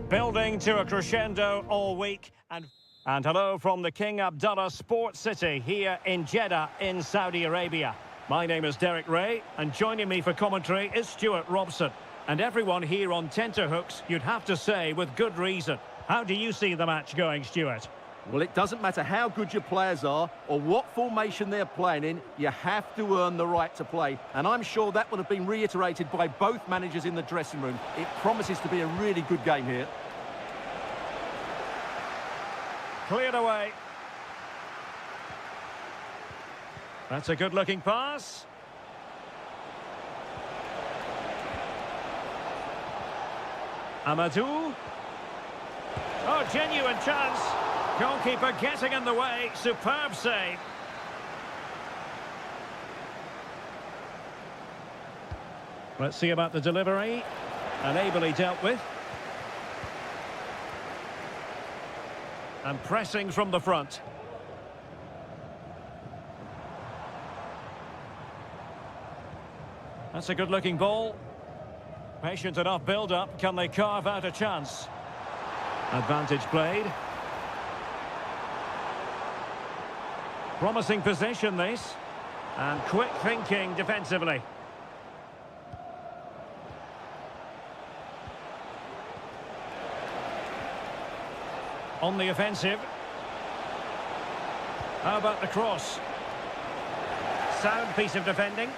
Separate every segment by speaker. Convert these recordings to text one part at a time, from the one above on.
Speaker 1: Building to a crescendo all week. And hello from the King Abdullah Sports City here in Jeddah in Saudi Arabia. My name is Derek Ray, and joining me for commentary is Stuart Robson. And everyone here on tenterhooks, you'd have to say, with good reason. How do you see the match going, Stuart?
Speaker 2: Well, it doesn't matter how good your players are or what formation they're playing in, you have to earn the right to play. And I'm sure that would have been reiterated by both managers in the dressing room. It promises to be a really good game here.
Speaker 1: Cleared away. That's a good-looking pass. Amadou. Oh, genuine chance. Goalkeeper getting in the way. Superb save. Let's see about the delivery. And ably dealt with. And pressing from the front. That's a good-looking ball. Patient enough build-up. Can they carve out a chance? Advantage played. Promising position, this. And quick thinking defensively. On the offensive. How about the cross? Sound piece of defending.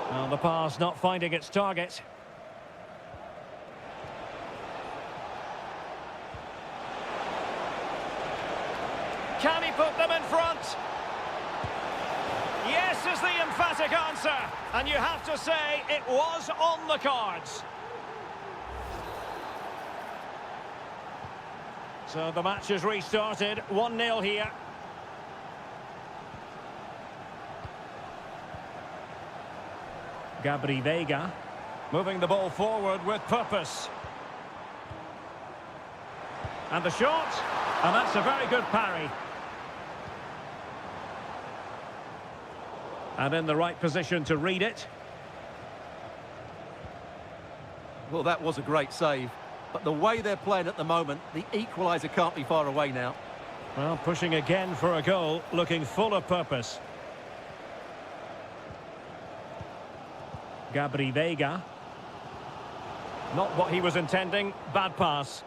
Speaker 1: Well, the pass not finding its target. Can he put them in front? Yes is the emphatic answer. And you have to say it was on the cards. So the match has restarted. 1-0 here. Gabri Veiga, moving the ball forward with purpose. And the shot, and that's a very good parry. And in the right position to read it.
Speaker 2: Well, that was a great save. But the way they're playing at the moment, the equaliser can't be far away now.
Speaker 1: Well, pushing again for a goal, looking full of purpose. Gabri Veiga. Not what he was intending. Bad pass.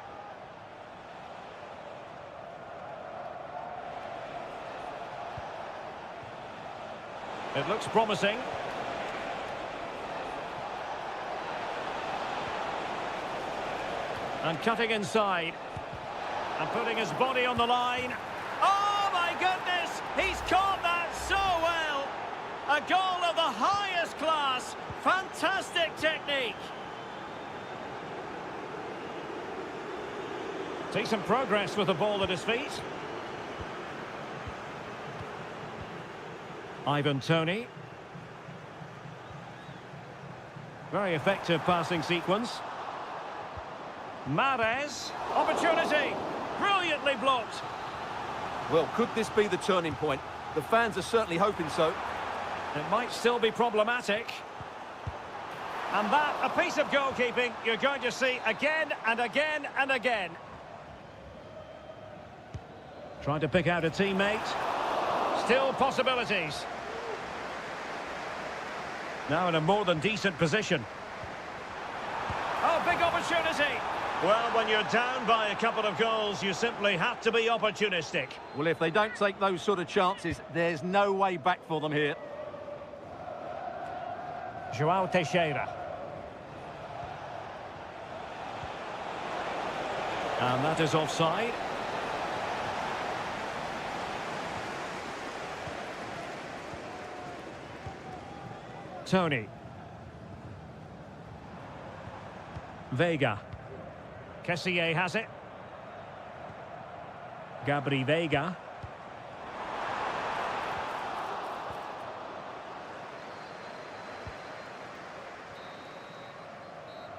Speaker 1: It looks promising. And cutting inside. And putting his body on the line. Oh, my goodness! He's caught that so well! A goal of the highest class. Fantastic technique. Decent progress with the ball at his feet. Ivan Toney. Very effective passing sequence. Mahrez. Opportunity. Brilliantly blocked.
Speaker 2: Well, could this be the turning point? The fans are certainly hoping so.
Speaker 1: It might still be problematic. And that, a piece of goalkeeping you're going to see again and again and again. Trying to pick out a teammate. Still possibilities. Now in a more than decent position. Oh, big opportunity. Well, when you're down by a couple of goals, you simply have to be opportunistic.
Speaker 2: Well, if they don't take those sort of chances, there's no way back for them here.
Speaker 1: João Teixeira. And that is offside. Toney. Veiga. Kessié has it. Gabri Veiga.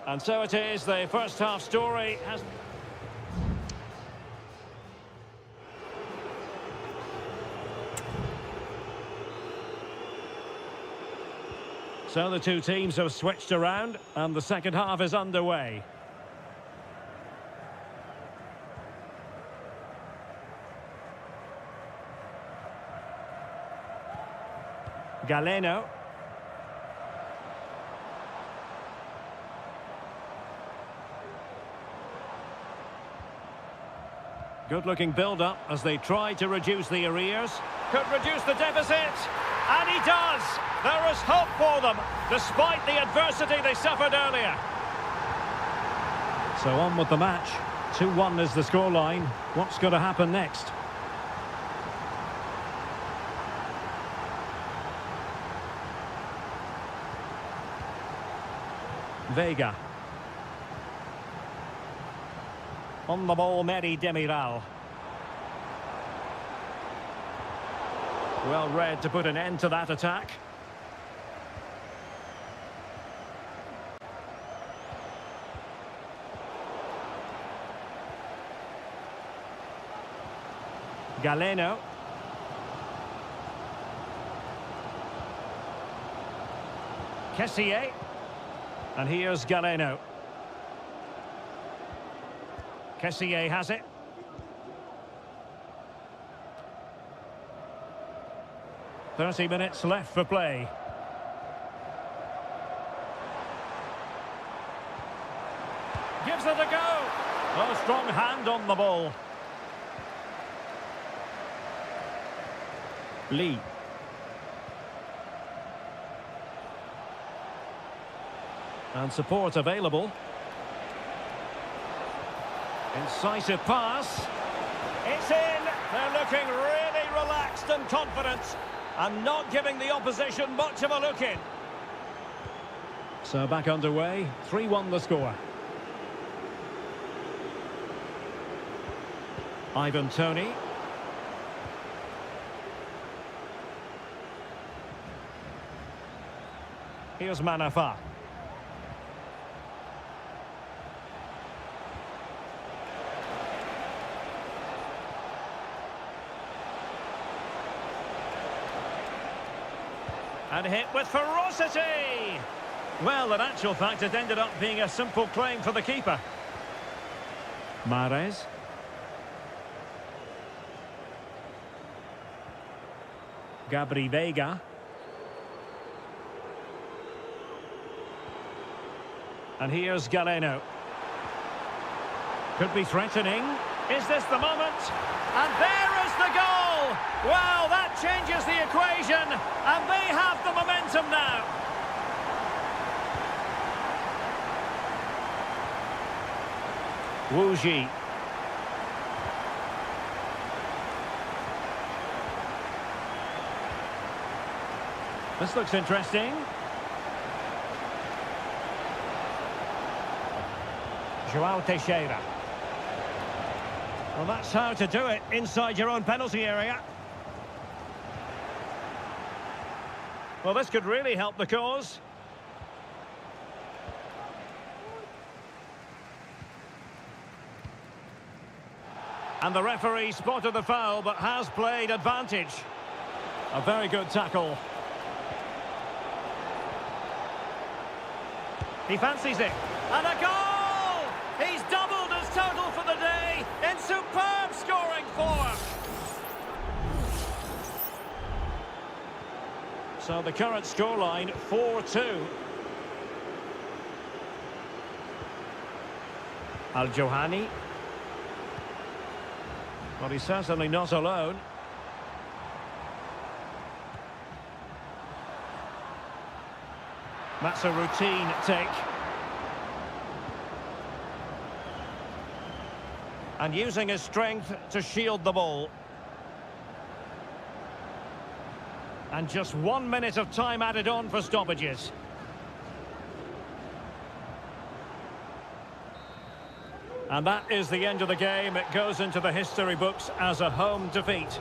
Speaker 1: And so it is, the first half story has... So the two teams have switched around and the second half is underway. Galeno. Good-looking build-up as they try to reduce the arrears. Could reduce the deficit. And he does! There is hope for them, despite the adversity they suffered earlier. So on with the match. 2-1 is the scoreline. What's going to happen next? Vega. On the ball, Meri Demiral. Well read to put an end to that attack. Galeno. Kessié. And here's Galeno. Kessié has it. "30 minutes left for play." Gives it a go. Oh, strong hand on the ball. Lee. And support available. Incisive pass. It's in. They're looking really relaxed and confident and not giving the opposition much of a look in. So back underway. 3-1 the score. Ivan Toney. Here's Manafa. And hit with ferocity! Well, in actual fact, it ended up being a simple claim for the keeper. Mahrez. Gabri Vega. And here's Galeno. Could be threatening. Is this the moment? And there is the goal! Well, that changes the equation, and they have the momentum now. Wu Ji. This looks interesting. João Teixeira. Well, that's how to do it inside your own penalty area. Well, this could really help the cause. And the referee spotted the foul, but has played advantage. A very good tackle. He fancies it. And a goal! He's doubled his total for the day in superb scoring form. So the current scoreline, 4-2. Al-Johani. Well, he's certainly not alone. That's a routine take. And using his strength to shield the ball. And just 1 minute of time added on for stoppages. And that is the end of the game. It goes into the history books as a home defeat.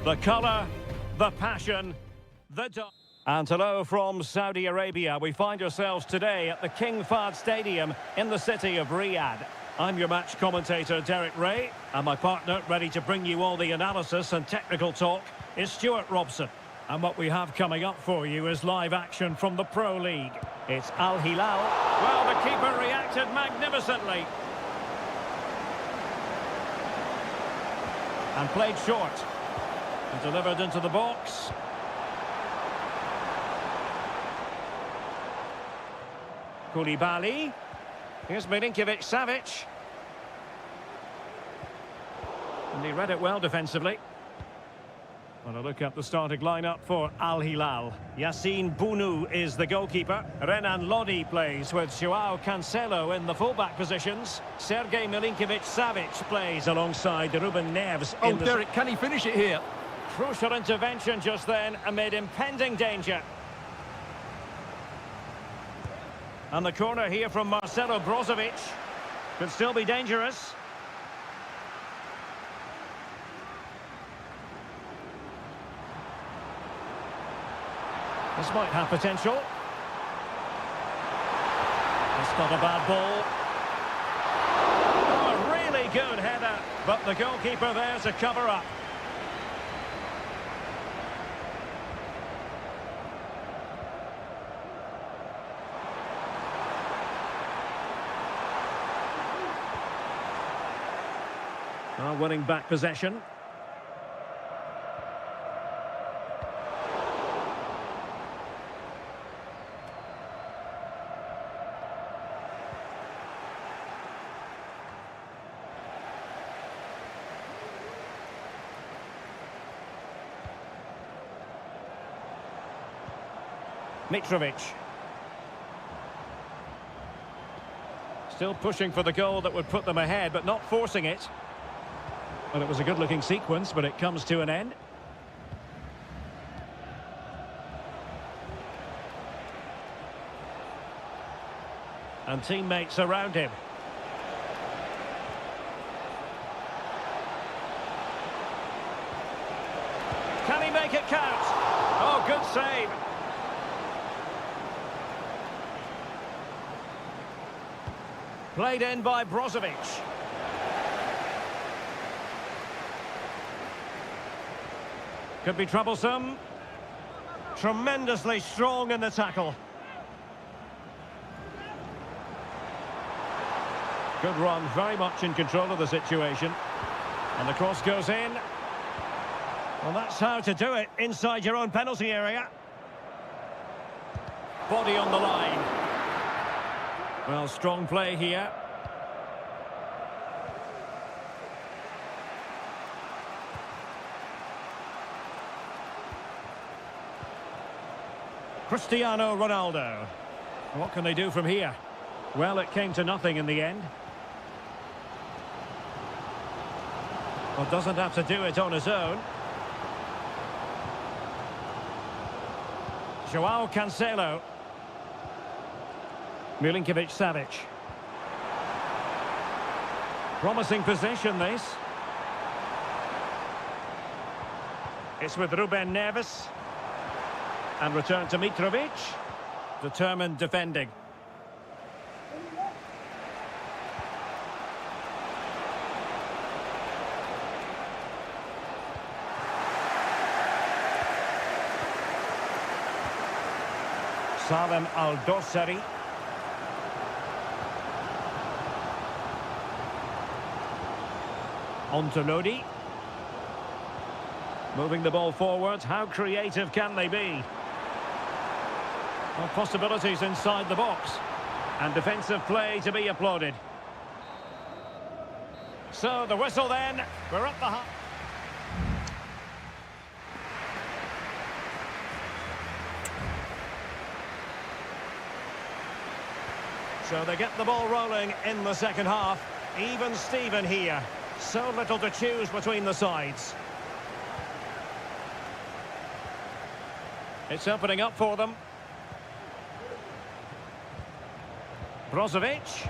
Speaker 1: The colour, the passion, And hello from Saudi Arabia. We find ourselves today at the King Fahd Stadium in the city of Riyadh. I'm your match commentator, Derek Ray, and my partner, ready to bring you all the analysis and technical talk, is Stuart Robson. And what we have coming up for you is live action from the Pro League. It's Al Hilal. Well, the keeper reacted magnificently. And played short. And delivered into the box. Koulibaly. Here's Milinkovic-Savic. And he read it well defensively. And a look at the starting lineup for Al Hilal. Yassine Bounou is the goalkeeper. Renan Lodi plays with Joao Cancelo in the fullback positions. Sergej Milinkovic-Savic plays alongside Ruben Neves.
Speaker 2: Oh, Derek, can he finish it here?
Speaker 1: Crucial intervention just then amid impending danger. And the corner here from Marcelo Brozovic. Could still be dangerous. This might have potential. It's not a bad ball. Oh, a really good header. But the goalkeeper there to cover up. Winning back possession. Mitrovic. Still pushing for the goal that would put them ahead, but not forcing it. Well, it was a good-looking sequence, but it comes to an end. And teammates around him. Can he make it count? Oh, good save. Played in by Brozovic. Could be troublesome. Tremendously strong in the tackle. Good run, very much in control of the situation. And the cross goes in. Well, that's how to do it inside your own penalty area. Body on the line. Well, strong play here. Cristiano Ronaldo. What can they do from here? Well, it came to nothing in the end. Well, doesn't have to do it on his own. Joao Cancelo. Milinkovic-Savic. Promising possession, this. It's with Ruben Neves. And return to Mitrovic. Determined defending. Salem Al-Dossari. On to Lodi. Moving the ball forward. How creative can they be? Well, possibilities inside the box. And defensive play to be applauded. So the whistle then. We're up the half. So they get the ball rolling in the second half. Even Steven here. So little to choose between the sides. It's opening up for them. Brozovic.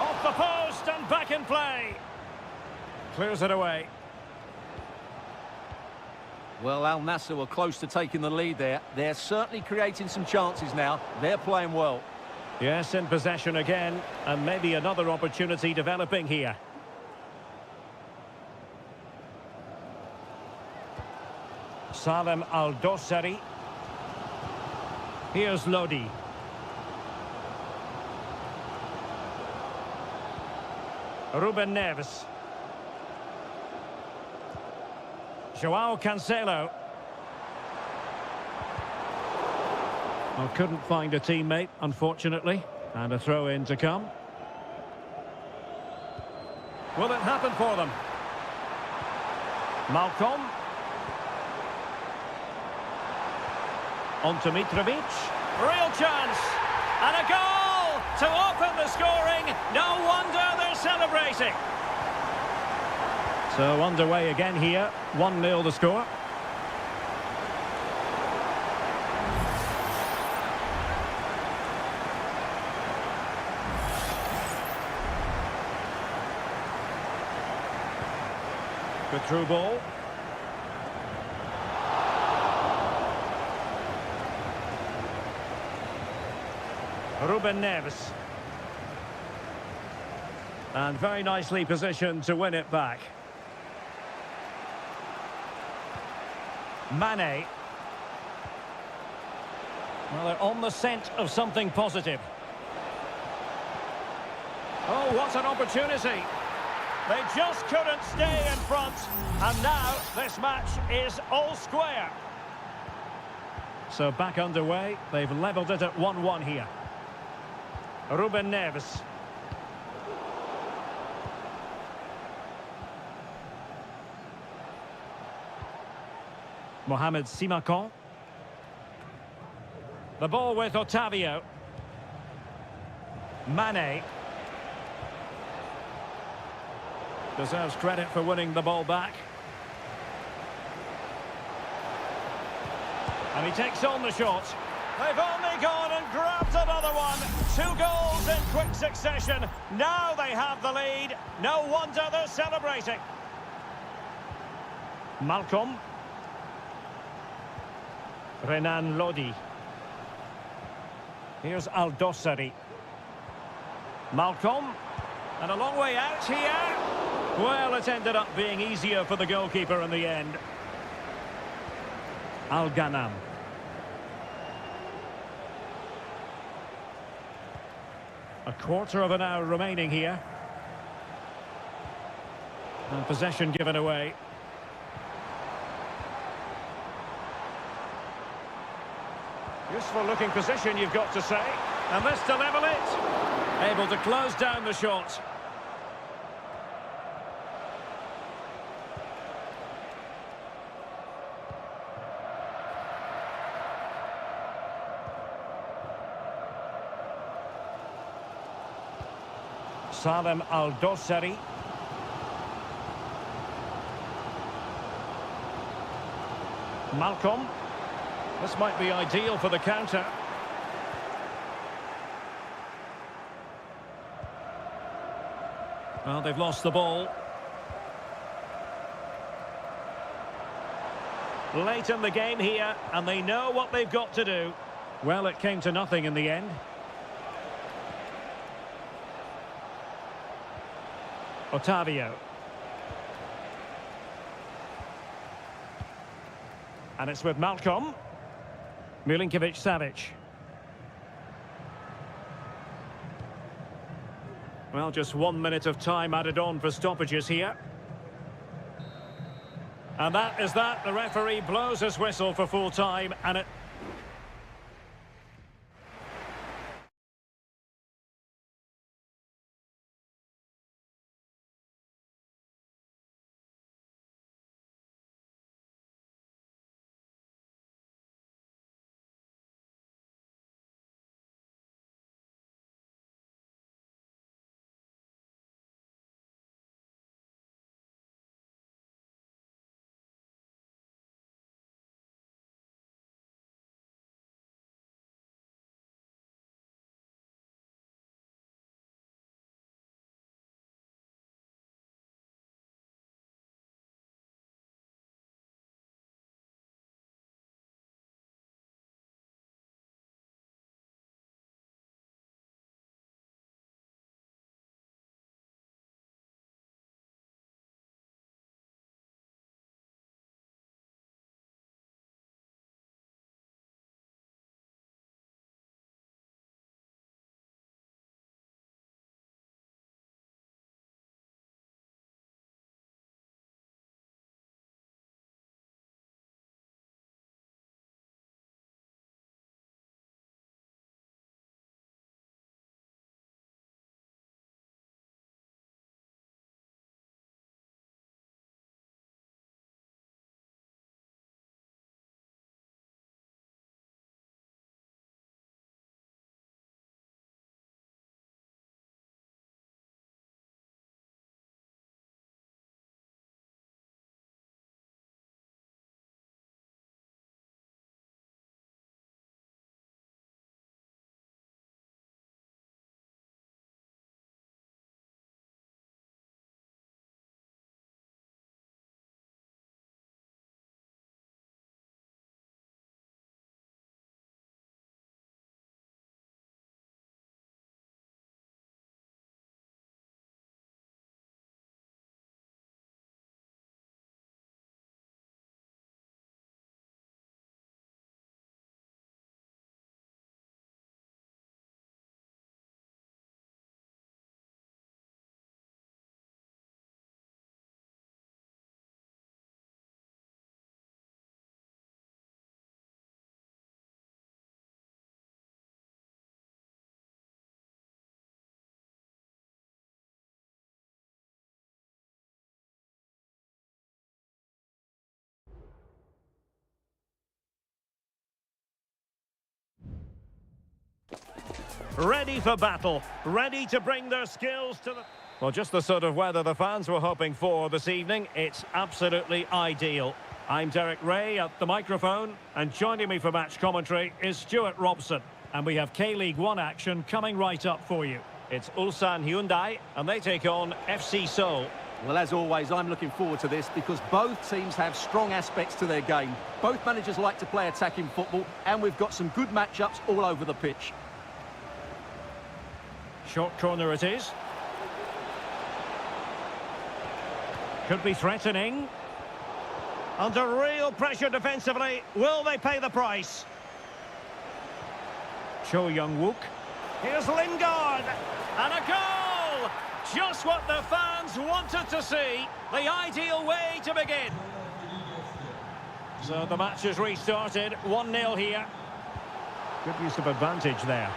Speaker 1: Off the post and back in play. Clears it away.
Speaker 2: Well, Al Nassr were close to taking the lead there. They're certainly creating some chances now. They're playing well.
Speaker 1: Yes, in possession again, and maybe another opportunity developing here. Salem Al-Dossari. Here's Lodi. Ruben Neves. Joao Cancelo. Well, couldn't find a teammate, unfortunately. And a throw-in to come. Will it happen for them? Malcolm. On to Mitrovic. Real chance. And a goal to open the scoring. No wonder they're celebrating. So underway again here. 1-0 the score. Good through ball. Ruben Neves. And very nicely positioned to win it back. Mane. Well, they're on the scent of something positive. Oh, what an opportunity. They just couldn't stay in front. And now this match is all square. So back underway. They've levelled it at 1-1 here. Ruben Neves. Mohamed Simakan. The ball with Otavio. Mane. Deserves credit for winning the ball back. And he takes on the shot. They've only gone and grabbed another one. 2 goals in quick succession. Now they have the lead. No wonder they're celebrating. Malcolm. Renan Lodi. Here's Al-Dossari. Malcolm. And a long way out here. Well, it ended up being easier for the goalkeeper in the end. Al-Ghanam. A quarter of an hour remaining here. And possession given away. Useful looking position, you've got to say. And this to level it. Able to close down the shot. Salem Al-Dossari. Malcolm. This might be ideal for the counter. Well, they've lost the ball. Late in the game here, and they know what they've got to do. Well, it came to nothing in the end. Otavio. And it's with Malcolm. Milinkovic-Savic. Well, just 1 minute of time added on for stoppages here. And that is that. The referee blows his whistle for full time, and it... ready for battle, ready to bring their skills to the... Well, just the sort of weather the fans were hoping for this evening. It's absolutely ideal. I'm Derek Ray at the microphone, and joining me for match commentary is Stuart Robson. And we have K-League 1 action coming right up for you. It's Ulsan Hyundai, and they take on FC Seoul.
Speaker 2: Well, as always, I'm looking forward to this because both teams have strong aspects to their game. Both managers like to play attacking football, and we've got some good matchups all over the pitch.
Speaker 1: Short corner it is. Could be threatening. Under real pressure defensively. Will they pay the price? Cho Young-wook. Here's Lingard. And a goal! Just what the fans wanted to see. The ideal way to begin. So the match has restarted. 1-0 here. Good use of advantage there.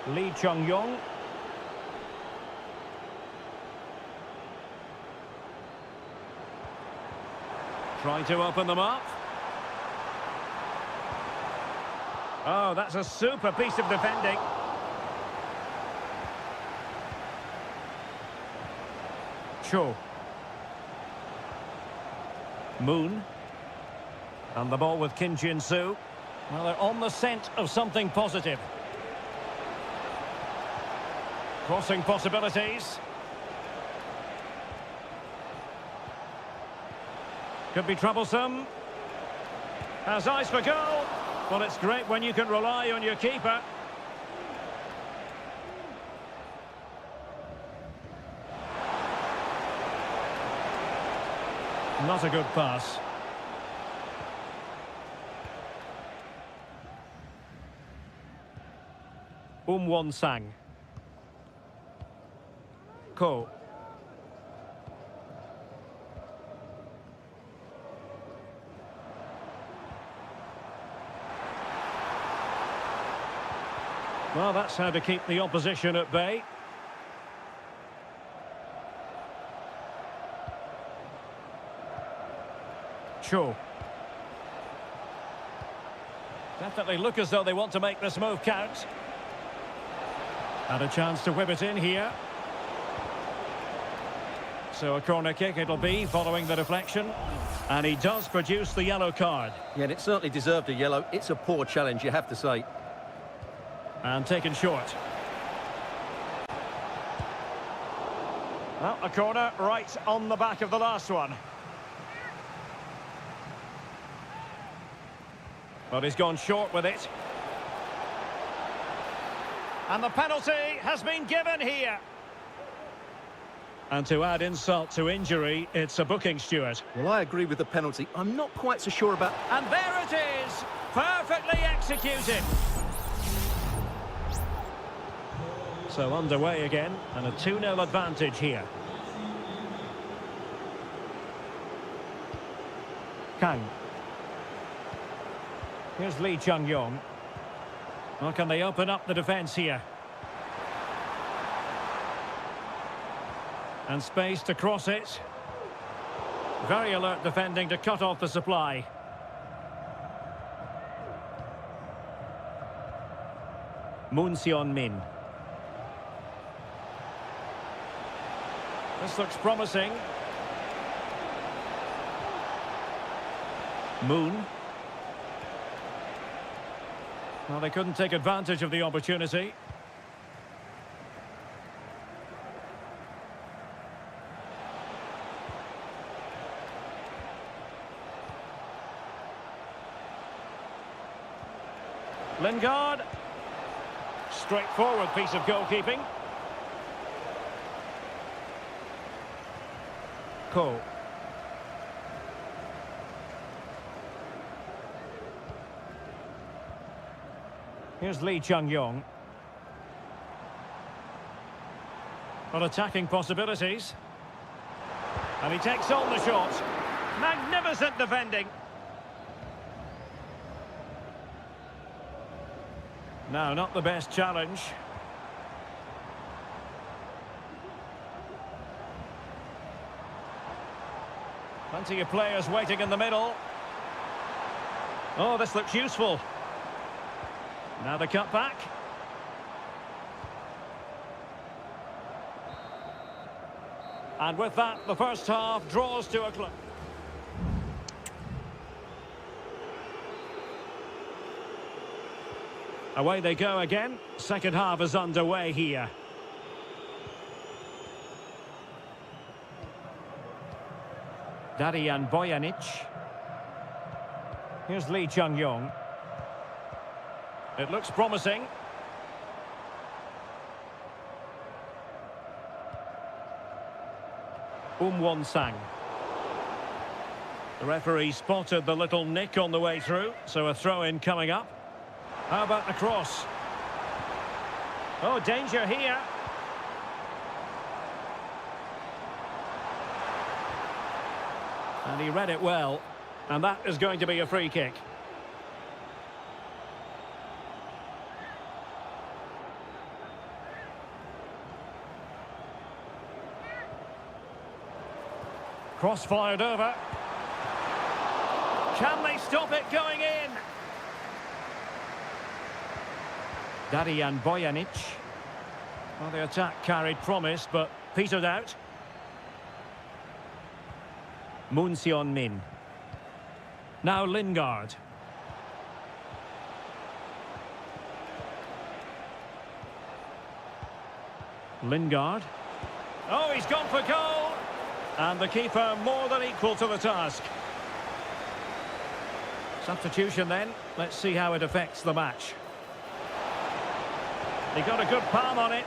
Speaker 1: Lee Chung-yong. Trying to open them up. Oh, that's a super piece of defending. Cho. Moon. And the ball with Kim Jin-soo. Well, they're on the scent of something positive. Crossing possibilities. Could be troublesome. Has eyes for goal. Well, it's great when you can rely on your keeper. Not a good pass. Won-sang. Ko. Well, that's how to keep the opposition at bay. Cho. Definitely look as though they want to make this move count. And a chance to whip it in here. So a corner kick it'll be following the deflection. And he does produce the yellow card.
Speaker 2: Yeah, and it certainly deserved a yellow. It's a poor challenge, you have to say.
Speaker 1: And taken short. Well, a corner right on the back of the last one. But he's gone short with it. And the penalty has been given here. And to add insult to injury, it's a booking, Stuart.
Speaker 2: Well, I agree with the penalty. I'm not quite so sure about...
Speaker 1: And there it is! Perfectly executed. So underway again, and a 2-0 advantage here. Kang. Here's Lee Chung-yong. Well, can they open up the defence here? And space to cross it. Very alert defending to cut off the supply. Moon Seon-min. This looks promising. Moon. Well, they couldn't take advantage of the opportunity. Lingard. Straightforward piece of goalkeeping. Ko. Here's Lee Chung-yong. Well, attacking possibilities. And he takes on the shot. Magnificent defending. No, not the best challenge. Plenty of players waiting in the middle. Oh, this looks useful. Now the cut back. And with that, the first half draws to a close. Away they go again. Second half is underway here. Darijan Bojanic. Here's Lee Chung-yong. It looks promising. Won-sang. The referee spotted the little nick on the way through, so a throw-in coming up. How about the cross? Oh, danger here. And he read it well. And that is going to be a free kick. Cross fired over. Can they stop it going in? Darijan Bojanic. Well, the attack carried promise, but petered out. Moon Seon-min. Now Lingard. Lingard. Oh, he's gone for goal! And the keeper more than equal to the task. Substitution then. Let's see how it affects the match. He got a good palm on it.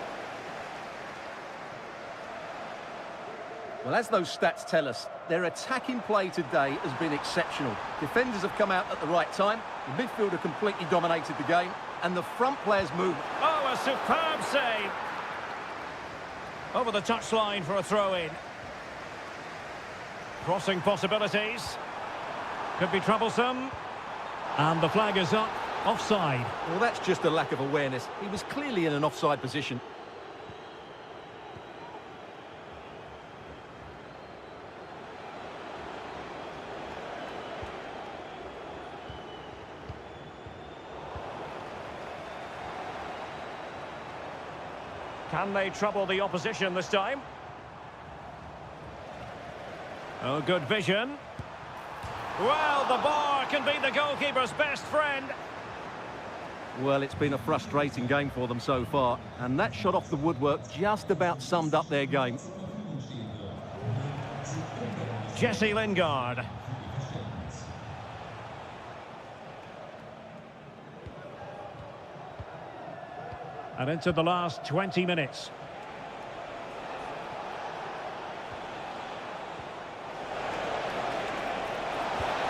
Speaker 2: Well, as those stats tell us, their attacking play today has been exceptional. Defenders have come out at the right time, the midfielder completely dominated the game, and the front players moved.
Speaker 1: Oh, a superb save! Over the touchline for a throw-in. Crossing possibilities. Could be troublesome. And the flag is up. Offside.
Speaker 2: Well, that's just a lack of awareness. He was clearly in an offside position.
Speaker 1: Can they trouble the opposition this time? Oh, good vision. Well, the bar can be the goalkeeper's best friend.
Speaker 2: Well, it's been a frustrating game for them so far, and that shot off the woodwork just about summed up their game.
Speaker 1: Jesse Lingard. And into the last 20 minutes.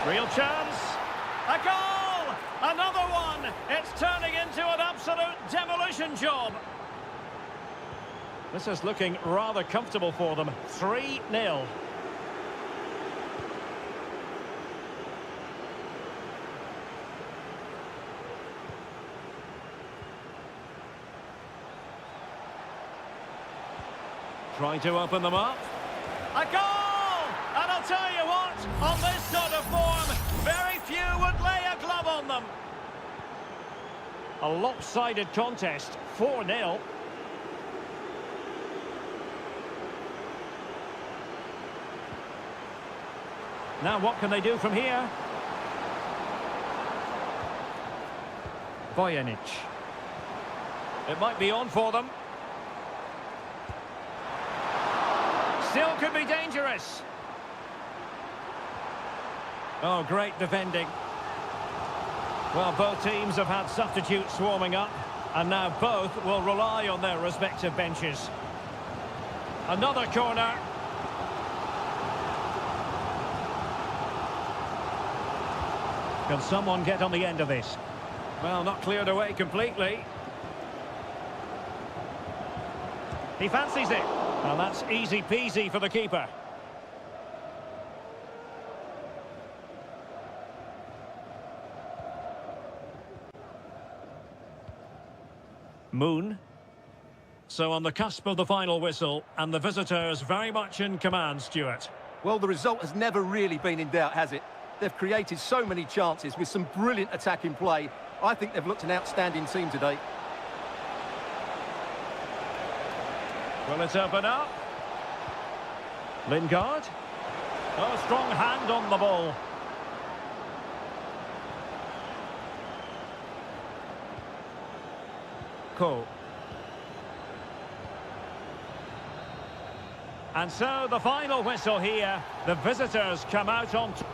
Speaker 1: Real chance. A goal! Another one! It's turning into an absolute demolition job. This is looking rather comfortable for them. 3-0. Trying to open them up. A goal! And I'll tell you what, on this sort of form, very few would lay a glove on them. A lopsided contest, 4-0. Now what can they do from here? Bojanic. It might be on for them. Still could be dangerous. Oh, great defending. Well, both teams have had substitutes swarming up, and now both will rely on their respective benches. Another corner. Can someone get on the end of this? Well, not cleared away completely. He fancies it. And that's easy peasy for the keeper. Moon. So on the cusp of the final whistle, and the visitors very much in command, Stuart.
Speaker 2: Well, the result has never really been in doubt, has it? They've created so many chances with some brilliant attacking play. I think they've looked an outstanding team today.
Speaker 1: Will it open up? Lingard. Oh, strong hand on the ball. Cole. And so the final whistle here. The visitors come out on top.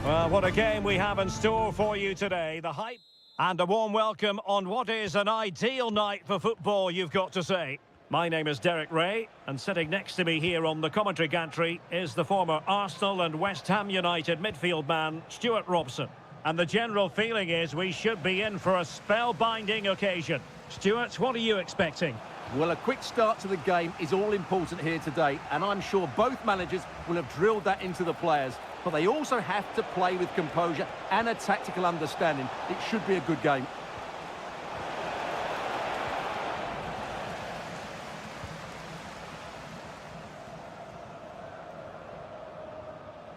Speaker 1: Well, what a game we have in store for you today. The hype and a warm welcome on what is an ideal night for football, you've got to say. My name is Derek Ray, and sitting next to me here on the commentary gantry is the former Arsenal and West Ham United midfield man, Stuart Robson. And the general feeling is we should be in for a spellbinding occasion. Stuart, what are you expecting?
Speaker 2: Well, a quick start to the game is all important here today, and I'm sure both managers will have drilled that into the players. But they also have to play with composure and a tactical understanding. It should be a good game.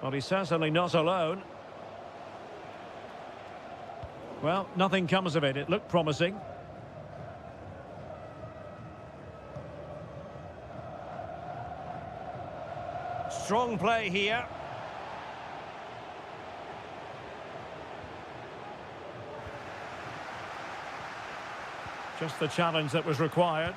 Speaker 1: Well, he's certainly not alone. Well, nothing comes of it. It looked promising. Strong play here. Just the challenge that was required.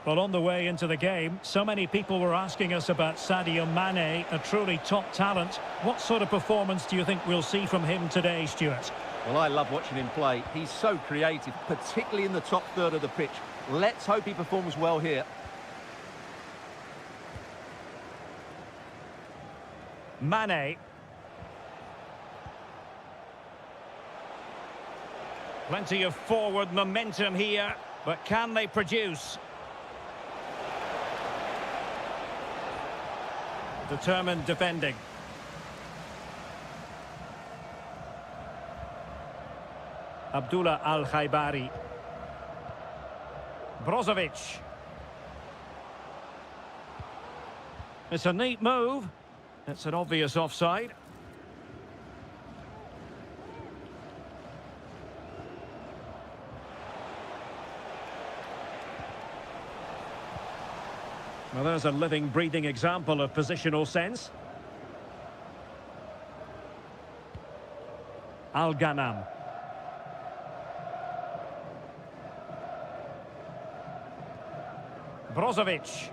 Speaker 1: Well, on the way into the game, so many people were asking us about Sadio Mane, a truly top talent. What sort of performance do you think we'll see from him today, Stuart?
Speaker 2: Well, I love watching him play. He's so creative, particularly in the top third of the pitch. Let's hope he performs well here.
Speaker 1: Mane. Plenty of forward momentum here, but can they produce? Determined defending. Abdullah Al-Khaibari. Brozovic. It's a neat move. It's an obvious offside. Well, there's a living, breathing example of positional sense. Al-Ghanam. Brozovic.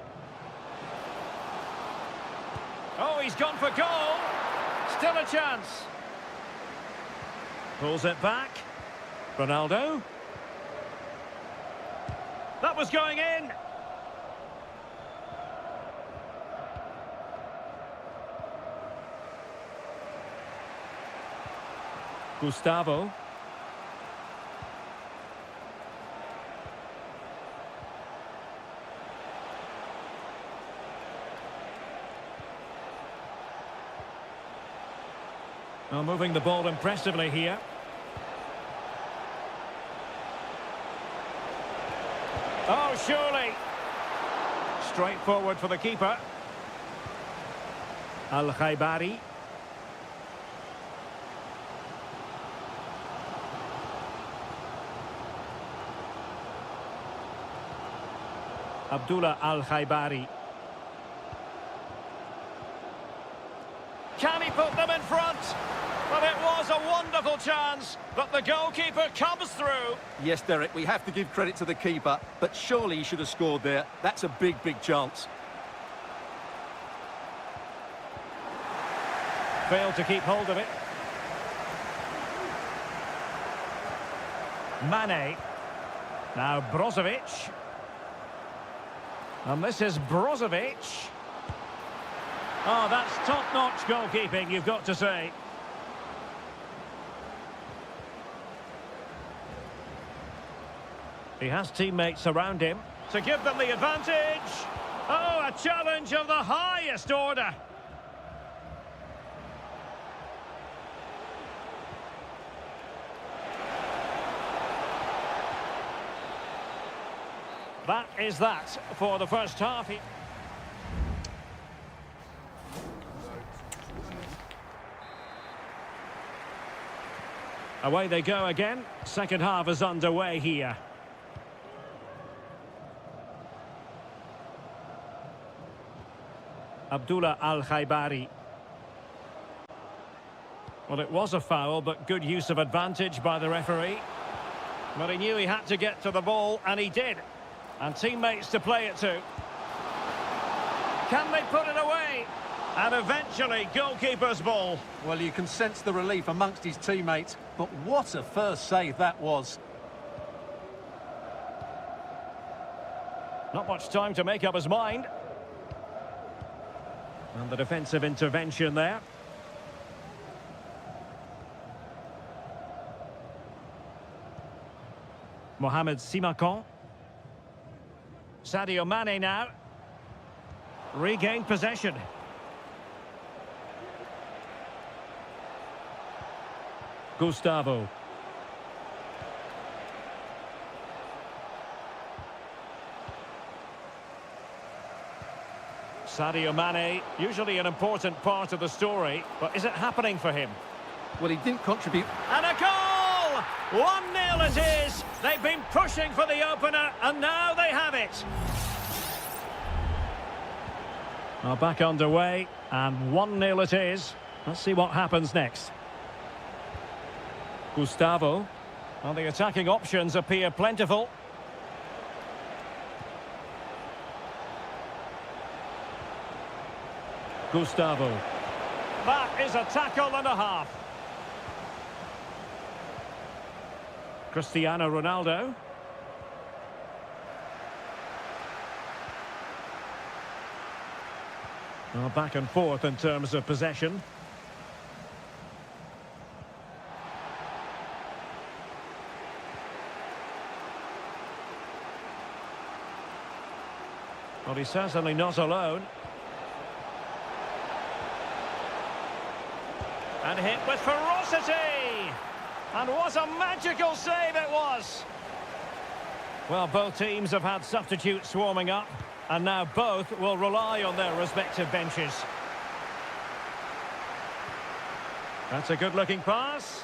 Speaker 1: Oh, he's gone for goal. Still a chance. Pulls it back. Ronaldo. That was going in. Gustavo. Well, moving the ball impressively here. Oh, surely. Straightforward for the keeper. Al-Khaibari. Abdullah Al-Khaibari. Can he put them in front? Well, it was a wonderful chance, but the goalkeeper comes through.
Speaker 2: Yes, Derek, we have to give credit to the keeper, but surely he should have scored there. That's a big, big chance.
Speaker 1: Failed to keep hold of it. Mane. Now Brozovic. And this is Brozovic. Oh, that's top-notch goalkeeping, you've got to say. He has teammates around him to give them the advantage. Oh, a challenge of the highest order. That is that for the first half. Away they go again. Second half is underway here. Abdullah Al-Khaibari. Well, it was a foul, but good use of advantage by the referee. But he knew he had to get to the ball, and he did. And teammates to play it to. Can they put it away? And eventually, goalkeeper's ball.
Speaker 2: Well, you can sense the relief amongst his teammates, but what a first save that was.
Speaker 1: Not much time to make up his mind. And the defensive intervention there. Mohamed Simakan. Sadio Mane now. Regained possession. Gustavo. Sadio Mane, usually an important part of the story, but is it happening for him?
Speaker 2: Well, he didn't contribute.
Speaker 1: And a goal! 1-0 it is! They've been pushing for the opener, and now they have it. Well, back underway, and 1-0 it is. Let's see what happens next. Gustavo. Well, the attacking options appear plentiful. Gustavo. That is a tackle and a half. Cristiano Ronaldo. Well, back and forth in terms of possession. Well, he's certainly not alone. And hit with ferocity! And what a magical save it was! Well, both teams have had substitutes warming up, and now both will rely on their respective benches. That's a good-looking pass.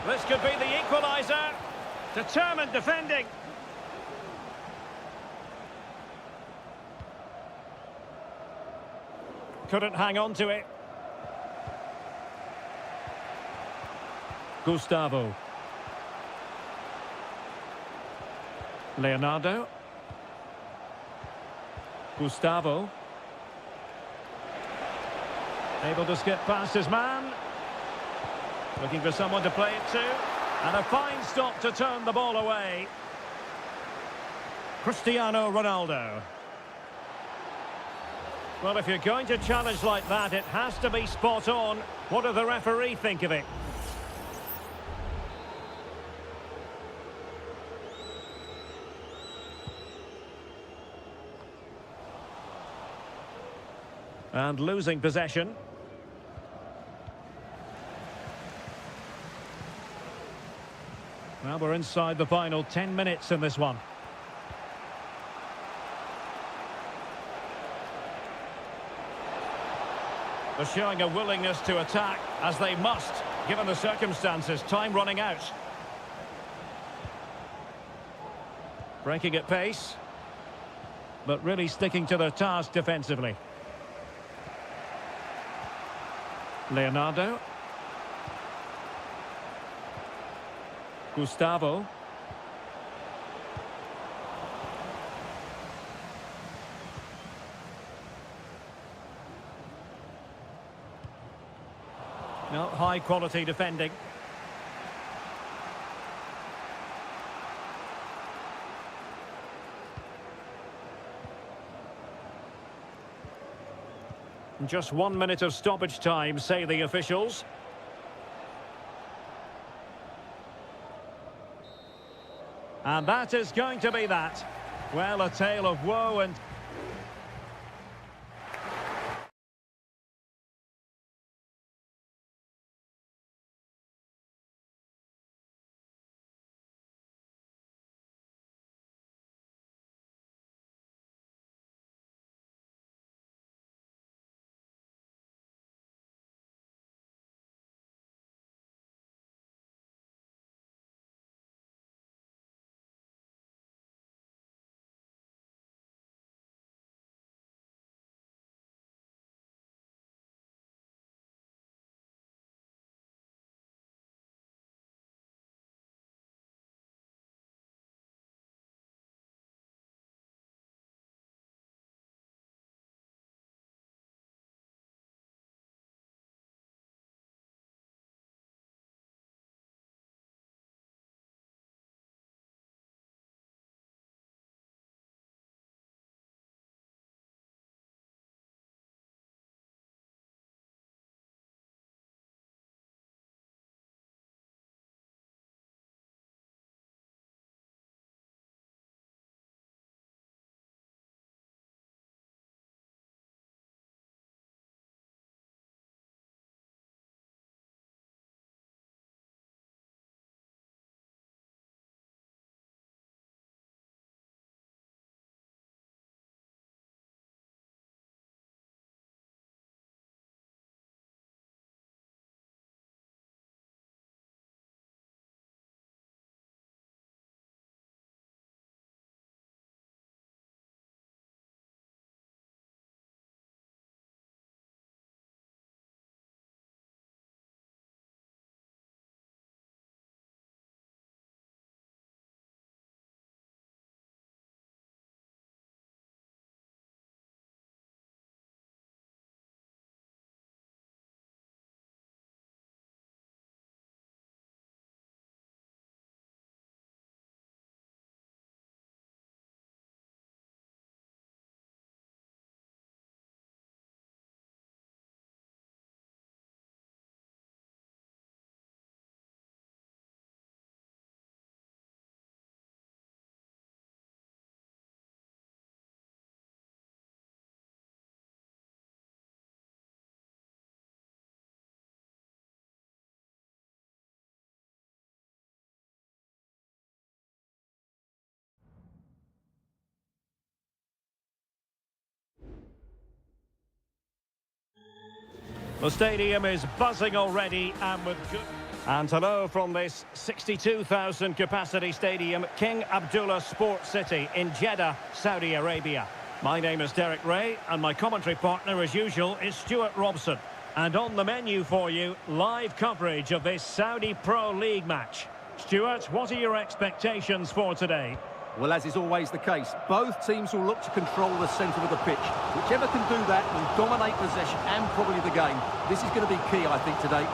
Speaker 1: This could be the equaliser. Determined defending. Couldn't hang on to it. Gustavo. Leonardo. Gustavo. Able to skip past his man. Looking for someone to play it to. And a fine stop to turn the ball away. Cristiano Ronaldo. Well, if you're going to challenge like that, it has to be spot on. What do the referee think of it? And losing possession. Well, we're inside the final 10 minutes in this one. They're showing a willingness to attack, as they must, given the circumstances. Time running out. Breaking at pace, but really sticking to their task defensively. Leonardo. Gustavo. No, high quality defending. Just 1 minute of stoppage time, say the officials. And that is going to be that. Well, a tale of woe and... The stadium is buzzing already and with good... And hello from this 62,000 capacity stadium, King Abdullah Sports City in Jeddah, Saudi Arabia. My name is Derek Ray and my commentary partner as usual is Stuart Robson. And on the menu for you, live coverage of this Saudi Pro League match. Stuart, what are your expectations for today?
Speaker 2: Well, as is always the case, both teams will look to control the centre of the pitch. Whichever can do that will dominate possession and probably the game. This is going to be key, I think, today.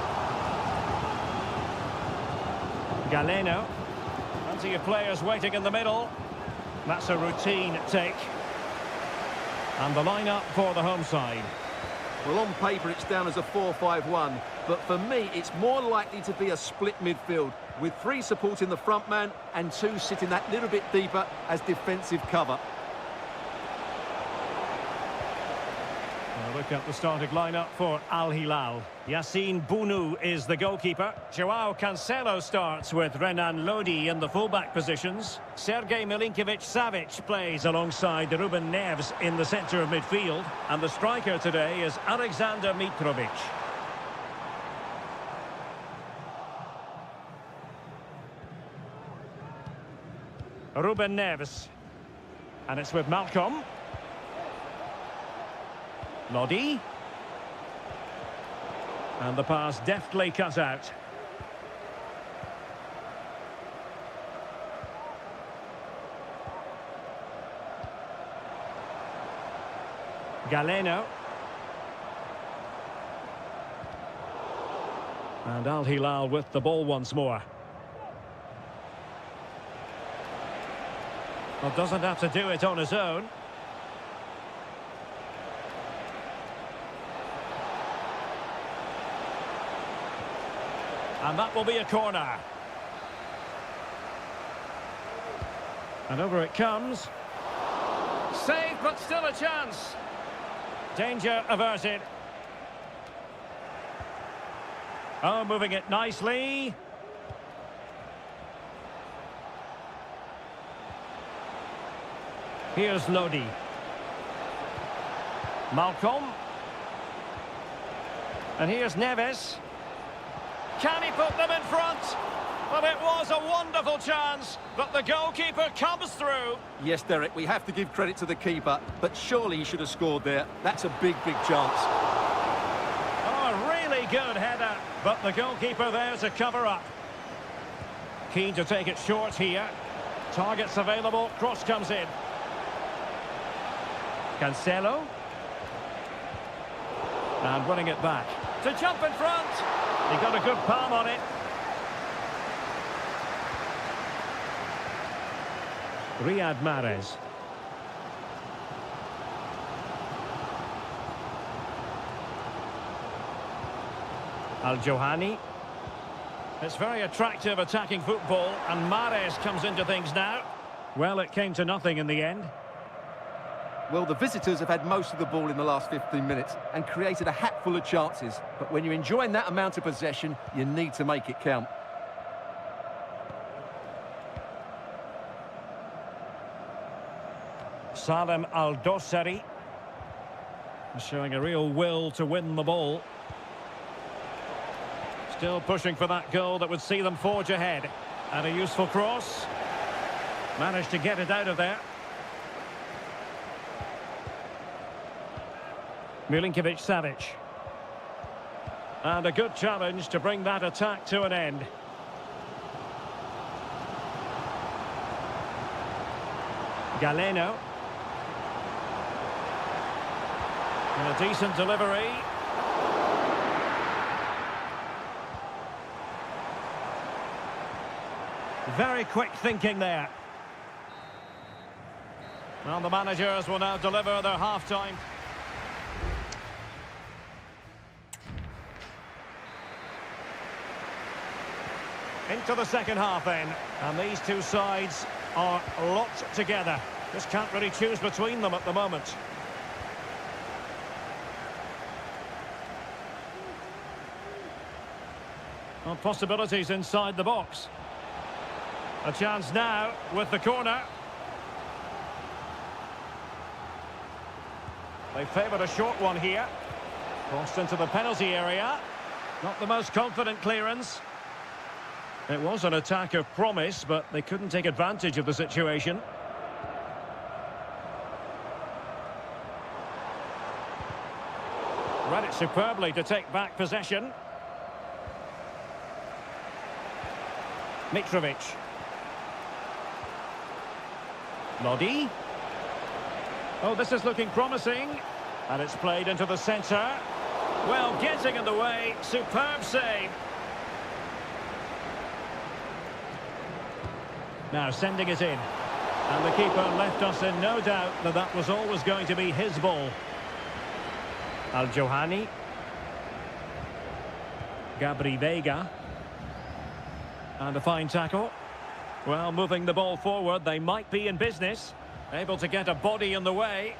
Speaker 1: Galeno. Plenty of players waiting in the middle. That's a routine take. And the lineup for the home side.
Speaker 2: Well, on paper, it's down as a 4-5-1. But for me, it's more likely to be a split midfield, with 3 supporting the front man and 2 sitting that little bit deeper as defensive cover.
Speaker 1: Well, Look at the starting lineup for Al Hilal. Yassine Bounou is the goalkeeper. Joao Cancelo starts with Renan Lodi in the fullback positions. Sergej Milinkovic-Savic plays alongside Ruben Neves in the centre of midfield. And the striker today is Alexander Mitrovic. Ruben Neves. And it's with Malcolm. Lodi. And the pass deftly cut out. Galeno. And Al Hilal with the ball once more. Well, doesn't have to do it on his own. And that will be a corner. And over it comes. Save, but still a chance. Danger averted. Oh, moving it nicely. Here's Lodi. Malcolm. And here's Neves. Can he put them in front? Well, it was a wonderful chance, but the goalkeeper comes through.
Speaker 2: Yes, Derek, we have to give credit to the keeper, but surely he should have scored there. That's a big, big chance.
Speaker 1: Oh, really good header, but the goalkeeper there to cover up. Keen to take it short here. Targets available, cross comes in. Cancelo. And running it back. To jump in front. He got a good palm on it. Riyad Mahrez. Al-Johani. It's very attractive attacking football, and Mahrez comes into things now. Well, it came to nothing in the end.
Speaker 2: Well, the visitors have had most of the ball in the last 15 minutes and created a hatful of chances. But when you're enjoying that amount of possession, you need to make it count.
Speaker 1: Salem Al-Dossari showing a real will to win the ball. Still pushing for that goal that would see them forge ahead. And a useful cross. Managed to get it out of there. Milinkovic-Savic. And a good challenge to bring that attack to an end. Galeno. And a decent delivery. Very quick thinking there. Well, the managers will now deliver their half-time. Into the second half then, and these two sides are locked together. Just can't really choose between them at the moment. Well, possibilities inside the box. A chance now with the corner. They favoured a short one here. Crossed into the penalty area. Not the most confident clearance. It was an attack of promise, but they couldn't take advantage of the situation. Read it superbly to take back possession. Mitrovic. Lodi. Oh, this is looking promising. And it's played into the centre. Well, getting in the way. Superb save. Now sending it in. And the keeper left us in no doubt that that was always going to be his ball. Al-Johani. Gabri Vega. And a fine tackle. Well, moving the ball forward, they might be in business. Able to get a body in the way.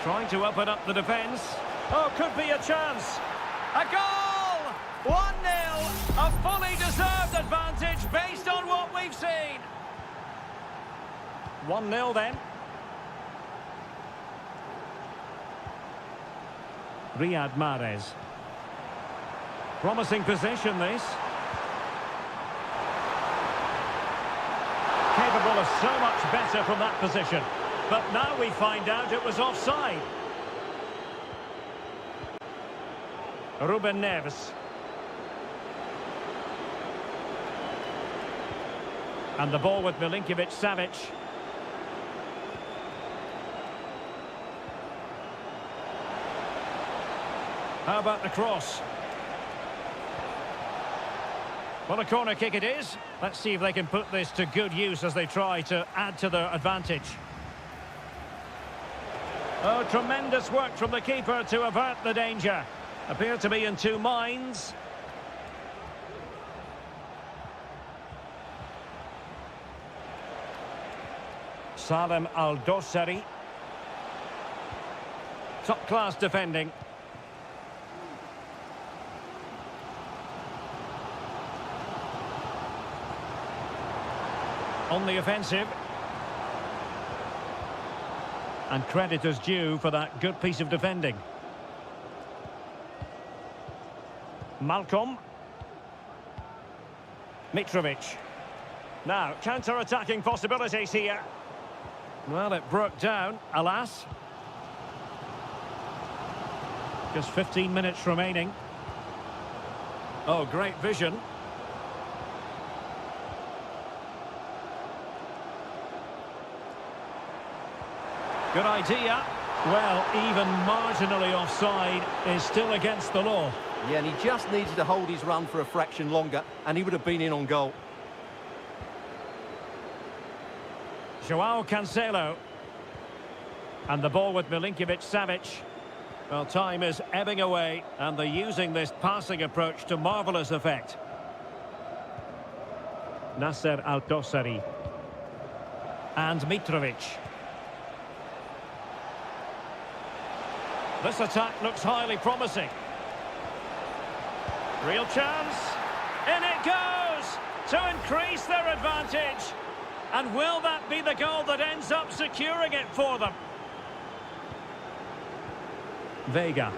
Speaker 1: Trying to open up the defence. Oh, could be a chance. A goal! 1-0. A fully deserved advantage based on what we've seen. 1-0 then. Riyad Mahrez. Promising position, this. Capable of so much better from that position. But now we find out it was offside. Ruben Neves. And the ball with Milinkovic-Savic. How about the cross? Well, a corner kick it is. Let's see if they can put this to good use as they try to add to their advantage. Oh, tremendous work from the keeper to avert the danger. Appear to be in two minds. Salem Al-Dossari. Top-class defending. On the offensive. And credit is due for that good piece of defending. Malcolm. Mitrovic. Now, counter-attacking possibilities here. Well, it broke down, alas. Just 15 minutes remaining. Oh, great vision. Good idea. Well, even marginally offside is still against the law.
Speaker 2: Yeah, and he just needed to hold his run for a fraction longer, and he would have been in on goal.
Speaker 1: Joao Cancelo. And the ball with Milinkovic-Savic. Well, time is ebbing away, and they're using this passing approach to marvellous effect. Nasser Al-Dossari. And Mitrovic. This attack looks highly promising. Real chance. In it goes to increase their advantage. And will that be the goal that ends up securing it for them? Vega.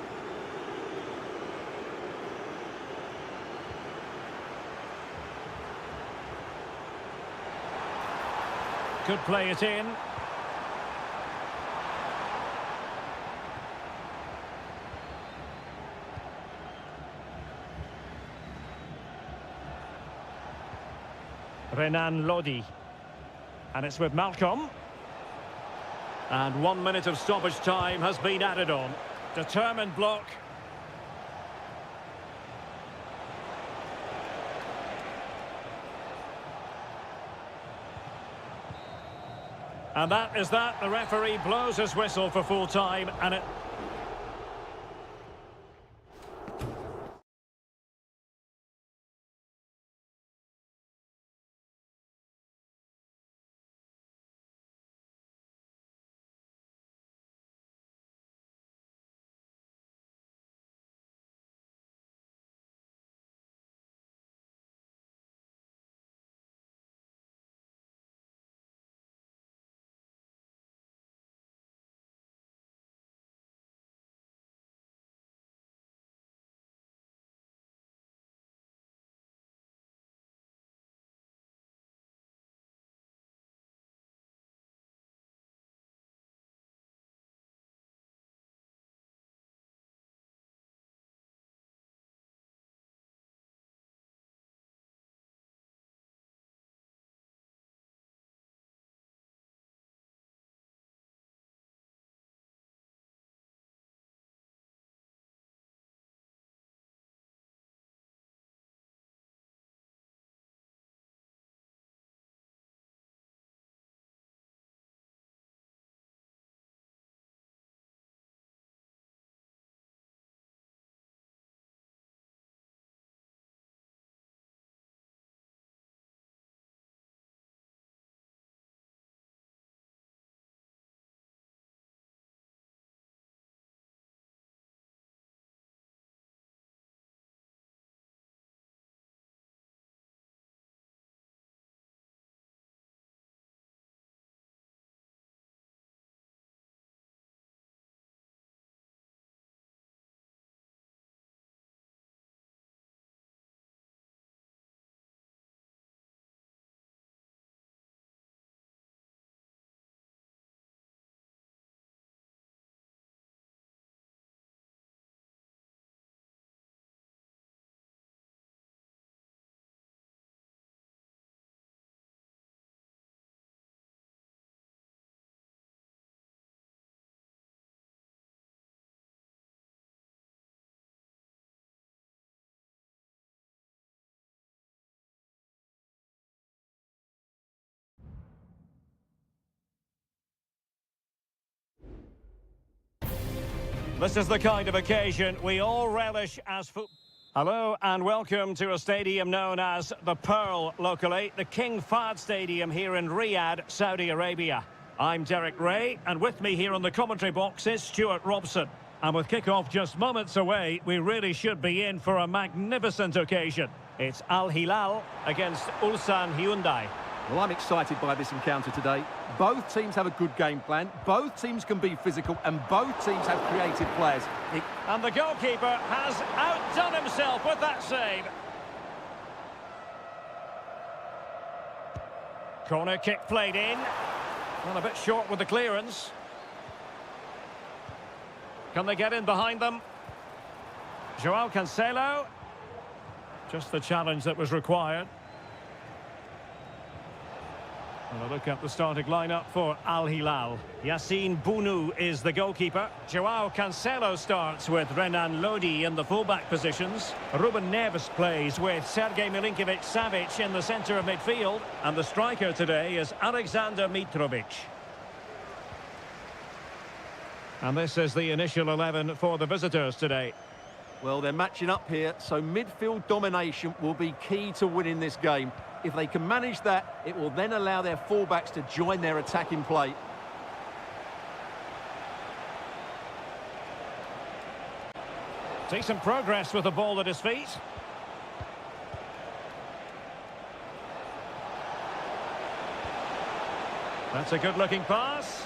Speaker 1: Could play it in. Renan Lodi. And it's with Malcolm. And 1 minute of stoppage time has been added on. Determined block. And that is that. The referee blows his whistle for full time, and it This is the kind of occasion we all relish as football. Hello and welcome to a stadium known as the Pearl locally, the King Fahd Stadium here in Riyadh, Saudi Arabia. I'm Derek Ray, and with me here on the commentary box is Stuart Robson. And with kick-off just moments away, we really should be in for a magnificent occasion. It's Al Hilal against Ulsan Hyundai.
Speaker 2: Well, I'm excited by this encounter today. Both teams have a good game plan, both teams can be physical, and both teams have creative players.
Speaker 1: And the goalkeeper has outdone himself with that save. Corner kick played in. Well, a bit short with the clearance. Can they get in behind them? Joao Cancelo. Just the challenge that was required. And a look at the starting lineup for Al Hilal. Yassine Bounou is the goalkeeper. Joao Cancelo starts with Renan Lodi in the fullback positions. Ruben Neves plays with Sergej Milinkovic-Savic in the centre of midfield. And the striker today is Alexander Mitrovic. And this is the initial 11 for the visitors today.
Speaker 2: Well, they're matching up here, so midfield domination will be key to winning this game. If they can manage that, it will then allow their fullbacks to join their attacking play.
Speaker 1: Decent progress with the ball at his feet. That's a good-looking pass.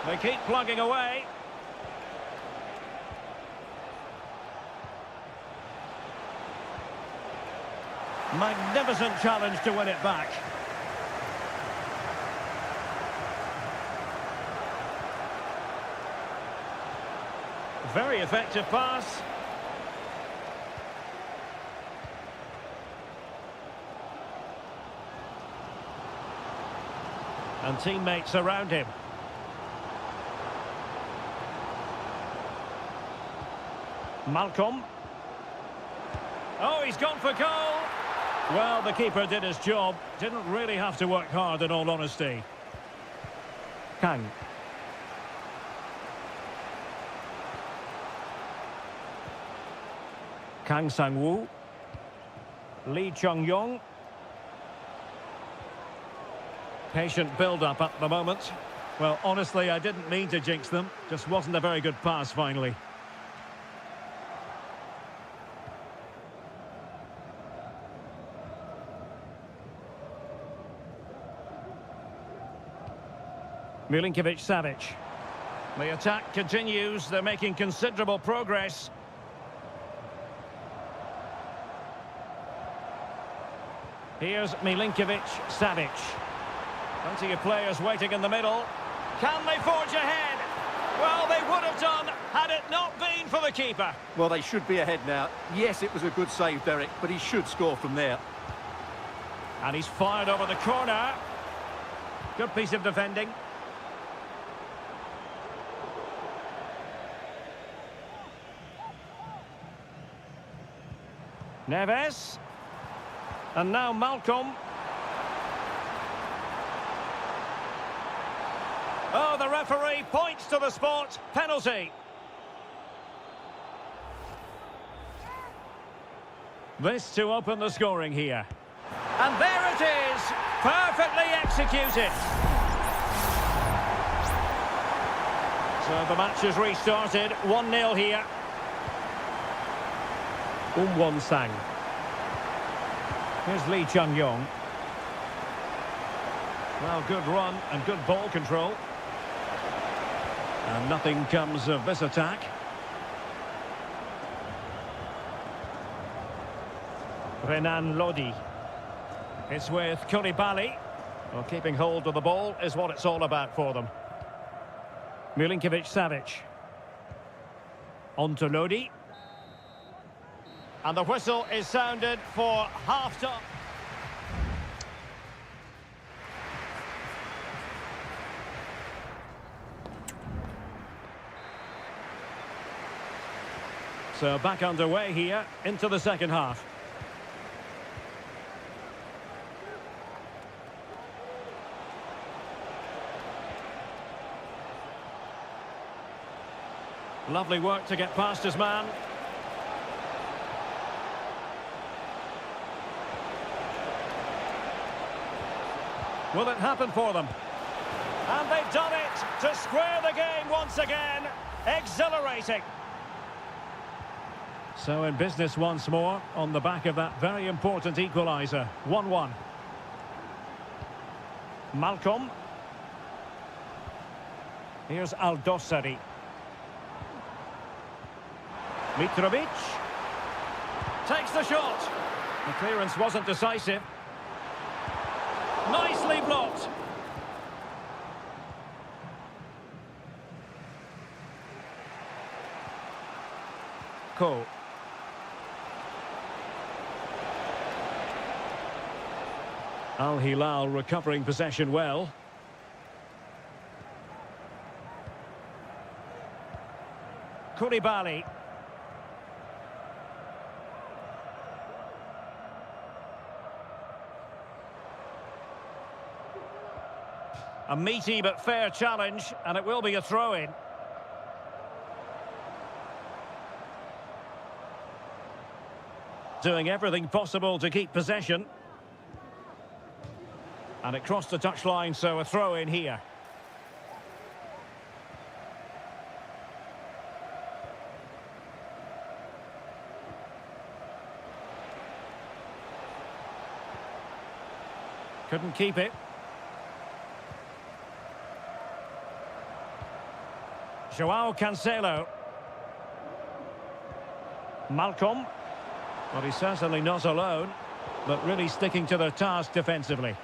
Speaker 1: They keep plugging away. Magnificent challenge to win it back. Very effective pass. And teammates around him. Malcolm. Oh, he's gone for goal. Well, the keeper did his job. Didn't really have to work hard, in all honesty. Kang. Kang Sang-woo. Lee Chung-yong. Patient build-up at the moment. Well, honestly, I didn't mean to jinx them. Just wasn't a very good pass, finally. Milinkovic-Savic. The attack continues. They're making considerable progress. Here's Milinkovic-Savic. Plenty of players waiting in the middle. Can they forge ahead? Well, they would have done had it not been for the keeper.
Speaker 2: Well, they should be ahead now. Yes, it was a good save, Derek, but he should score from there.
Speaker 1: And he's fired over the corner. Good piece of defending. Neves. And now Malcolm. Oh, the referee points to the spot. Penalty. This to open the scoring here. And there it is. Perfectly executed. So the match has restarted. 1-0 here. Won-sang. Here's Lee Chung-yong. Well, good run and good ball control. And nothing comes of this attack. Renan Lodi. It's with Koulibaly. Well, keeping hold of the ball is what it's all about for them. Milinkovic-Savic. On to Lodi. And the whistle is sounded for half-time. So back underway here into the second half. Lovely work to get past his man. Will it happen for them? And they've done it to square the game once again. Exhilarating. So in business once more on the back of that very important equaliser. 1-1. Malcolm. Here's Aldosari. Mitrovic. Takes the shot. The clearance wasn't decisive. Nicely blocked. Cole. Al Hilal recovering possession well. Koulibaly. A meaty but fair challenge, and it will be a throw-in. Doing everything possible to keep possession. And it crossed the touchline, so a throw-in here. Couldn't keep it. João Cancelo. Malcolm. Well, he's certainly not alone, but really sticking to their task defensively.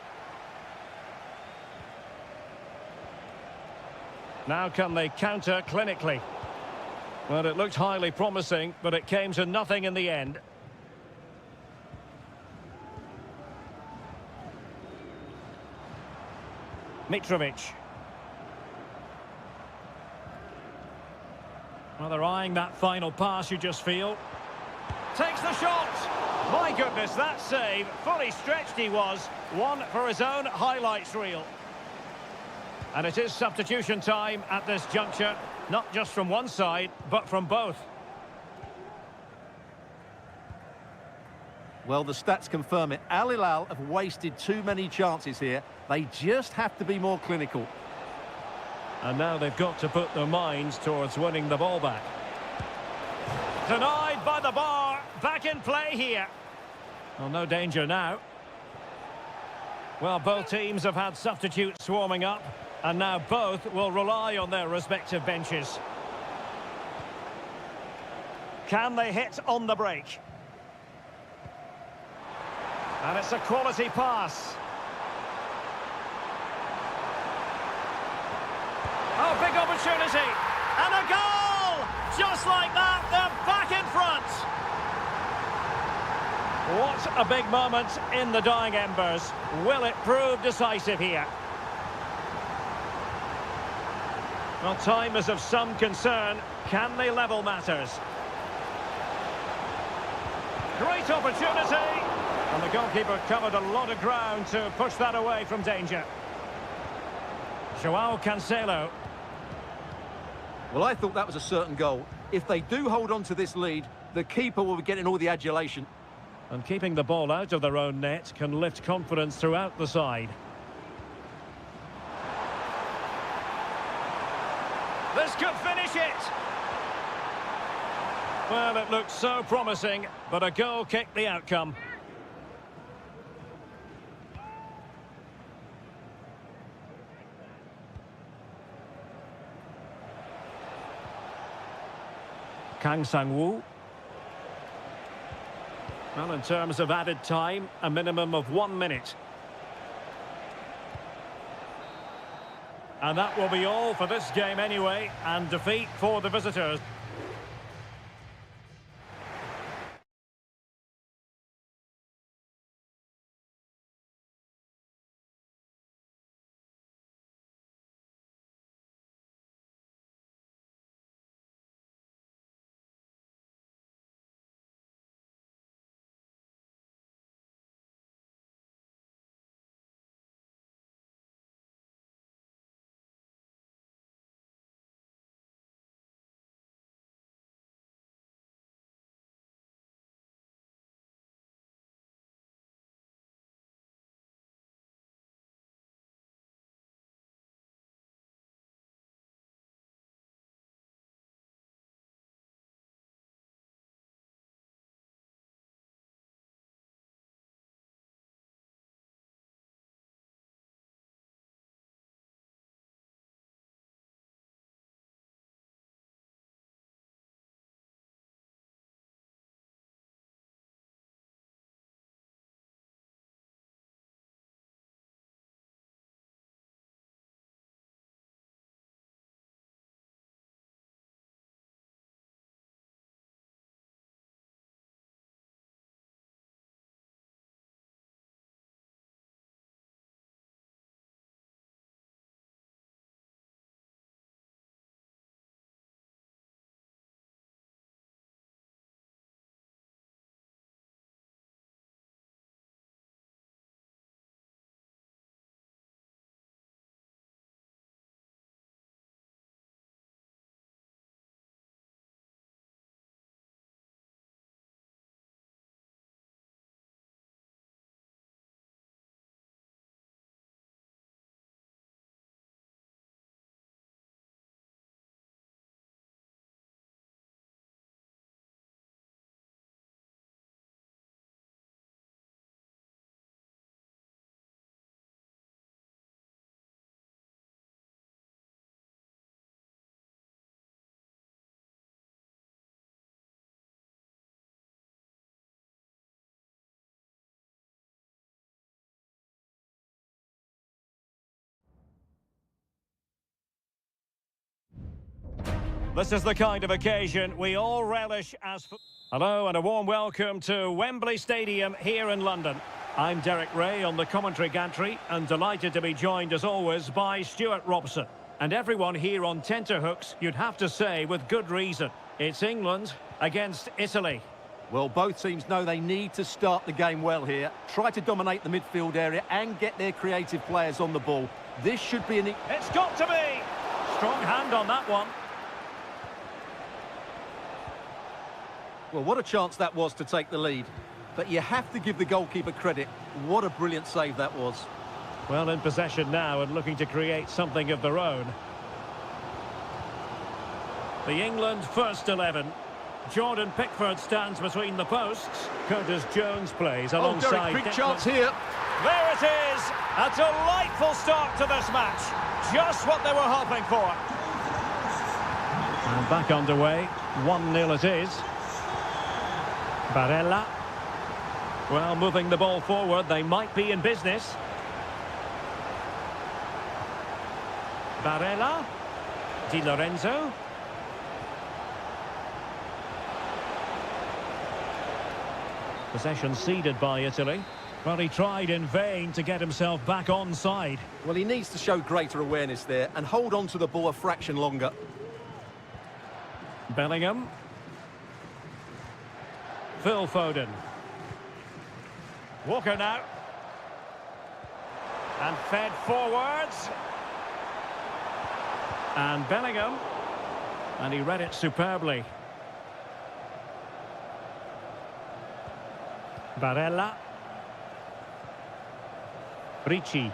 Speaker 1: Now can they counter clinically? Well, it looked highly promising, but it came to nothing in the end. Mitrovic. Well, they're eyeing that final pass, you just feel. Takes the shot! My goodness, that save. Fully stretched he was. One for his own highlights reel. And it is substitution time at this juncture. Not just from one side, but from both.
Speaker 2: Well, the stats confirm it. Al Hilal have wasted too many chances here. They just have to be more clinical.
Speaker 1: And now they've got to put their minds towards winning the ball back. Denied by the bar. Back in play here. Well, no danger now. Well, both teams have had substitutes swarming up, and now both will rely on their respective benches. Can they hit on the break? And it's a quality pass. Oh, big opportunity. And a goal! Just like that, they're back in front. What a big moment in the dying embers. Will it prove decisive here? Well, time is of some concern. Can they level matters? Great opportunity. And the goalkeeper covered a lot of ground to push that away from danger. João Cancelo.
Speaker 2: Well, I thought that was a certain goal. If they do hold on to this lead, the keeper will be getting all the adulation.
Speaker 1: And keeping the ball out of their own net can lift confidence throughout the side. This could finish it! Well, it looked so promising, but a goal kicked the outcome. Kang Sang-woo. Well, in terms of added time, a minimum of 1 minute. And that will be all for this game anyway, and defeat for the visitors. This is the kind of occasion we all relish as... Hello and a warm welcome to Wembley Stadium here in London. I'm Derek Ray on the commentary gantry and delighted to be joined as always by Stuart Robson. And everyone here on tenterhooks, you'd have to say with good reason. It's England against Italy.
Speaker 2: Well, both teams know they need to start the game well here. Try to dominate the midfield area and get their creative players on the ball. This should be an...
Speaker 1: It's got to be! Strong hand on that one.
Speaker 2: Well, what a chance that was to take the lead. But you have to give the goalkeeper credit. What a brilliant save that was.
Speaker 1: Well, in possession now and looking to create something of their own. The England first 11. Jordan Pickford stands between the posts. Curtis Jones plays alongside...
Speaker 2: Derek, big chance here.
Speaker 1: There it is! A delightful start to this match. Just what they were hoping for. And back underway. 1-0 it is. Barella. Well, moving the ball forward, they might be in business. Barella. Di Lorenzo. Possession ceded by Italy. Well, he tried in vain to get himself back onside.
Speaker 2: Well, he needs to show greater awareness there and hold on to the ball a fraction longer.
Speaker 1: Bellingham. Phil Foden. Walker now. And fed forwards. And Bellingham. And he read it superbly. Barella. Ricci.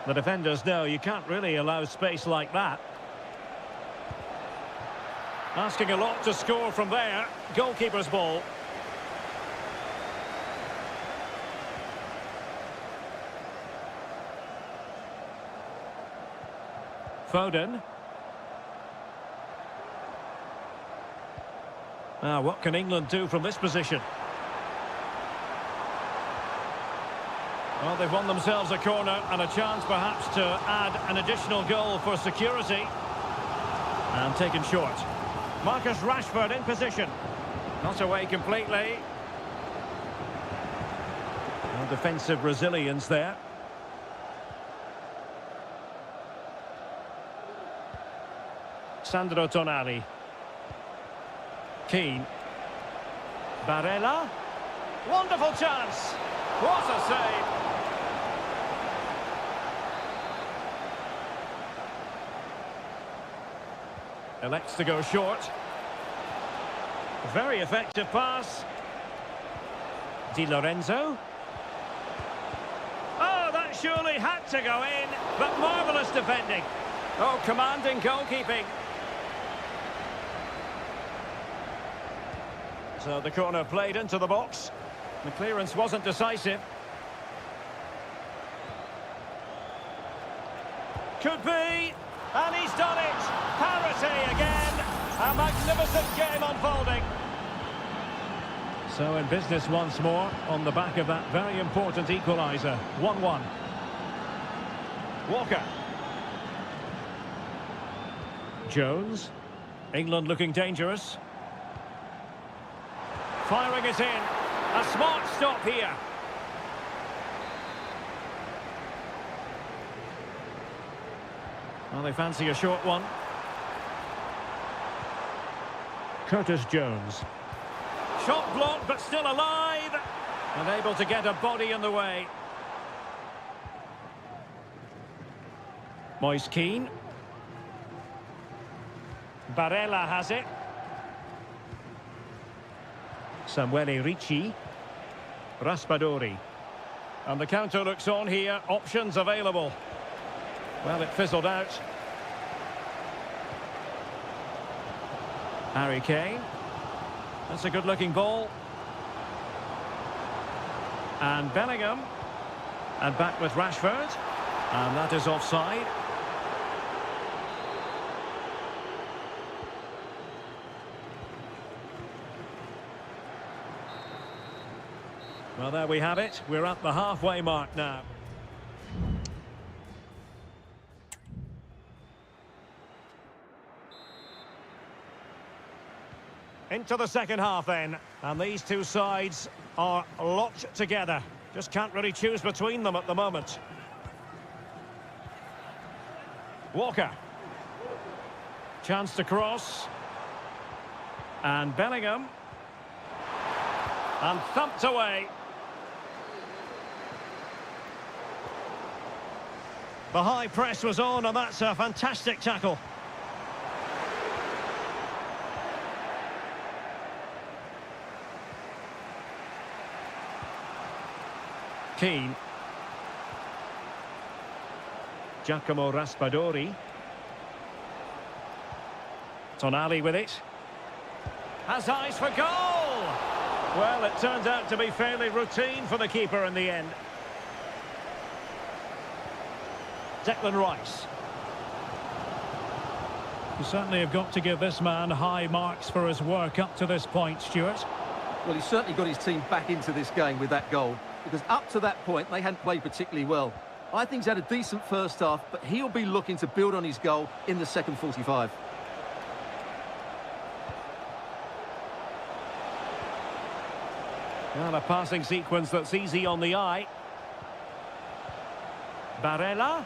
Speaker 1: The defenders know you can't really allow space like that. Asking a lot to score from there. Goalkeeper's ball. Foden. Now, what can England do from this position? Well, they've won themselves a corner and a chance perhaps to add an additional goal for security. And taken short. Marcus Rashford in position. Not away completely. Well, defensive resilience there. Sandro Tonali. Keane. Barella. Wonderful chance. What a save. Elects to go short. Very effective pass. Di Lorenzo. Oh, that surely had to go in, but marvellous defending. Oh, commanding goalkeeping. So the corner played into the box. The clearance wasn't decisive. Could be. And he's done it. Parity again. A magnificent game unfolding. So in business once more on the back of that very important equaliser. 1-1. Walker. Jones. England looking dangerous. Firing it in. A smart stop here. Well, they fancy a short one. Curtis Jones. Shot blocked, but still alive. And able to get a body in the way. Moise Keane. Barella has it. Samuele Ricci. Raspadori. And the counter looks on here. Options available. Well, it fizzled out. Harry Kane. That's a good-looking ball. And Bellingham. And back with Rashford. And that is offside. Well, there we have it. We're at the halfway mark now. Into the second half then. And these two sides are locked together. Just can't really choose between them at the moment. Walker. Chance to cross. And Bellingham. And thumped away. The high press was on, and that's a fantastic tackle. Keane. Giacomo Raspadori. Tonali with it. Has eyes for goal! Well, it turned out to be fairly routine for the keeper in the end. Declan Rice. You certainly have got to give this man high marks for his work up to this point, Stuart.
Speaker 2: Well, he's certainly got his team back into this game with that goal, because up to that point, they hadn't played particularly well. I think he's had a decent first half, but he'll be looking to build on his goal in the second 45.
Speaker 1: Well, a passing sequence that's easy on the eye. Barella.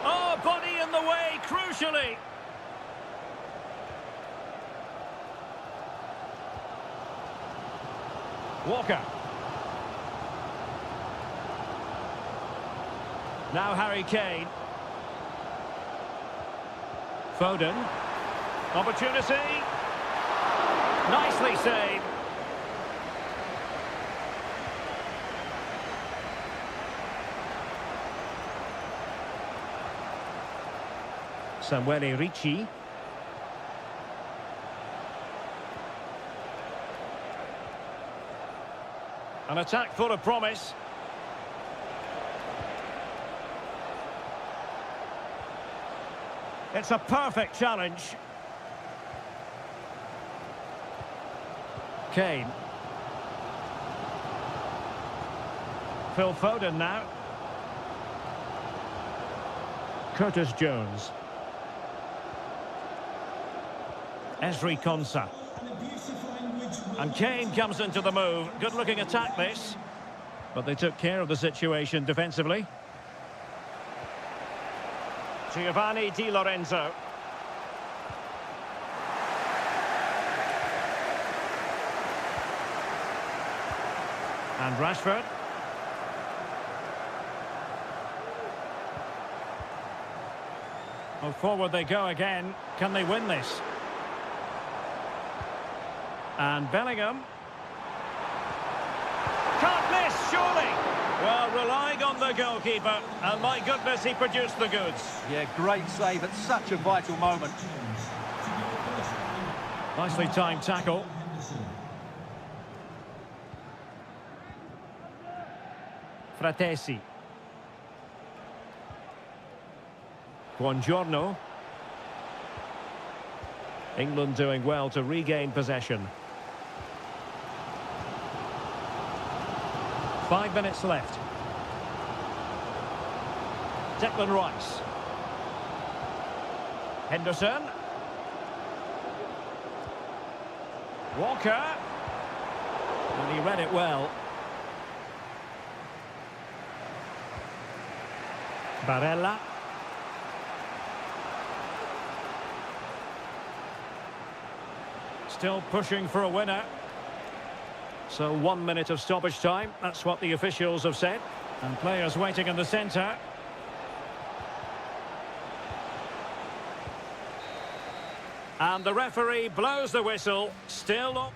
Speaker 1: Oh, body in the way, crucially. Walker. Now Harry Kane. Foden. Opportunity. Nicely saved. Samuele Ricci. An attack full of promise. It's a perfect challenge. Kane. Phil Foden now. Curtis Jones. Esri Konsa. And Kane comes into the move. Good-looking attack, this. But they took care of the situation defensively. Giovanni Di Lorenzo. And Rashford. Well, forward they go again. Can they win this? And Bellingham. Can't miss, surely. Well, relying on the goalkeeper, and my goodness, he produced the goods.
Speaker 2: Yeah, great save at such a vital moment.
Speaker 1: Nicely timed tackle. Fratesi. Buongiorno. England doing well to regain possession. 5 minutes left. Declan Rice. Henderson. Walker. And he read it well. Barella. Still pushing for a winner. So 1 minute of stoppage time. That's what the officials have said. And players waiting in the centre. And the referee blows the whistle. Still up.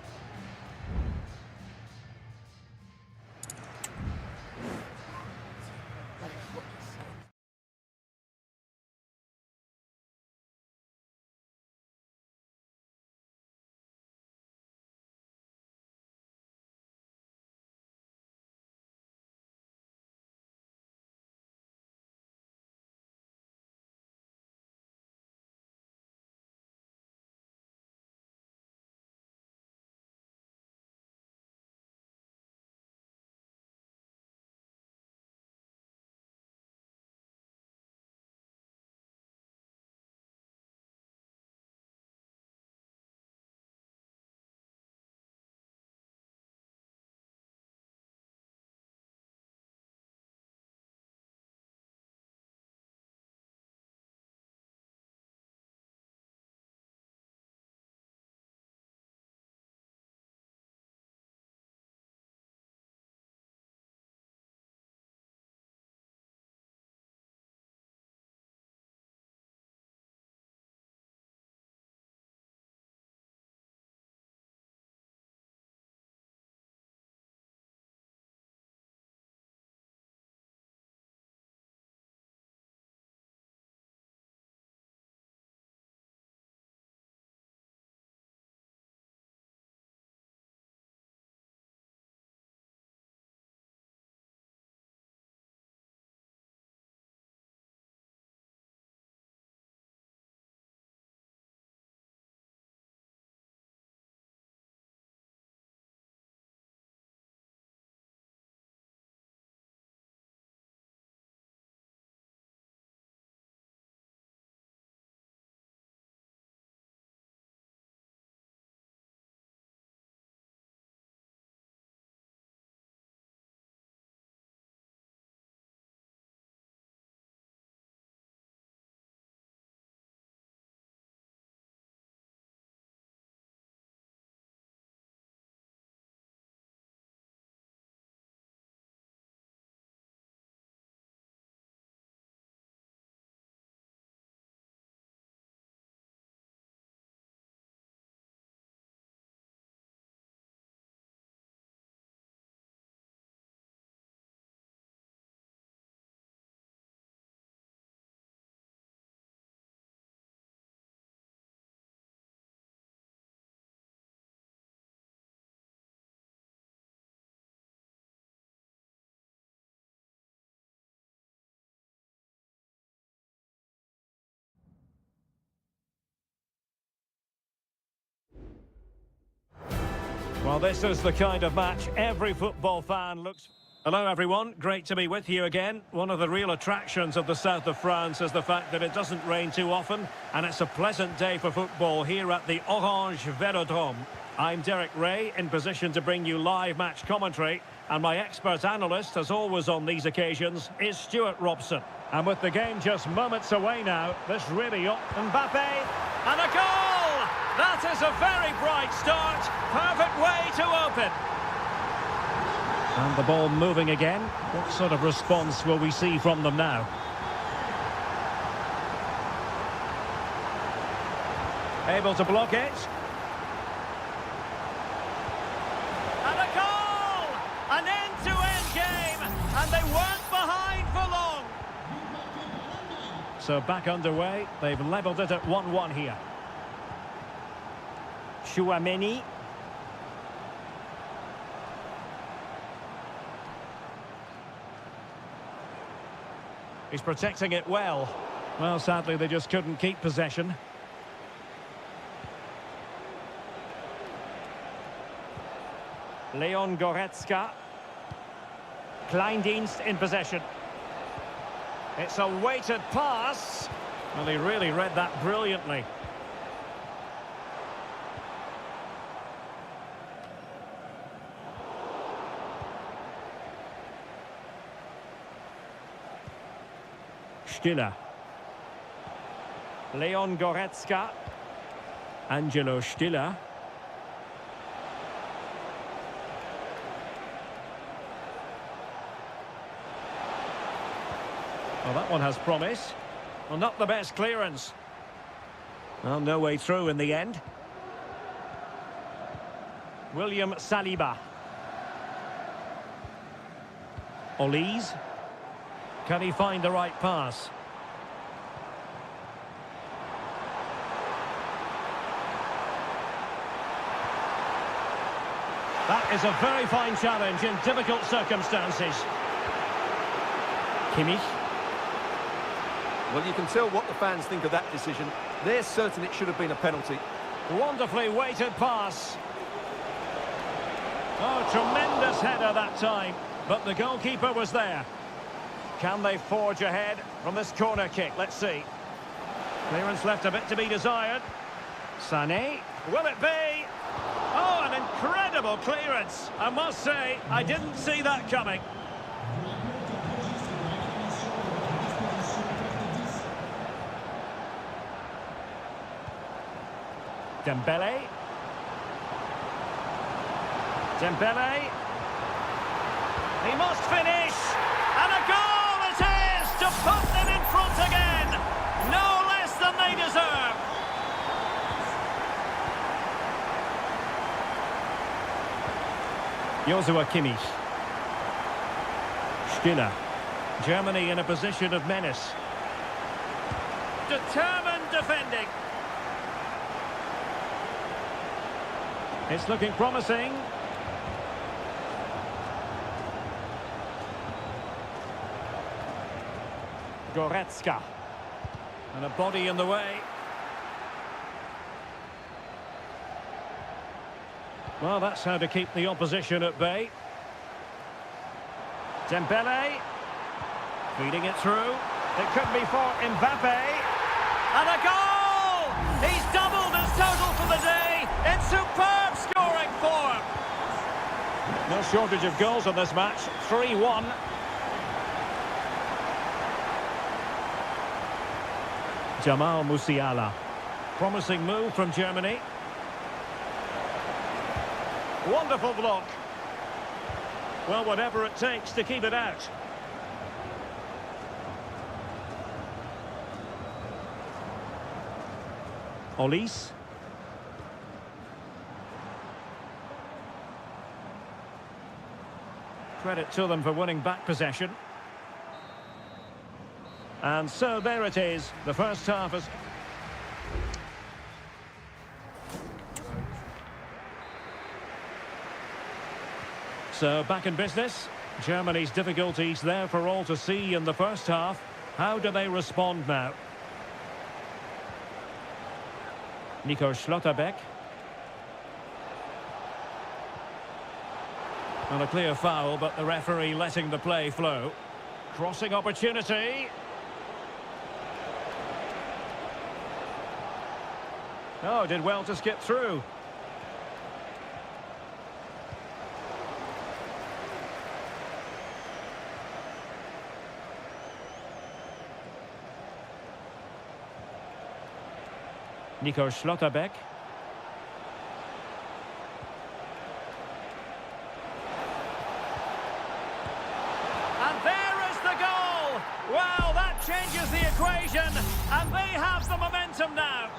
Speaker 1: Well, this is the kind of match every football fan looks... Hello, everyone. Great to be with you again. One of the real attractions of the south of France is the fact that it doesn't rain too often, and it's a pleasant day for football here at the Orange Velodrome. I'm Derek Ray, in position to bring you live match commentary, and my expert analyst, as always on these occasions, is Stuart Robson. And with the game just moments away now, this really... Mbappe, and a goal! That is a very bright start. Perfect way to open. And the ball moving again. What sort of response will we see from them now? Able to block it. And a goal! An end-to-end game, and they weren't behind for long. So back underway. They've levelled it at 1-1 here. Chouameni. He's protecting it well. Well, sadly, they just couldn't keep possession. Leon Goretzka. Kleindienst in possession. It's a weighted pass. Well, he really read that brilliantly. Stiller. Leon Goretzka. Angelo Stiller. Well, that one has promise. Well, not the best clearance. Well, no way through in the end. William Saliba. Olise. Can he find the right pass? That is a very fine challenge in difficult circumstances. Kimmich.
Speaker 2: Well, you can tell what the fans think of that decision. They're certain it should have been a penalty.
Speaker 1: Wonderfully weighted pass. Oh, tremendous header that time. But the goalkeeper was there. Can they forge ahead from this corner kick? Let's see. Clearance left a bit to be desired. Sané. Will it be? Oh, an incredible clearance. I must say, I didn't see that coming. Dembele. Dembele. He must finish. And a goal! To put them in front again, no less than they deserve. Joshua Kimmich. Stiller. Germany in a position of menace. Determined defending. It's looking promising. Goretzka. And a body in the way. Well, that's how to keep the opposition at bay. Dembele. Feeding it through. It could be for Mbappe. And a goal! He's doubled his total for the day in superb scoring form. No shortage of goals on this match. 3-1. Jamal Musiala. Promising move from Germany. Wonderful block. Well, whatever it takes to keep it out. Olise. Credit to them for winning back possession. And so there it is. The first half is... So back in business. Germany's difficulties there for all to see in the first half. How do they respond now? Nico Schlotterbeck. And a clear foul, but the referee letting the play flow. Crossing opportunity. Oh, did well to skip through. Nico Schlotterbeck. And there is the goal! Well, that changes the equation, and they have the momentum now.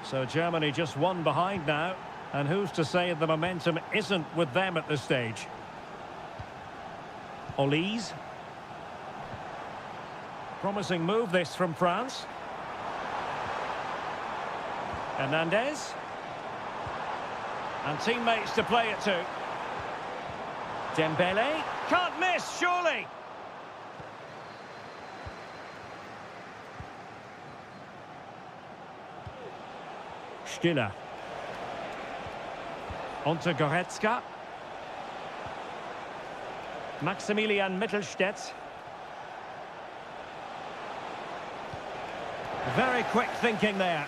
Speaker 1: So Germany just one behind now, and who's to say the momentum isn't with them at this stage? Olise. Promising move this from France. Hernandez. And teammates to play it to. Dembele. Can't miss, surely. Stiller. On to Goretzka. Maximilian Mittelstädt. Very quick thinking there.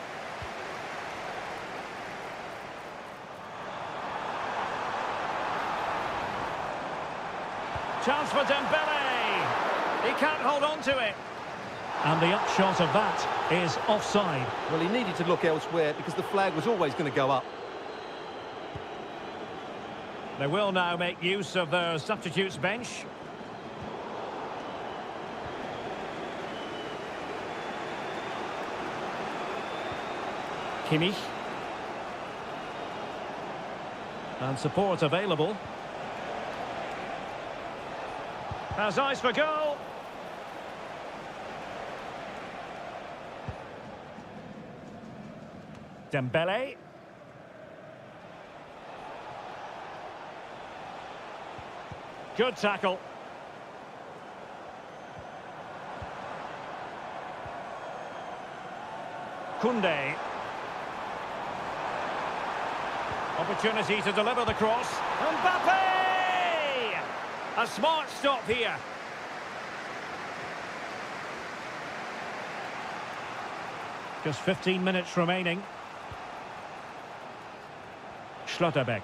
Speaker 1: Chance for Dembele. He can't hold on to it. And the upshot of that is offside.
Speaker 2: Well, he needed to look elsewhere because the flag was always going to go up.
Speaker 1: They will now make use of their substitutes bench. Kimmich. And support available. Has eyes for goal. Dembele. Good tackle. Koundé. Opportunity to deliver the cross. Mbappe! A smart stop here. Just 15 minutes remaining. Schlotterbeck.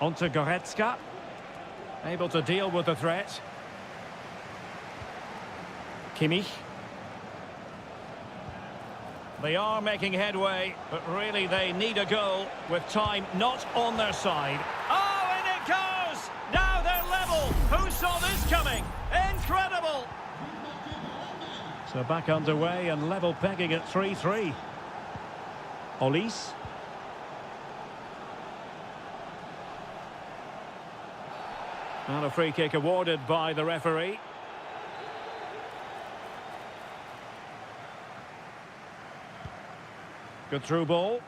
Speaker 1: On to Goretzka. Able to deal with the threat. Kimmich. They are making headway, but really they need a goal with time not on their side. Oh, and it goes! Now they're level. Who saw this coming? Incredible! So back underway and level pegging at 3-3. Olise. And a free kick awarded by the referee. Good through ball.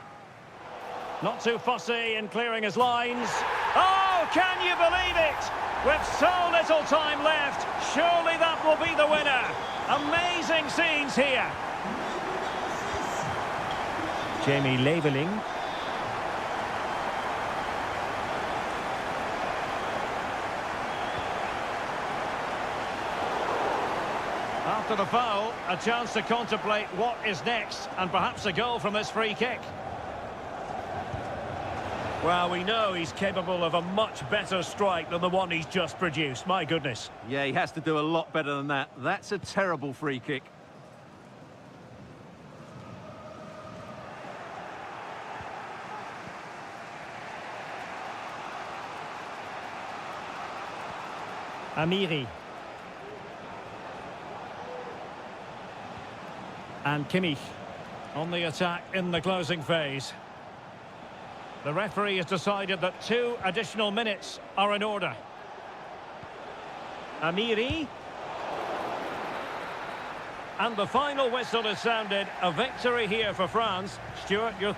Speaker 1: Not too fussy in clearing his lines. Oh, can you believe it? With so little time left, surely that will be the winner. Amazing scenes here. Jamie Leveling. After the foul, a chance to contemplate what is next, and perhaps a goal from this free kick. Well, we know he's capable of a much better strike than the one he's just produced. My goodness.
Speaker 2: Yeah, he has to do a lot better than that. That's a terrible free kick.
Speaker 1: Amiri. And Kimmich on the attack in the closing phase. The referee has decided that 2 additional minutes are in order. Amiri. And the final whistle is sounded. A victory here for France. Stuart, you're...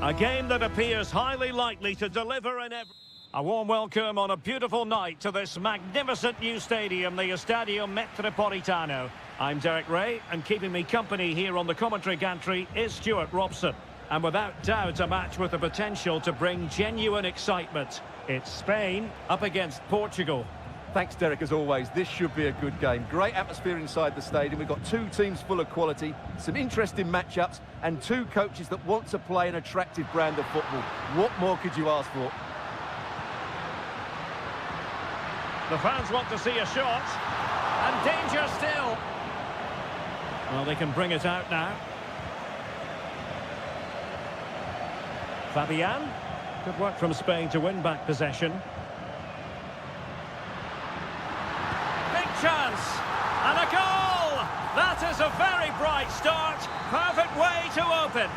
Speaker 1: A game that appears highly likely to deliver in every... A warm welcome on a beautiful night to this magnificent new stadium, the Estadio Metropolitano. I'm Derek Ray, and keeping me company here on the commentary gantry is Stuart Robson. And without doubt, a match with the potential to bring genuine excitement. It's Spain up against Portugal.
Speaker 2: Thanks, Derek, as always. This should be a good game. Great atmosphere inside the stadium. We've got two teams full of quality, some interesting matchups, and two coaches that want to play an attractive brand of football. What more could you ask for?
Speaker 1: The fans want to see a shot. And danger still. Well, they can bring it out now. Fabian. Good work from Spain to win back possession. Big chance. And a goal! That is a very bright start. Perfect way to open.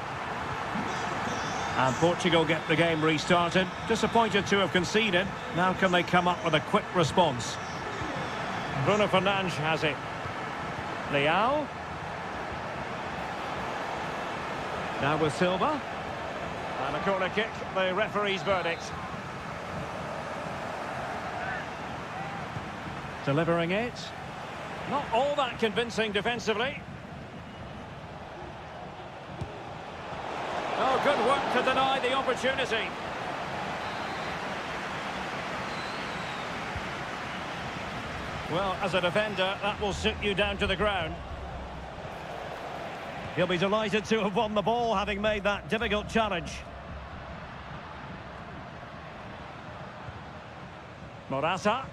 Speaker 1: And Portugal get the game restarted. Disappointed to have conceded. Now can they come up with a quick response? Bruno Fernandes has it. Leao. Now with Silva. And a corner kick, the referee's verdict. Delivering it. Not all that convincing defensively. Oh, good work to deny the opportunity. Well, as a defender, that will sit you down to the ground. He'll be delighted to have won the ball, having made that difficult challenge. Morata.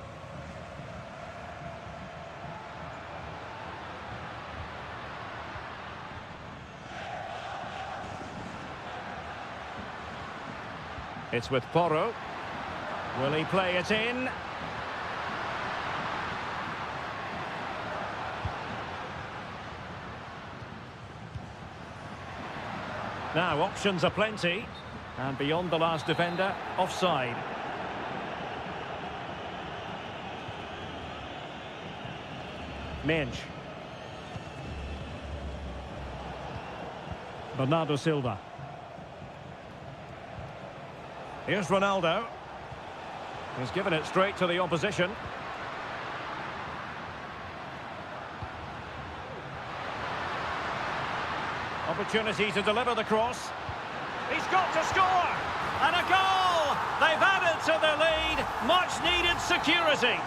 Speaker 1: It's with Porro. Will he play it in? Now, options are plenty. And beyond the last defender, offside. Mensch. Bernardo Silva. Here's Ronaldo. He's given it straight to the opposition. Opportunity to deliver the cross. He's got to score! And a goal! They've added to their lead. Much needed security.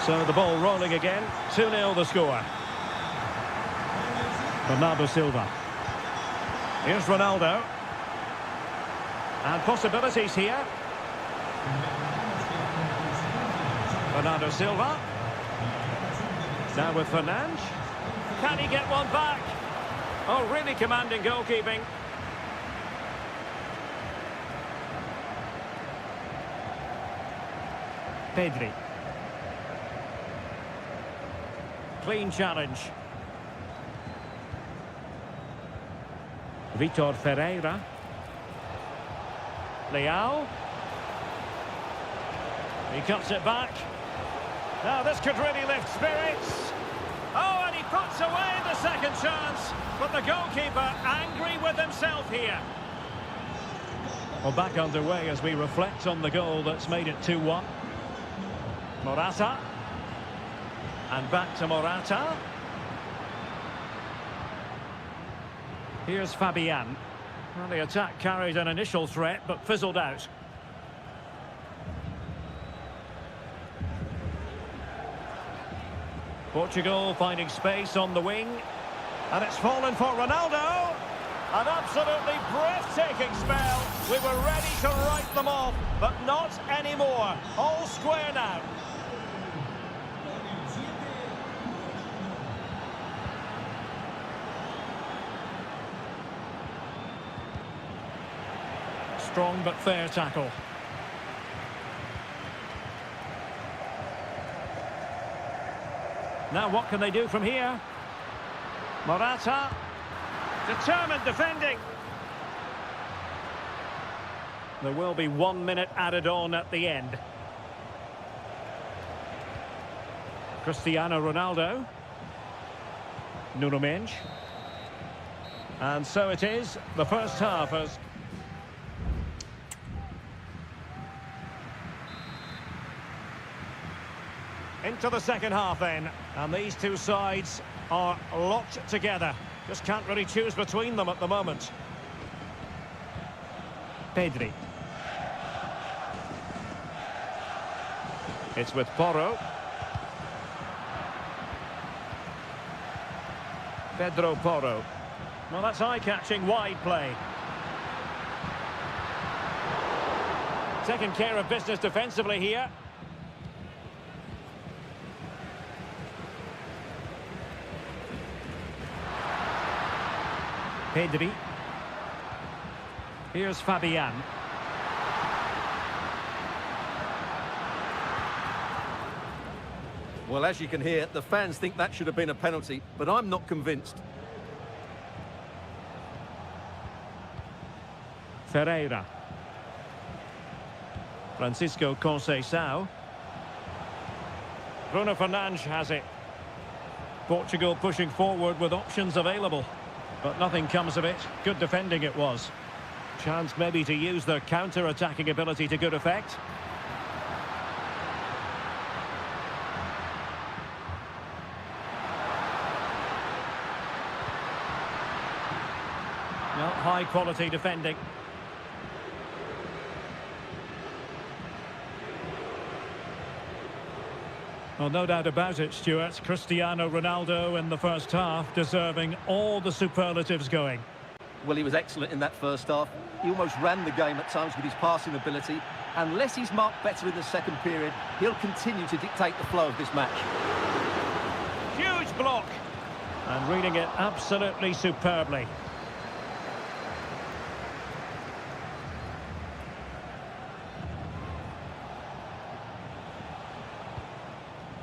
Speaker 1: So the ball rolling again. 2-0 the score. Bernardo Silva. Here's Ronaldo. And possibilities here. Bernardo Silva. Now with Fernandes. Can he get one back? Oh, really commanding goalkeeping. Pedri. Clean challenge. Vitor Ferreira. Leao. He cuts it back. Now this could really lift spirits. Oh, and he puts away the second chance. But the goalkeeper angry with himself here. Well, back underway as we reflect on the goal that's made it 2-1. Morata. And back to Morata. Here's Fabian. Well, the attack carried an initial threat, but fizzled out. Portugal finding space on the wing. And it's fallen for Ronaldo. An absolutely breathtaking spell. We were ready to write them off, but not anymore. All square now. Strong but fair tackle. Now what can they do from here? Morata. Determined defending. There will be 1 minute added on at the end. Cristiano Ronaldo. Nuno Mendes. And so it is, the first half has... Into the second half then, and these two sides are locked together. Just can't really choose between them at the moment. Pedri. It's with Porro. Pedro Porro. Well, that's eye-catching wide play. Taking care of business defensively here. Pedri. Here's Fabian.
Speaker 2: Well, as you can hear, the fans think that should have been a penalty, but I'm not convinced.
Speaker 1: Ferreira. Francisco Conceição. Bruno Fernandes has it. Portugal pushing forward with options available. But nothing comes of it. Good defending it was. Chance maybe to use their counter-attacking ability to good effect. No, high-quality defending. Well, no doubt about it, Stuart. Cristiano Ronaldo in the first half, deserving all the superlatives going.
Speaker 2: Well, he was excellent in that first half. He almost ran the game at times with his passing ability. Unless he's marked better in the second period, he'll continue to dictate the flow of this match.
Speaker 1: Huge block! And reading it absolutely superbly.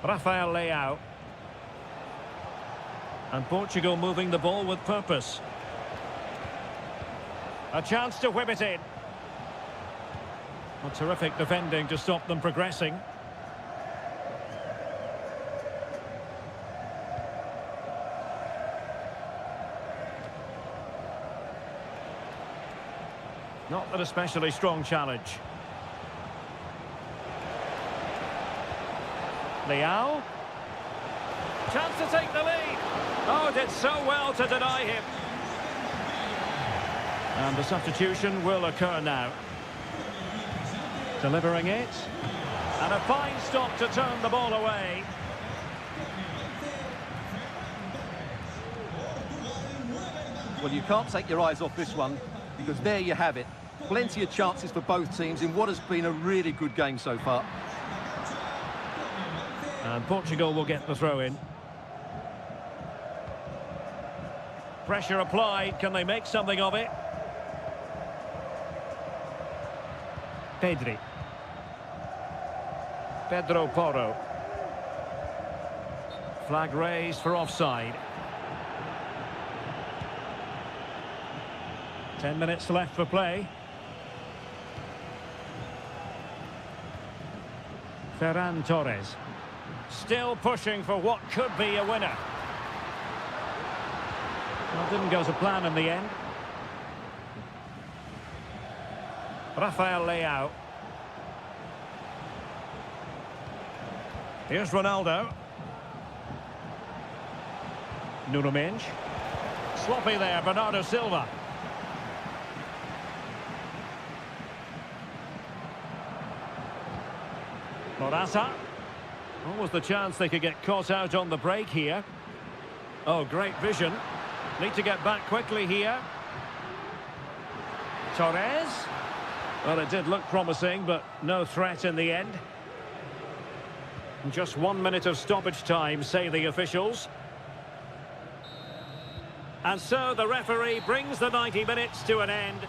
Speaker 1: Rafael Leao. And Portugal moving the ball with purpose. A chance to whip it in. A terrific defending to stop them progressing. Not an especially strong challenge. Leao. Chance to take the lead. Oh, did so well to deny him. And the substitution will occur now. Delivering it. And a fine stop to turn the ball away.
Speaker 2: Well, you can't take your eyes off this one, because there you have it. Plenty of chances for both teams in what has been a really good game so far.
Speaker 1: And Portugal will get the throw in. Pressure applied. Can they make something of it? Pedri. Pedro Porro. Flag raised for offside. 10 minutes left for play. Ferran Torres. Still pushing for what could be a winner. Well, didn't go to plan in the end. Rafael Leao. Here's Ronaldo. Nuno Mendes. Sloppy there, Bernardo Silva. Morata. What was the chance they could get caught out on the break here? Oh, great vision. Need to get back quickly here. Torres. Well, it did look promising, but no threat in the end. Just 1 minute of stoppage time, say the officials. And so the referee brings the 90 minutes to an end.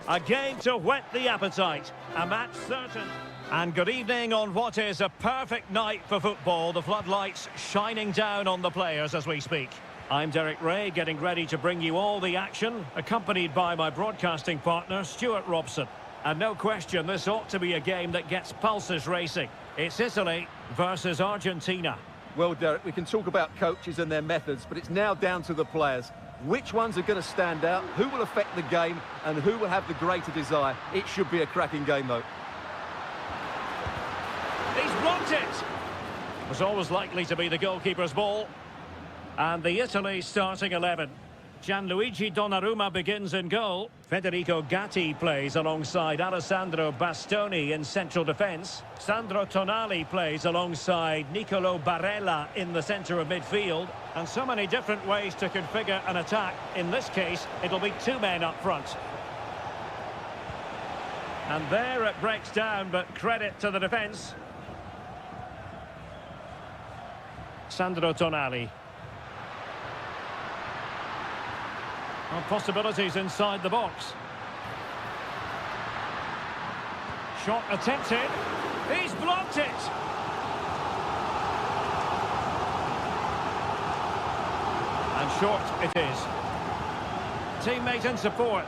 Speaker 1: A game to whet the appetite. A match certain. And good evening on what is a perfect night for football. The floodlights shining down on the players as we speak. I'm Derek Ray, getting ready to bring you all the action, accompanied by my broadcasting partner, Stuart Robson. And no question, this ought to be a game that gets pulses racing. It's Italy versus Argentina.
Speaker 2: Well, Derek, we can talk about coaches and their methods, but it's now down to the players. Which ones are going to stand out, who will affect the game, and who will have the greater desire? It should be a cracking game, though.
Speaker 1: He's blocked it! It was always likely to be the goalkeeper's ball. And the Italy starting 11. Gianluigi Donnarumma begins in goal. Federico Gatti plays alongside Alessandro Bastoni in central defence. Sandro Tonali plays alongside Nicolo Barella in the centre of midfield. And so many different ways to configure an attack. In this case, it'll be two men up front. And there it breaks down, but credit to the defence. Sandro Tonali. Possibilities inside the box. Shot attempted. He's blocked it. And short it is. Teammate in support.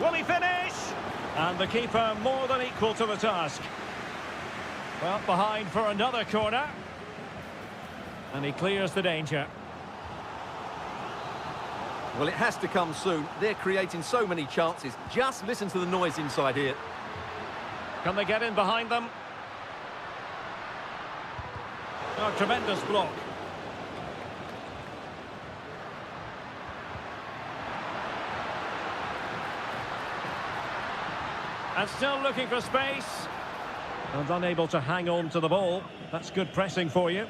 Speaker 1: Will he finish? And the keeper more than equal to the task. Well, behind for another corner. And he clears the danger.
Speaker 2: Well, it has to come soon. They're creating so many chances. Just listen to the noise inside here.
Speaker 1: Can they get in behind them? Oh, tremendous block. And still looking for space. And unable to hang on to the ball. That's good pressing for you.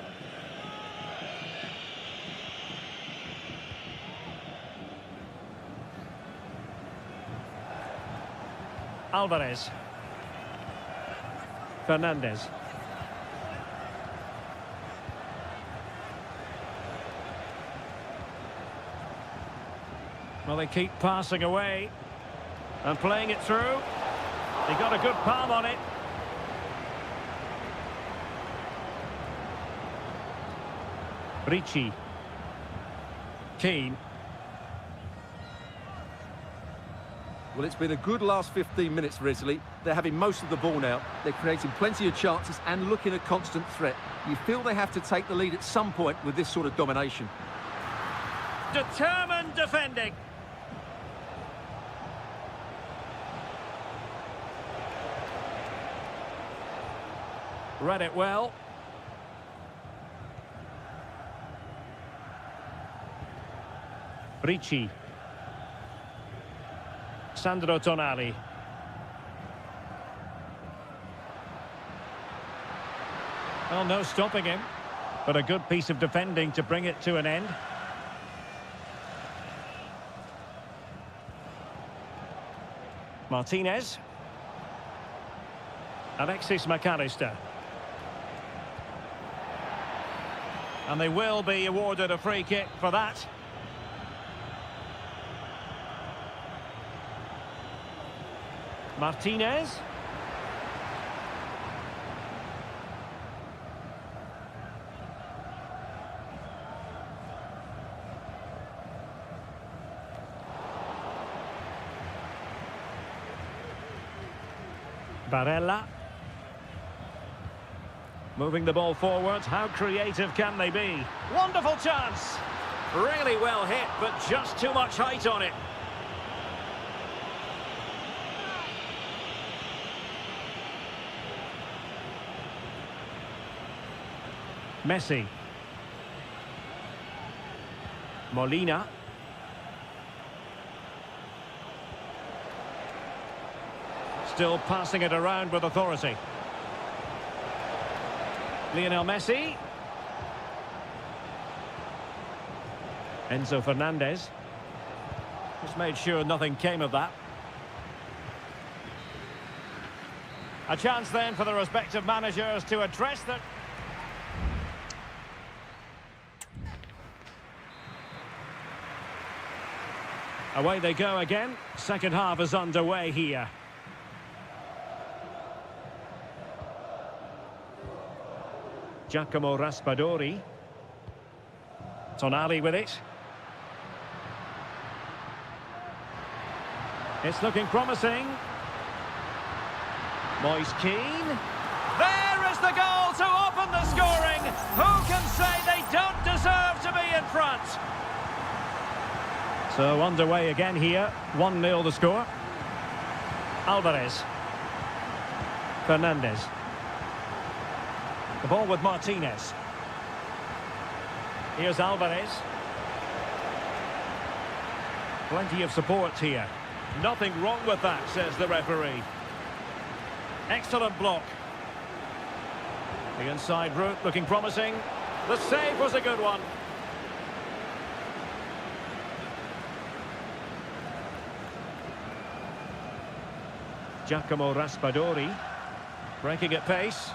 Speaker 1: Alvarez. Fernandez. Well, they keep passing away and playing it through. He got a good palm on it. Ricci. Keane.
Speaker 2: Well, it's been a good last 15 minutes for Italy. They're having most of the ball now. They're creating plenty of chances and looking a constant threat. You feel they have to take the lead at some point with this sort of domination.
Speaker 1: Determined defending. Read it well. Ricci. Sandro Tonali. Well, no stopping him, but a good piece of defending to bring it to an end. Martinez. Alexis McAllister. And they will be awarded a free kick for that. Martinez. Barella. Moving the ball forward. How creative can they be? Wonderful chance. Really well hit, but just too much height on it. Messi. Molina. Still passing it around with authority. Lionel Messi. Enzo Fernandez. Just made sure nothing came of that. A chance then for the respective managers to address the... Away they go again. Second half is underway here. Giacomo Raspadori. Tonali with it. It's looking promising. Moise Keane. There is the goal to open the scoring. Who can say they don't deserve to be in front? So underway again here. 1-0 the score. Alvarez. Fernandez. The ball with Martinez. Here's Alvarez. Plenty of support here. Nothing wrong with that, says the referee. Excellent block. The inside route looking promising. The save was a good one. Giacomo Raspadori. Breaking at pace.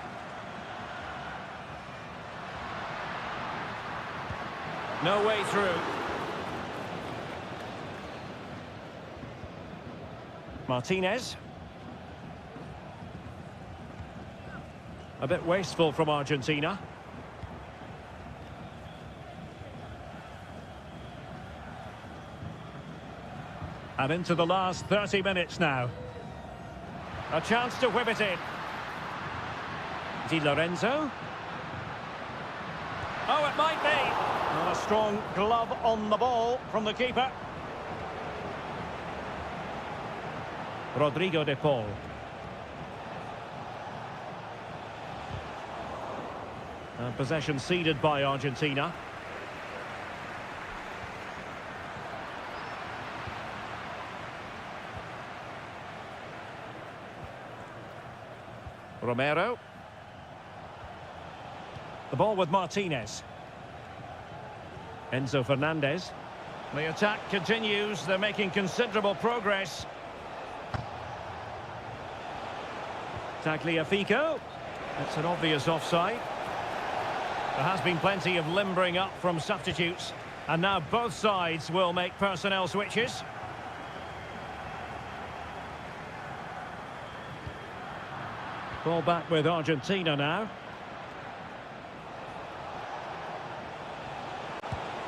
Speaker 1: No way through. Martinez. A bit wasteful from Argentina. And into the last 30 minutes now. A chance to whip it in. Di Lorenzo. Oh, it might be. And a strong glove on the ball from the keeper. Rodrigo de Paul. And possession ceded by Argentina. Romero. The ball with Martinez. Enzo Fernandez. The attack continues. They're making considerable progress. Tagliafico. It's an obvious offside. There has been plenty of limbering up from substitutes. And now both sides will make personnel switches. Ball back with Argentina now.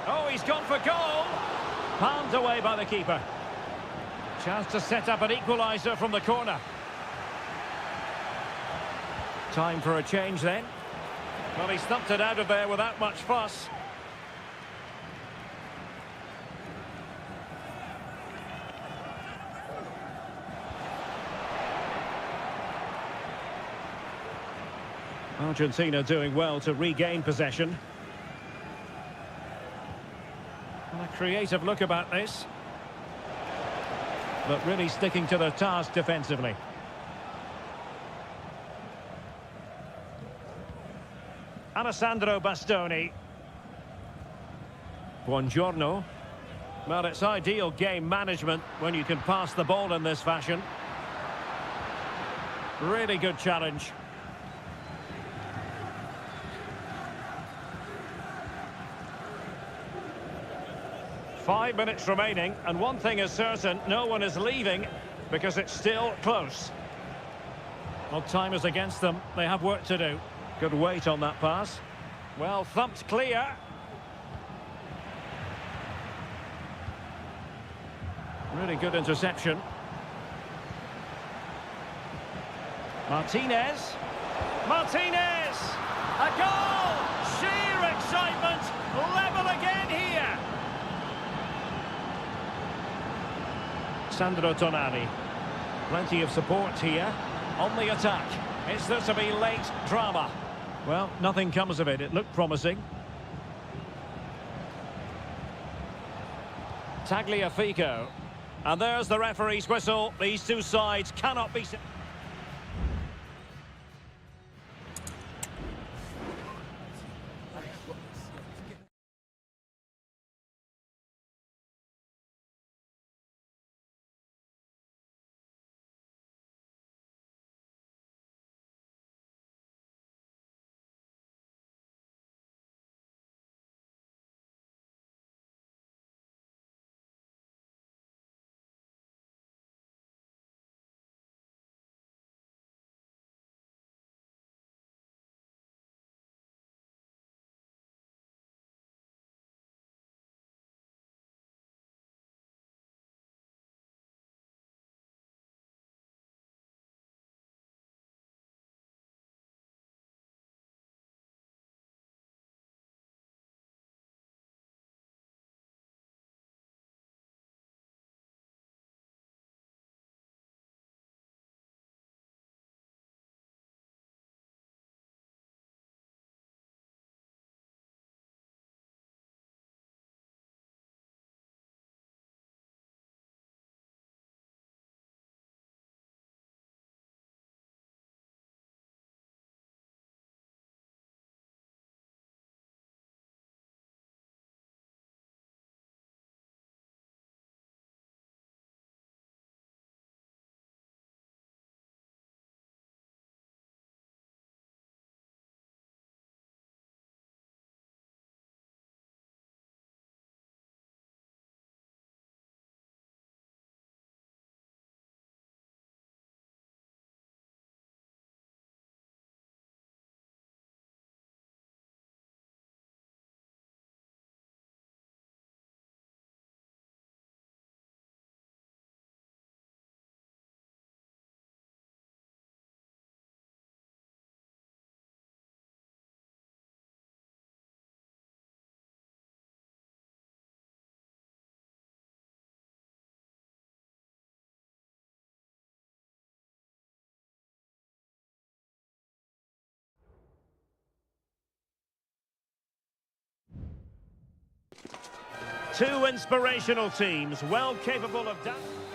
Speaker 1: Oh, he's gone for goal. Palmed away by the keeper. Chance to set up an equaliser from the corner. Time for a change then. Well, he stumped it out of there without much fuss. Argentina doing well to regain possession. And a creative look about this. But really sticking to their task defensively. Alessandro Bastoni. Buongiorno. Well, it's ideal game management when you can pass the ball in this fashion. Really good challenge. Five minutes remaining, and one thing is certain, no one is leaving because it's still close. Well, time is against them. They have work to do. Good weight on that pass. Well, thumped clear. Really good interception. Martinez. Martinez! A goal! Sheer excitement! Level again here! Sandro Tonali. Plenty of support here. On the attack. Is there to be late drama? Well, nothing comes of it. It looked promising. Tagliafico. And there's the referee's whistle. These two sides cannot be... Two inspirational teams, well capable of...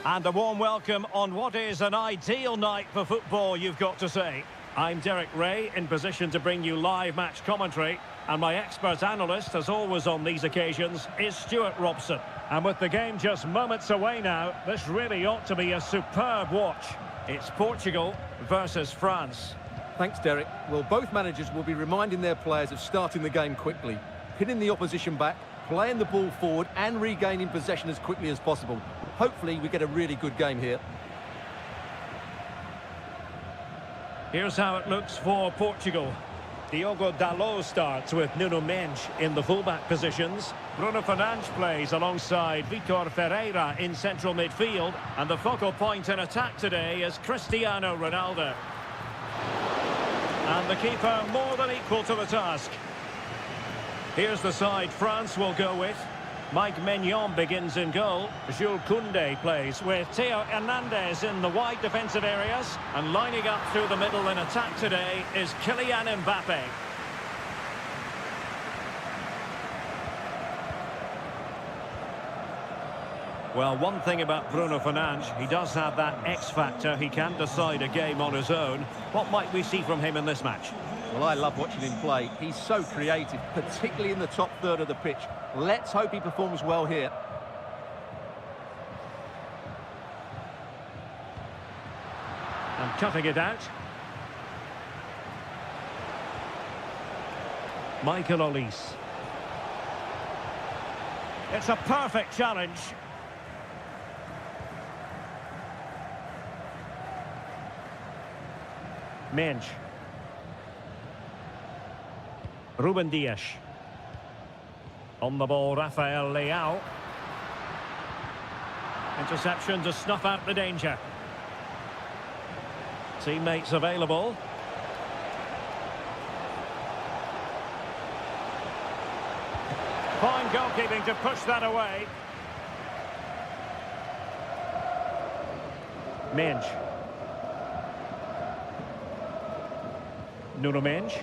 Speaker 1: And a warm welcome on what is an ideal night for football, you've got to say. I'm Derek Ray, in position to bring you live match commentary. And my expert analyst, as always on these occasions, is Stuart Robson. And with the game just moments away now, this really ought to be a superb watch. It's Portugal versus France.
Speaker 2: Thanks, Derek. Well, both managers will be reminding their players of starting the game quickly, pinning the opposition back, playing the ball forward and regaining possession as quickly as possible. Hopefully we get a really good game here.
Speaker 1: Here's how it looks for Portugal. Diogo Dalot starts with Nuno Mendes in the fullback positions. Bruno Fernandes plays alongside Vitor Ferreira in central midfield. And the focal point in attack today is Cristiano Ronaldo. And the keeper more than equal to the task. Here's the side France will go with. Mike Maignan begins in goal. Jules Koundé plays with Theo Hernandez in the wide defensive areas. And lining up through the middle in attack today is Kylian Mbappe. Well, one thing about Bruno Fernandes, he does have that X factor. He can decide a game on his own. What might we see from him in this match?
Speaker 2: Well, I love watching him play. He's so creative, particularly in the top third of the pitch. Let's hope he performs well here.
Speaker 1: And cutting it out. Michael Olise. It's a perfect challenge. Mendes. Ruben Dias. On the ball, Rafael Leao. Interception to snuff out the danger. Teammates available. Fine goalkeeping to push that away. Mendes. Nuno Mendes.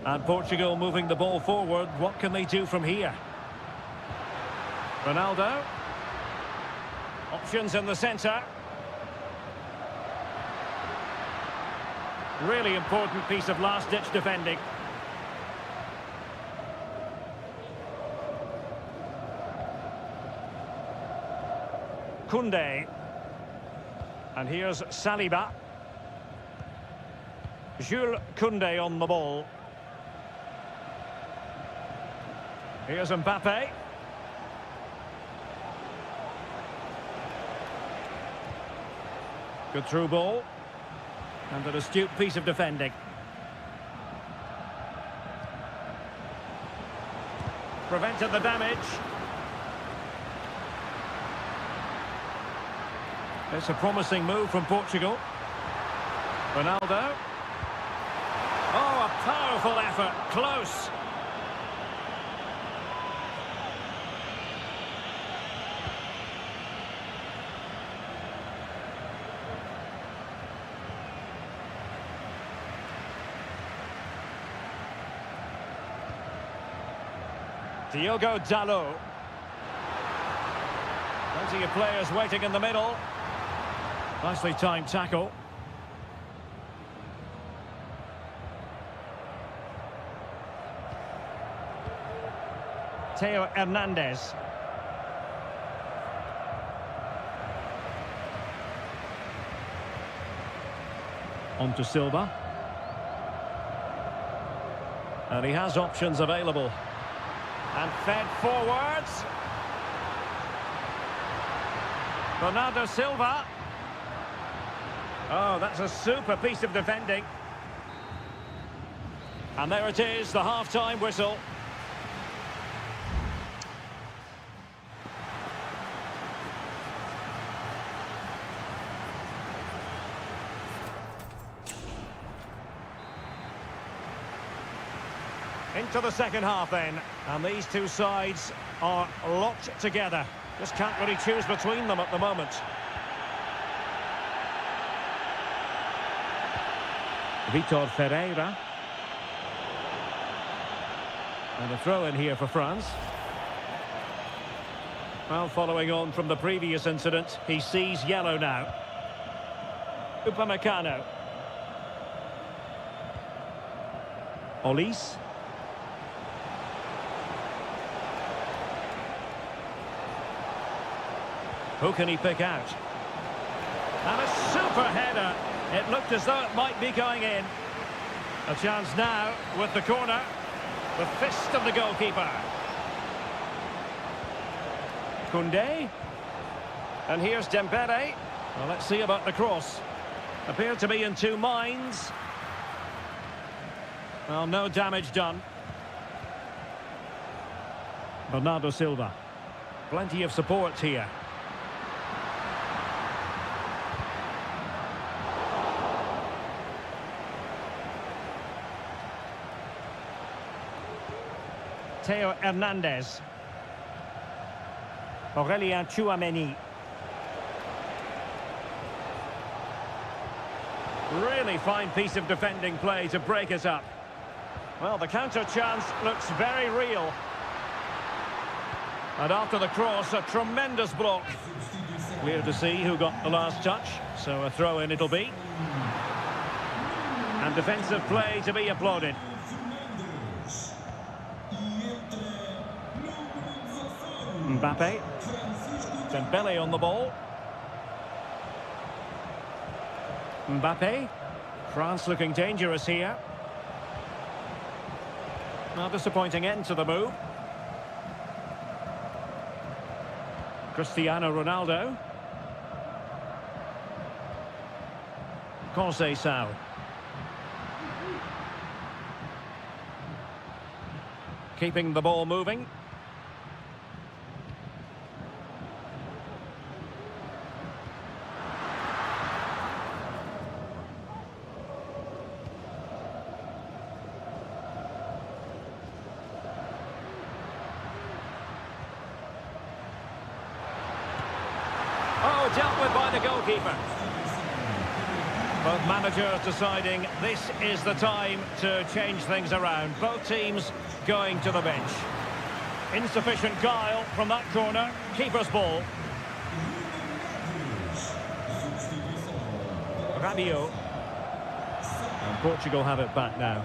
Speaker 1: And Portugal moving the ball forward. What can they do from here? Ronaldo. Options in the centre. Really important piece of last-ditch defending. Koundé. And here's Saliba. Jules Koundé on the ball. Here's Mbappe. Good through ball. And an astute piece of defending. Prevented the damage. It's a promising move from Portugal. Ronaldo. Oh, a powerful effort. Close. Diogo Dalot. Plenty of players waiting in the middle. Nicely timed tackle. Theo Hernandez. On to Silva. And he has options available. And fed forwards. Bernardo Silva. Oh, that's a super piece of defending. And there it is, the half-time whistle. Into the second half then, and these two sides are locked together. Just can't really choose between them at the moment. Vitor Ferreira. And a throw in here for France. Well, following on from the previous incident, he sees yellow now. Upamecano. Olise. Who can he pick out? And a super header. It looked as though it might be going in. A chance now with the corner. The fist of the goalkeeper. Koundé. And here's Dembele. Well, let's see about the cross. Appeared to be in two minds. Well, no damage done. Bernardo Silva. Plenty of support here. Theo Hernandez. Aurélien Tchouameni. Really fine piece of defending play to break it up. Well, the counter chance looks very real. And after the cross, a tremendous block. Clear to see who got the last touch, so a throw-in it'll be. And defensive play to be applauded. Mbappe. Dembele on the ball. Mbappe. France looking dangerous here. Well, disappointing end to the move. Cristiano Ronaldo. Conceição. Keeping the ball moving. Oh, dealt with by the goalkeeper. Both managers deciding this is the time to change things around. Both teams going to the bench. Insufficient guile from that corner. Keeper's ball. Rabiot. And Portugal have it back now.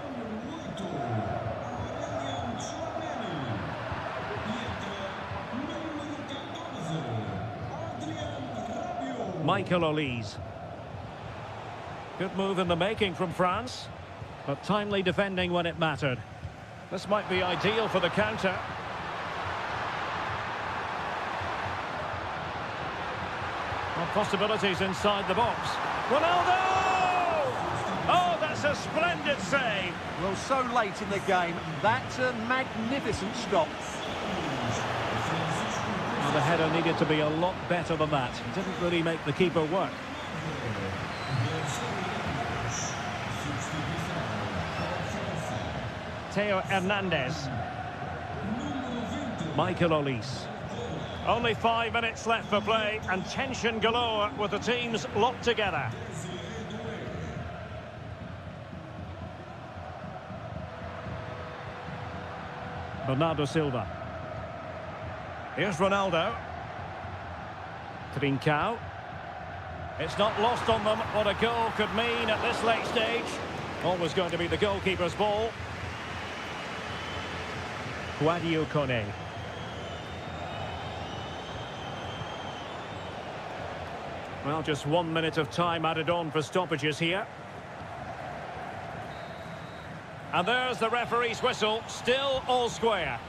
Speaker 1: Michael Olise. Good move in the making from France, but timely defending when it mattered. This might be ideal for the counter. Well, possibilities inside the box. Ronaldo! Oh, that's a splendid save.
Speaker 2: Well, so late in the game, that's a magnificent stop.
Speaker 1: Well, the header needed to be a lot better than that. It didn't really make the keeper work. Theo Hernandez. Michael Olise. Only 5 minutes left for play and tension galore with the teams locked together. Bernardo Silva. Here's Ronaldo. Trincao. It's not lost on them what a goal could mean at this late stage. Always going to be the goalkeeper's ball. Sadio Kone. Well, just 1 minute of time added on for stoppages here. And there's the referee's whistle, still all square.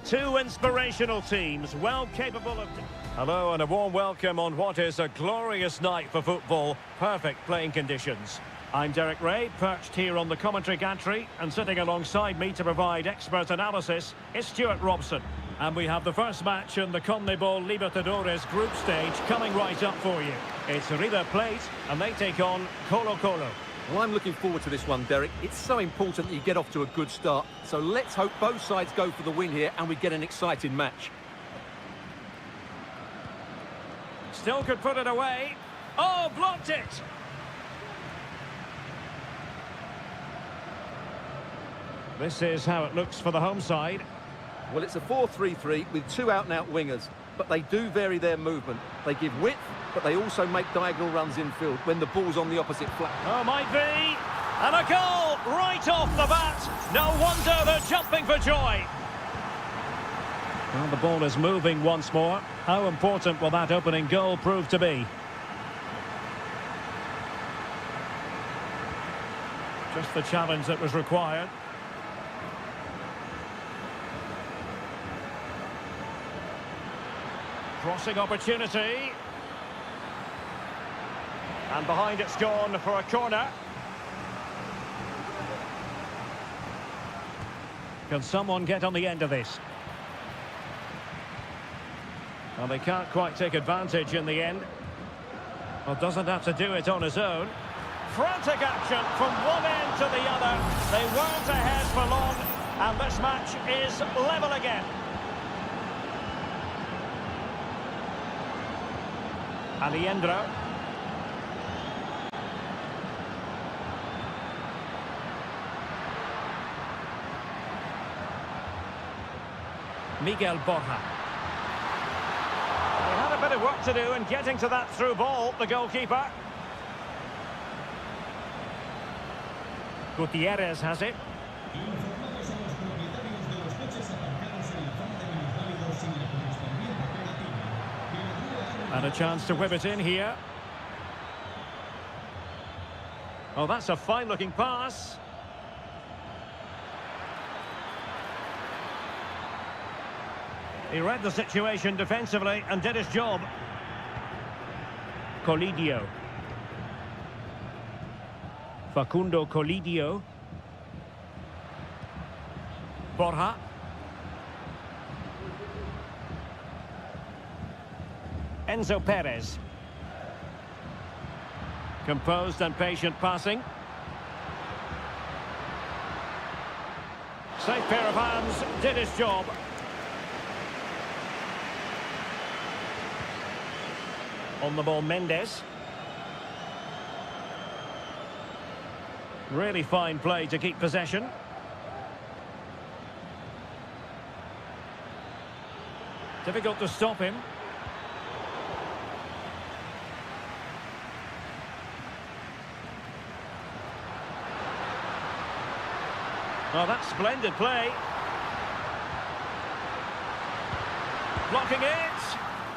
Speaker 1: Two inspirational teams, well capable of... Hello and a warm welcome on what is a glorious night for football. Perfect playing conditions. I'm Derek Ray, perched here on the commentary gantry, and sitting alongside me to provide expert analysis is Stuart Robson. And we have the first match in the CONMEBOL Libertadores group stage coming right up for you. It's River Plate, and they take on Colo-Colo.
Speaker 2: Well, I'm looking forward to this one, Derek. It's so important that you get off to a good start. So let's hope both sides go for the win here and we get an exciting match.
Speaker 1: Still could put it away. Oh, blocked it! This is how it looks for the home side.
Speaker 2: Well, it's a 4-3-3 with two out-and-out wingers, but they do vary their movement. They give width, but they also make diagonal runs infield when the ball's on the opposite flank.
Speaker 1: Oh, might be. And a goal right off the bat. No wonder they're jumping for joy. Well, the ball is moving once more. How important will that opening goal prove to be? Just the challenge that was required. Crossing opportunity. And behind it's gone for a corner. Can someone get on the end of this? Well, they can't quite take advantage in the end. Well, doesn't have to do it on his own. Frantic action from one end to the other. They weren't ahead for long, and this match is level again. Aliendro. Miguel Borja. They had a bit of work to do in getting to that through ball, the goalkeeper. Gutierrez has it. And a chance to whip it in here. Oh, that's a fine-looking pass. He read the situation defensively and did his job. Colidio. Facundo Colidio. Borja. Enzo Perez. Composed and patient passing. Safe pair of hands, did his job. On the ball, Mendes. Really fine play to keep possession. Difficult to stop him. Oh, that's splendid play. Blocking it.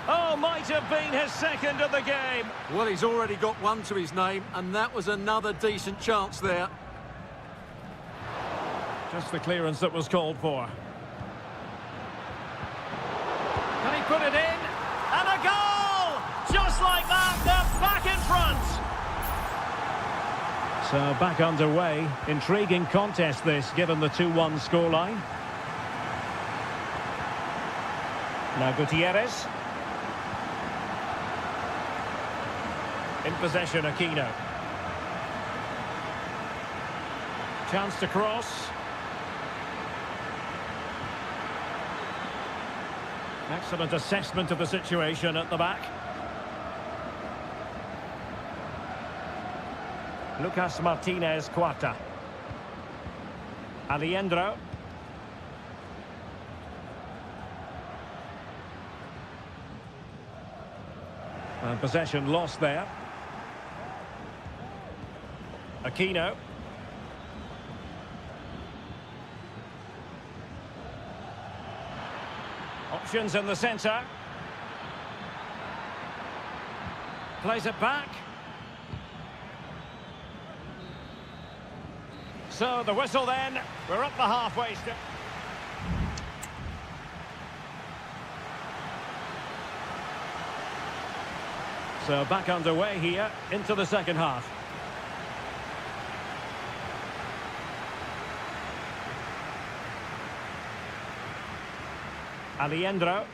Speaker 1: Oh, might have been his second of the game.
Speaker 2: Well, he's already got one to his name, and that was another decent chance there.
Speaker 1: Just the clearance that was called for. Can he put it in? And a goal! Just like that, they're back in front. So back underway. Intriguing contest this, given the 2-1 scoreline. Now Gutierrez. In possession, Aquino. Chance to cross. Excellent assessment of the situation at the back. Lucas Martinez Cuarta. Aliendro. And possession lost there. Aquino. Options in the centre. Plays it back. So the whistle then. We're up the halfway step. So back underway here into the second half. Aliendro.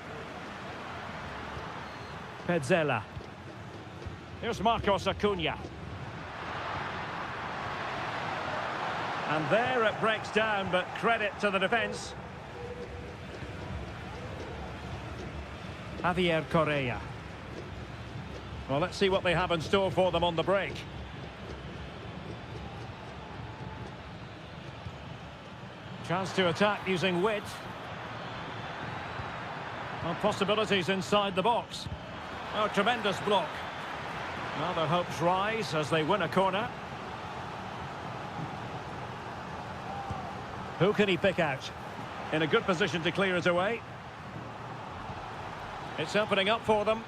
Speaker 1: Pezzella. Here's Marcos Acuna. And there it breaks down, but credit to the defence. Javier Correa. Well, let's see what they have in store for them on the break. Chance to attack using wit. Well, possibilities inside the box. Oh, tremendous block. Now their hopes rise as they win a corner. Who can he pick out? In a good position to clear it away. It's opening up for them.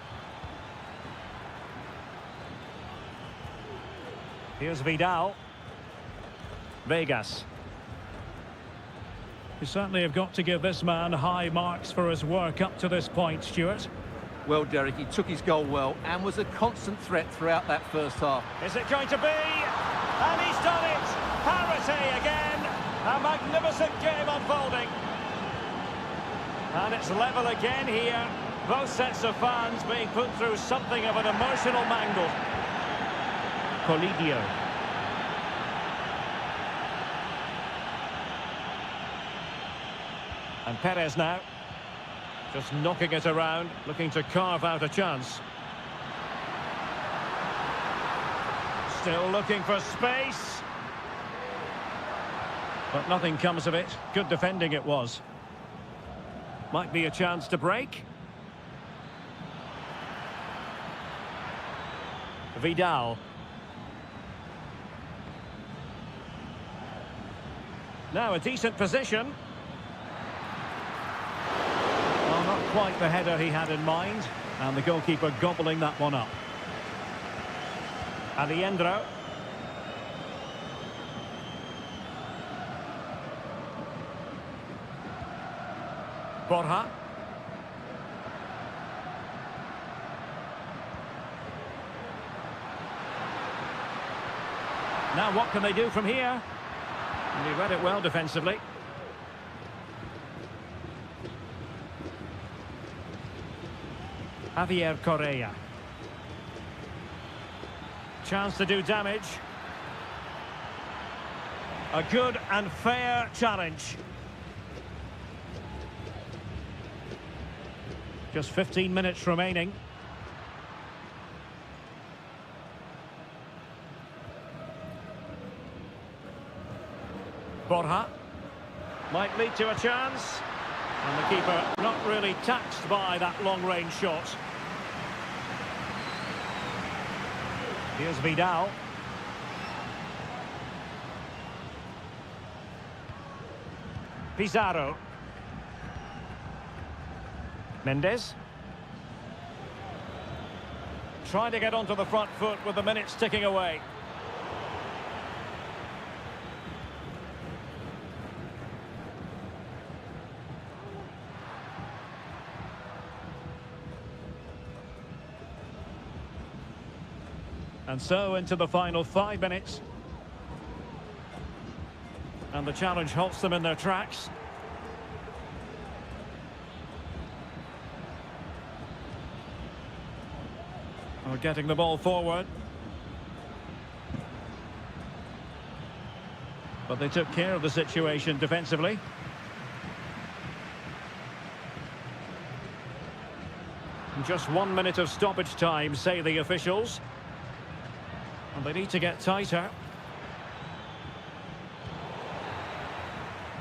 Speaker 1: Here's Vidal. Vegas. You certainly have got to give this man high marks for his work up to this point, Stuart.
Speaker 2: Well, Derek, he took his goal well and was a constant threat throughout that first half.
Speaker 1: Is it going to be? And he's done it! Parity again! A magnificent game unfolding. And it's level again here. Both sets of fans being put through something of an emotional mangle. Colidio. And Perez now. Just knocking it around, looking to carve out a chance. Still looking for space. But nothing comes of it. Good defending it was. Might be a chance to break. Vidal. Now a decent position. Well, not quite the header he had in mind. And the goalkeeper gobbling that one up. Aliendro. Borja. Now what can they do from here? And he read it well defensively. Javier Correa. Chance to do damage. A good and fair challenge. Just 15 minutes remaining. Borja. Might lead to a chance. And the keeper not really taxed by that long-range shot. Here's Vidal. Pizarro. Mendes. Trying to get onto the front foot with the minutes ticking away. And so into the final 5 minutes. And the challenge halts them in their tracks. We're getting the ball forward. But they took care of the situation defensively. And just 1 minute of stoppage time, say the officials. And they need to get tighter.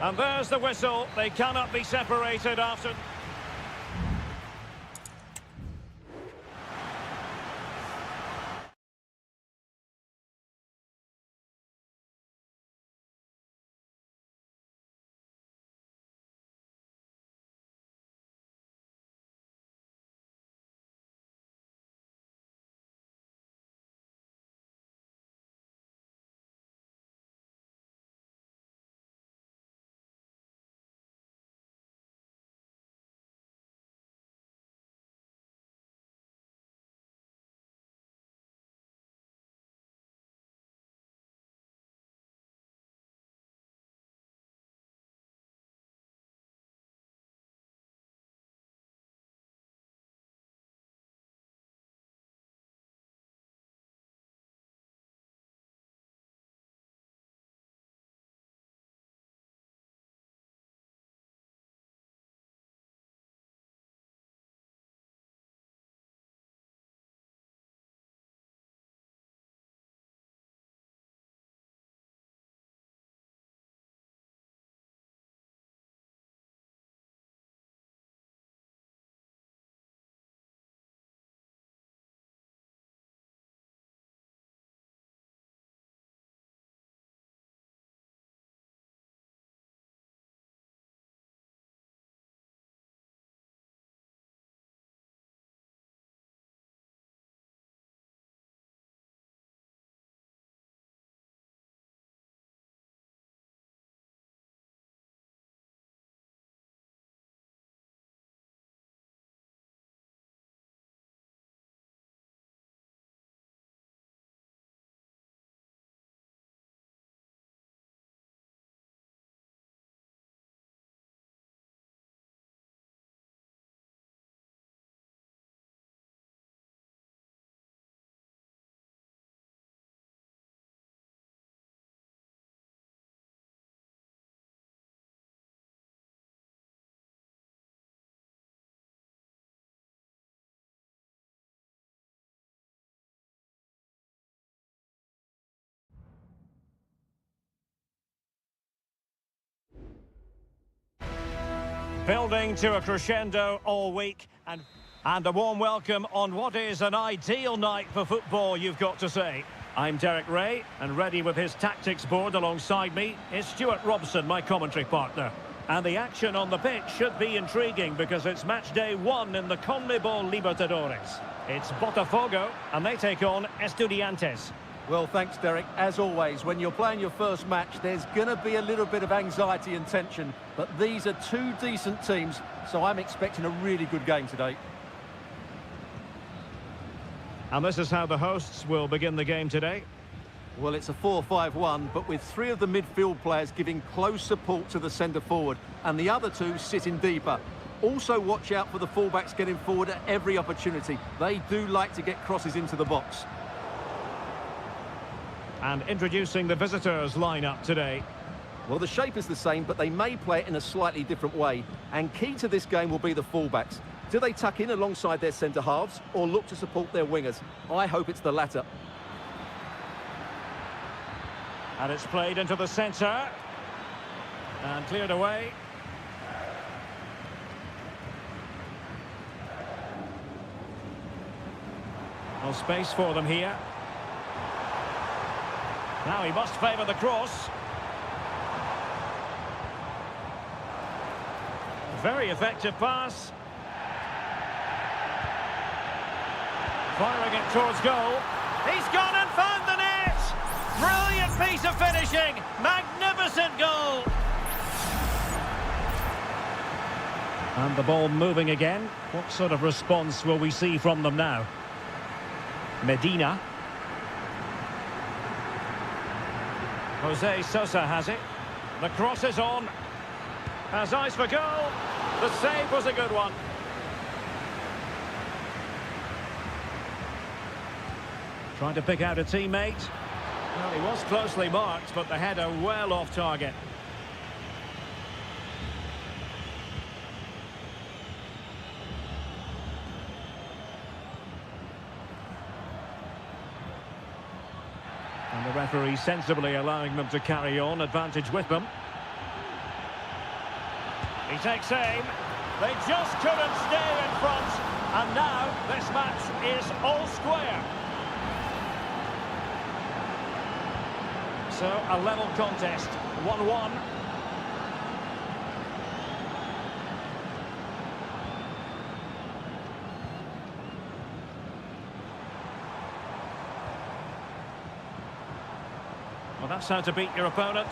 Speaker 1: And there's the whistle. They cannot be separated after... Building to a crescendo all week, and a warm welcome on what is an ideal night for football, you've got to say. I'm Derek Ray, and ready with his tactics board alongside me is Stuart Robson, my commentary partner. And the action on the pitch should be intriguing because it's match day 1 in the CONMEBOL Libertadores. It's Botafogo, and they take on Estudiantes.
Speaker 2: Well, thanks, Derek. As always, when you're playing your first match, there's going to be a little bit of anxiety and tension. But these are two decent teams, so I'm expecting a really good game today.
Speaker 1: And this is how the hosts will begin the game today.
Speaker 2: Well, it's a 4-5-1, but with 3 of the midfield players giving close support to the centre-forward, and the other 2 sitting deeper. Also, watch out for the fullbacks getting forward at every opportunity. They do like to get crosses into the box.
Speaker 1: And introducing the visitors' lineup today.
Speaker 2: Well, the shape is the same, but they may play it in a slightly different way. And key to this game will be the fullbacks. Do they tuck in alongside their centre-halves or look to support their wingers? I hope it's the latter.
Speaker 1: And it's played into the centre. And cleared away. No space for them here. Now he must favour the cross. Very effective pass. Firing it towards goal. He's gone and found the net! Brilliant piece of finishing! Magnificent goal! And the ball moving again. What sort of response will we see from them now? Medina. Jose Sosa has it. The cross is on. Has eyes for goal. The save was a good one. Trying to pick out a teammate. Well, he was closely marked, but the header well off target. And the referee sensibly allowing them to carry on, advantage with them. He takes aim. They just couldn't stay in front. And now this match is all square. So a level contest, 1-1. Well, that's how to beat your opponent.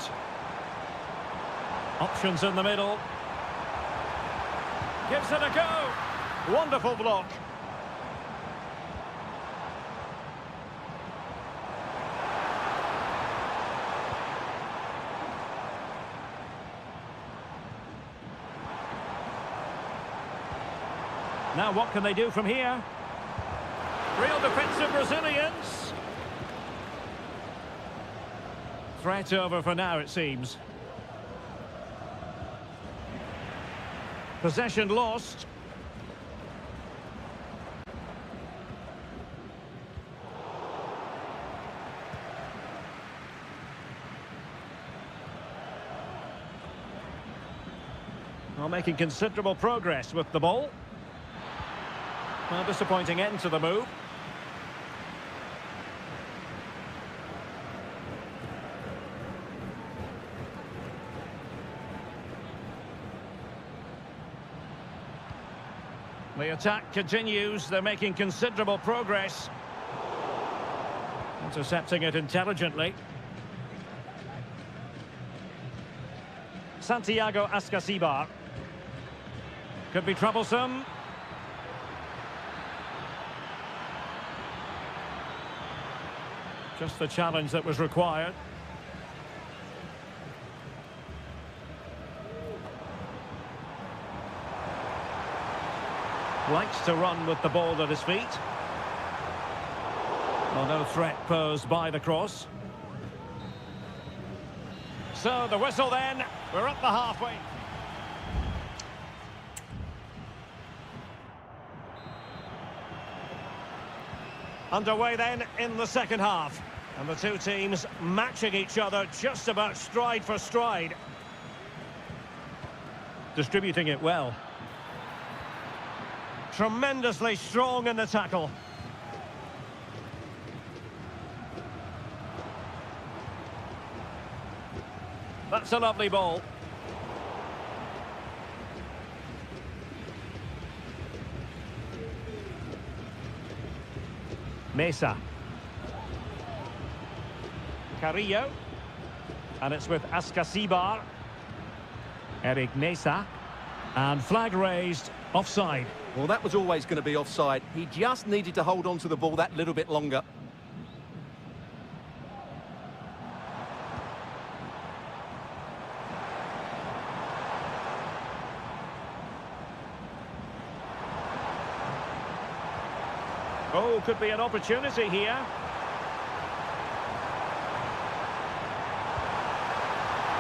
Speaker 1: Options in the middle. Gives it a go. Wonderful block. Now what can they do from here? Real defensive Brazilians. Threat over for now, it seems. Possession lost. Well, making considerable progress with the ball. Well, disappointing end to the move. The attack continues. They're making considerable progress. Intercepting it intelligently. Santiago Ascasibar. Could be troublesome. Just the challenge that was required. Likes to run with the ball at his feet. Well, no threat posed by the cross. So the whistle then. We're up the halfway. Underway then in the second half. And the two teams matching each other just about stride for stride. distributing it well. Tremendously strong in the tackle. That's a lovely ball. Mesa. Carrillo. And it's with Ascasibar. Eric Mesa. And flag raised, offside.
Speaker 2: Well, that was always going to be offside. He just needed to hold on to the ball that little bit longer.
Speaker 1: Oh, could be an opportunity here.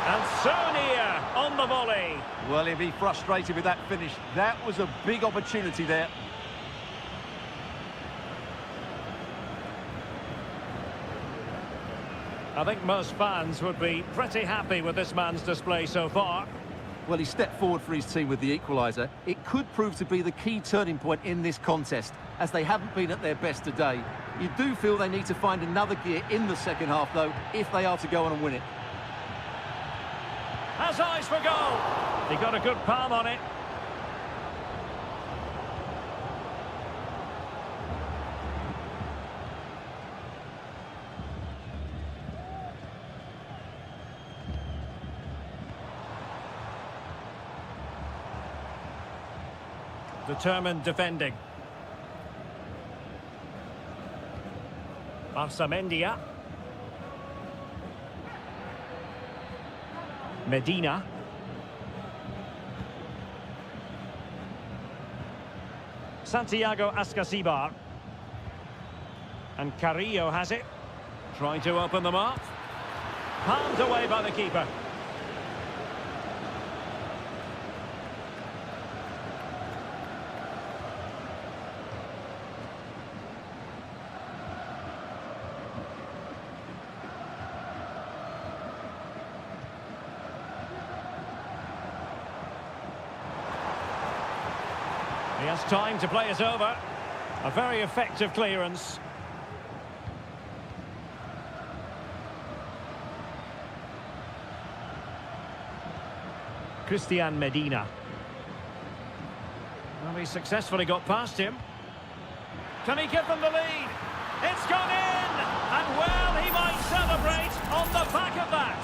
Speaker 1: And so near on the volley.
Speaker 2: Well, he'll be frustrated with that finish. That was a big opportunity there.
Speaker 1: I think most fans would be pretty happy with this man's display so far.
Speaker 2: Well, he stepped forward for his team with the equaliser. It could prove to be the key turning point in this contest, as they haven't been at their best today. You do feel they need to find another gear in the second half, though, if they are to go on and win it.
Speaker 1: Has eyes for goal. He got a good palm on it. Determined defending. Arsamendia. Medina. Santiago Ascasibar. And Carrillo has it. Trying to open them up. Palmed away by the keeper. He has time to play it over. A very effective clearance. Christian Medina. Well, he successfully got past him. Can he give them the lead? It's gone in! And well, he might celebrate on the back of that.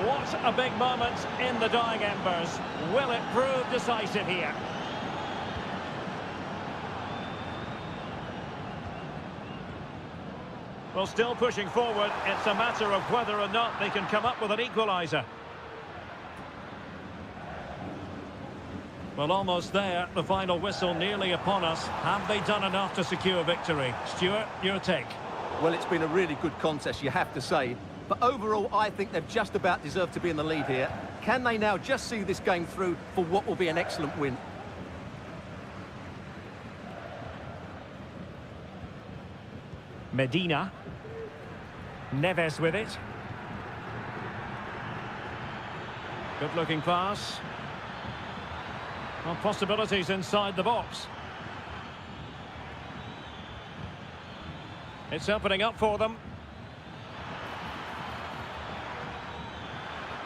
Speaker 1: What a big moment in the dying embers. Will it prove decisive here? Well, still pushing forward. It's a matter of whether or not they can come up with an equaliser. Well, almost there. The final whistle nearly upon us. Have they done enough to secure victory? Stuart, your take?
Speaker 2: Well, it's been a really good contest, you have to say. But overall, I think they've just about deserved to be in the lead here. Can they now just see this game through for what will be an excellent win?
Speaker 1: Medina. Neves with it. Good-looking pass. Well, possibilities inside the box. It's opening up for them.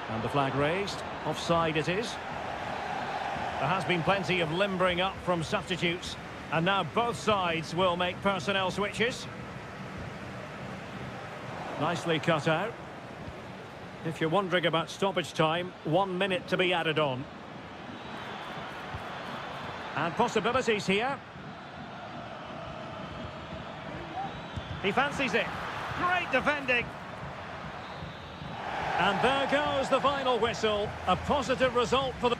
Speaker 1: And the flag raised. Offside it is. There has been plenty of limbering up from substitutes. And now both sides will make personnel switches. Nicely cut out. If you're wondering about stoppage time, 1 minute to be added on. And possibilities here. He fancies it. Great defending. And there goes the final whistle. A positive result for the...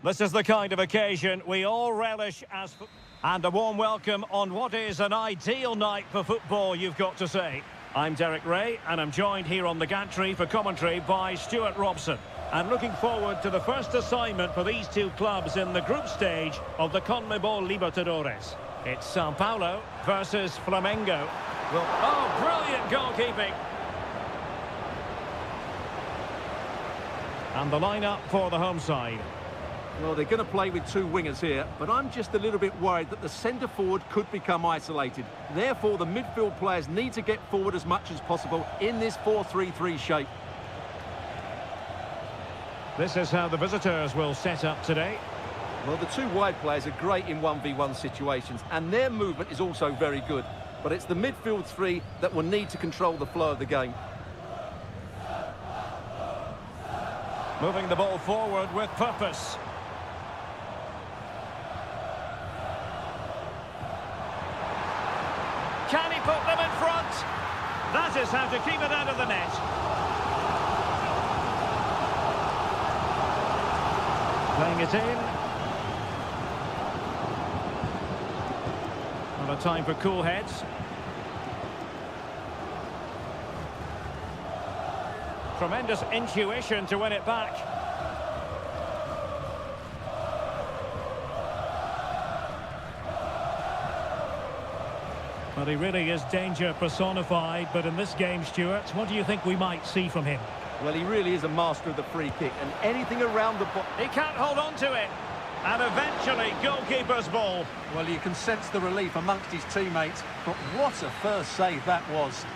Speaker 1: This is the kind of occasion we all relish as... And a warm welcome on what is an ideal night for football, you've got to say. I'm Derek Ray, and I'm joined here on the gantry for commentary by Stuart Robson. And looking forward to the first assignment for these two clubs in the group stage of the CONMEBOL Libertadores. It's Sao Paulo versus Flamengo. Well, oh, brilliant goalkeeping! And the lineup for the home side.
Speaker 2: Well, they're going to play with two wingers here, but I'm just a little bit worried that the centre-forward could become isolated. Therefore, the midfield players need to get forward as much as possible in this 4-3-3 shape.
Speaker 1: This is how the visitors will set up today.
Speaker 2: Well, the two wide players are great in 1v1 situations, and their movement is also very good. But it's the midfield three that will need to control the flow of the game.
Speaker 1: Moving the ball forward with purpose. Can he put them in front? That is how to keep it out of the net. Playing it in. Not a time for cool heads. Tremendous intuition to win it back. Well, he really is danger personified, but in this game, Stuart, what do you think we might see from him?
Speaker 2: Well, he really is a master of the free kick, and anything around the box...
Speaker 1: He can't hold on to it. And eventually, goalkeeper's ball.
Speaker 2: Well, you can sense the relief amongst his teammates, but what a first save that was.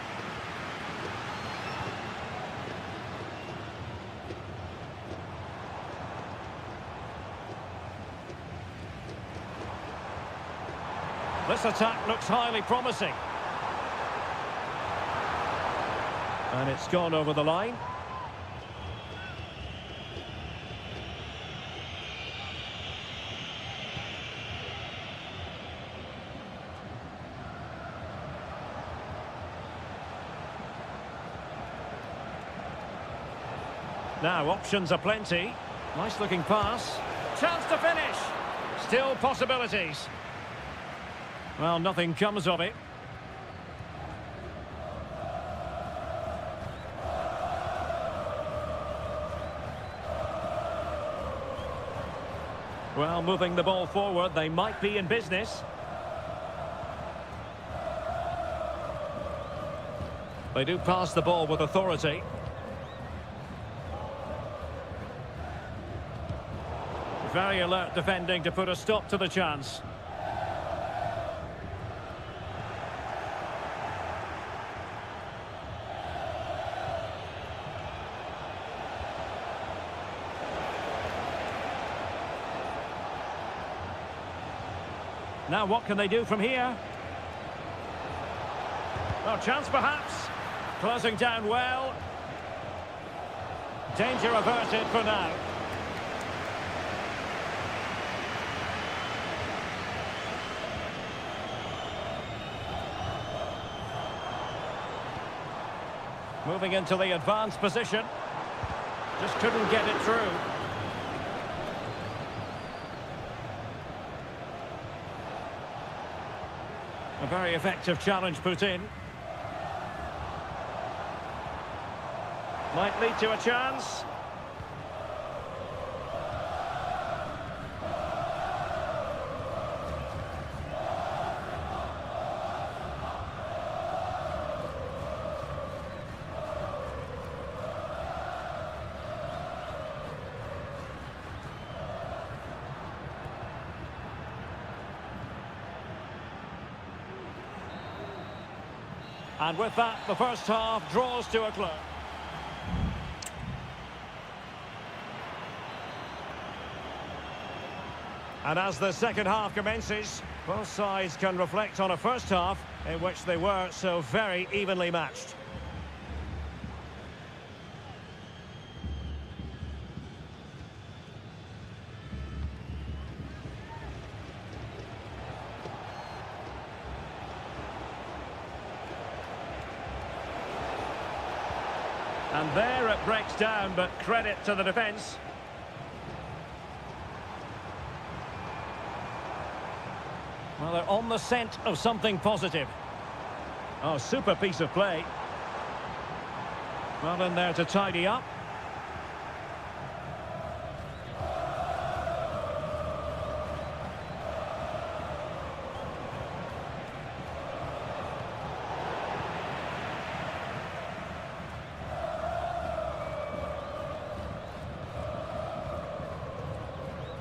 Speaker 1: This attack looks highly promising. And it's gone over the line. Now, options are plenty. Nice looking pass. Chance to finish. Still possibilities. Well, nothing comes of it. Well, moving the ball forward, they might be in business. They do pass the ball with authority. Very alert defending to put a stop to the chance. Now what can they do from here? Well, chance perhaps. Closing down well. Danger averted for now. Moving into the advanced position. Just couldn't get it through. A very effective challenge put in. Might lead to a chance. And with that, the first half draws to a close. And as the second half commences, both sides can reflect on a first half in which they were so very evenly matched. And there it breaks down, but credit to the defence. Well, they're on the scent of something positive. Oh, super piece of play. Well in there to tidy up.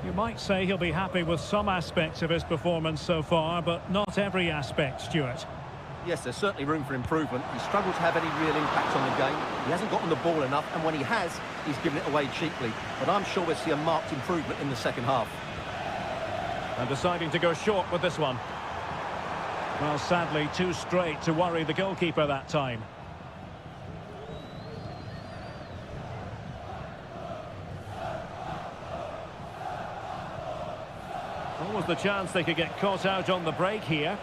Speaker 1: You might say he'll be happy with some aspects of his performance so far, but not every aspect, Stuart.
Speaker 2: Yes, there's certainly room for improvement. He struggled to have any real impact on the game. He hasn't gotten the ball enough, and when he has, he's given it away cheaply. But I'm sure we'll see a marked improvement in the second half.
Speaker 1: And deciding to go short with this one. Well, sadly, too straight to worry the goalkeeper that time. Always the chance they could get caught out on the break here.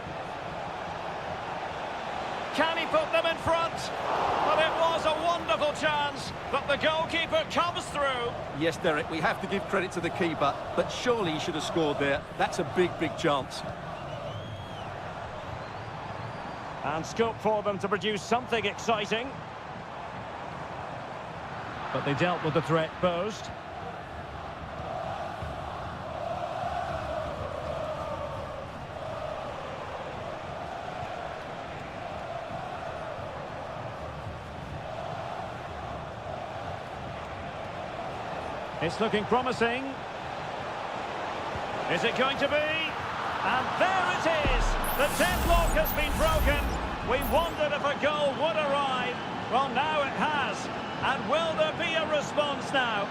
Speaker 1: Can he put them in front? But it was a wonderful chance, but the goalkeeper comes through.
Speaker 2: Yes, Derek, we have to give credit to the keeper, but surely he should have scored there. That's a big, big chance.
Speaker 1: And scope for them to produce something exciting. But they dealt with the threat posed. It's looking promising. Is it going to be? And there it is! The deadlock has been broken. We wondered if a goal would arrive. Well, now it has. And will there be a response now?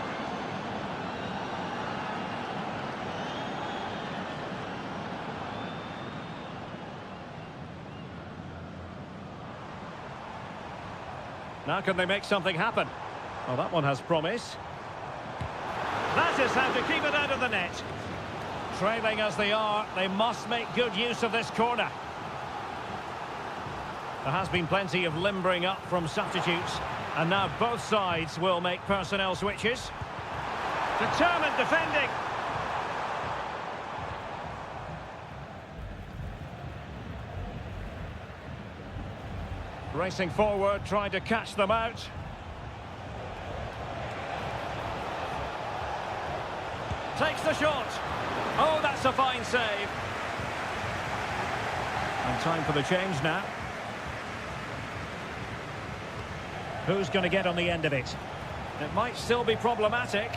Speaker 1: Now can they make something happen? Well, that one has promise. That is how to keep it out of the net. Trailing as they are, they must make good use of this corner. There has been plenty of limbering up from substitutes, and now both sides will make personnel switches. Determined defending. Racing forward, trying to catch them out. Takes the shot. Oh, that's a fine save. And time for the change now. Who's going to get on the end of it? It might still be problematic.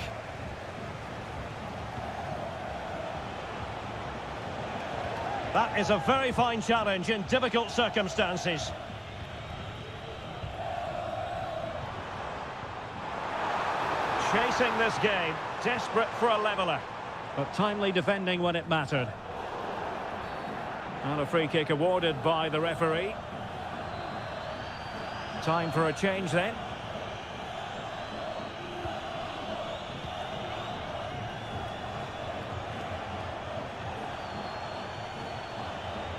Speaker 1: That is a very fine challenge in difficult circumstances. Chasing this game, desperate for a leveller, but timely defending when it mattered. And a free kick awarded by the referee. Time for a change then.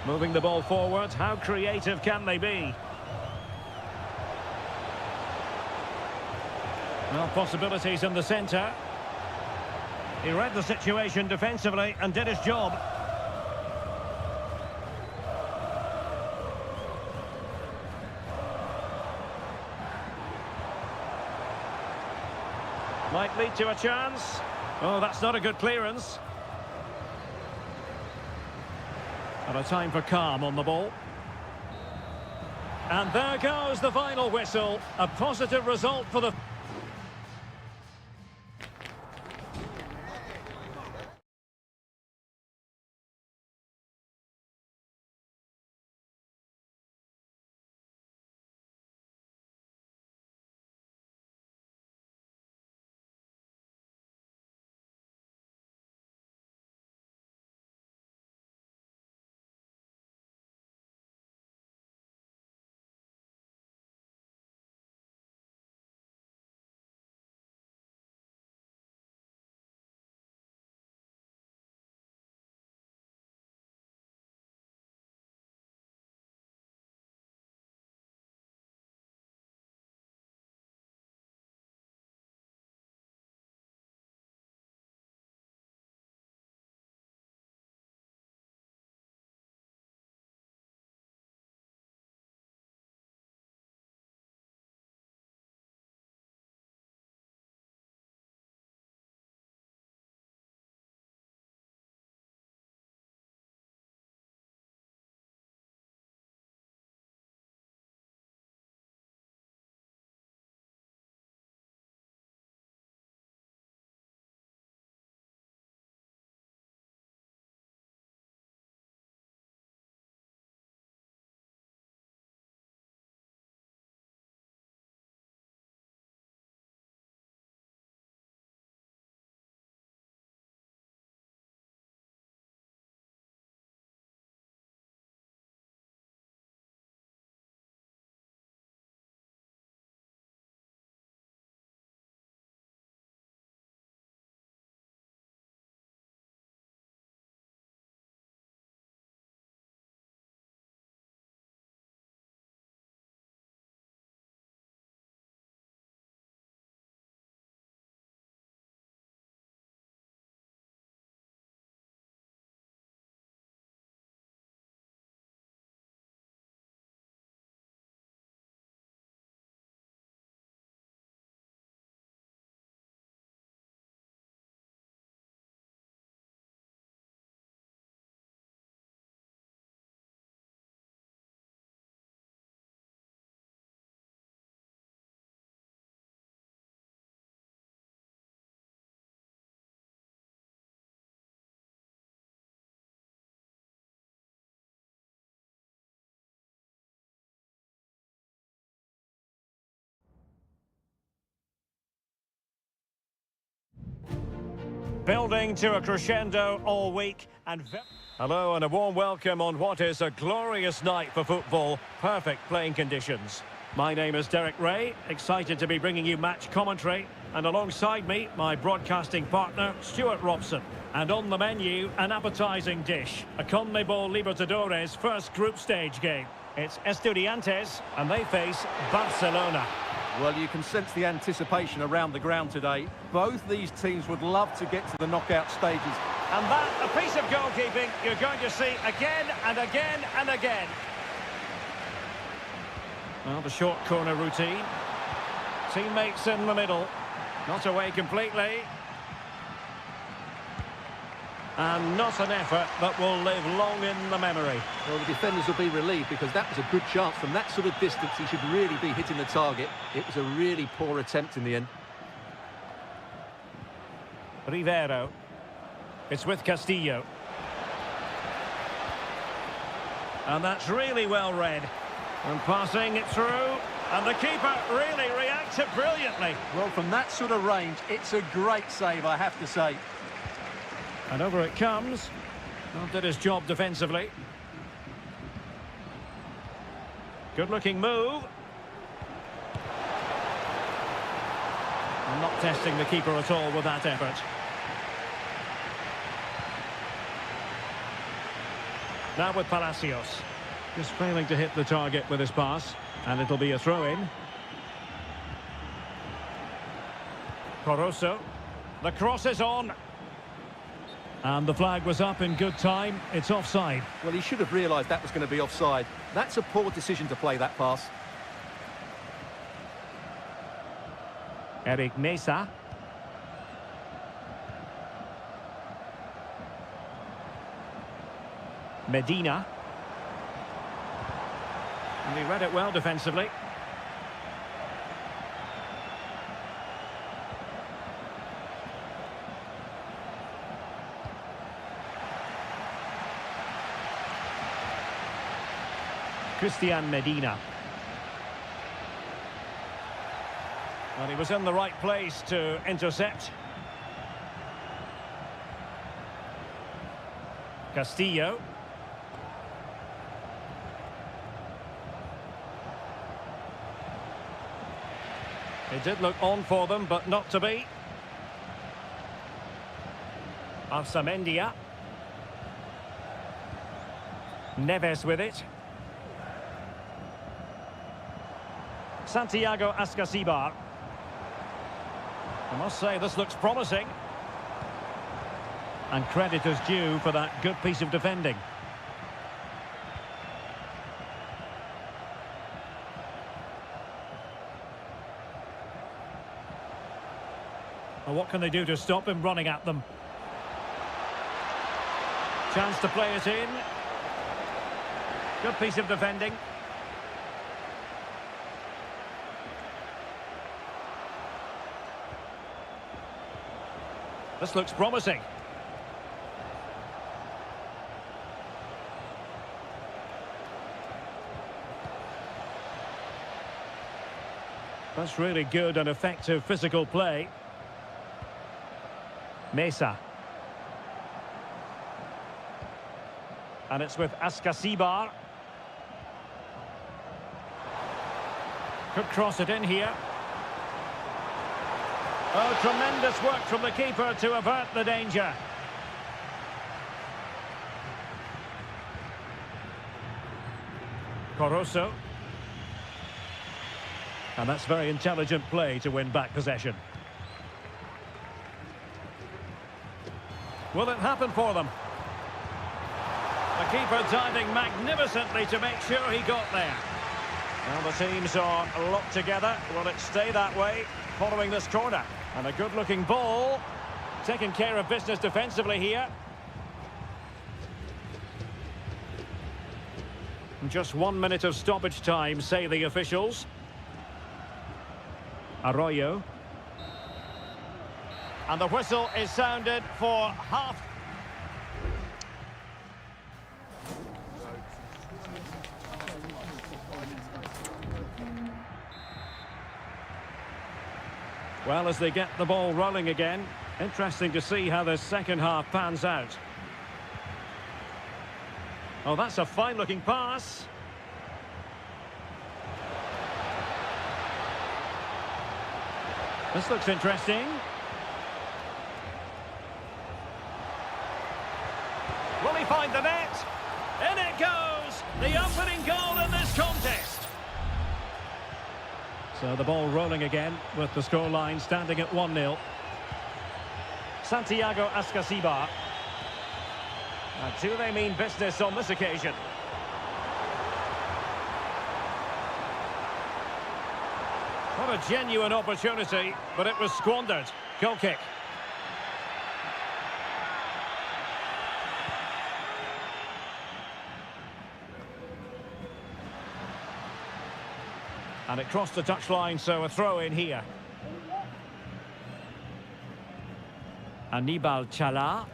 Speaker 1: Moving the ball forward, how creative can they be? Well, possibilities in the centre. He read the situation defensively and did his job. Might lead to a chance. Oh, that's not a good clearance. And a time for calm on the ball. And there goes the final whistle. A positive result for the... Building to a crescendo all week and... Hello and a warm welcome on what is a glorious night for football. Perfect playing conditions. My name is Derek Ray, excited to be bringing you match commentary. And alongside me, my broadcasting partner, Stuart Robson. And on the menu, an appetising dish. A CONMEBOL Libertadores first group stage game. It's Estudiantes, and they face Barcelona.
Speaker 2: Well, you can sense the anticipation around the ground today. Both these teams would love to get to the knockout stages.
Speaker 1: And that, a piece of goalkeeping you're going to see again and again and again. Well, the short corner routine. Teammates in the middle. Not away completely. And not an effort that will live long in the memory.
Speaker 2: Well, the defenders will be relieved because that was a good chance. From that sort of distance, he should really be hitting the target. It was a really poor attempt in the end.
Speaker 1: Rivero. It's with Castillo. And that's really well read. And passing it through. And the keeper really reacts it brilliantly.
Speaker 2: Well, from that sort of range, it's a great save, I have to say.
Speaker 1: And over it comes. Well, did his job defensively. Good-looking move. And not testing the keeper at all with that effort. Now with Palacios. Just failing to hit the target with his pass. And it'll be a throw-in. Corosso. The cross is on. And the flag was up in good time. It's offside.
Speaker 2: Well, he should have realised that was going to be offside. That's a poor decision to play that pass.
Speaker 1: Eric Mesa. Medina. And he read it well defensively. Christian Medina. And he was in the right place to intercept. Castillo. It did look on for them, but not to be. Arsamendia. Neves with it. Santiago Ascasibar. I must say, this looks promising. And credit is due for that good piece of defending. Well, what can they do to stop him running at them? Chance to play it in. Good piece of defending. This looks promising. That's really good and effective physical play. Mesa. And it's with Ascasibar. Could cross it in here. Oh, tremendous work from the keeper to avert the danger. Corosso. And that's very intelligent play to win back possession. Will it happen for them? The keeper diving magnificently to make sure he got there. Well, the teams are locked together. Will it stay that way following this corner? And a good-looking ball. Taking care of business defensively here. Just 1 minute of stoppage time, say the officials. Arroyo. And the whistle is sounded for half. Well, as they get the ball rolling again. Interesting to see how the second half pans out. Oh, that's a fine-looking pass. This looks interesting. Will he find the net? In it goes! The opening goal in this contest. So the ball rolling again with the scoreline standing at 1-0. Santiago Ascasibar. Do they mean business on this occasion? What a genuine opportunity, but it was squandered. Goal kick. And it crossed the touchline, so a throw in here. Anibal Chala.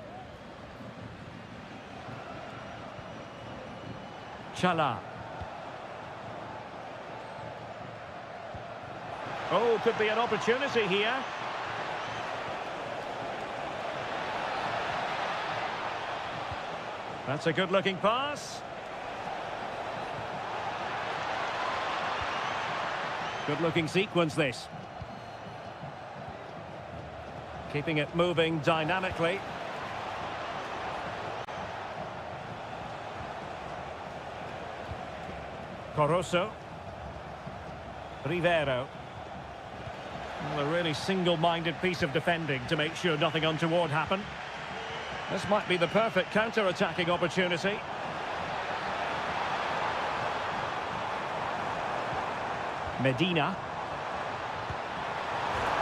Speaker 1: Chala. Oh, could be an opportunity here. That's a good-looking pass. Good-looking sequence, this. Keeping it moving dynamically. Corosso. Rivero. Well, a really single-minded piece of defending to make sure nothing untoward happened. This might be the perfect counter-attacking opportunity. Medina.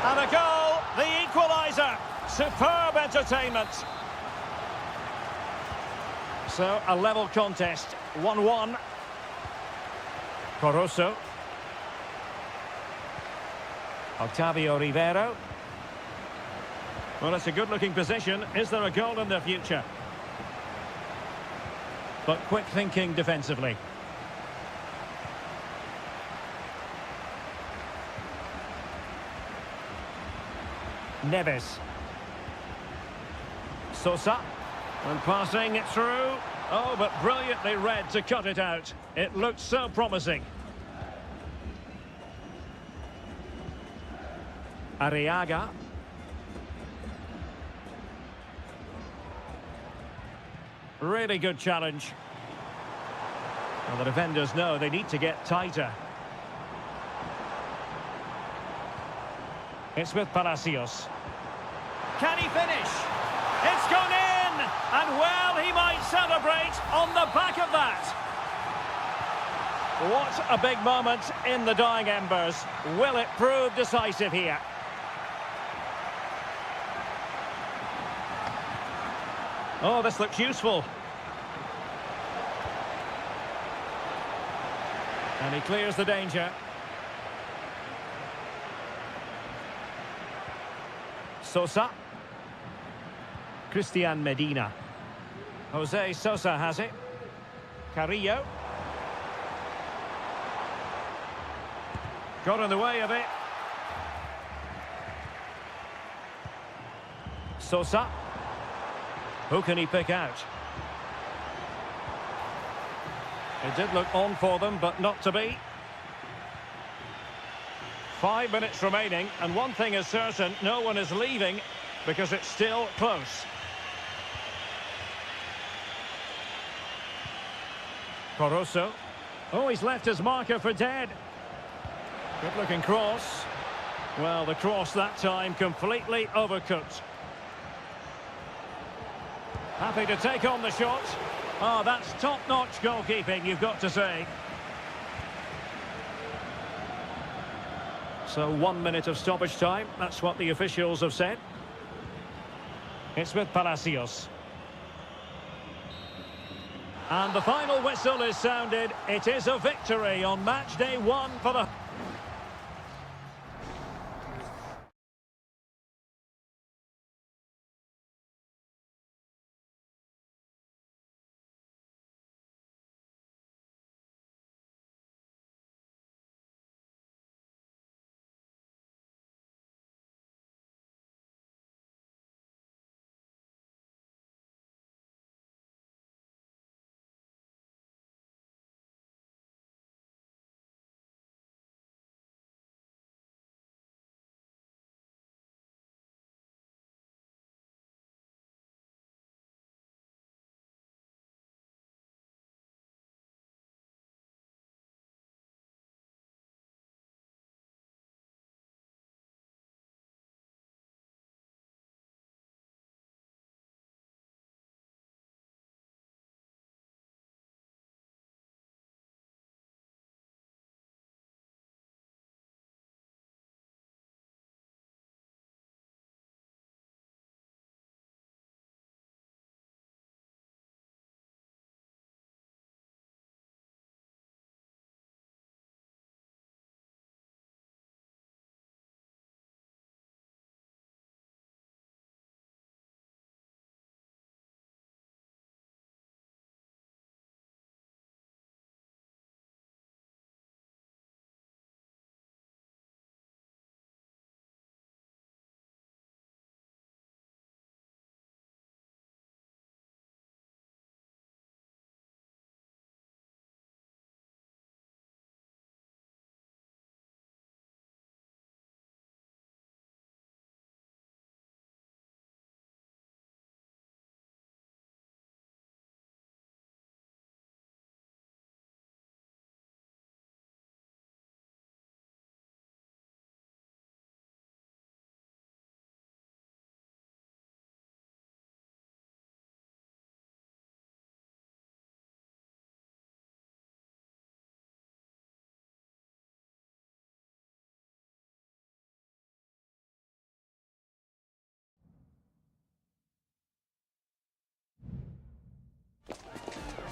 Speaker 1: And a goal, the equaliser. Superb entertainment. So, a level contest, 1-1. Corosso. Octavio Rivero. Well, it's a good-looking position. Is there a goal in the future? But quick thinking defensively. Neves. Sosa. And passing it through. Oh, but brilliantly read to cut it out. It looked so promising. Arriaga. Really good challenge. Well, the defenders know they need to get tighter. It's with Palacios. Can he finish? It's gone in! And well, he might celebrate on the back of that. What a big moment in the dying embers. Will it prove decisive here? Oh, this looks useful. And he clears the danger. Sosa. Christian Medina. Jose Sosa has it. Carrillo. Got in the way of it. Sosa. Who can he pick out? It did look on for them, but not to be. 5 minutes remaining, and one thing is certain, no one is leaving because it's still close. Corosso. Oh, he's left his marker for dead. Good-looking cross. Well, the cross that time completely overcooked. Happy to take on the shot. Oh, that's top-notch goalkeeping, you've got to say. So 1 minute of stoppage time, that's what the officials have said. It's with Palacios. And the final whistle is sounded. It is a victory on match day 1 for the...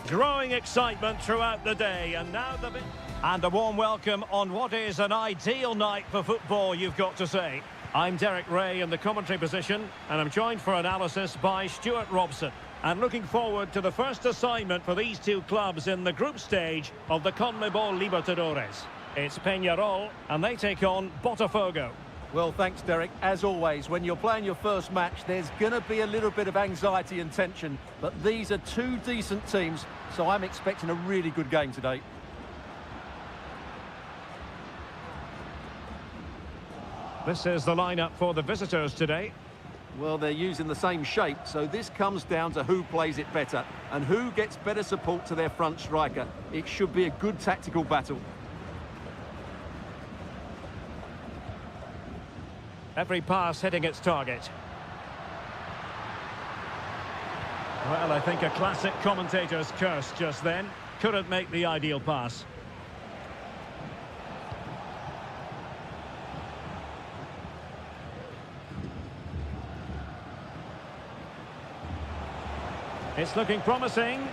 Speaker 1: Growing excitement throughout the day, and now and a warm welcome on what is an ideal night for football, you've got to say. I'm Derek Ray in the commentary position, and I'm joined for analysis by Stuart Robson. And looking forward to the first assignment for these two clubs in the group stage of the CONMEBOL Libertadores. It's Peñarol, and they take on Botafogo.
Speaker 2: Well, thanks, Derek. As always, when you're playing your first match, there's going to be a little bit of anxiety and tension. But these are two decent teams, so I'm expecting a really good game today.
Speaker 1: This is the lineup for the visitors today.
Speaker 2: Well, they're using the same shape, so this comes down to who plays it better and who gets better support to their front striker. It should be a good tactical battle.
Speaker 1: Every pass hitting its target. Well, I think a classic commentator's curse just then. Couldn't make the ideal pass. It's looking promising.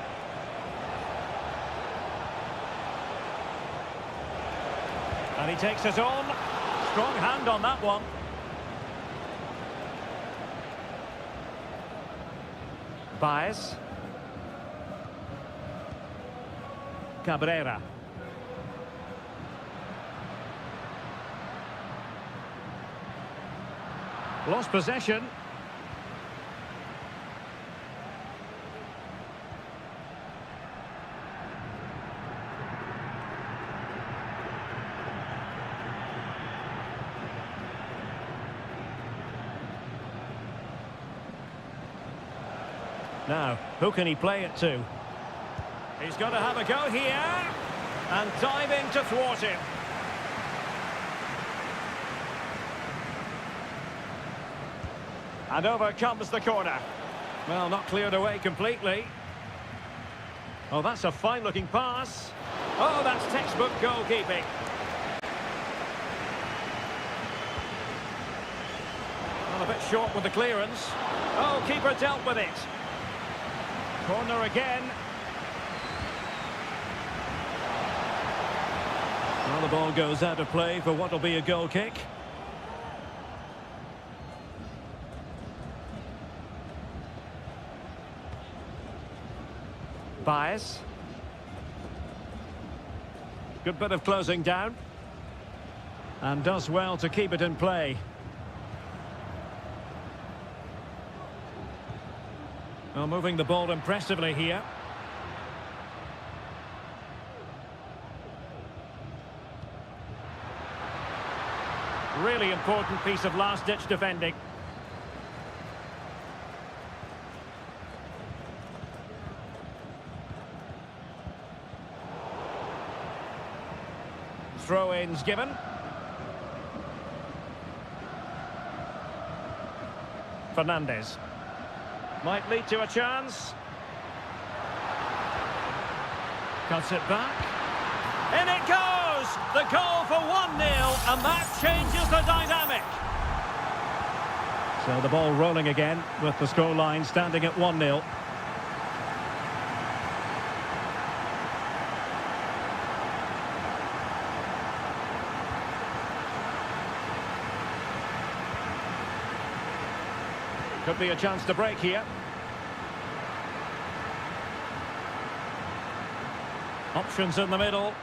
Speaker 1: And he takes it on. Strong hand on that one. Baez. Cabrera. Lost possession. Now, who can he play it to? He's got to have a go here. And diving to thwart him. And over comes the corner. Well, not cleared away completely. Oh, that's a fine-looking pass. Oh, that's textbook goalkeeping. Well, a bit short with the clearance. Oh, keeper dealt with it. Corner again. Well, the ball goes out of play for what will be a goal kick. Baez. Good bit of closing down. And does well to keep it in play. Well, moving the ball impressively here. Really important piece of last-ditch defending. Throw-ins given. Fernandez. Might lead to a chance. Cuts it back. In it goes! The goal for 1-0, and that changes the dynamic. So the ball rolling again, with the scoreline standing at 1-0. Could be a chance to break here. Options in the middle.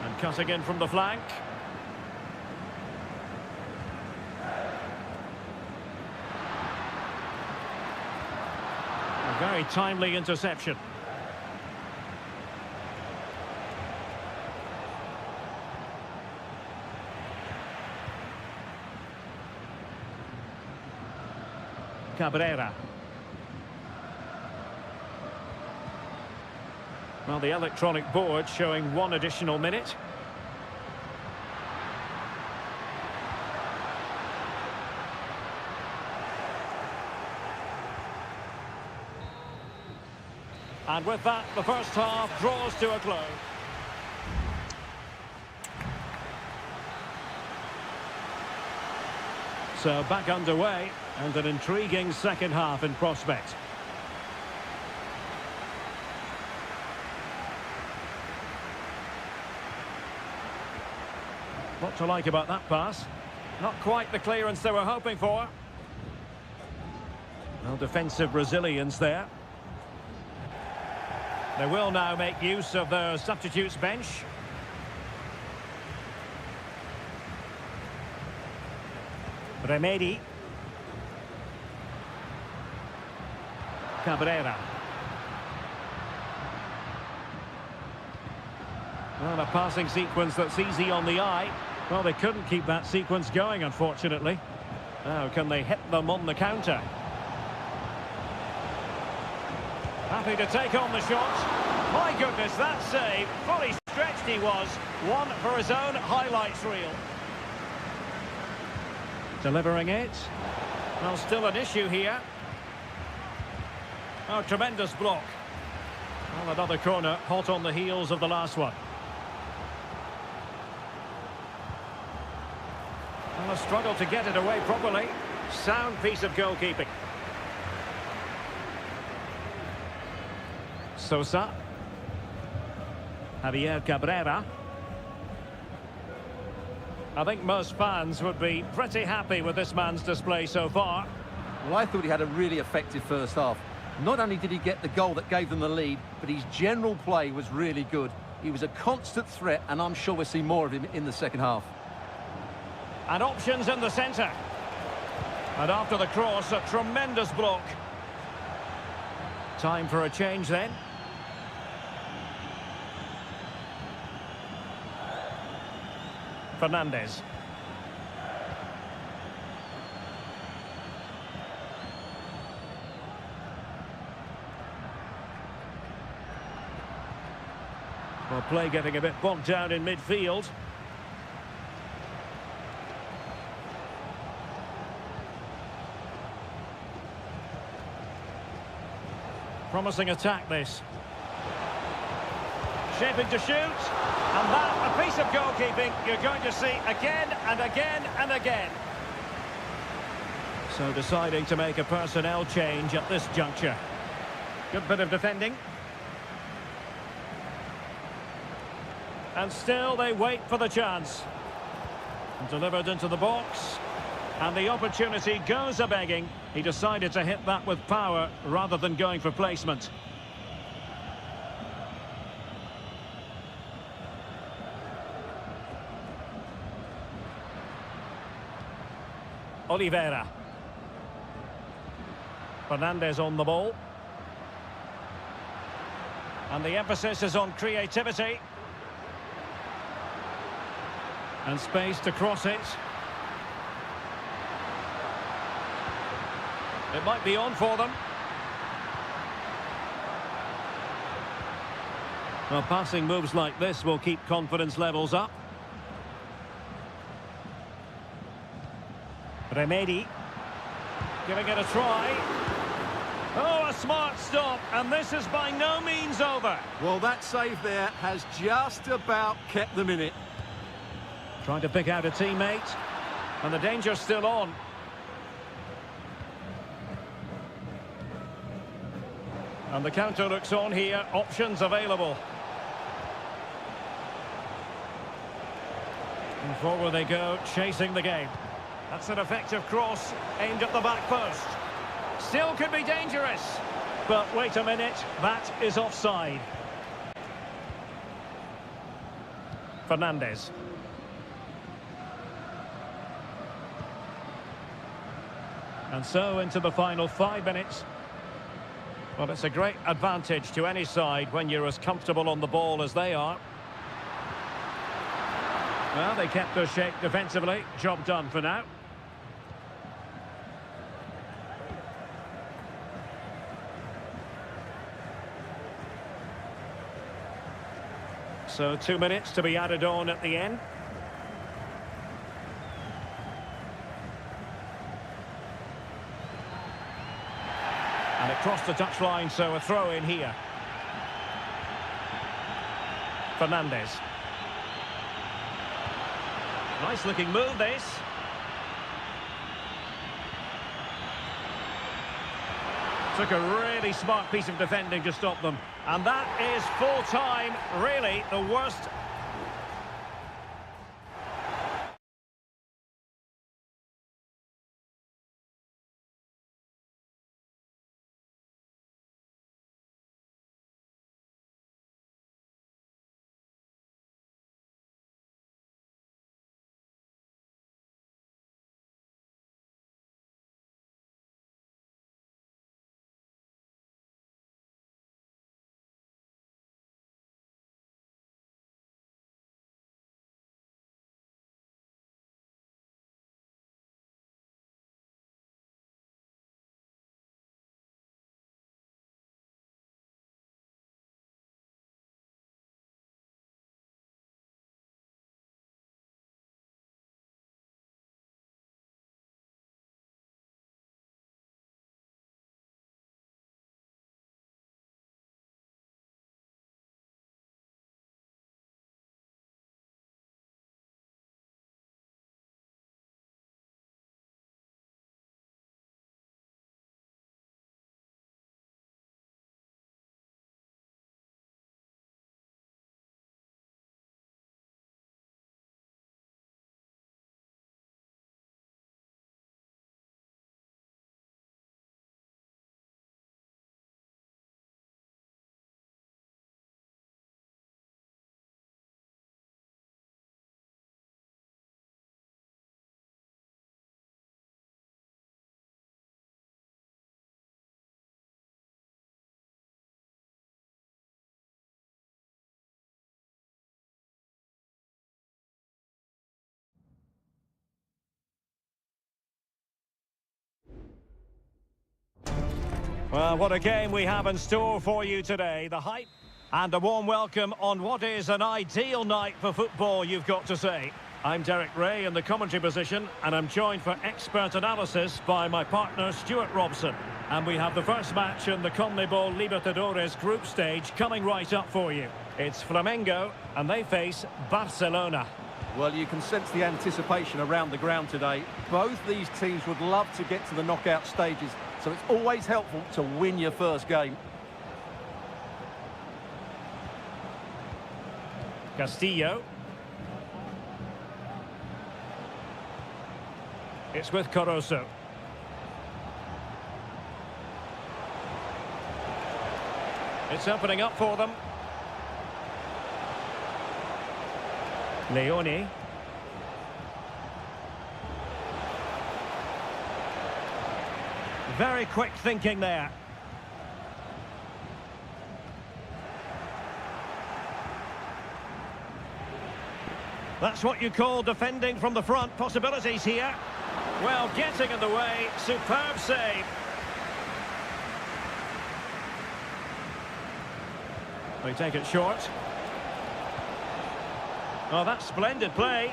Speaker 1: And cutting in from the flank. A very timely interception. Cabrera. Well, the electronic board showing 1 additional minute. And with that, the first half draws to a close. So back underway, and an intriguing second half in prospect. What to like about that pass? Not quite the clearance they were hoping for. Well, defensive resilience there. They will now make use of their substitutes bench. Remedi. Cabrera. Well, a passing sequence that's easy on the eye. Well, they couldn't keep that sequence going, unfortunately. Now, can they hit them on the counter? Happy to take on the shot. My goodness, that save. Fully stretched he was. One for his own highlights reel. Delivering it. Well, still an issue here. Oh, tremendous block. Well, another corner, hot on the heels of the last one. Well, a struggle to get it away properly. Sound piece of goalkeeping. Sosa. Javier Cabrera. I think most fans would be pretty happy with this man's display so far.
Speaker 2: Well, I thought he had a really effective first half. Not only did he get the goal that gave them the lead, but his general play was really good. He was a constant threat, and I'm sure we'll see more of him in the second half.
Speaker 1: And options in the centre. And after the cross, a tremendous block. Time for a change then. Fernandes. Well, play getting a bit bogged down in midfield. Promising attack, this. Shaping to shoot. And that, a piece of goalkeeping you're going to see again and again and again. So deciding to make a personnel change at this juncture. Good bit of defending. And still they wait for the chance. Delivered into the box. And the opportunity goes a-begging. He decided to hit that with power rather than going for placement. Oliveira. Fernandes on the ball. And the emphasis is on creativity. And space to cross it. It might be on for them. Well, passing moves like this will keep confidence levels up. Remedi. Giving it a try. Oh, a smart stop. And this is by no means over.
Speaker 2: Well, that save there has just about kept them in it.
Speaker 1: Trying to pick out a teammate. And the danger's still on. And the counter looks on here. Options available. And forward they go, chasing the game. That's an effective cross aimed at the back post. Still could be dangerous. But wait a minute, that is offside. Fernandes. And so into the final 5 minutes. Well, it's a great advantage to any side when you're as comfortable on the ball as they are. Well, they kept their shape defensively. Job done for now. So 2 minutes to be added on at the end. And it crossed the touchline, so a throw in here. Fernandes. Nice looking move, this. Took a really smart piece of defending to stop them. And that is full time, really the worst. Well, what a game we have in store for you today. The hype and a warm welcome on what is an ideal night for football, you've got to say. I'm Derek Ray in the commentary position, and I'm joined for expert analysis by my partner Stuart Robson. And we have the first match in the CONMEBOL Libertadores group stage coming right up for you. It's Flamengo, and they face Barcelona.
Speaker 2: Well, you can sense the anticipation around the ground today. Both these teams would love to get to the knockout stages, so it's always helpful to win your first game.
Speaker 1: Castillo. It's with Caruso. It's opening up for them. Leone. Very quick thinking there. That's what you call defending from the front. Possibilities here. Well, getting in the way. Superb save. They take it short. Oh, that's splendid play.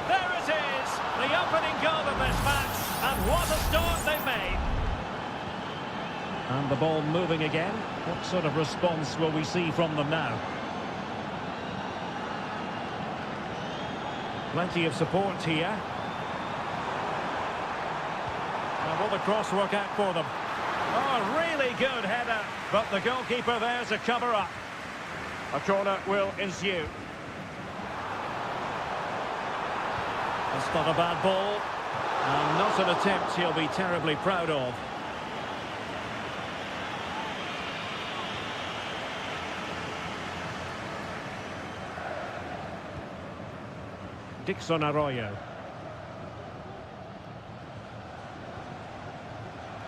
Speaker 1: There it is! The opening goal of this match. And what a start they've made. And the ball moving again. What sort of response will we see from them now? Plenty of support here. And will the cross work out for them? Oh, really good header. But the goalkeeper there to cover up. A corner will ensue. That's not a bad ball. And not an attempt he'll be terribly proud of. Dixon Arroyo.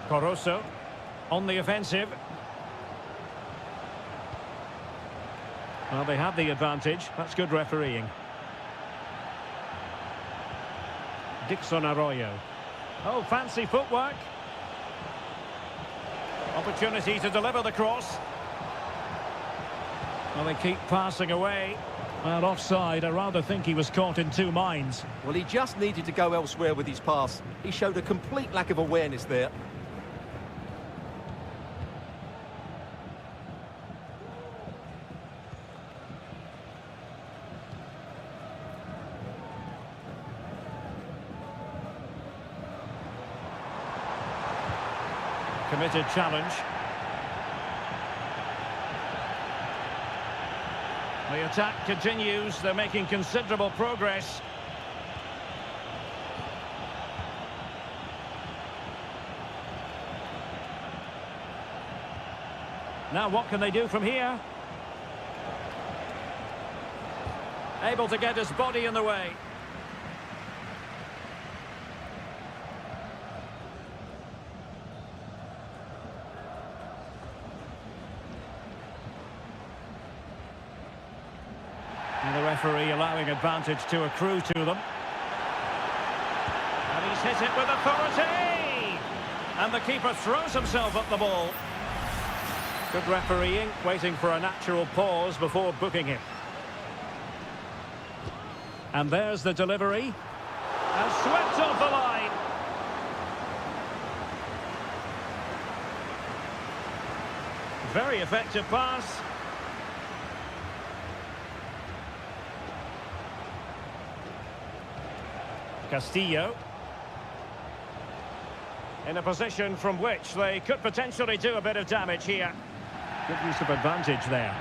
Speaker 1: Caruso on the offensive. Well, they have the advantage. That's good refereeing. Dixon Arroyo. Oh, fancy footwork. Opportunity to deliver the cross. Well, they keep passing away. Well, offside. I rather think he was caught in two minds.
Speaker 2: Well, he just needed to go elsewhere with his pass. He showed a complete lack of awareness there.
Speaker 1: Committed challenge. The attack continues. They're making considerable progress. Now what can they do from here? Able to get his body in the way. And the referee allowing advantage to accrue to them. And he's hit it with authority! And the keeper throws himself at the ball. Good refereeing, waiting for a natural pause before booking him. And there's the delivery. And swept off the line. Very effective pass. Castillo. In a position from which they could potentially do a bit of damage here. Good use of advantage there.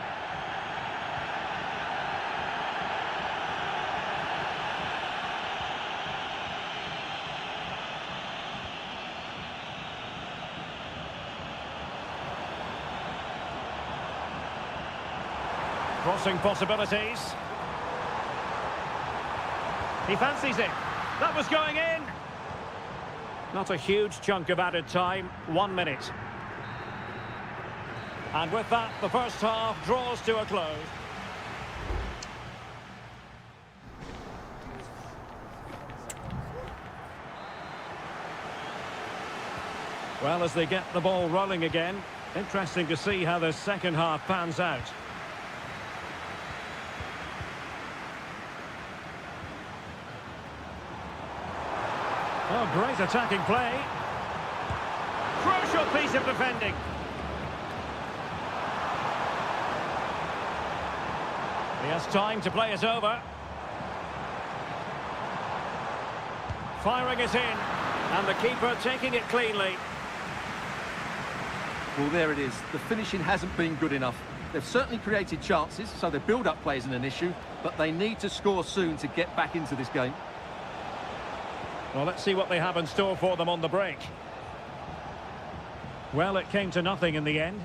Speaker 1: Crossing possibilities. He fancies it. That was going in. Not a huge chunk of added time. 1 minute. And with that, the first half draws to a close. Well, as they get the ball rolling again, interesting to see how the second half pans out. Oh, great attacking play. Crucial piece of defending. He has time to play it over. Firing it in. And the keeper taking it cleanly.
Speaker 2: Well, there it is. The finishing hasn't been good enough. They've certainly created chances, so their build-up play isn't an issue, but they need to score soon to get back into this game.
Speaker 1: Well, let's see what they have in store for them on the break. Well, it came to nothing in the end.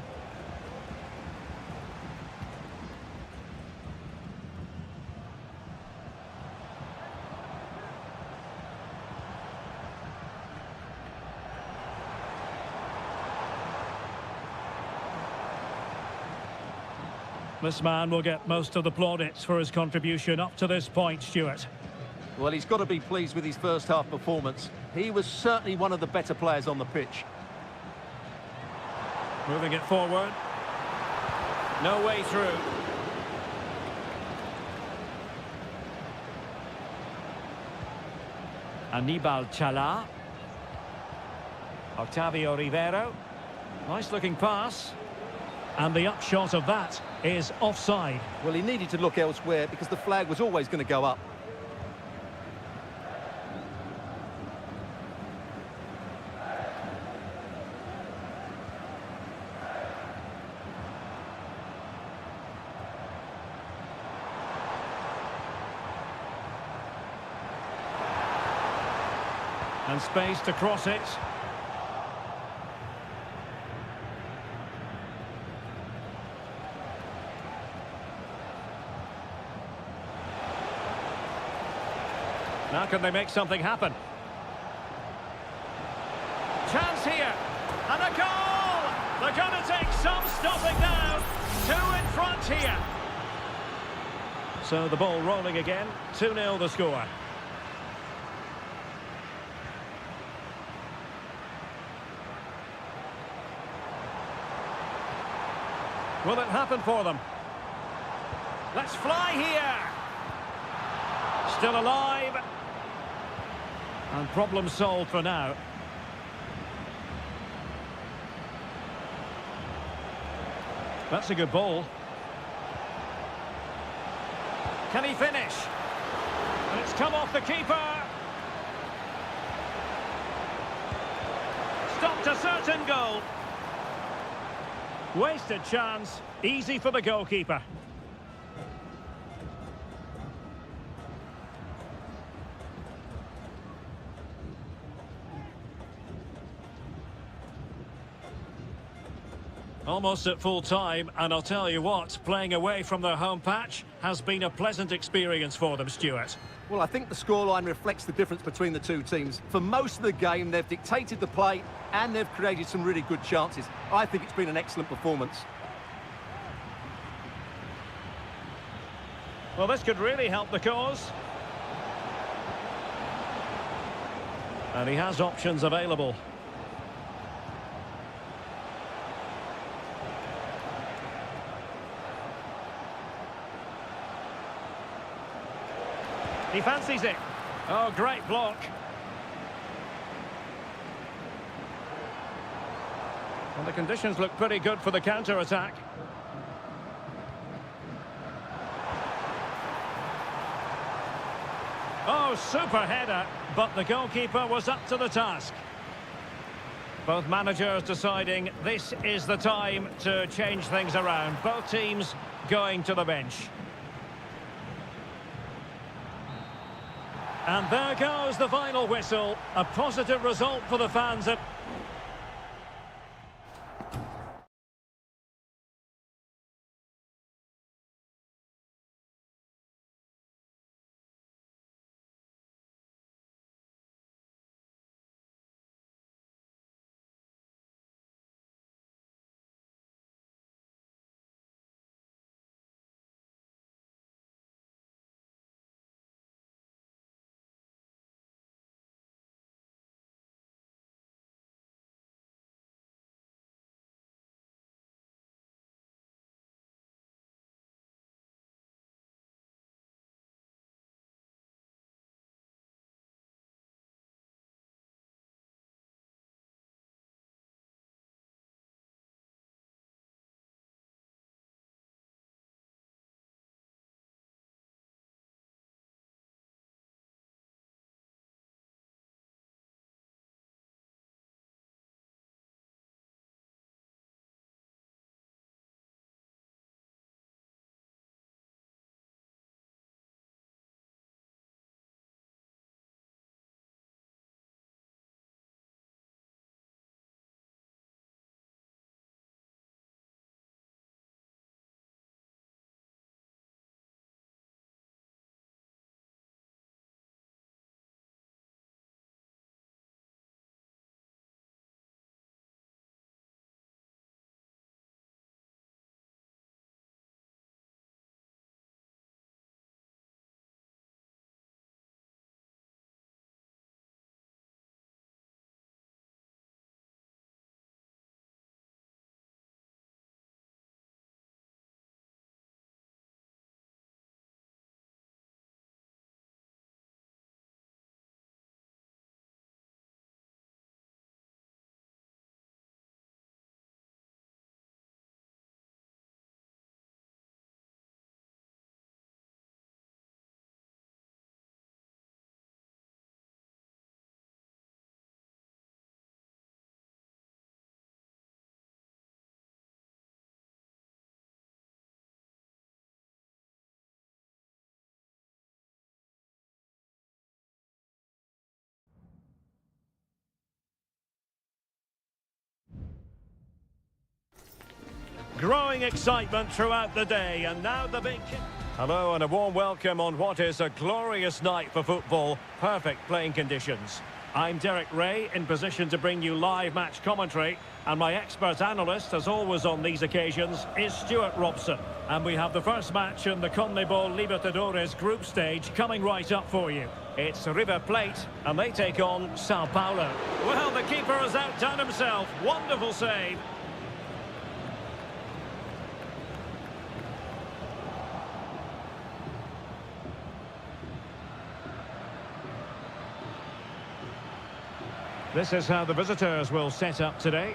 Speaker 1: This man will get most of the plaudits for his contribution up to this point, Stuart.
Speaker 2: Well, he's got to be pleased with his first half performance. He was certainly one of the better players on the pitch.
Speaker 1: Moving it forward. No way through. Anibal Chala. Octavio Rivero. Nice looking pass. And the upshot of that is offside.
Speaker 2: Well, he needed to look elsewhere because the flag was always going to go up.
Speaker 1: And space to cross it. Now can they make something happen? Chance here. And a goal! They're going to take some stopping now. 2 in front here. So the ball rolling again. 2-0 the score. Will it happen for them? Let's fly here. Still alive. And problem solved for now. That's a good ball. Can he finish? And it's come off the keeper. Stopped a certain goal. Wasted chance. Easy for the goalkeeper. Almost at full time, and I'll tell you what, playing away from their home patch has been a pleasant experience for them, Stuart.
Speaker 2: Well, I think the scoreline reflects the difference between the two teams. For most of the game, they've dictated the play and they've created some really good chances. I think it's been an excellent performance.
Speaker 1: Well, this could really help the cause. And he has options available. He fancies it. Oh, great block. Well, the conditions look pretty good for the counter-attack. Oh, super header, but the goalkeeper was up to the task. Both managers deciding this is the time to change things around. Both teams going to the bench. And there goes the final whistle. A positive result for the fans at Growing excitement throughout the day, and now the big kick. Hello and a warm welcome on what is a glorious night for football. Perfect playing conditions. I'm Derek Ray, in position to bring you live match commentary, and my expert analyst, as always on these occasions, is Stuart Robson. And we have the first match in the CONMEBOL Libertadores group stage coming right up for you. It's River Plate, and they take on Sao Paulo. Well, the keeper has outdone himself. Wonderful save. This is how the visitors will set up today.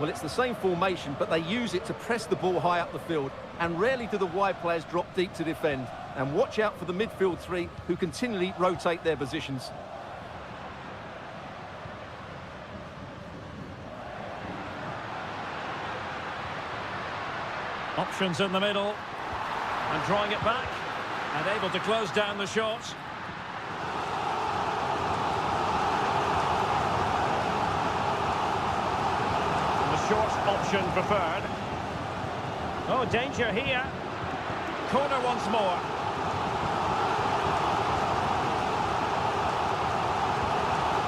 Speaker 2: Well, it's the same formation, but they use it to press the ball high up the field, and rarely do the wide players drop deep to defend. And watch out for the midfield three, who continually rotate their positions.
Speaker 1: Options in the middle, and drawing it back, and able to close down the shot. Short option preferred. Oh, danger here. Corner once more.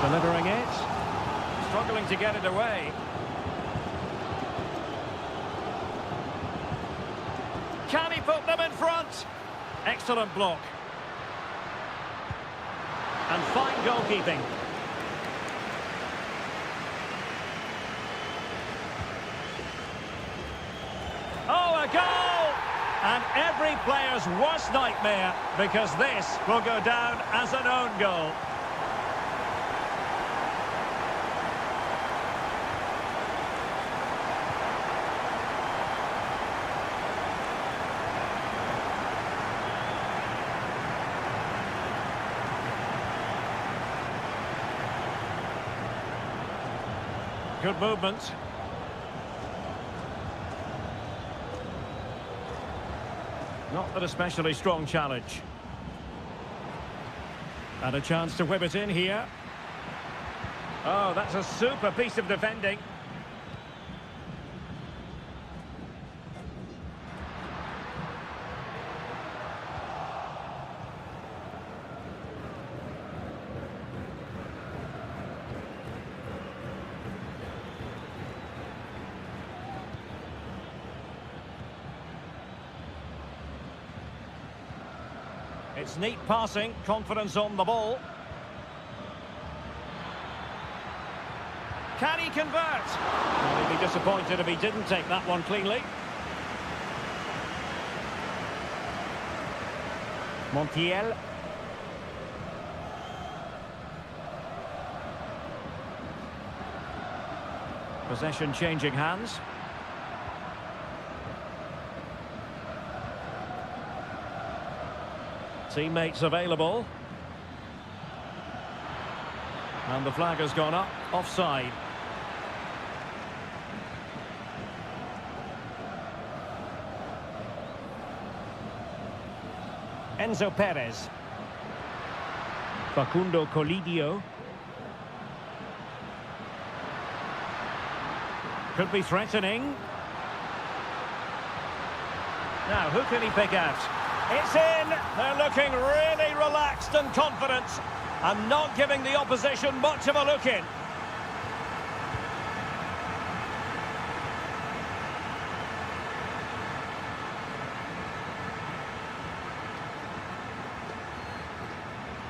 Speaker 1: Delivering it. Struggling to get it away. Can he put them in front? Excellent block. And fine goalkeeping. Oh, a goal! And every player's worst nightmare, because this will go down as an own goal. Good movement. Not an especially strong challenge. And a chance to whip it in here. Oh, that's a super piece of defending. It's neat passing, confidence on the ball. Can he convert? Well, he'd be disappointed if he didn't take that one cleanly. Montiel. Possession changing hands. Teammates available. And the flag has gone up, offside. Enzo Perez. Facundo Colidio. Could be threatening. Now, who can he pick out? It's in. They're looking really relaxed and confident, and not giving the opposition much of a look in.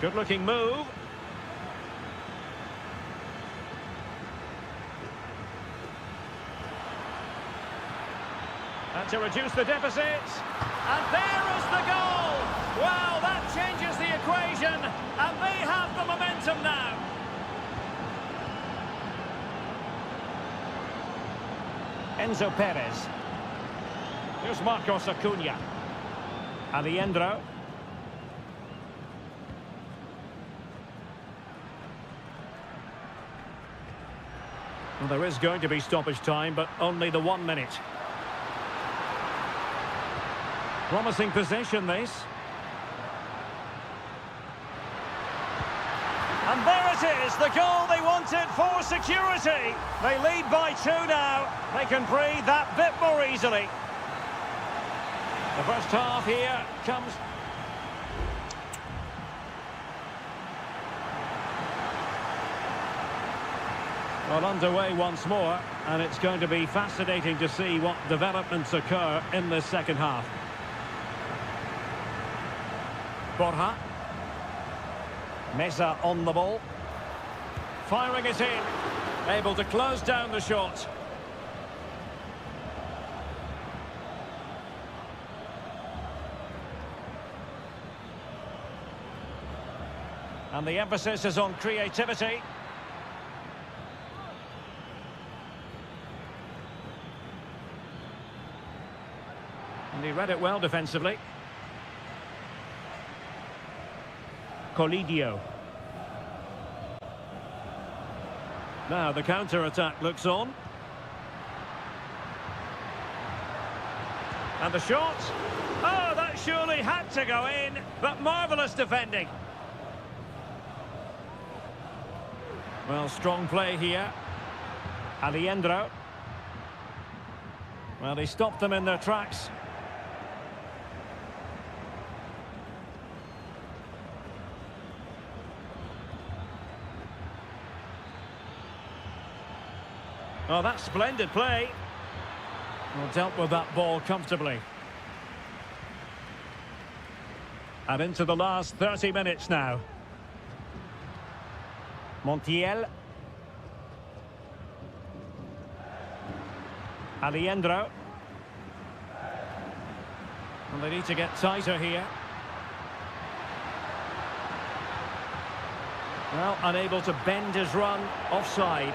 Speaker 1: Good looking move. And to reduce the deficit. And there is the goal! Wow, that changes the equation, and they have the momentum now. Enzo Perez. Here's Marcos Acuna. Aliendro. Well, there is going to be stoppage time, but only the 1 minute. Promising possession, this. And there it is, the goal they wanted for security. They lead by 2 now. They can breathe that bit more easily. The first half here comes... Well, underway once more, and it's going to be fascinating to see what developments occur in this second half. Borja. Meza on the ball. Firing it in. Able to close down the shot. And the emphasis is on creativity. And he read it well defensively. Colidio. Now the counter-attack looks on. And the shot. Oh, that surely had to go in, but marvellous defending. Well, strong play here. Alejandro. Well, he stopped them in their tracks. Oh, that's splendid play. Well, dealt with that ball comfortably. And into the last 30 minutes now. Montiel. Alejandro. Well, they need to get tighter here. Well, unable to bend his run, offside.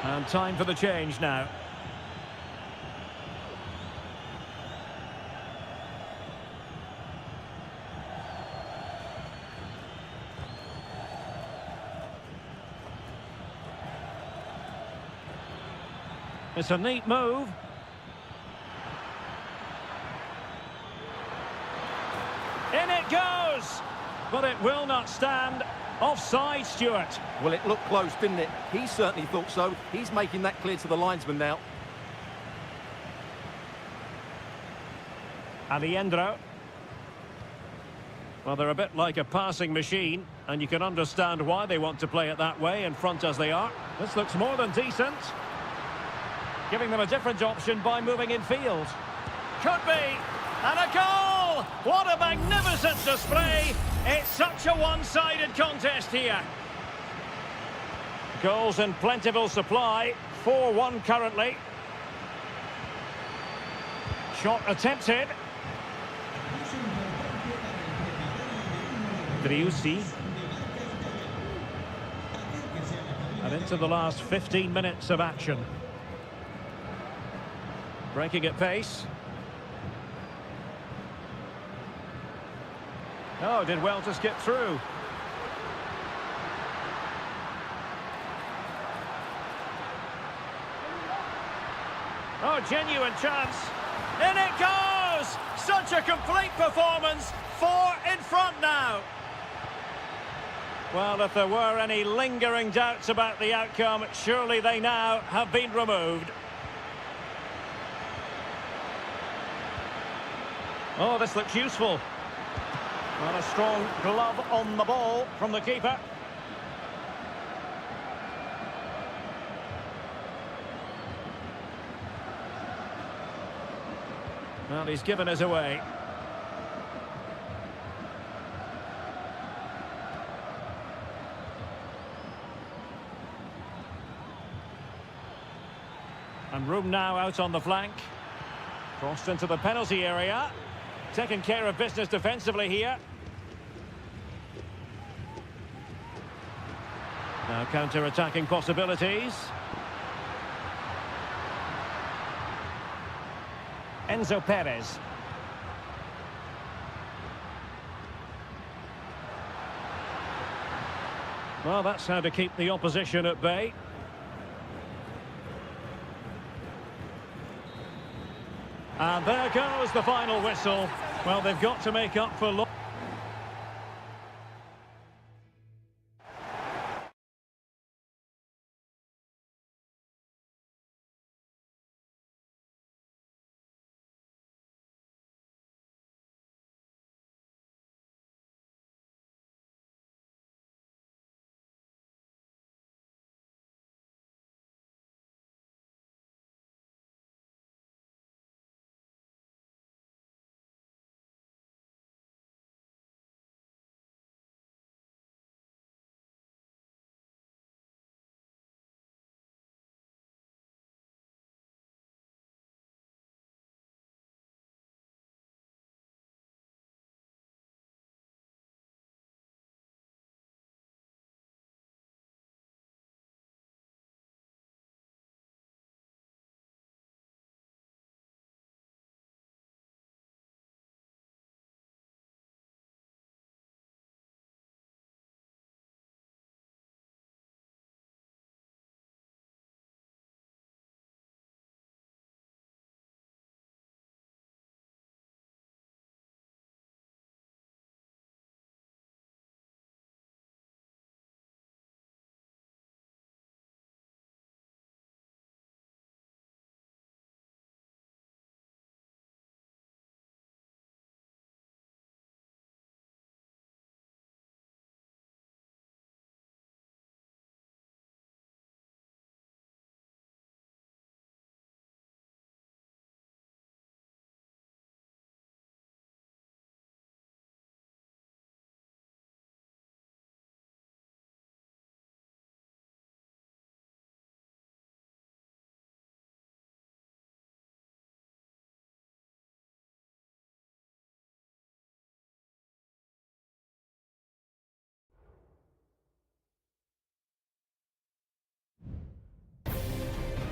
Speaker 1: And time for the change now. It's a neat move. In it goes! But it will not stand. Offside, Stuart.
Speaker 2: Well, it looked close, didn't it? He certainly thought so. He's making that clear to the linesman now.
Speaker 1: Alejandro. Well, they're a bit like a passing machine, and you can understand why they want to play it that way, in front as they are. This looks more than decent. Giving them a different option by moving in field. Could be. And a goal! What a magnificent display! It's such a one-sided contest here. Goals in plentiful supply. 4-1 currently. Shot attempted. Driussi. And into the last 15 minutes of action. Breaking at pace. Oh, did well to skip through. Oh, genuine chance. In it goes! Such a complete performance. 4 in front now. Well, if there were any lingering doubts about the outcome, surely they now have been removed. Oh, this looks useful. Well, a strong glove on the ball from the keeper. Well, he's given us away. And room now out on the flank. Crossed into the penalty area. Taking care of business defensively here. Now counter-attacking possibilities. Enzo Perez. Well, that's how to keep the opposition at bay. And there goes the final whistle. Well, they've got to make up for...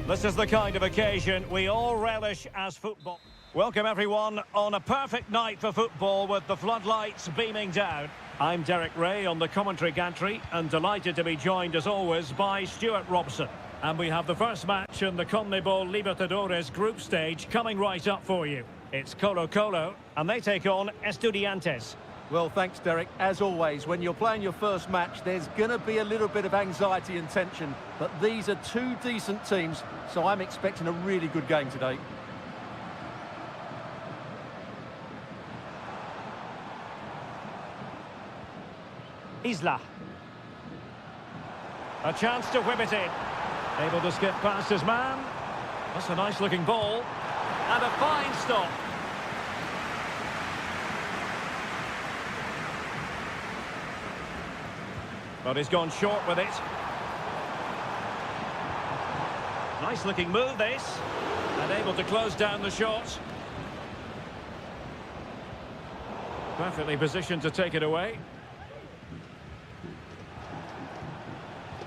Speaker 1: This is the kind of occasion we all relish as football. Welcome everyone on a perfect night for football with the floodlights beaming down. I'm Derek Ray on the commentary gantry and delighted to be joined as always by Stuart Robson. And we have the first match in the CONMEBOL Libertadores group stage coming right up for you. It's Colo-Colo and they take on Estudiantes.
Speaker 2: Well, thanks, Derek. As always, when you're playing your first match, there's going to be a little bit of anxiety and tension. But these are two decent teams, so I'm expecting a really good game today.
Speaker 1: Isla. A chance to whip it in. Able to skip past his man. That's a nice-looking ball. And a fine stop. But he's gone short with it. Nice looking move this. And able to close down the shot. Perfectly positioned to take it away.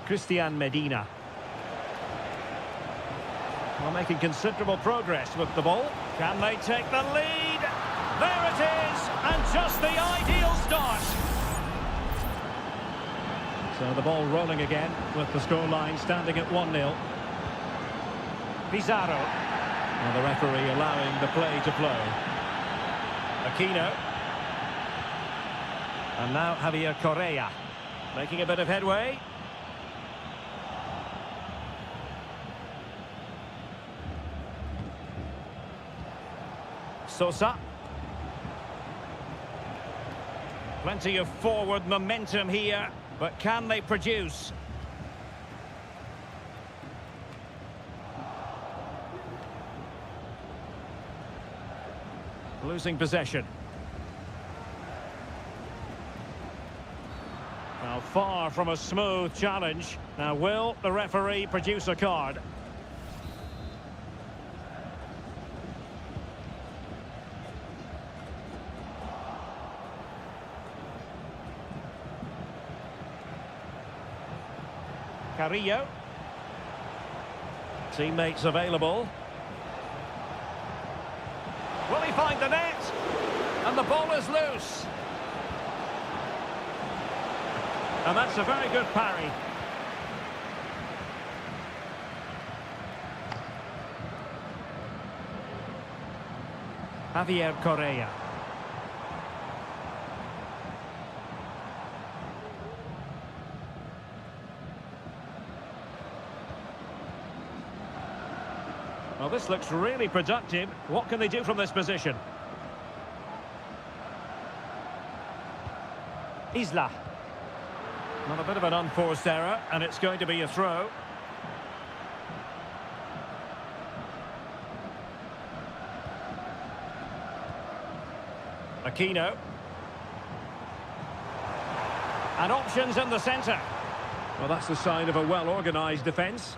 Speaker 1: Christian Medina. Well, making considerable progress with the ball. Can they take the lead? There it is! And just the ideal start. So the ball rolling again with the scoreline standing at 1-0. Pizarro. And the referee allowing the play to flow. Aquino. And now Javier Correa. Making a bit of headway. Sosa. Plenty of forward momentum here. But can they produce? Losing possession. Now far from a smooth challenge. Now will the referee produce a card? Carrillo. Teammates available. Will he find the net? And the ball is loose. And that's a very good parry. Javier Correa. Well, this looks really productive. What can they do from this position? Isla. Well, a bit of an unforced error, and it's going to be a throw. Aquino. And options in the centre. Well, that's the sign of a well-organised defence.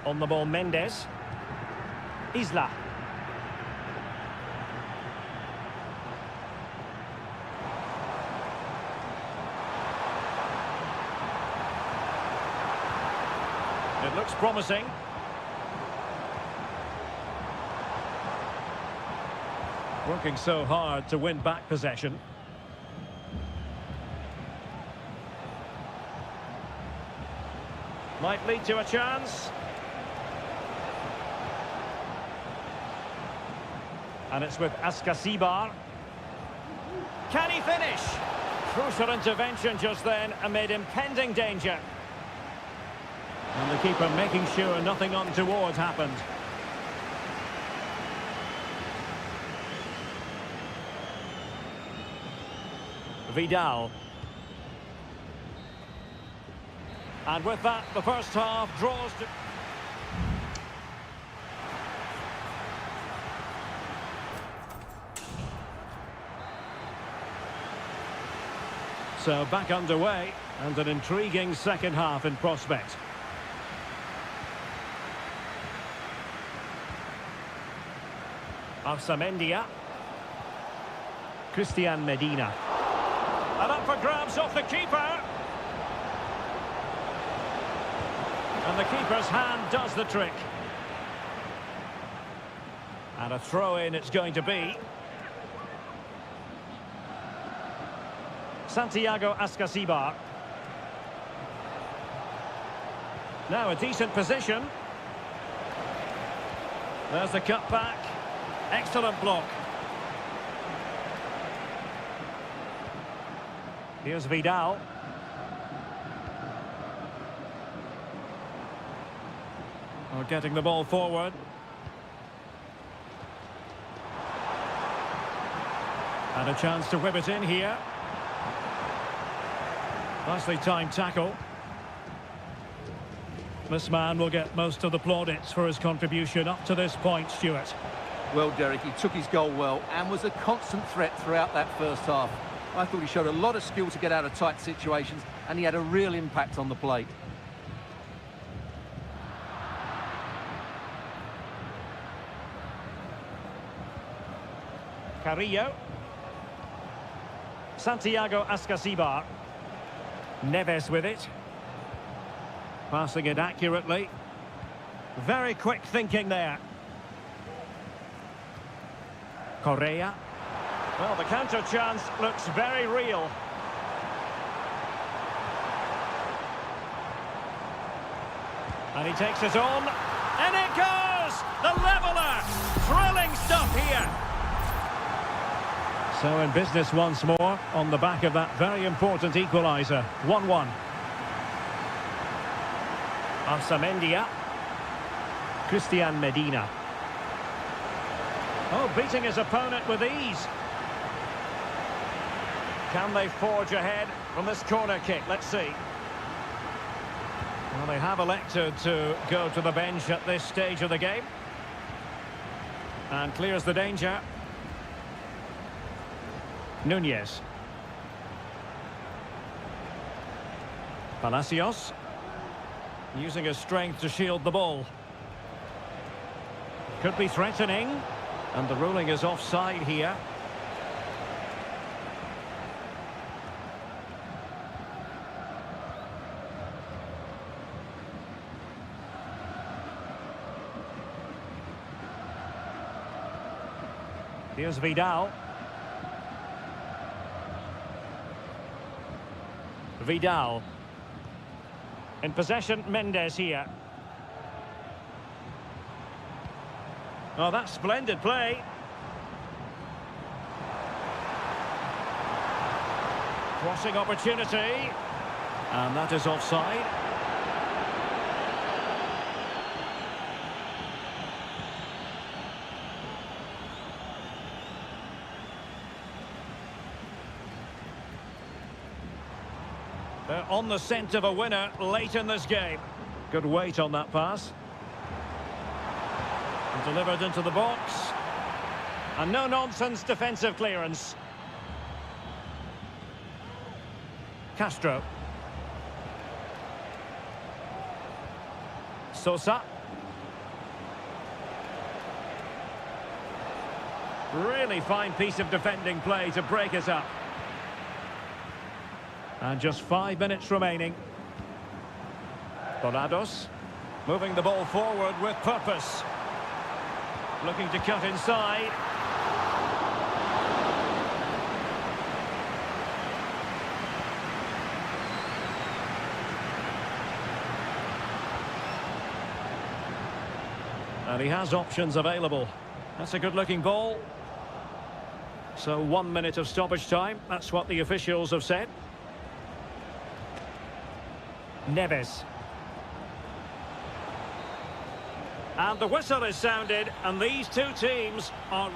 Speaker 1: On the ball, Mendes. Isla. It looks promising. Working so hard to win back possession. Might lead to a chance. And it's with Ascasibar. Can he finish? Crucial intervention just then amid impending danger. And the keeper making sure nothing untoward happened. Vidal. And with that, the first half draws to... So back underway, and an intriguing second half in prospect. Arsamendia. Christian Medina. And up for grabs off the keeper. And the keeper's hand does the trick. And a throw-in it's going to be. Santiago Ascasibar. Now a decent position. There's the cut back. Excellent block. Here's Vidal. Oh, getting the ball forward. And a chance to whip it in here. Nicely timed tackle. This man will get most of the plaudits for his contribution up to this point, Stuart.
Speaker 2: Well, Derek, he took his goal well and was a constant threat throughout that first half. I thought he showed a lot of skill to get out of tight situations, and he had a real impact on the plate.
Speaker 1: Carrillo. Santiago Ascasibar. Neves with it. Passing it accurately. Very quick thinking there. Correa. Well, the counter chance looks very real. And he takes it on. And it goes! The leveller! Thrilling stuff here. So in business once more on the back of that very important equaliser. 1-1. Arsamendia. Christian Medina. Oh, beating his opponent with ease. Can they forge ahead from this corner kick? Let's see. Well, they have elected to go to the bench at this stage of the game. And clears the danger. Nunez. Palacios. Using his strength to shield the ball. Could be threatening. And the ruling is offside here. Here's Vidal. Vidal. In possession, Mendes here. Oh, that's splendid play. Crossing opportunity. And that is offside. They're on the scent of a winner late in this game. Good weight on that pass. And delivered into the box. And no-nonsense defensive clearance. Castro. Sosa. Really fine piece of defending play to break it up. And just 5 minutes remaining. Donados moving the ball forward with purpose. Looking to cut inside. And he has options available. That's a good-looking ball. So 1 minute of stoppage time. That's what the officials have said. Neves. And the whistle is sounded, and these two teams are...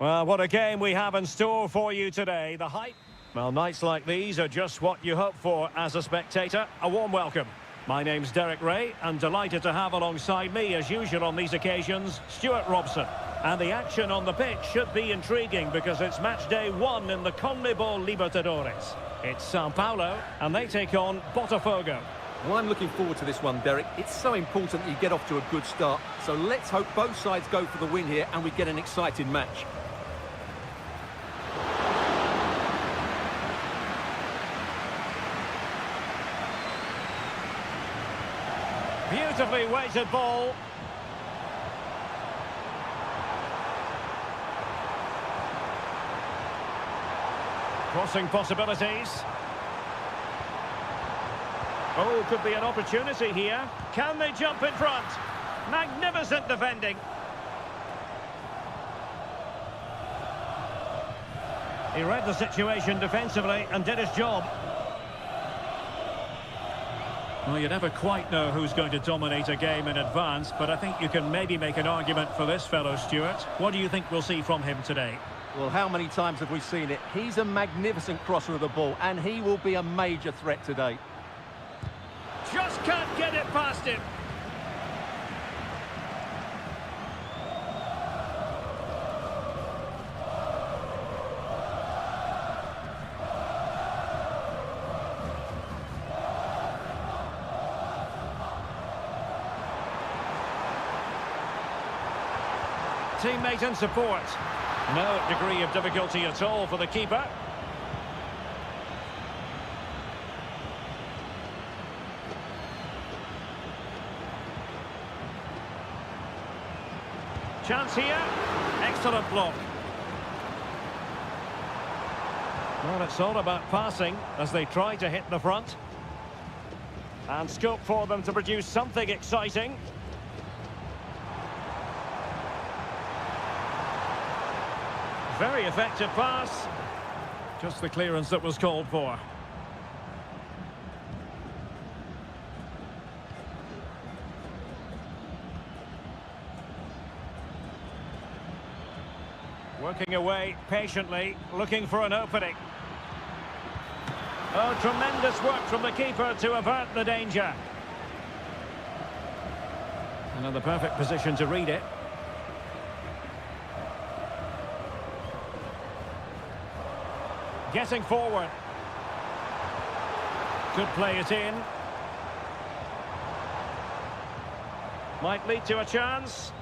Speaker 1: Well, what a game we have in store for you today. The hype. Well, nights like these are just what you hope for as a spectator. A warm welcome. My name's Derek Ray, and delighted to have alongside me, as usual on these occasions, Stuart Robson. And the action on the pitch should be intriguing because it's match day 1 in the CONMEBOL Libertadores. It's Sao Paulo, and they take on Botafogo.
Speaker 2: Well, I'm looking forward to this one, Derek. It's so important that you get off to a good start. So let's hope both sides go for the win here and we get an exciting match.
Speaker 1: Beautifully weighted ball. Crossing possibilities. Oh, could be an opportunity here. Can they jump in front? Magnificent defending. He read the situation defensively and did his job. Well, you never quite know who's going to dominate a game in advance, but I think you can maybe make an argument for this fellow, Stuart. What do you think we'll see from him today?
Speaker 2: Well, how many times have we seen it? He's a magnificent crosser of the ball, and he will be a major threat today.
Speaker 1: Just can't get it past him. Teammate and support. No degree of difficulty at all for the keeper. Chance here. Excellent block. Well, it's all about passing as they try to hit the front. And scope for them to produce something exciting. Very effective pass. Just the clearance that was called for. Working away patiently, looking for an opening. Oh, tremendous work from the keeper to avert the danger. Another perfect position to read it. Getting forward. Could play it in. Might lead to a chance.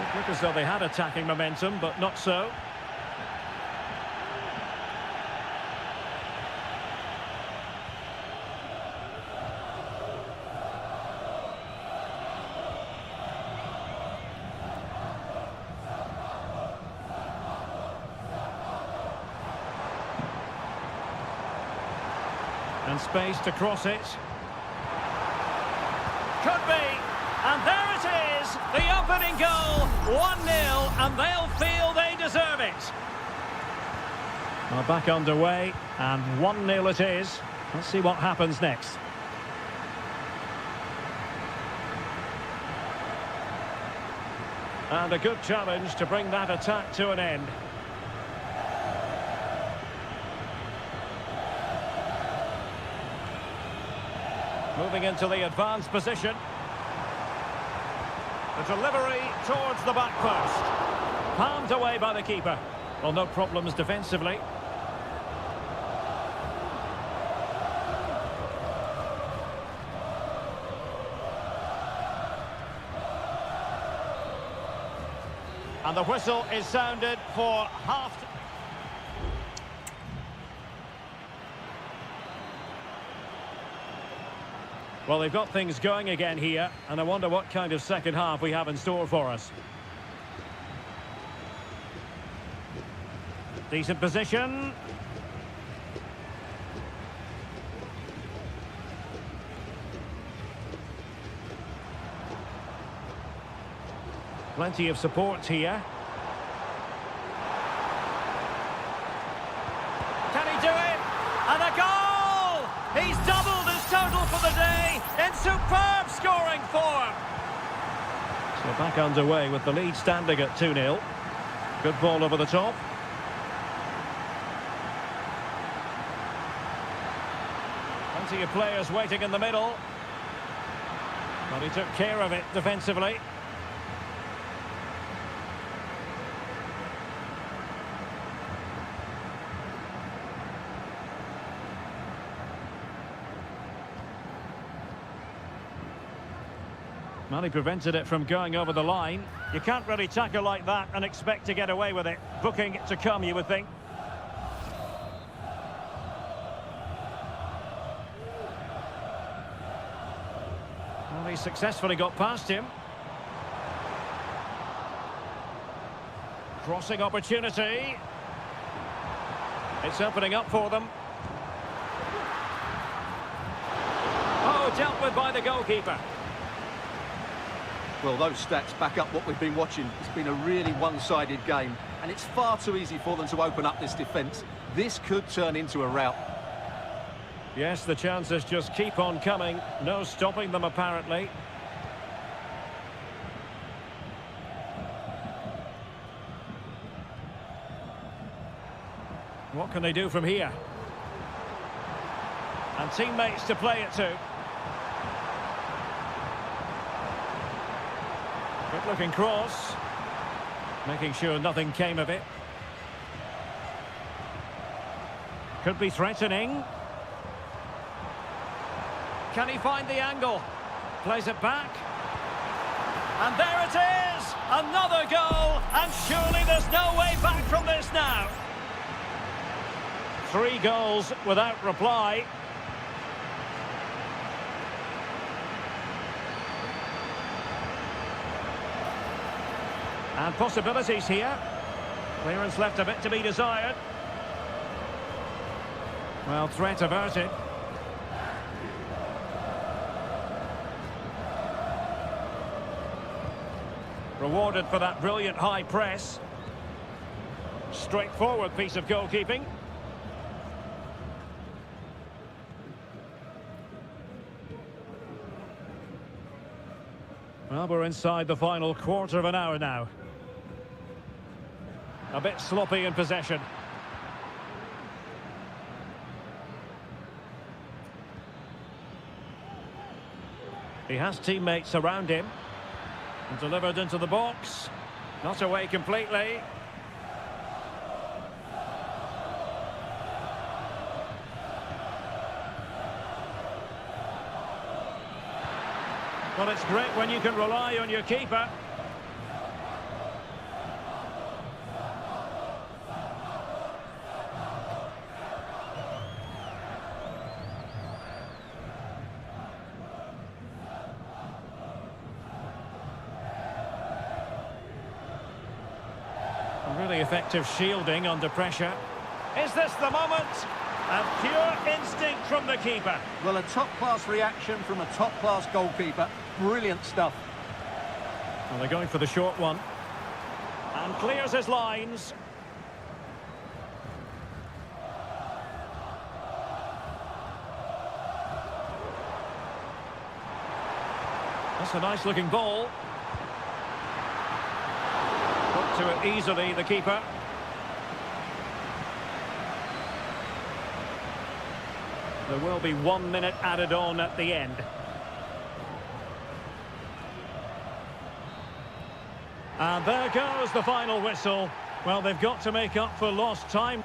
Speaker 1: It looked as though they had attacking momentum, but not so. And space to cross it. Could be. And there it is. The opening goal. 1-0. And they'll feel they deserve it. Well, back underway. And 1-0 it is. Let's see what happens next. And a good challenge to bring that attack to an end. Moving into the advanced position. The delivery towards the back post. Palmed away by the keeper. Well, no problems defensively. And the whistle is sounded for half. Well, they've got things going again here, and I wonder what kind of second half we have in store for us. Decent position. Plenty of support here. Can he do it? And a goal! He's doubled his total for the day in superb scoring form. So back underway with the lead standing at 2-0. Good ball over the top. Plenty of players waiting in the middle. But he took care of it defensively. Well, he prevented it from going over the line. You can't really tackle like that and expect to get away with it. Booking to come, you would think. Well, he successfully got past him. Crossing opportunity. It's opening up for them. Oh, dealt with by the goalkeeper.
Speaker 2: Well, those stats back up what we've been watching. It's been a really one-sided game, and it's far too easy for them to open up this defence. This could turn into a rout.
Speaker 1: Yes, the chances just keep on coming. No stopping them, apparently. What can they do from here? And teammates to play it to. Good-looking cross. Making sure nothing came of it. Could be threatening. Can he find the angle? Plays it back. And there it is! Another goal! And surely there's no way back from this now. 3 goals without reply. And possibilities here. Clearance left a bit to be desired. Well, threat averted. Rewarded for that brilliant high press. Straightforward piece of goalkeeping. Well, we're inside the final quarter of an hour now. A bit sloppy in possession. He has teammates around him. And delivered into the box. Not away completely. Well, it's great when you can rely on your keeper. Really effective shielding under pressure. Is this the moment? And pure instinct from the keeper.
Speaker 2: Well, a top-class reaction from a top-class goalkeeper. Brilliant stuff.
Speaker 1: Well, they're going for the short one. And clears his lines. That's a nice-looking ball. Got to it easily, the keeper. There will be 1 minute added on at the end. And there goes the final whistle. Well, they've got to make up for lost time.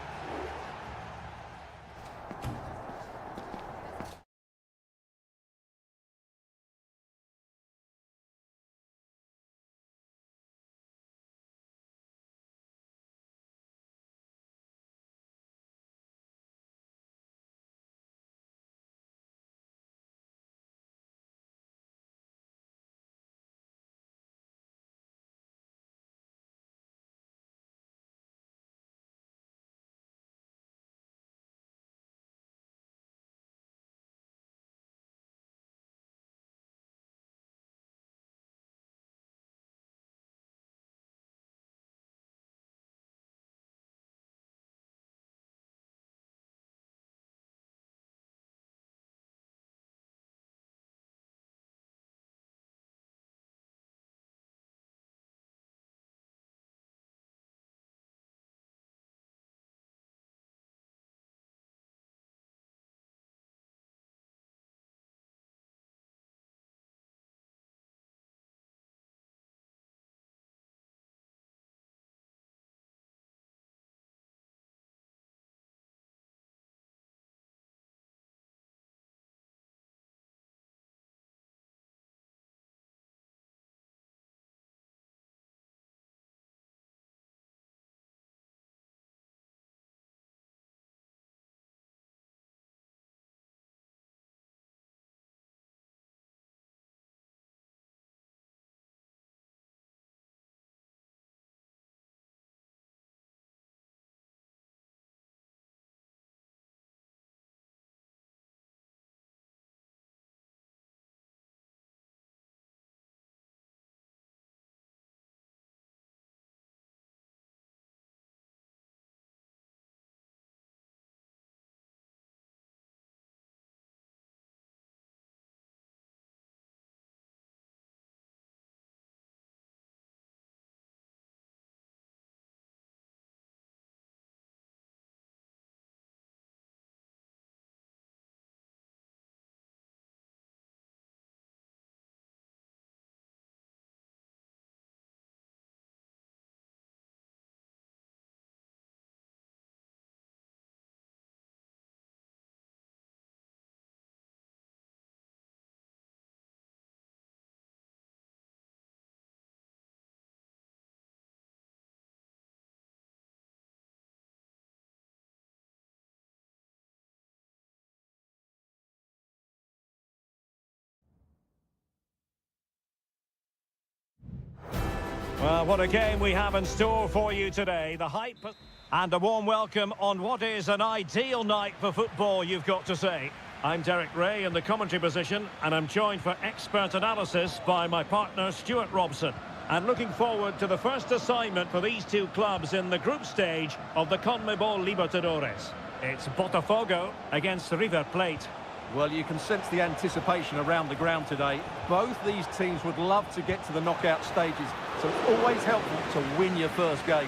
Speaker 1: Well, what a game we have in store for you today. The hype and a warm welcome on what is an ideal night for football, you've got to say. I'm Derek Ray in the commentary position, and I'm joined for expert analysis by my partner Stuart Robson. And looking forward to the first assignment for these two clubs in the group stage of the CONMEBOL Libertadores. It's Botafogo against River Plate.
Speaker 2: Well, you can sense the anticipation around the ground today. Both these teams would love to get to the knockout stages, so it's always helpful to win your first game.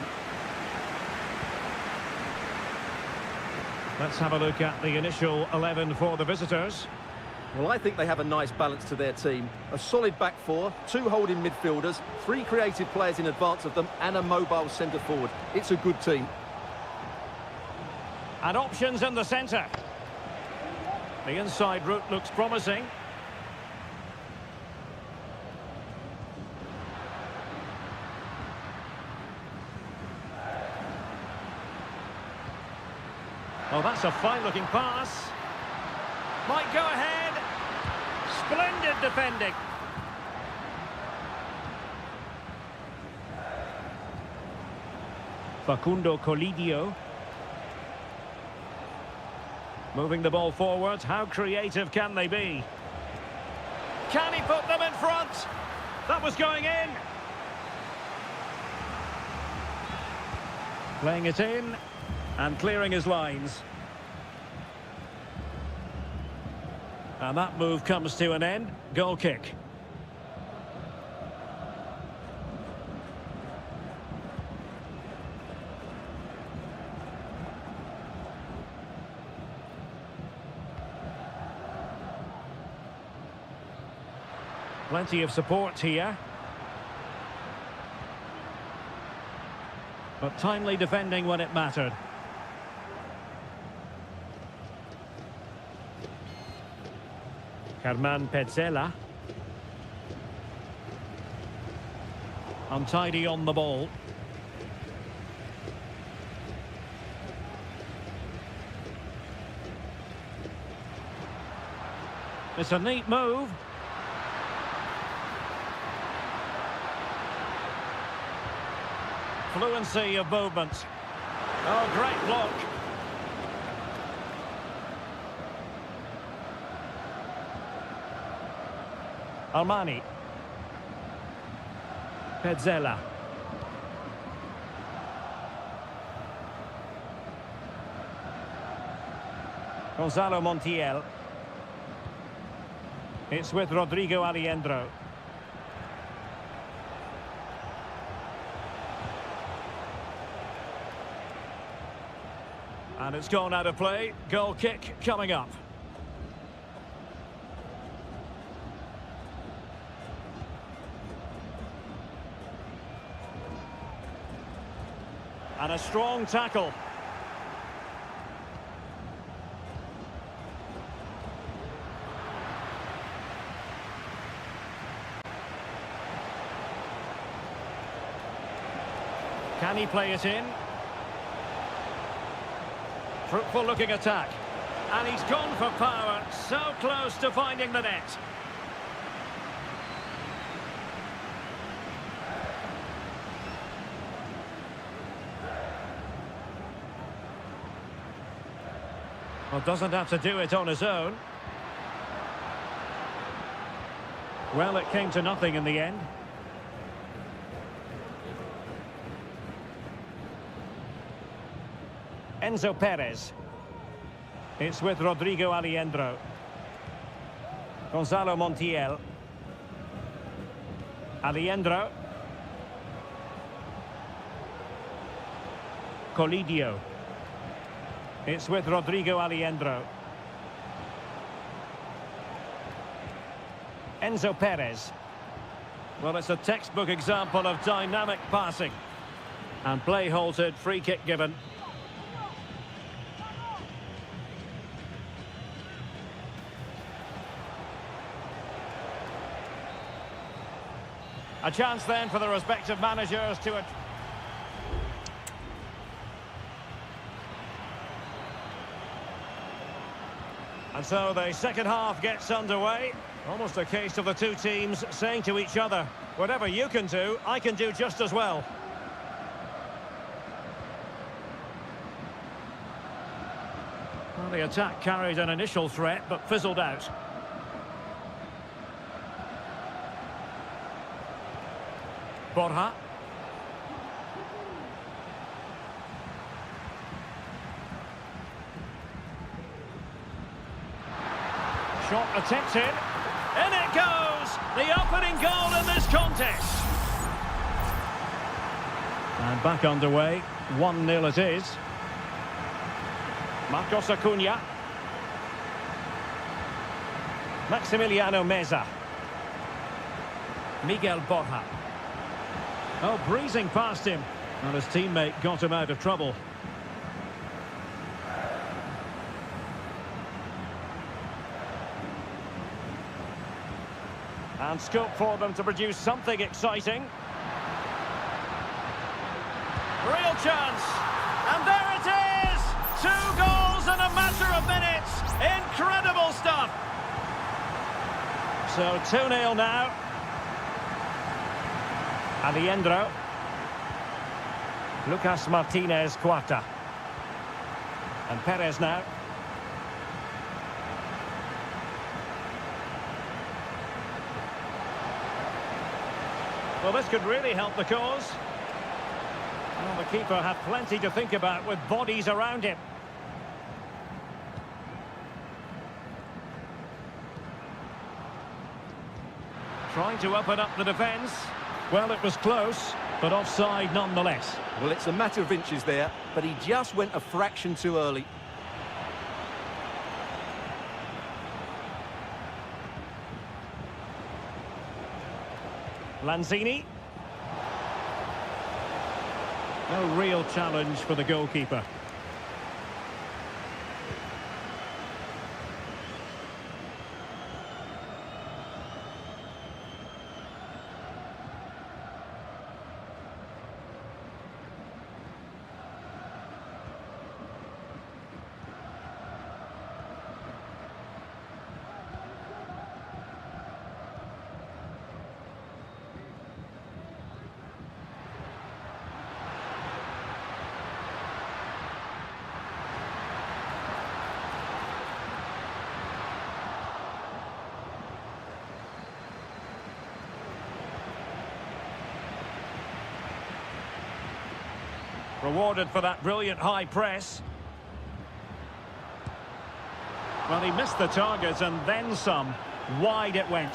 Speaker 1: Let's have a look at the initial 11 for the visitors.
Speaker 2: Well, I think they have a nice balance to their team. A solid back four, two holding midfielders, three creative players in advance of them, and a mobile centre forward. It's a good team.
Speaker 1: And options in the centre. The inside route looks promising. Oh, that's a fine-looking pass. Might go ahead. Splendid defending. Facundo Colidio. Moving the ball forward. How creative can they be? Can he put them in front? That was going in. Playing it in and clearing his lines. And that move comes to an end. Goal kick. Plenty of support here. But timely defending when it mattered. Herman Petzela. Untidy on the ball. It's a neat move. Fluency of movement. Oh, great block. Armani. Petzela. Gonzalo Montiel. It's with Rodrigo Aliendro. And it's gone out of play. Goal kick coming up. And a strong tackle. Can he play it in? Fruitful looking attack. And he's gone for power. So close to finding the net. Well, doesn't have to do it on his own. Well, it came to nothing in the end. Enzo Perez. It's with Rodrigo Aliendro. Gonzalo Montiel. Aliendro. Colidio. It's with Rodrigo Aliendro. Enzo Perez. Well, it's a textbook example of dynamic passing. And play halted, free kick given. A chance then for the respective managers to... And so the second half gets underway. Almost a case of the two teams saying to each other, whatever you can do, I can do just as well. Well, the attack carried an initial threat, but fizzled out. Borja. Shot attempted. In it goes! The opening goal in this contest. And back underway. 1-0 it is. Marcos Acuna. Maximiliano Meza. Miguel Borja. Oh, breezing past him. And his teammate got him out of trouble. And scope for them to produce something exciting. Real chance. And there it is! 2 goals in a matter of minutes. Incredible stuff. So 2-0 now. Alejandro. Lucas Martinez Cuarta. And Perez now. Well, this could really help the cause. Well, the keeper had plenty to think about with bodies around him. Trying to open up the defence. Well, it was close, but offside nonetheless.
Speaker 2: Well, it's a matter of inches there, but he just went a fraction too early.
Speaker 1: Lanzini. No real challenge for the goalkeeper. Rewarded for that brilliant high press. Well, he missed the target and then some. Wide it went.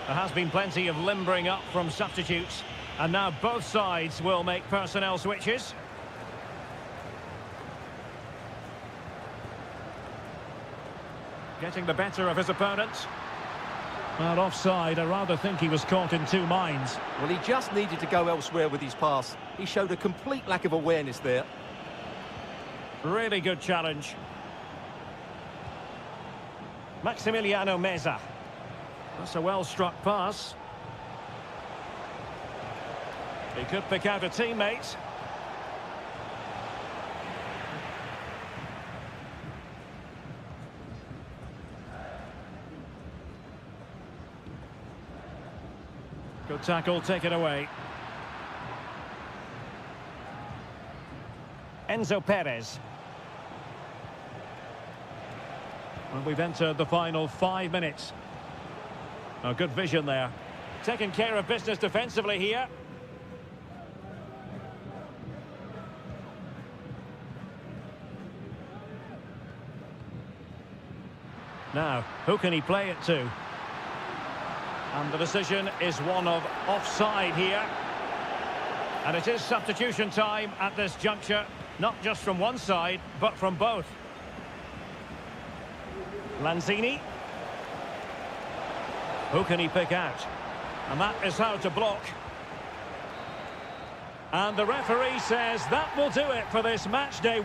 Speaker 1: There has been plenty of limbering up from substitutes. And now both sides will make personnel switches. Getting the better of his opponent. Well, offside, I rather think he was caught in two minds.
Speaker 2: Well, he just needed to go elsewhere with his pass. He showed a complete lack of awareness there.
Speaker 1: Really good challenge. Maximiliano Meza. That's a well-struck pass. He could pick out a teammate. Good tackle, taken away. Enzo Perez. Well, we've entered the final 5 minutes. Oh, good vision there. Taking care of business defensively here. Now, who can he play it to? And the decision is one of offside here. And it is substitution time at this juncture, not just from one side, but from both. Lanzini. Who can he pick out? And that is how to block. And the referee says that will do it for this match day.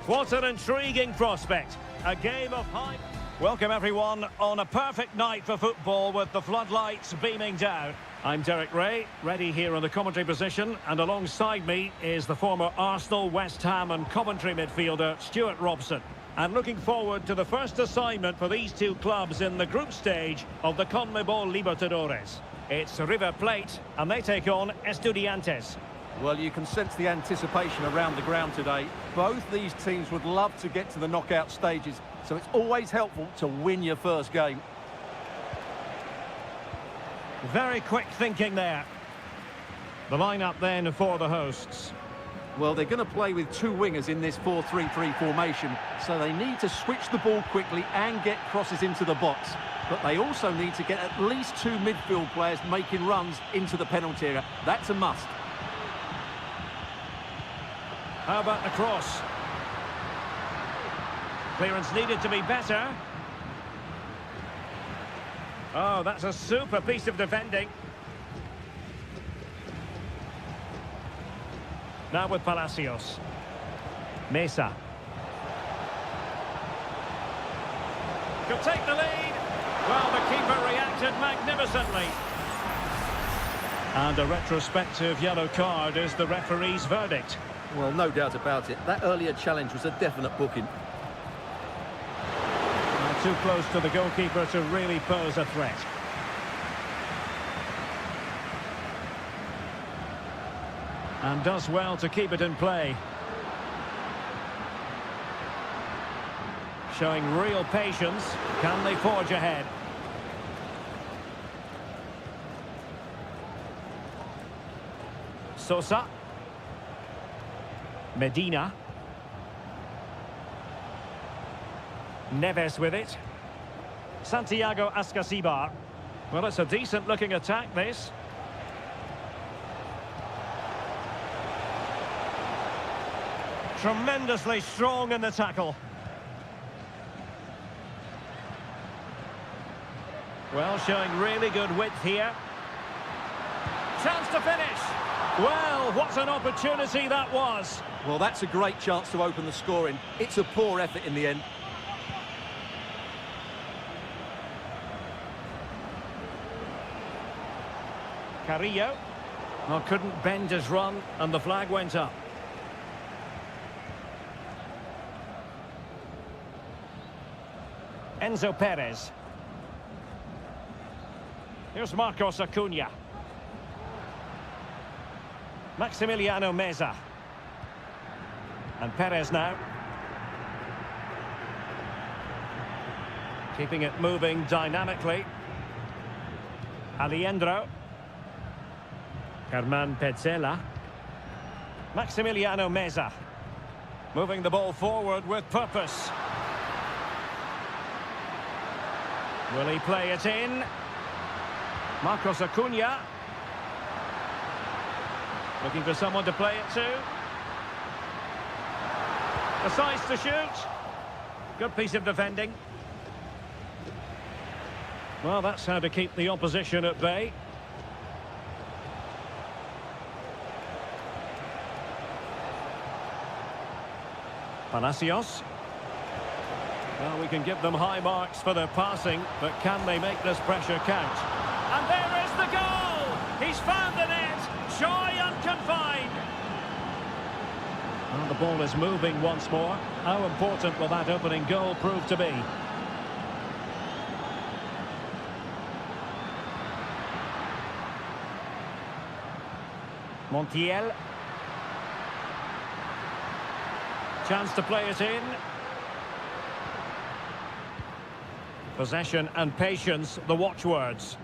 Speaker 1: What an intriguing prospect. A game of high... Welcome everyone on a perfect night for football with the floodlights beaming down. I'm Derek Ray, ready here in the commentary position, and alongside me is the former Arsenal, West Ham and Coventry midfielder Stuart Robson. And looking forward to the first assignment for these two clubs in the group stage of the CONMEBOL Libertadores. It's River Plate, and they take on Estudiantes.
Speaker 2: Well, you can sense the anticipation around the ground today. Both these teams would love to get to the knockout stages, so it's always helpful to win your first game.
Speaker 1: Very quick thinking there. The lineup then for the hosts.
Speaker 2: Well, they're going to play with two wingers in this 4-3-3 formation, so they need to switch the ball quickly and get crosses into the box. But they also need to get at least two midfield players making runs into the penalty area. That's a must.
Speaker 1: How about the cross? Clearance needed to be better. Oh, that's a super piece of defending. Now with Palacios. Mesa. Could take the lead. Well, the keeper reacted magnificently. And a retrospective yellow card is the referee's verdict.
Speaker 2: Well, no doubt about it. That earlier challenge was a definite booking.
Speaker 1: Too close to the goalkeeper to really pose a threat. And does well to keep it in play. Showing real patience. Can they forge ahead? Sosa. Medina. Neves with it. Santiago Ascasibar. Well, it's a decent-looking attack, this. Tremendously strong in the tackle. Well, showing really good width here. Chance to finish. Well, what an opportunity that was.
Speaker 2: Well, that's a great chance to open the scoring. It's a poor effort in the end.
Speaker 1: Carrillo. Oh, couldn't bend his run, and the flag went up. Enzo Perez. Here's Marcos Acuna. Maximiliano Meza. And Perez now. Keeping it moving dynamically. Aliendro. Herman Petzela. Maximiliano Meza. Moving the ball forward with purpose. Will he play it in? Marcos Acuna. Looking for someone to play it to. Decides to shoot. Good piece of defending. Well, that's how to keep the opposition at bay. Palacios. Well, we can give them high marks for their passing, but can they make this pressure count? And there is the goal! He's found the net! Joy unconfined! Well, the ball is moving once more. How important will that opening goal prove to be? Montiel. Chance to play it in. Possession and patience, the watchwords.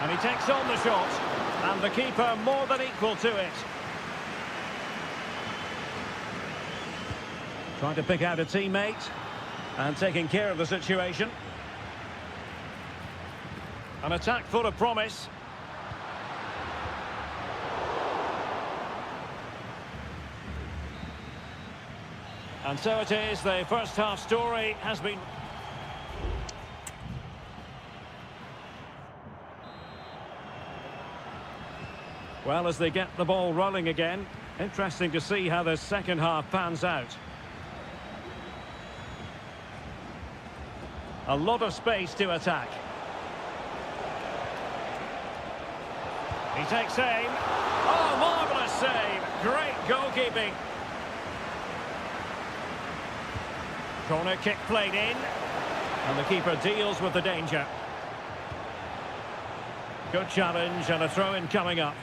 Speaker 1: And he takes on the shot. And the keeper more than equal to it. Trying to pick out a teammate. And taking care of the situation. An attack full of promise. And so it is, the first half story has been... Well, as they get the ball rolling again, Interesting to see how the second half pans out. A lot of space to attack. He takes aim. Oh, marvellous save. Great goalkeeping. Corner kick played in. And the keeper deals with the danger. Good challenge and a throw-in coming up.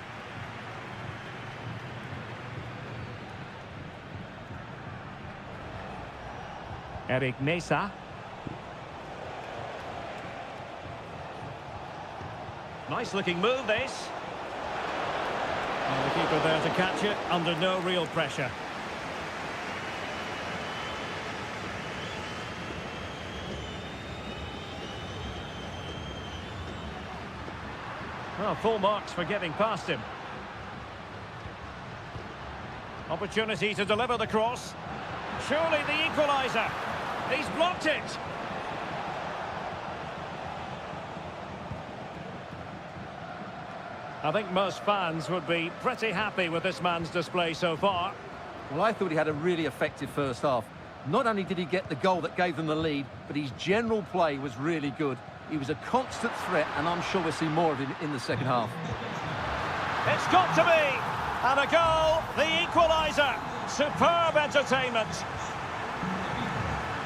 Speaker 1: Eric Mesa. Nice looking move this. And the keeper there to catch it under no real pressure. Well, full marks for getting past him. Opportunity to deliver the cross. Surely the equaliser. He's blocked it. I think most fans would be pretty happy with this man's display so far.
Speaker 2: Well, I thought he had a really effective first half. Not only did he get the goal that gave them the lead, but his general play was really good. He was a constant threat, and I'm sure we'll see more of him in the second half.
Speaker 1: It's got to be! And a goal, the equaliser. Superb entertainment.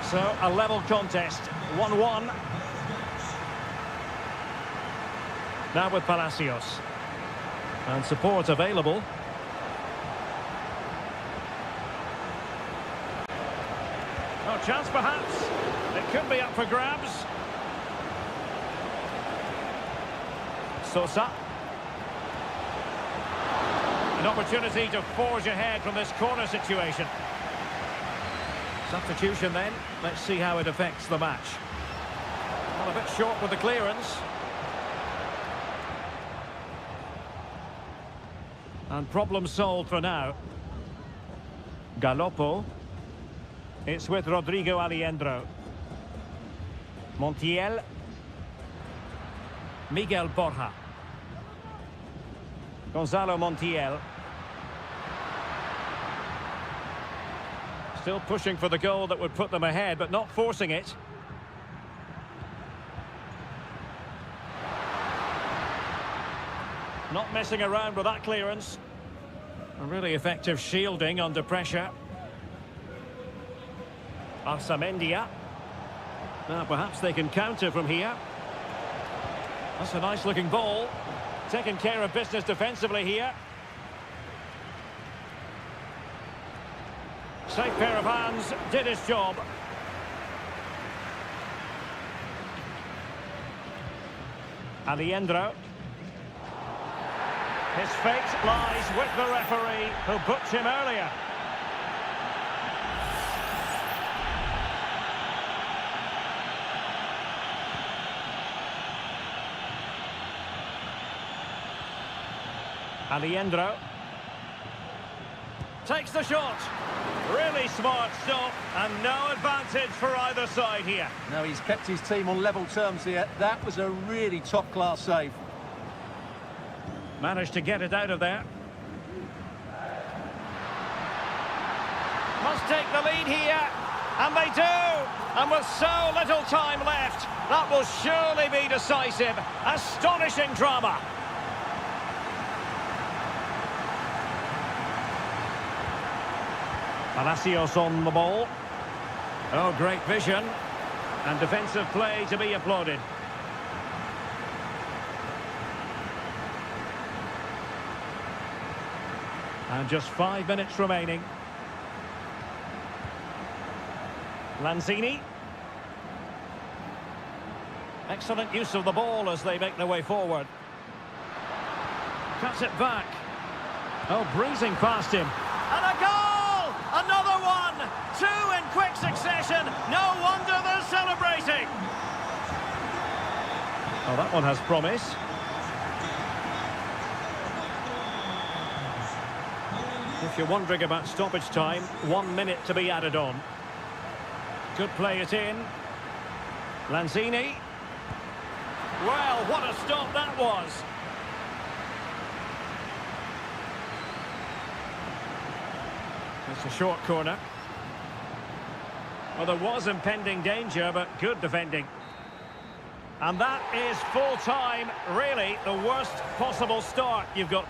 Speaker 1: So, a level contest, 1-1. Now with Palacios. And support available. Oh, chance perhaps. It could be up for grabs. Sosa. An opportunity to forge ahead from this corner situation. Substitution then. Let's see how it affects the match. Well, a bit short with the clearance. And problem solved for now. Galoppo. It's with Rodrigo Aliendro. Montiel. Miguel Borja. Gonzalo Montiel. Still pushing for the goal that would put them ahead, but not forcing it. Not messing around with that clearance. A really effective shielding under pressure. Arsamendia. Now perhaps they can counter from here. That's a nice looking ball. Taking care of business defensively here. Safe pair of hands, did his job. Aliendro. His fate lies with the referee who booked him earlier. Aliendro takes the shot. Really smart stop and no advantage for either side here.
Speaker 2: Now he's kept his team on level terms here. That was a really top-class save.
Speaker 1: Managed to get it out of there. Must take the lead here. And they do. And with so little time left, that will surely be decisive. Astonishing drama. Palacios on the ball. Oh, great vision. And defensive play to be applauded. And just 5 minutes remaining. Lanzini. Excellent use of the ball as they make their way forward. Cuts it back. Oh, breezing past him. And a goal! Another one! Two in quick succession. No wonder they're celebrating. Oh, that one has promise. If you're wondering about stoppage time, 1 minute to be added on. Could play it in. Lanzini. Well, what a stop that was. It's a short corner. Well, there was impending danger, but good defending. And that is full time. Really, the worst possible start you've got.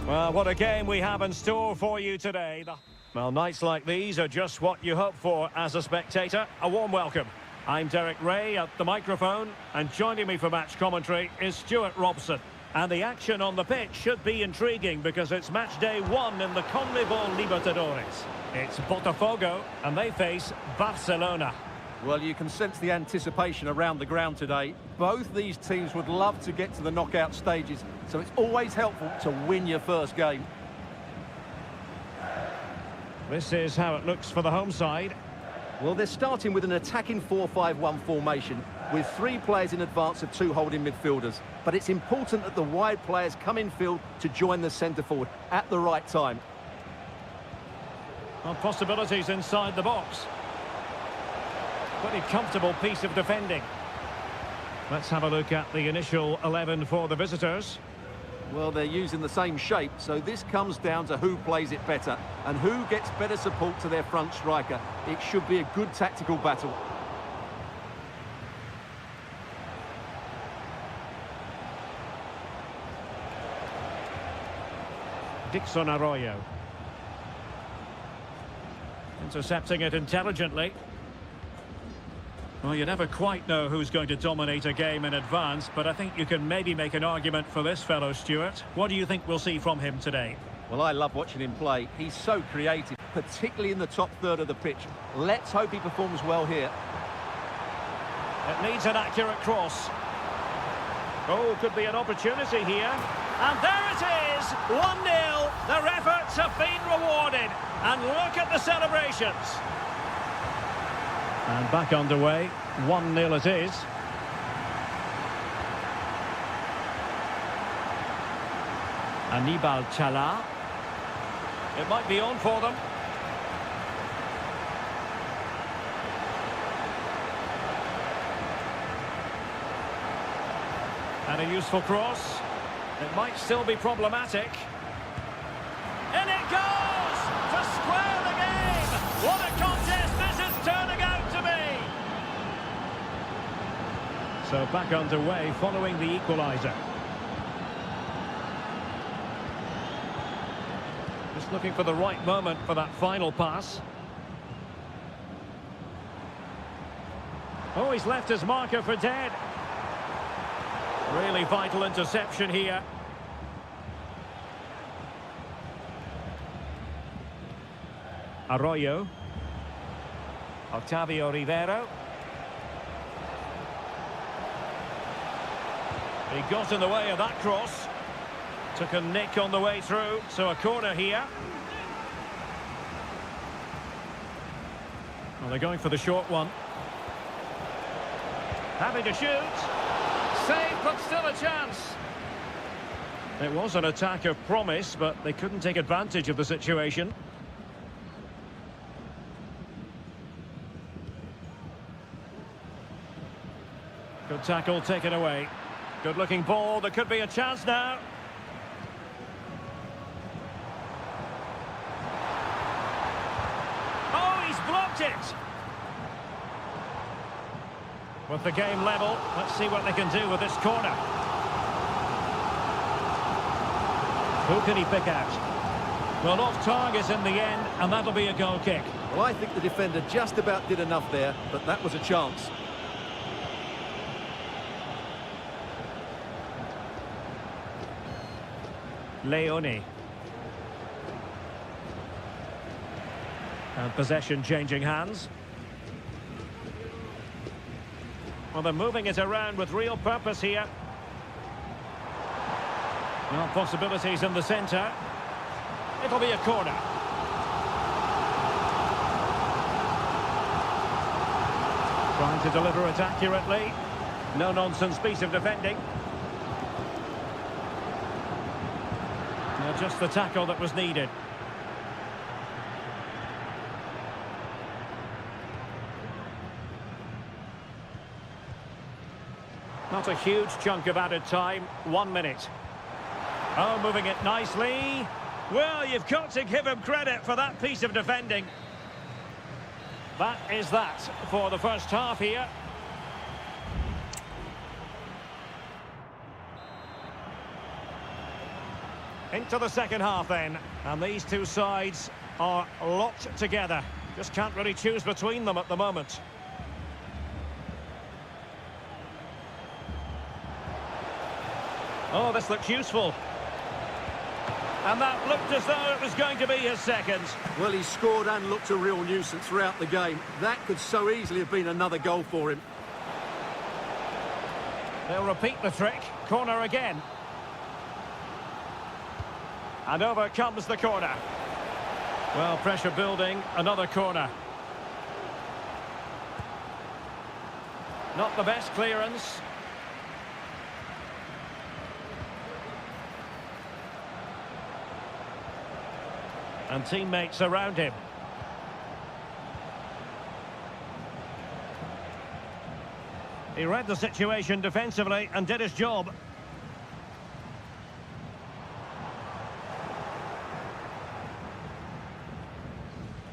Speaker 1: Well, what a game we have in store for you today. Well, nights like these are just what you hope for as a spectator. A warm welcome. I'm Derek Ray at the microphone, and joining me for match commentary is Stuart Robson. And the action on the pitch should be intriguing because it's match day 1 in the CONMEBOL Libertadores. It's Botafogo, and they face Barcelona.
Speaker 2: Well, you can sense the anticipation around the ground today. Both these teams would love to get to the knockout stages, so it's always helpful to win your first game.
Speaker 1: This is how it looks for the home side.
Speaker 2: Well, they're starting with an attacking 4-5-1 formation with 3 players in advance of 2 holding midfielders. But it's important that the wide players come in field to join the centre forward at the right time.
Speaker 1: Well, possibilities inside the box. Pretty comfortable piece of defending. Let's have a look at the initial 11 for the visitors.
Speaker 2: Well, they're using the same shape, so this comes down to who plays it better and who gets better support to their front striker. It should be a good tactical battle.
Speaker 1: Dixon Arroyo. Intercepting it intelligently. Well, you never quite know who's going to dominate a game in advance, but I think you can maybe make an argument for this fellow, Stuart. What do you think we'll see from him today?
Speaker 2: Well, I love watching him play. He's so creative, particularly in the top third of the pitch. Let's hope he performs well here.
Speaker 1: It needs an accurate cross. Oh, could be an opportunity here. And there it is, 1-0. Their efforts have been rewarded. And look at the celebrations. And back underway, 1-0 it is. Anibal Chala. It might be on for them. And a useful cross. It might still be problematic. In it goes! To square the game! What a contest this is turning out to be! So back underway following the equaliser. Just looking for the right moment for that final pass. Oh, he's left his marker for dead. Really vital interception here. Arroyo. Octavio Rivero. He got in the way of that cross. Took a nick on the way through, so a corner here. Well, they're going for the short one. Happy to shoot. Save, but still a chance. It was an attack of promise, but they couldn't take advantage of the situation. Good tackle taken away. Good looking ball. There could be a chance now. Oh, he's blocked it. With the game level, let's see what they can do with this corner. Who can he pick out? Well, off target in the end, and that'll be a goal kick.
Speaker 2: Well, I think the defender just about did enough there, but that was a chance.
Speaker 1: Leone. And possession changing hands. Well, they're moving it around with real purpose here. Well, possibilities in the centre. It'll be a corner. Trying to deliver it accurately. No-nonsense piece of defending. Just the tackle that was needed. Not a huge chunk of added time. 1 minute. Oh, moving it nicely. Well, you've got to give him credit for that piece of defending. That is that for the first half here. Into the second half then, and these two sides are locked together. Just can't really choose between them at the moment. Oh, this looks useful. And that looked as though it was going to be his second.
Speaker 2: Well, he scored and looked a real nuisance throughout the game. That could so easily have been another goal for him.
Speaker 1: They'll repeat the trick. Corner again. And over comes the corner. Well, pressure building, another corner. Not the best clearance. And teammates around him. He read the situation defensively and did his job.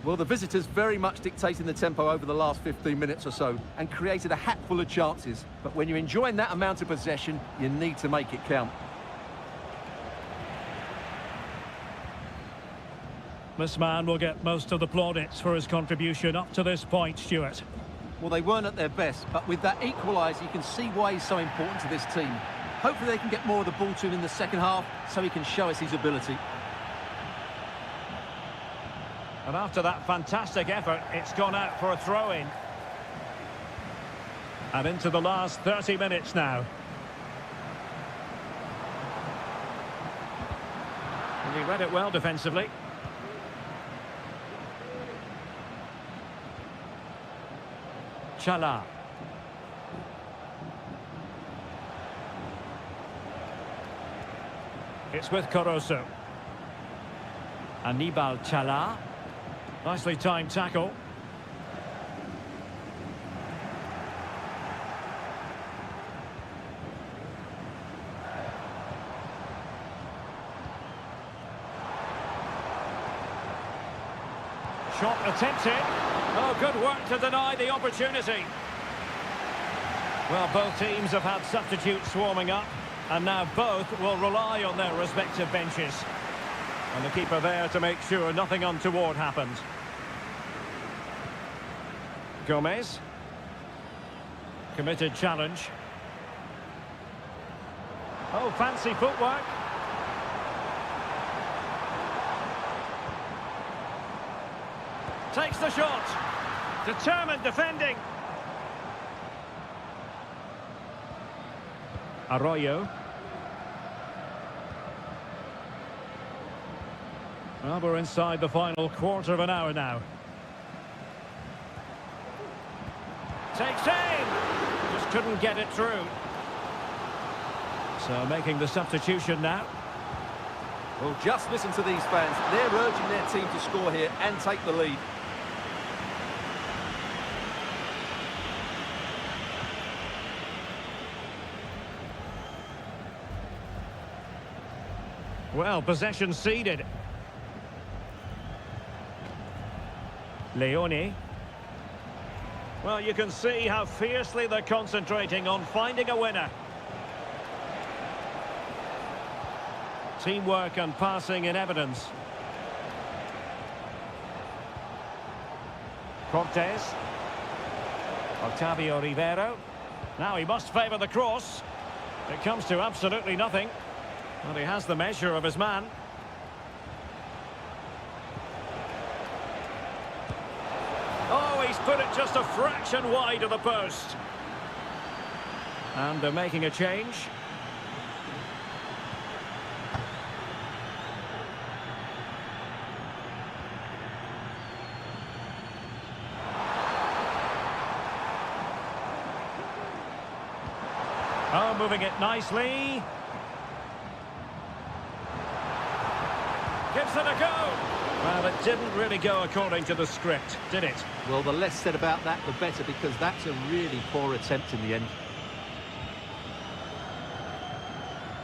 Speaker 2: Well, the visitors very much dictating the tempo over the last 15 minutes or so and created a hatful of chances. But when you're enjoying that amount of possession, you need to make it count.
Speaker 1: This man will get most of the plaudits for his contribution up to this point, Stuart.
Speaker 2: Well, they weren't at their best, but with that equaliser, you can see why he's so important to this team. Hopefully they can get more of the ball to him in the second half so he can show us his ability.
Speaker 1: And after that fantastic effort, it's gone out for a throw-in. And into the last 30 minutes now. And he read it well defensively. Chala. It's with Corozo. Anibal Chala. Nicely timed tackle. Shot attempted. Oh, good work to deny the opportunity. Well, both teams have had substitutes swarming up, and now both will rely on their respective benches. And the keeper there to make sure nothing untoward happens. Gomez. Committed challenge. Oh, fancy footwork. Takes the shot. Determined defending. Arroyo. Well, we're inside the final quarter of an hour now. Takes aim! Just couldn't get it through. So making the substitution now.
Speaker 2: Well, just listen to these fans. They're urging their team to score here and take the lead.
Speaker 1: Well, possession ceded. Leone. Well, you can see how fiercely they're concentrating on finding a winner. Teamwork and passing in evidence. Cortés. Octavio Rivero. Now he must favour the cross. It comes to absolutely nothing. But he has the measure of his man. Oh, he's put it just a fraction wide of the post. And they're making a change. Oh, moving it nicely. Gives it a go. Well, it didn't really go according to the script, did it?
Speaker 2: Well, the less said about that, the better, because that's a really poor attempt in the end.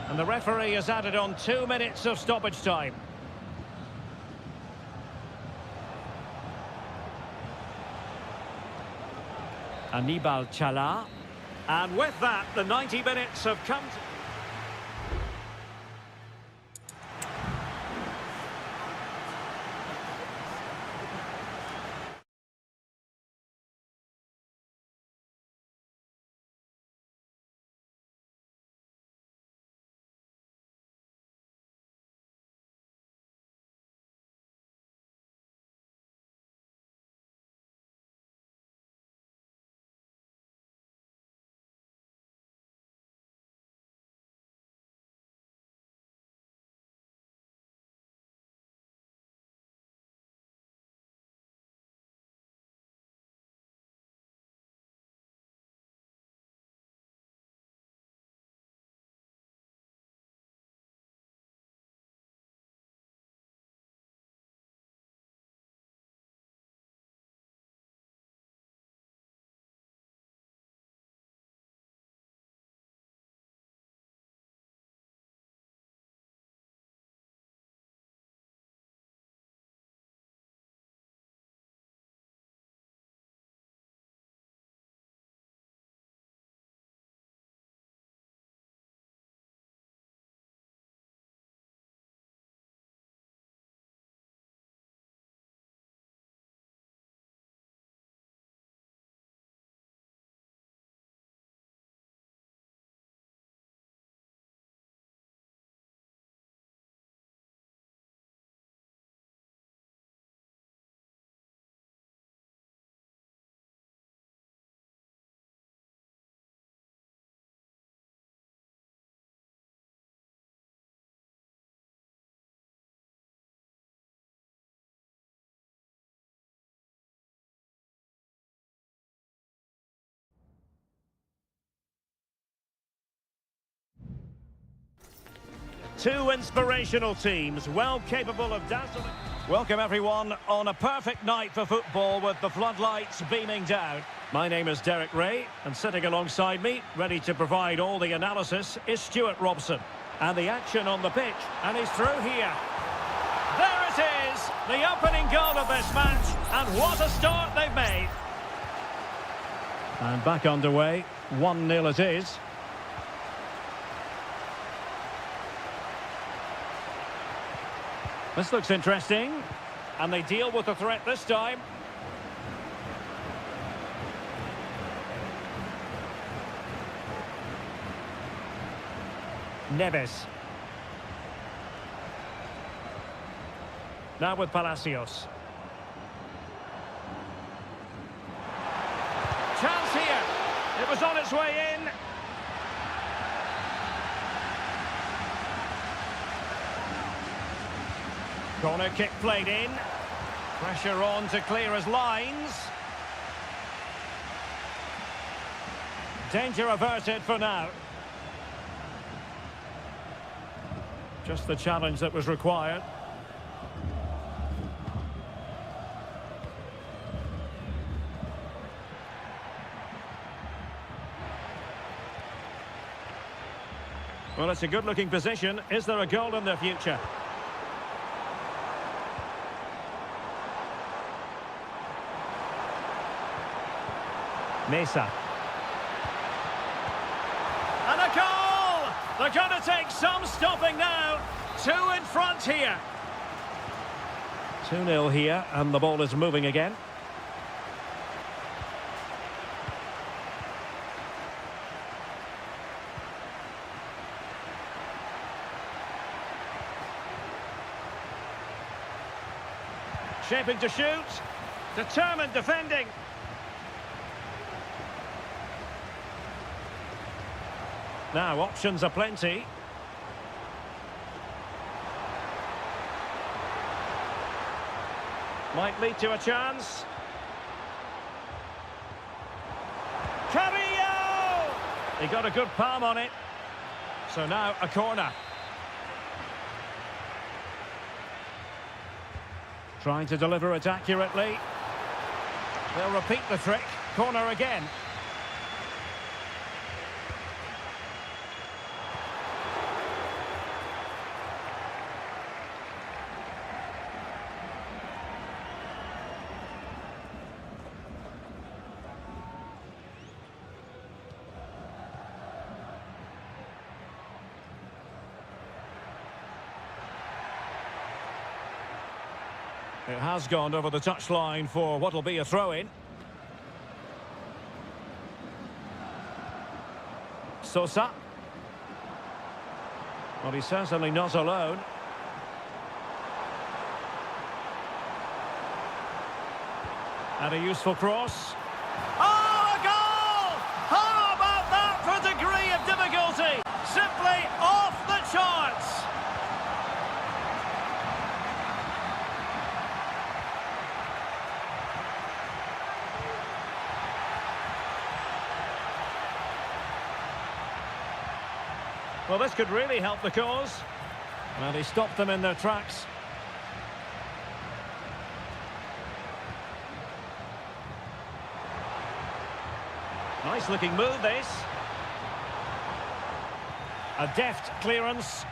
Speaker 1: And the referee has added on 2 minutes of stoppage time. Anibal Chala. And with that, the 90 minutes have come to... Two inspirational teams, well capable of dazzling. Welcome everyone on a perfect night for football with the floodlights beaming down. My name is Derek Ray, and sitting alongside me, ready to provide all the analysis, is Stuart Robson. And the action on the pitch, and he's through here. There it is, the opening goal of this match, and what a start they've made. And back underway, 1-0 it is. This looks interesting, and they deal with the threat this time. Neves. Now with Palacios. Chance here. It was on its way in. Corner kick played in. Pressure on to clear his lines. Danger averted for now. Just the challenge that was required. Well, it's a good-looking position. Is there a goal in the future? Mesa. And a goal! They're going to take some stopping now. 2 in front here. 2-0 here, and the ball is moving again. Shaping to shoot. Determined defending. Now, options are plenty. Might lead to a chance. Carrillo! He got a good palm on it. So now a corner. Trying to deliver it accurately. They'll repeat the trick. Corner again. It has gone over the touchline for what will be a throw-in. Sosa. Well, he's certainly not alone. And a useful cross. Oh, a goal! How about that for a degree of difficulty? Simply off the charts! Well, this could really help the cause. Well, he stopped them in their tracks. Nice looking move, this. A deft clearance.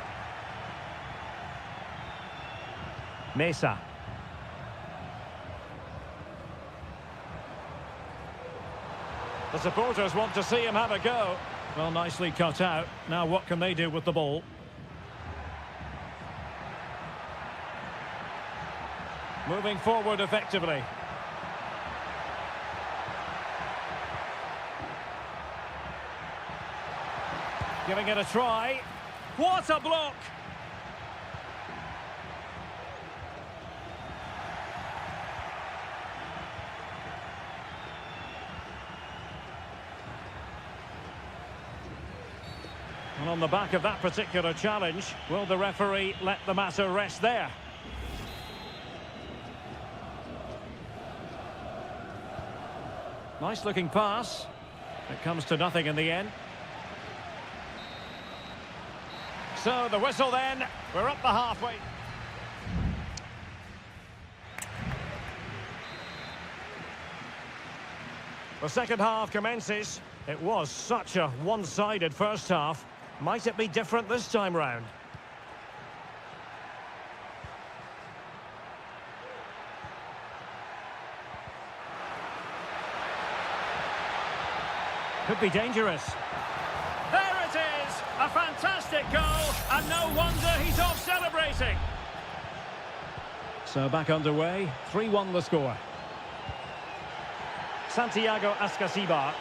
Speaker 1: Mesa. The supporters want to see him have a go. Well, nicely cut out. Now what can they do with the ball? Moving forward effectively. Giving it a try. What a block! And on the back of that particular challenge, will the referee let the matter rest there? Nice looking pass. It comes to nothing in the end. So the whistle then. We're up the halfway. The second half commences. It was such a one-sided first half. Might it be different this time round? Could be dangerous. There it is! A fantastic goal, and no wonder he's off celebrating. So back underway, 3-1 the score. Santiago Ascasibar.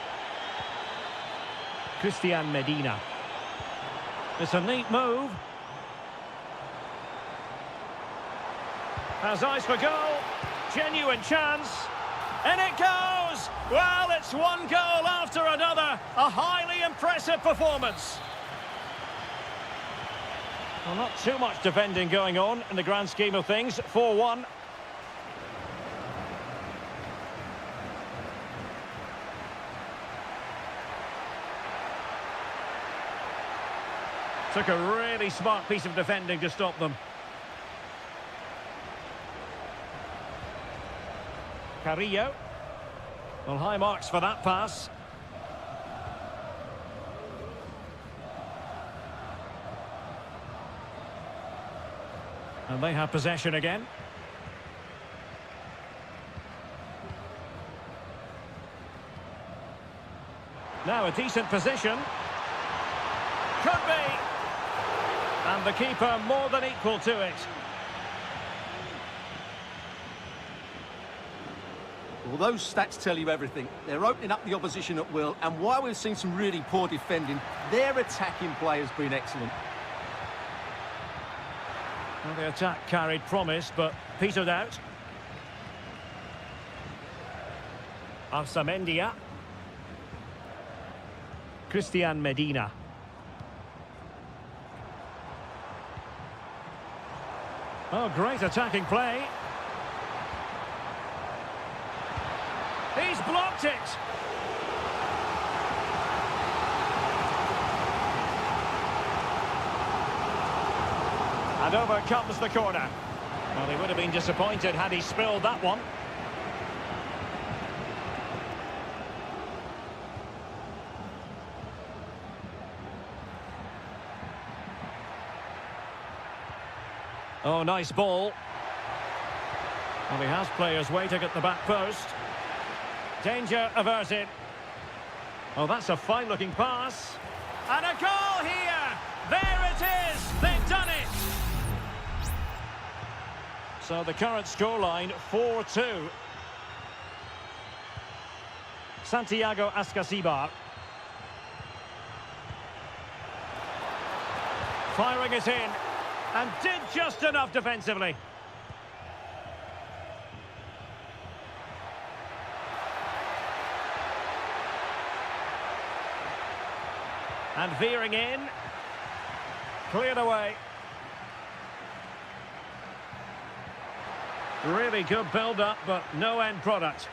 Speaker 1: Christian Medina. It's a neat move. Has eyes for goal. Genuine chance. And it goes! Well, it's one goal after another. A highly impressive performance. Well, not too much defending going on in the grand scheme of things. 4-1. Took a really smart piece of defending to stop them. Carrillo. Well, high marks for that pass. And they have possession again. Now a decent position. Could be. And the keeper more than equal to it.
Speaker 2: Well, those stats tell you everything. They're opening up the opposition at will, and while we've seen some really poor defending, their attacking play has been excellent.
Speaker 1: Well, the attack carried promise, but petered out. Arsamendia. Christian Medina. Oh, great attacking play. He's blocked it. And over comes the corner. Well, he would have been disappointed had he spilled that one. Oh, nice ball. Well, he has players waiting at the back post. Danger averted. Oh, that's a fine-looking pass. And a goal here! There it is! They've done it! So the current scoreline, 4-2. Santiago Ascasibar. Firing it in. And did just enough defensively. And veering in. Cleared away. Really good build-up, but no end product.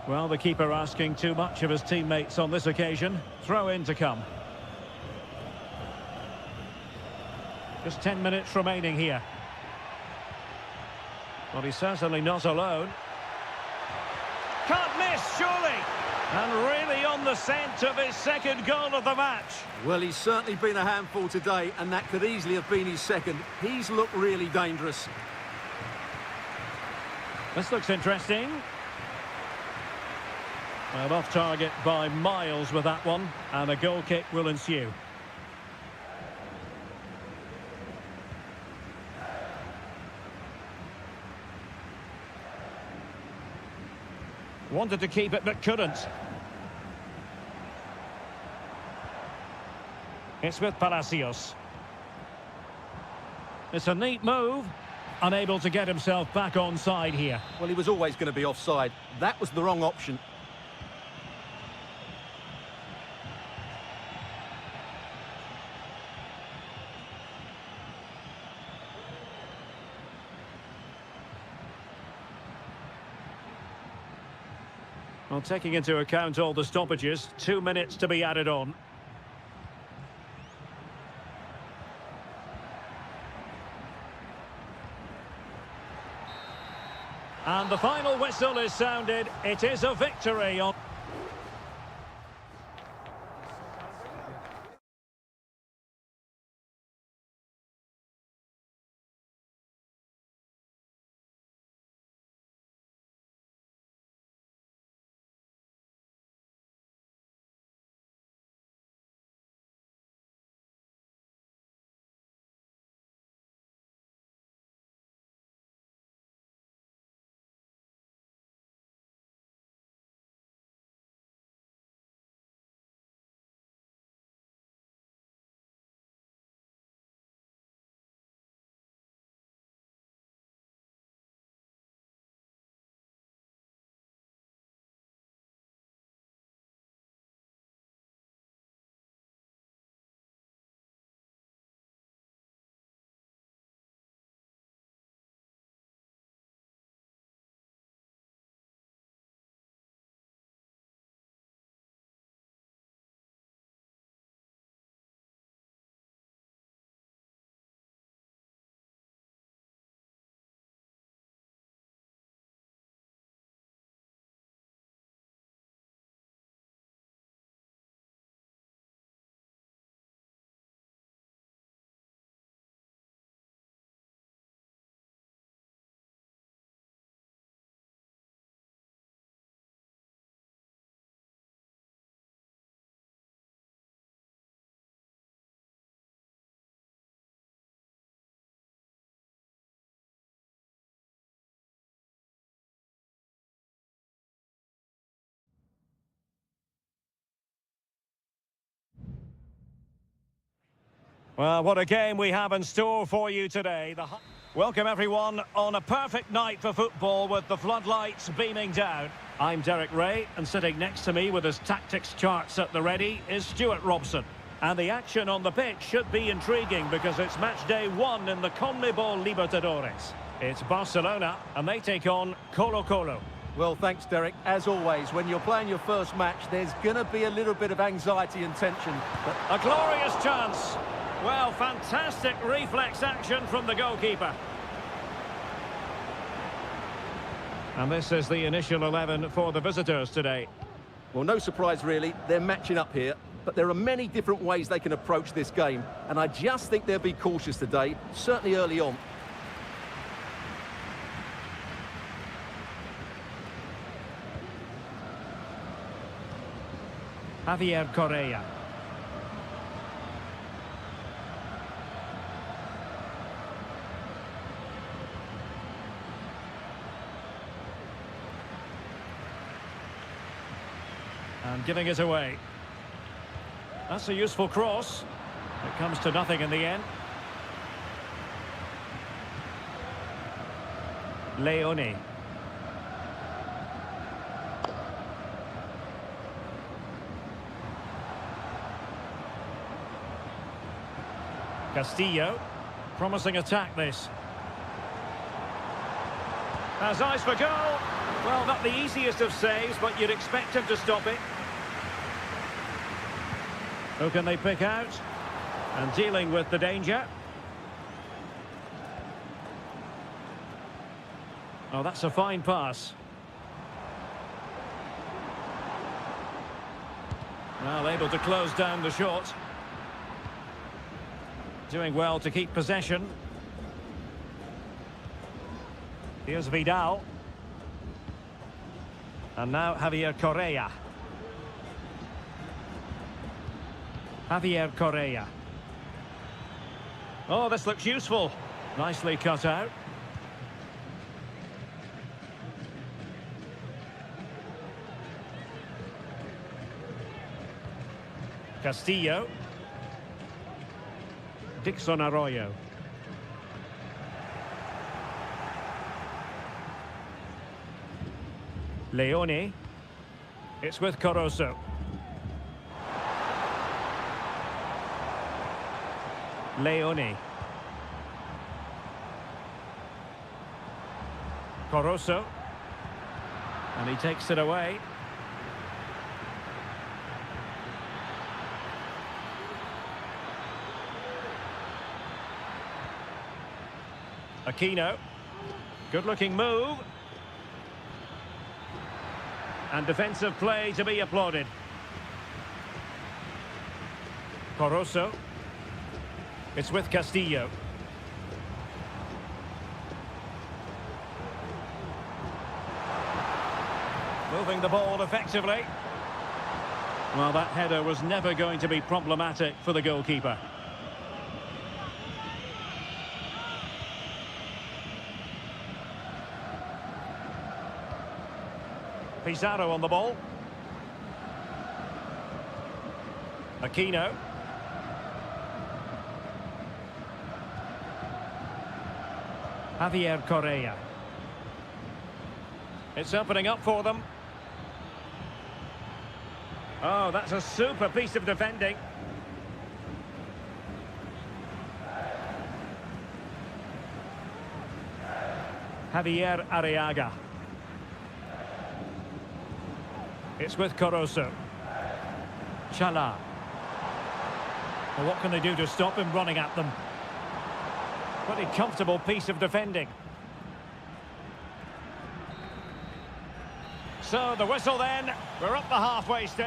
Speaker 1: Well, the keeper asking too much of his teammates on this occasion. Throw in to come. Just 10 minutes remaining here. Well, he's certainly not alone. Can't miss, surely! And really on the scent of his second goal of the match.
Speaker 2: Well, he's certainly been a handful today, and that could easily have been his second. He's looked really dangerous.
Speaker 1: This looks interesting. Well, off target by miles with that one, and a goal kick will ensue. Wanted to keep it, but couldn't. It's with Palacios. It's a neat move. Unable to get himself back onside here.
Speaker 2: Well, he was always going to be offside. That was the wrong option.
Speaker 1: Well, taking into account all the stoppages, 2 minutes to be added on. And the final whistle is sounded. It is a victory on... Well, what a game we have in store for you today. Welcome, everyone, on a perfect night for football with the floodlights beaming down. I'm Derek Ray, and sitting next to me with his tactics charts at the ready is Stuart Robson. And the action on the pitch should be intriguing because it's match day 1 in the CONMEBOL Libertadores. It's Barcelona, and they take on Colo-Colo.
Speaker 2: Well, thanks, Derek. As always, when you're playing your first match, there's going to be a little bit of anxiety and tension. But
Speaker 1: a glorious chance. Well, fantastic reflex action from the goalkeeper. And this is the initial 11 for the visitors today.
Speaker 2: Well, no surprise, really. They're matching up here. But there are many different ways they can approach this game. And I just think they'll be cautious today, certainly early on.
Speaker 1: Javier Correa. And giving it away. That's a useful cross. It comes to nothing in the end. Leone. Castillo. Promising attack, this. Has eyes for goal. Well, not the easiest of saves, but you'd expect him to stop it. Who can they pick out? And dealing with the danger. Oh, that's a fine pass. Well, able to close down the shot. Doing well to keep possession. Here's Vidal. And now Javier Correa. Javier Correa. Oh, this looks useful. Nicely cut out. Castillo. Dixon Arroyo. Leone. It's with Caruso. Leone. Caruso. And he takes it away. Aquino. Good-looking move. And defensive play to be applauded. Caruso. It's with Castillo. Moving the ball effectively. Well, that header was never going to be problematic for the goalkeeper. Pizarro on the ball. Aquino. Javier Correa. It's opening up for them. Oh, that's a super piece of defending. Javier Arriaga. It's with Caruso. Chala. Well, what can they do to stop him running at them? Pretty comfortable piece of defending. So the whistle then. We're up the halfway stage.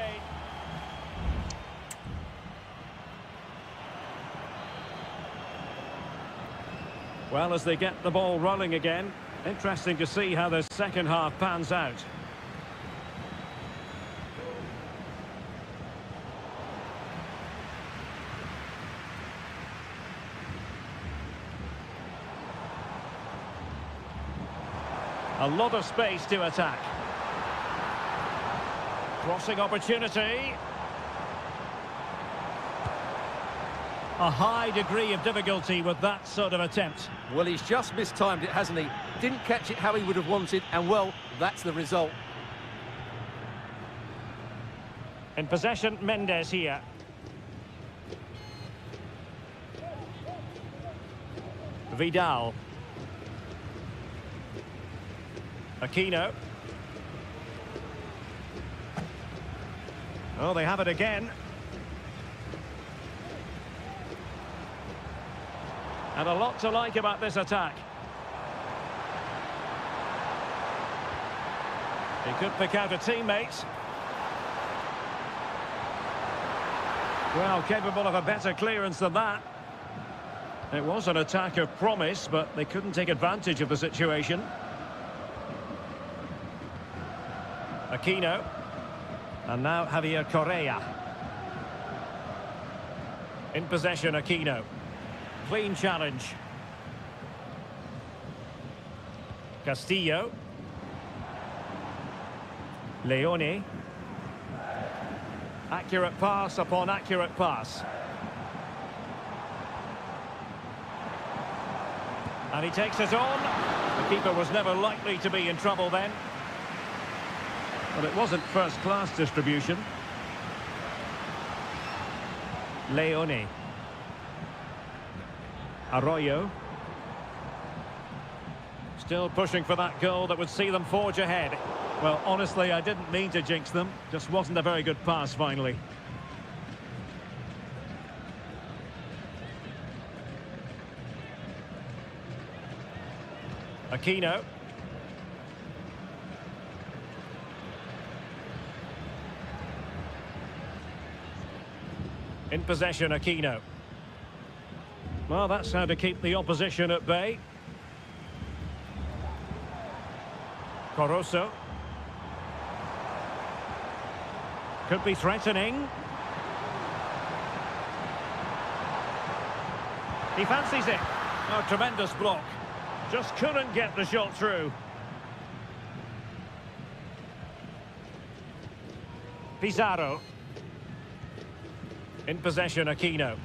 Speaker 1: Well, as they get the ball rolling again, interesting to see how the second half pans out. A lot of space to attack. Crossing opportunity. A high degree of difficulty with that sort of attempt.
Speaker 2: Well, he's just mistimed it, hasn't he? Didn't catch it how he would have wanted, and well, that's the result.
Speaker 1: In possession, Mendes here. Vidal. Aquino. Oh, they have it again. And a lot to like about this attack. He could pick out a teammate. Well, capable of a better clearance than that. It was an attack of promise, but they couldn't take advantage of the situation. Aquino. And now Javier Correa. In possession, Aquino. Clean challenge. Castillo. Leone. Accurate pass upon accurate pass. And he takes it on. The keeper was never likely to be in trouble then. But it wasn't first-class distribution. Leone. Arroyo. Still pushing for that goal that would see them forge ahead. Well, honestly, I didn't mean to jinx them. Just wasn't a very good pass, finally. Aquino. In possession, Aquino. Well, that's how to keep the opposition at bay. Corosso. Could be threatening. He fancies it. Oh, tremendous block. Just couldn't get the shot through. Pizarro. In possession, Aquino.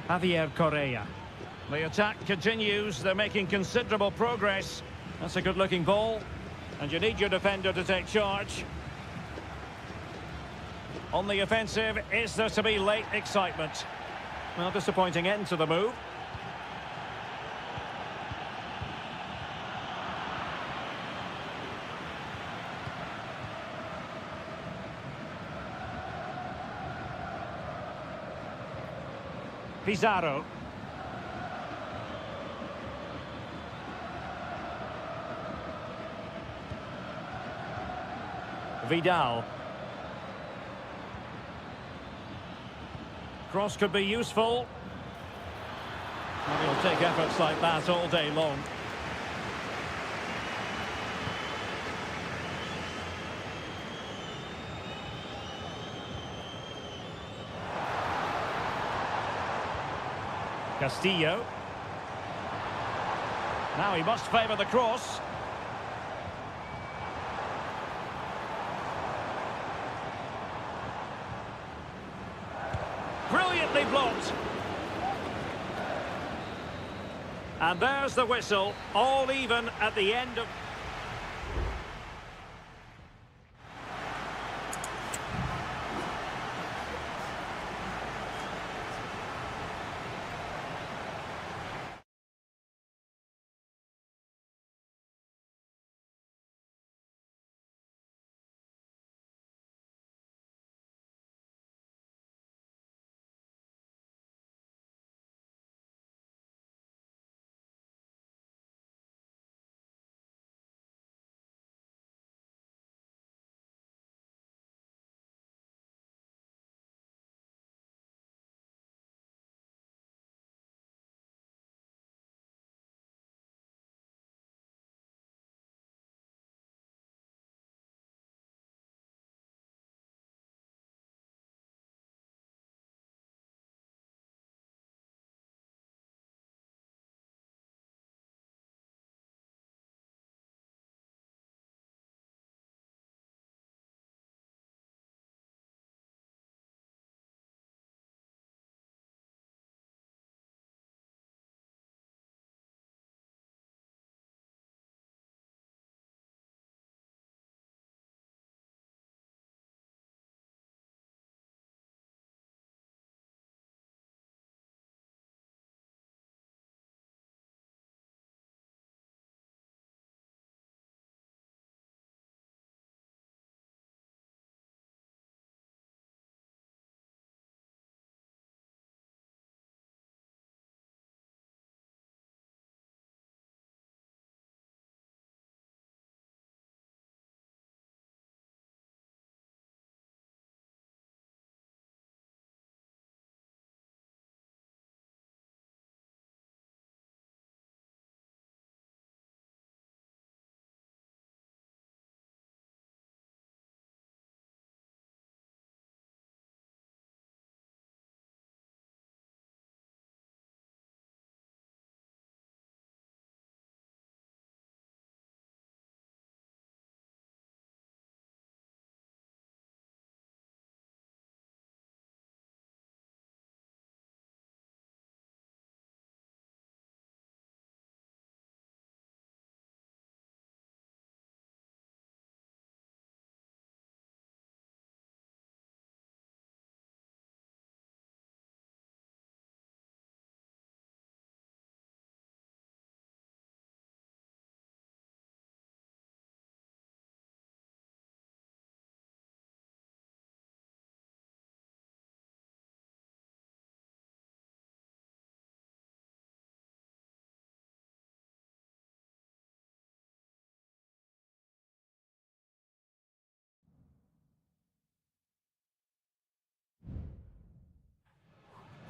Speaker 1: Javier Correa. The attack continues. They're making considerable progress. That's a good-looking ball. And you need your defender to take charge. On the offensive, is there to be late excitement? Well, disappointing end to the move. Pizarro. Vidal. Cross could be useful. And he'll take efforts like that all day long. Castillo. Now he must favour the cross. Brilliantly blocked. And there's the whistle, all even at the end of...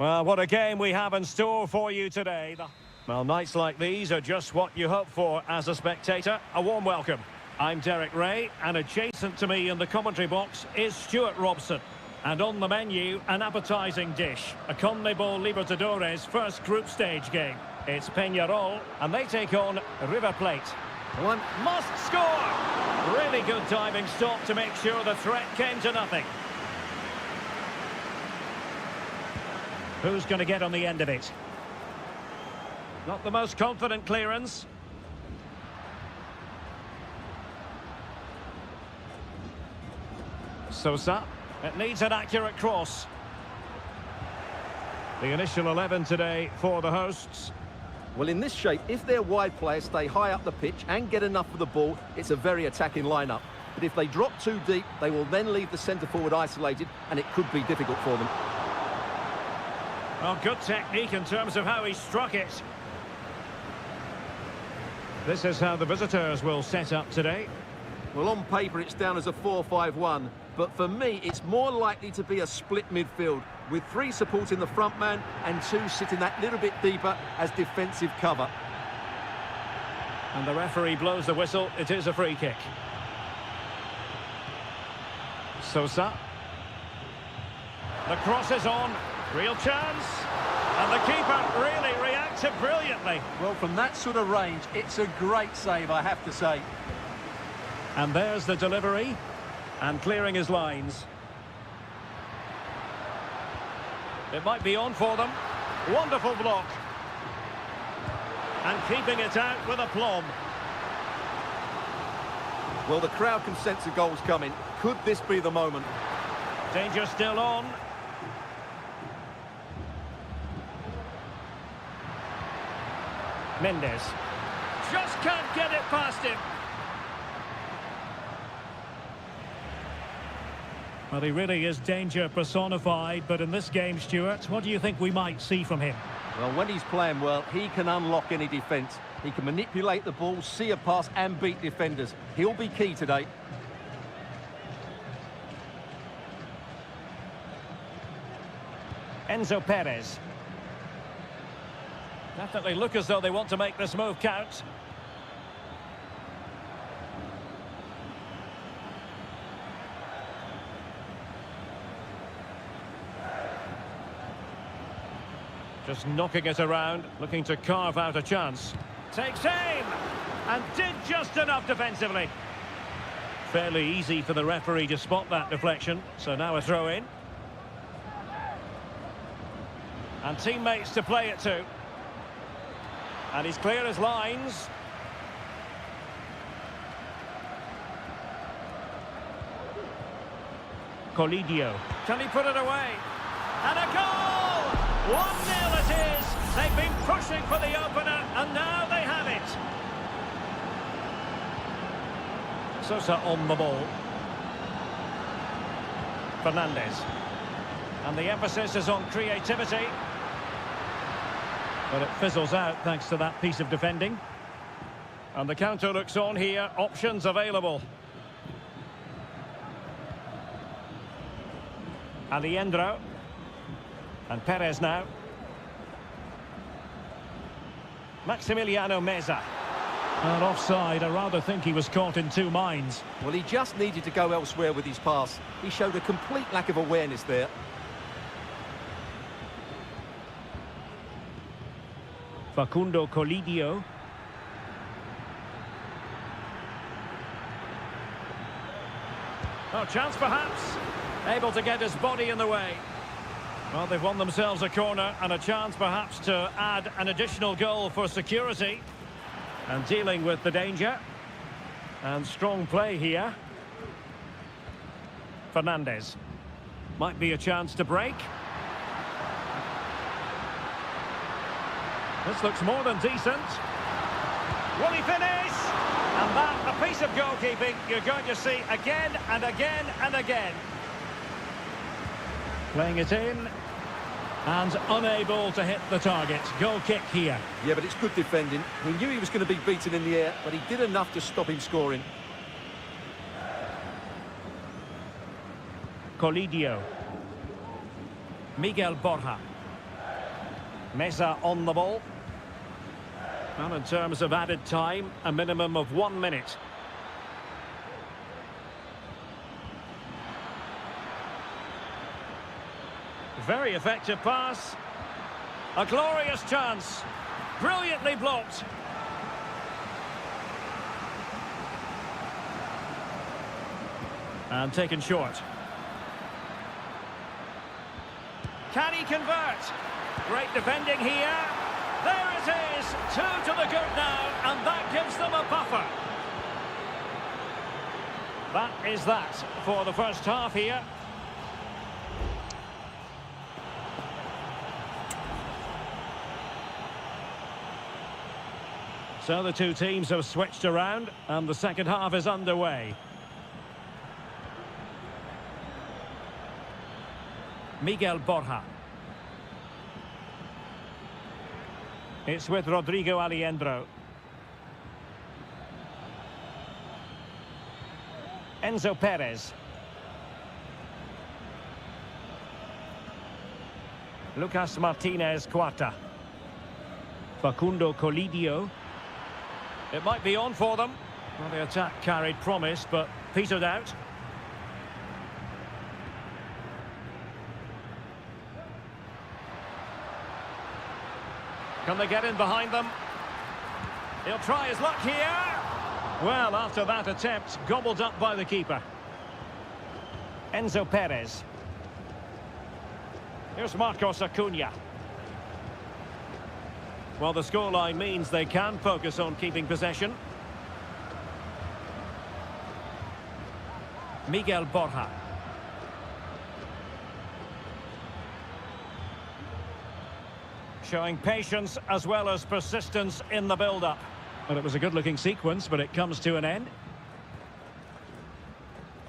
Speaker 1: Well, what a game we have in store for you today. Well, nights like these are just what you hope for as a spectator. A warm welcome. I'm Derek Ray, and adjacent to me in the commentary box is Stuart Robson. And on the menu, an appetising dish, a CONMEBOL Libertadores first group stage game. It's Peñarol, and they take on River Plate. One must score! Really good diving stop to make sure the threat came to nothing. Who's going to get on the end of it? Not the most confident clearance. Sosa. It needs an accurate cross. The initial 11 today for the hosts.
Speaker 2: Well, in this shape, if their wide players stay high up the pitch and get enough of the ball, it's a very attacking lineup. But if they drop too deep, they will then leave the centre-forward isolated, and it could be difficult for them.
Speaker 1: Well, good technique in terms of how he struck it. This is how the visitors will set up today.
Speaker 2: Well, on paper, it's down as a 4-5-1. But for me, it's more likely to be a split midfield, with 3 supporting the front man and 2 sitting that little bit deeper as defensive cover.
Speaker 1: And the referee blows the whistle. It is a free kick. Sosa. The cross is on. Real chance. And the keeper really reacted brilliantly.
Speaker 2: Well, from that sort of range, it's a great save, I have to say.
Speaker 1: And there's the delivery. And clearing his lines. It might be on for them. Wonderful block. And keeping it out with aplomb.
Speaker 2: Well, the crowd can sense the goals coming. Could this be the moment?
Speaker 1: Danger still on. Mendes. Just can't get it past him. Well, he really is danger personified, but in this game, Stuart, what do you think we might see from him?
Speaker 2: Well, when he's playing well, he can unlock any defence. He can manipulate the ball, see a pass and beat defenders. He'll be key today.
Speaker 1: Enzo Perez. Definitely look as though they want to make this move count. Just knocking it around, looking to carve out a chance. Takes aim! And did just enough defensively. Fairly easy for the referee to spot that deflection. So now a throw in. And teammates to play it to. And he's clear as lines. Colidio. Can he put it away? And a goal! 1-0 it is. They've been pushing for the opener, and now they have it. Sosa on the ball. Fernandez. And the emphasis is on creativity. But it fizzles out thanks to that piece of defending. And the counter looks on here. Options available. Aliendro. And Perez now. Maximiliano Meza. And offside, I rather think he was caught in 2 minds.
Speaker 2: Well, he just needed to go elsewhere with his pass. He showed a complete lack of awareness there.
Speaker 1: Facundo Colidio. Oh, chance perhaps. Able to get his body in the way. Well, they've won themselves a corner and a chance perhaps to add an additional goal for security. And dealing with the danger. And strong play here. Fernandez. Might be a chance to break. This looks more than decent. Will he finish? And that, a piece of goalkeeping you're going to see again and again and again. Playing it in. And unable to hit the target. Goal kick here.
Speaker 2: Yeah, but it's good defending. We knew he was going to be beaten in the air, but he did enough to stop him scoring.
Speaker 1: Colidio. Miguel Borja. Mesa on the ball. And in terms of added time, a minimum of 1 minute. Very effective pass. A glorious chance. Brilliantly blocked. And taken short. Can he convert? Great defending here. There it is. 2 to the good now, and that gives them a buffer. That is that for the first half here. So the two teams have switched around, and the second half is underway. Miguel Borja. It's with Rodrigo Aliendro. Enzo Perez. Lucas Martinez Quarta. Facundo Colidio. It might be on for them. Well, the attack carried promise, but petered out. Can they get in behind them? He'll try his luck here. Well, after that attempt, gobbled up by the keeper. Enzo Perez. Here's Marcos Acuna. Well, the scoreline means they can focus on keeping possession. Miguel Borja. Showing patience as well as persistence in the build-up. Well, it was a good-looking sequence, but it comes to an end.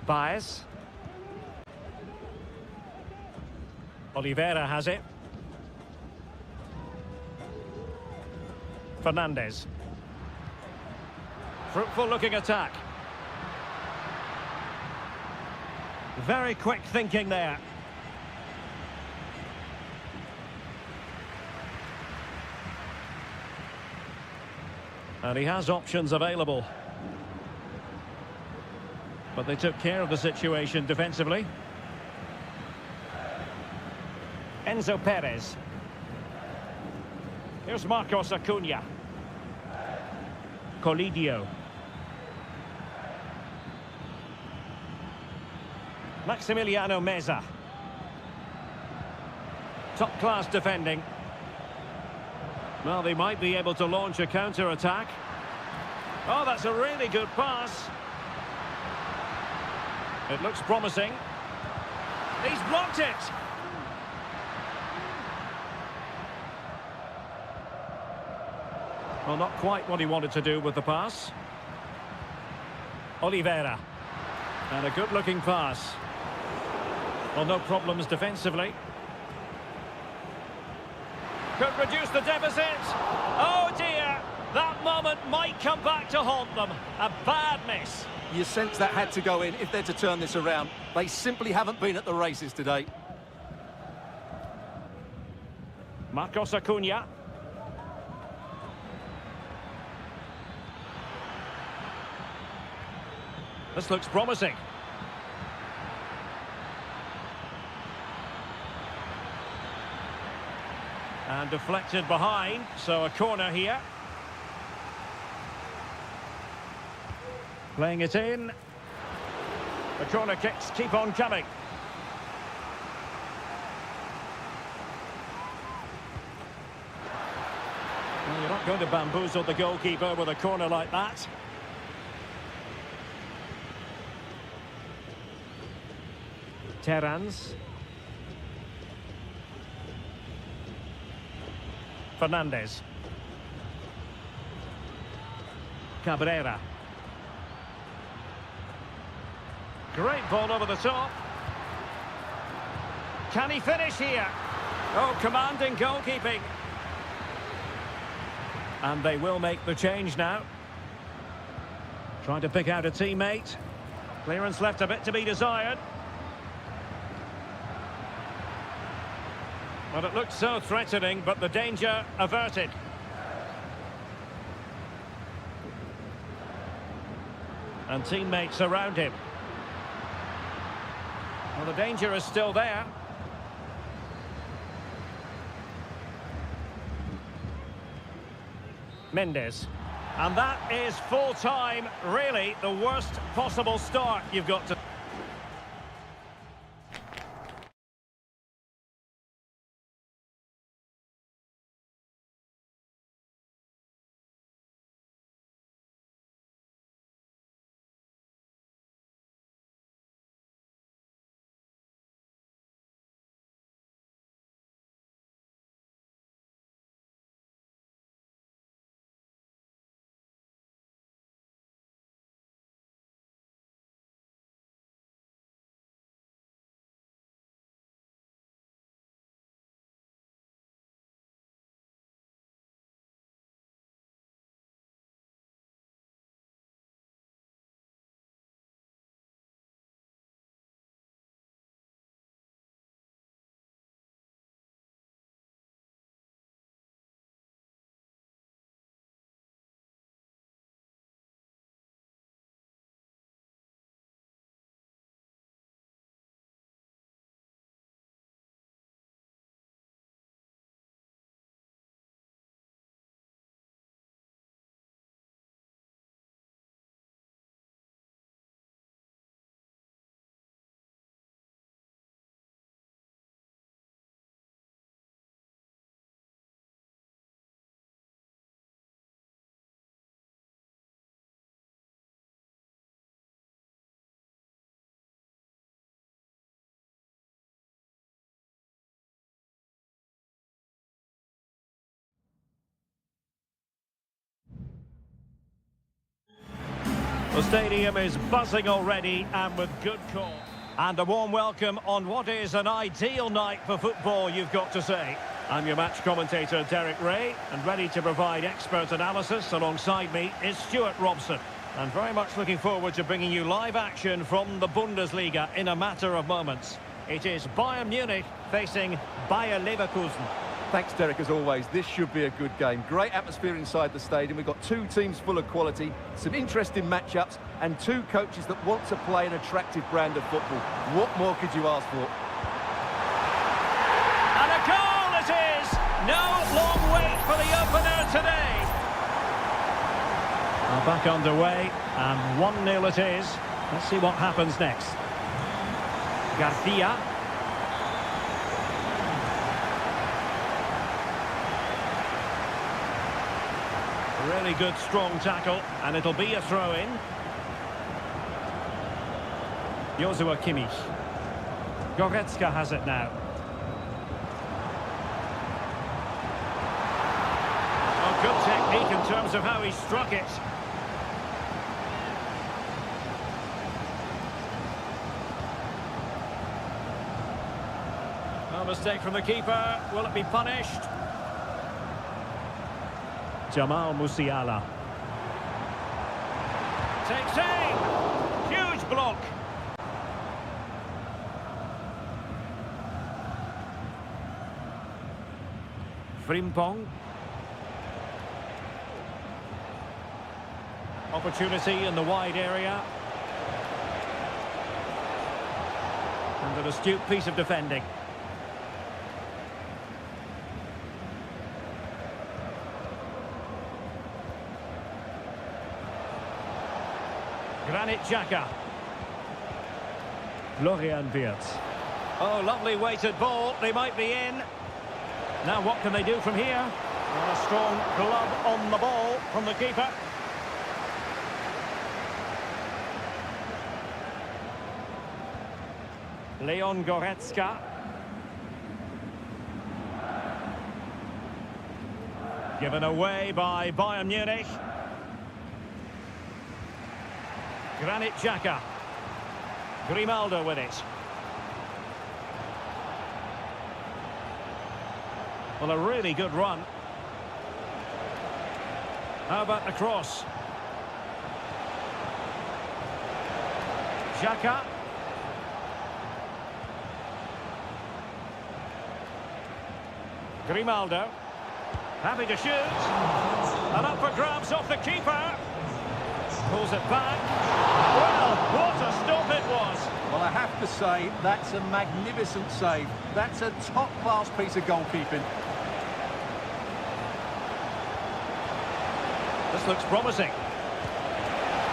Speaker 1: Baez. Oliveira has it. Fernandez. Fruitful-looking attack. Very quick thinking there. And he has options available. But they took care of the situation defensively. Enzo Perez. Here's Marcos Acuna. Colidio. Maximiliano Meza. Top-class defending. Well, they might be able to launch a counter-attack. Oh, that's a really good pass. It looks promising. He's blocked it. Well, not quite what he wanted to do with the pass. Oliveira. And a good-looking pass. Well, no problems defensively. Could reduce the deficit. Oh dear, that moment might come back to haunt them. A bad miss.
Speaker 2: You sense that had to go in if they're to turn this around. They simply haven't been at the races today.
Speaker 1: Marcos Acuna. This looks promising. And deflected behind, so a corner here. Playing it in. The corner kicks keep on coming. Well, you're not going to bamboozle the goalkeeper with a corner like that. Terans. Fernandez. Cabrera. Great ball over the top. Can he finish here? Oh, commanding goalkeeping. And they will make the change now. Trying to pick out a teammate. Clearance left a bit to be desired. Well, it looked so threatening, but the danger averted. And teammates around him. Well, the danger is still there. Mendes. And that is full time. Really, the worst possible start you've got to... The stadium is buzzing already, and with good cause. And a warm welcome on what is an ideal night for football, you've got to say. I'm your match commentator, Derek Ray, and ready to provide expert analysis. Alongside me is Stuart Robson. And very much looking forward to bringing you live action from the Bundesliga in a matter of moments. It is Bayern Munich facing Bayer Leverkusen.
Speaker 2: Thanks, Derek, as always. This should be a good game. Great atmosphere inside the stadium. We've got two teams full of quality, some interesting matchups, and two coaches that want to play an attractive brand of football. What more could you ask for?
Speaker 1: And a goal it is! No long wait for the opener today. Back underway, and 1-0 it is. Let's see what happens next. Garcia. Really good, strong tackle, and it'll be a throw-in. Joshua Kimmich. Goretzka has it now. Oh, good technique in terms of how he struck it. No mistake from the keeper. Will it be punished? Jamal Musiala. Takes aim! Huge block! Frimpong. Opportunity in the wide area. And an astute piece of defending. Granit Xhaka. Florian Wirtz. Oh, lovely weighted ball. They might be in. Now what can they do from here? And a strong glove on the ball from the keeper. Leon Goretzka. Given away by Bayern Munich. Granit Xhaka. Grimaldo with it. Well, a really good run. How about the cross? Xhaka. Grimaldo. Happy to shoot. And up for grabs off the keeper. Pulls it back. Well, what a stop it was.
Speaker 2: Well, I have to say, that's a magnificent save. That's a top-class piece of goalkeeping.
Speaker 1: This looks promising.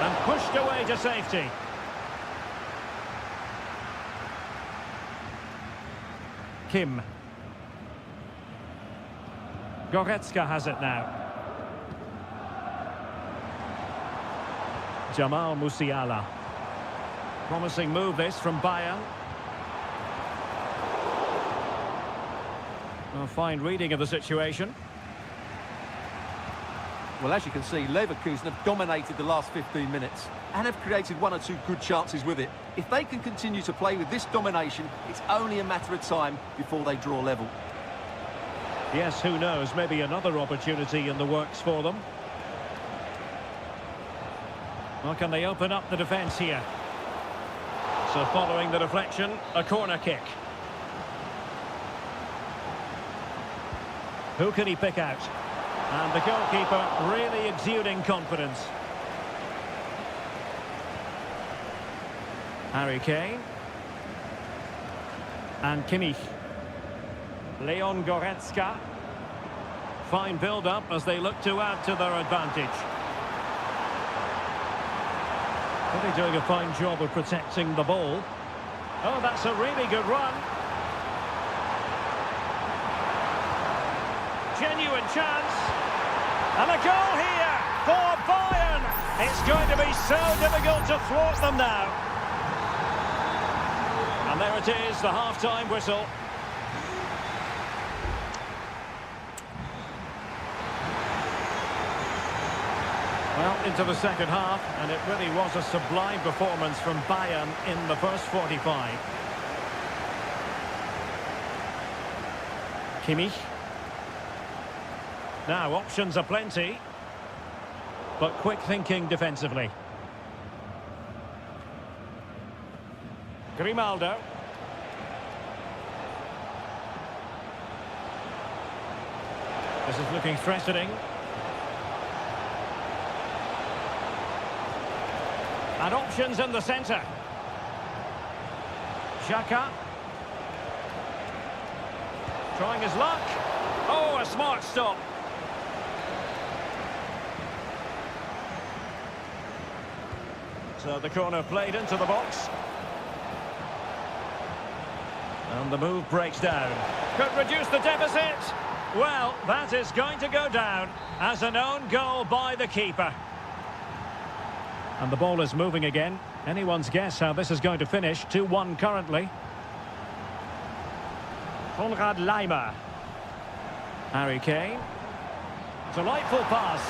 Speaker 1: And pushed away to safety. Kim. Goretzka has it now. Jamal Musiala. Promising move this from Bayern. A fine reading of the situation.
Speaker 2: Well, as you can see, Leverkusen have dominated the last 15 minutes and have created one or two good chances with it. If they can continue to play with this domination, it's only a matter of time before they draw level.
Speaker 1: Yes, who knows, maybe another opportunity in the works for them. Well, can they open up the defence here? So following the deflection, a corner kick. Who can he pick out? And the goalkeeper really exuding confidence. Harry Kane. And Kimmich. Leon Goretzka. Fine build-up as they look to add to their advantage. Really doing a fine job of protecting the ball. Oh, that's a really good run. Genuine chance. And a goal here for Bayern. It's going to be so difficult to thwart them now. And there it is, the half-time whistle. Well, into the second half, and it really was a sublime performance from Bayern in the first 45. Kimmich. Now, options are plenty, but quick thinking defensively. Grimaldo. This is looking threatening. And options in the centre. Xhaka. Trying his luck. Oh, a smart stop. So the corner played into the box. And the move breaks down. Could reduce the deficit. Well, that is going to go down as an own goal by the keeper. And the ball is moving again. Anyone's guess how this is going to finish. 2-1 currently. Konrad Laimer. Harry Kane. Delightful pass.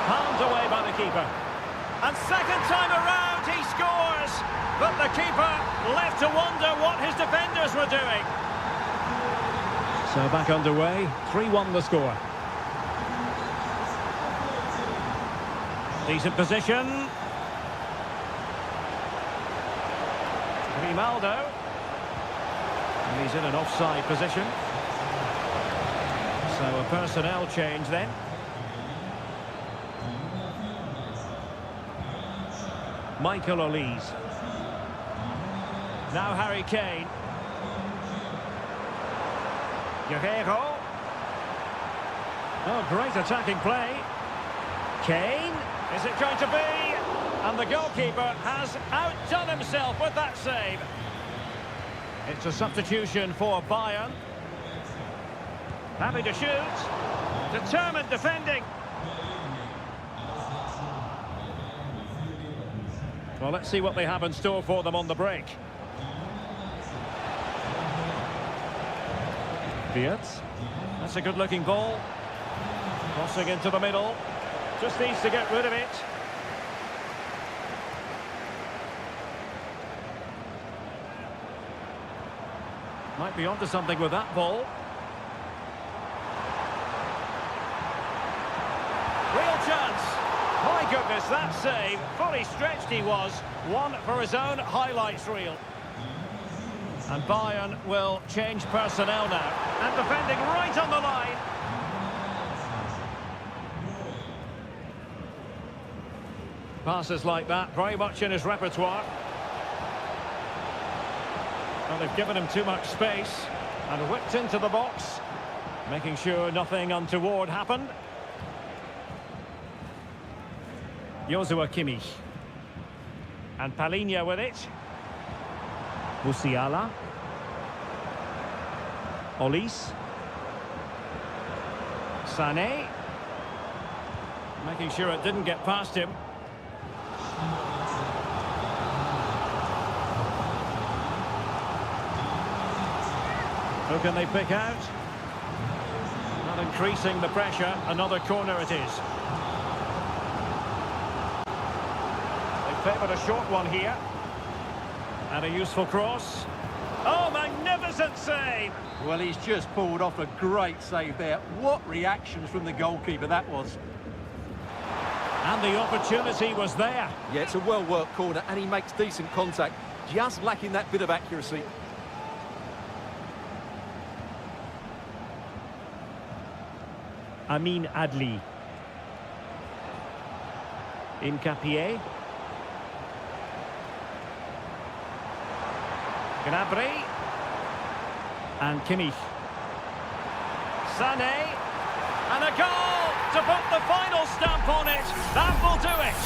Speaker 1: Palmed away by the keeper. And second time around he scores. But the keeper left to wonder what his defenders were doing. So back underway. 3-1 the score. Decent position. Grimaldo. And he's in an offside position. So a personnel change then. Michael Olise. Now Harry Kane. Guerrero. Oh, great attacking play. Kane. Is it going to be? And the goalkeeper has outdone himself with that save. It's a substitution for Bayern. Happy to shoot. Determined defending. Well, let's see what they have in store for them on the break. Wirtz. That's a good-looking ball. Crossing into the middle. Just needs to get rid of it. Might be onto something with that ball. Real chance. My goodness, that save. Fully stretched he was. One for his own highlights reel. And Bayern will change personnel now. And defending right on the line. Passes like that, very much in his repertoire. Well, they've given him too much space. And whipped into the box. Making sure nothing untoward happened. Joshua Kimmich. And Palhinha with it. Musiala. Olise. Sané. Making sure it didn't get past him. Who can they pick out? Not increasing the pressure. Another corner it is. They favoured a short one here. And a useful cross. Oh, magnificent save!
Speaker 2: Well, he's just pulled off a great save there. What reactions from the goalkeeper that was.
Speaker 1: And the opportunity was there.
Speaker 2: Yeah, it's a well-worked corner, and he makes decent contact. Just lacking that bit of accuracy.
Speaker 1: Amin Adli. Incapié. Gnabry. And Kimmich. Sané. And a goal to put the final stamp on it. That will do it.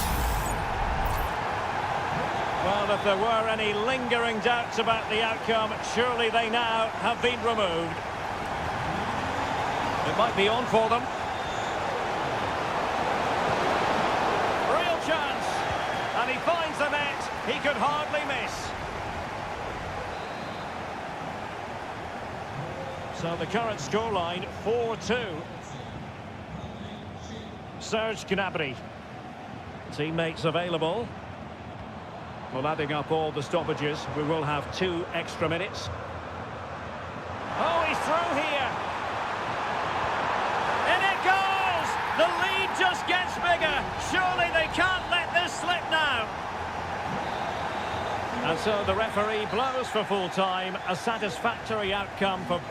Speaker 1: Well, if there were any lingering doubts about the outcome, surely they now have been removed. It might be on for them. Real chance. And he finds the net. He could hardly miss. So the current scoreline, 4-2. Serge Gnabry. Teammates available. Well, adding up all the stoppages, we will have 2 extra minutes. Oh, he's through here. In it goes! The lead just gets bigger. Surely they can't let this slip now. And so the referee blows for full time. A satisfactory outcome for...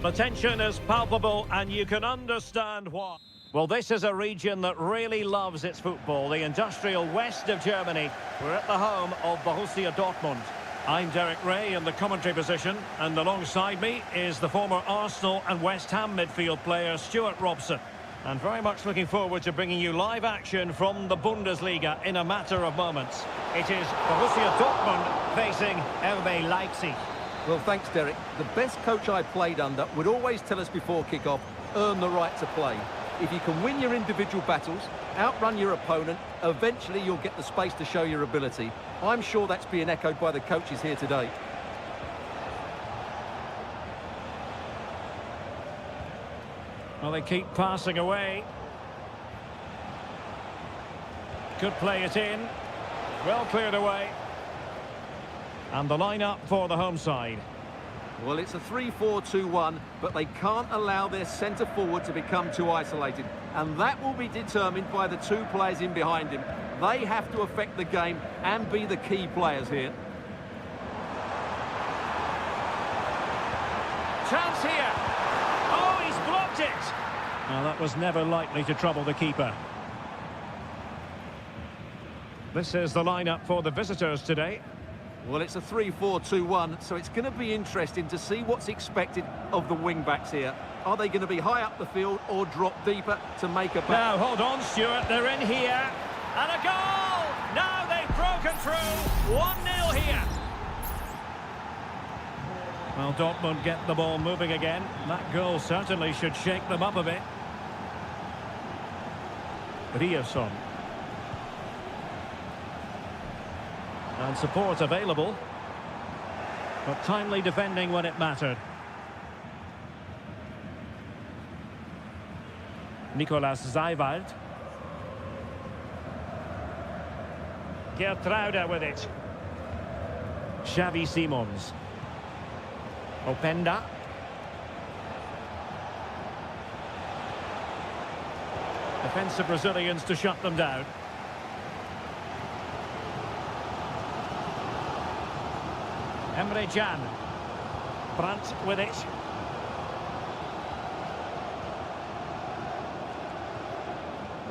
Speaker 1: The tension is palpable, and you can understand why. Well, this is a region that really loves its football, the industrial west of Germany. We're at the home of Borussia Dortmund. I'm Derek Ray in the commentary position, and alongside me is the former Arsenal and West Ham midfield player Stuart Robson. And very much looking forward to bringing you live action from the Bundesliga in a matter of moments. It is Borussia Dortmund facing RB Leipzig.
Speaker 2: Well, thanks, Derek. The best coach I played under would always tell us before kick-off, earn the right to play. If you can win your individual battles, outrun your opponent, eventually you'll get the space to show your ability. I'm sure that's being echoed by the coaches here today.
Speaker 1: Well, they keep passing away. Could play it in. Well cleared away. And the lineup for the home side.
Speaker 2: Well, it's a 3-4-2-1, but they can't allow their centre forward to become too isolated. And that will be determined by the two players in behind him. They have to affect the game and be the key players here.
Speaker 1: Chance here. Oh, he's blocked it. Well, that was never likely to trouble the keeper. This is the lineup for the visitors today.
Speaker 2: Well, it's a 3-4-2-1, so it's going to be interesting to see what's expected of the wing-backs here. Are they going to be high up the field or drop deeper to make a...
Speaker 1: Now, hold on, Stuart, they're in here. And a goal! Now they've broken through. 1-0 here. Well, Dortmund get the ball moving again. That goal certainly should shake them up a bit. Ryerson. And support available. But timely defending when it mattered. Nicolas Zeiwald. Geertruida with it. Xavi Simons. Openda. Defensive Brazilians to shut them down. Emre Can. Brandt with it.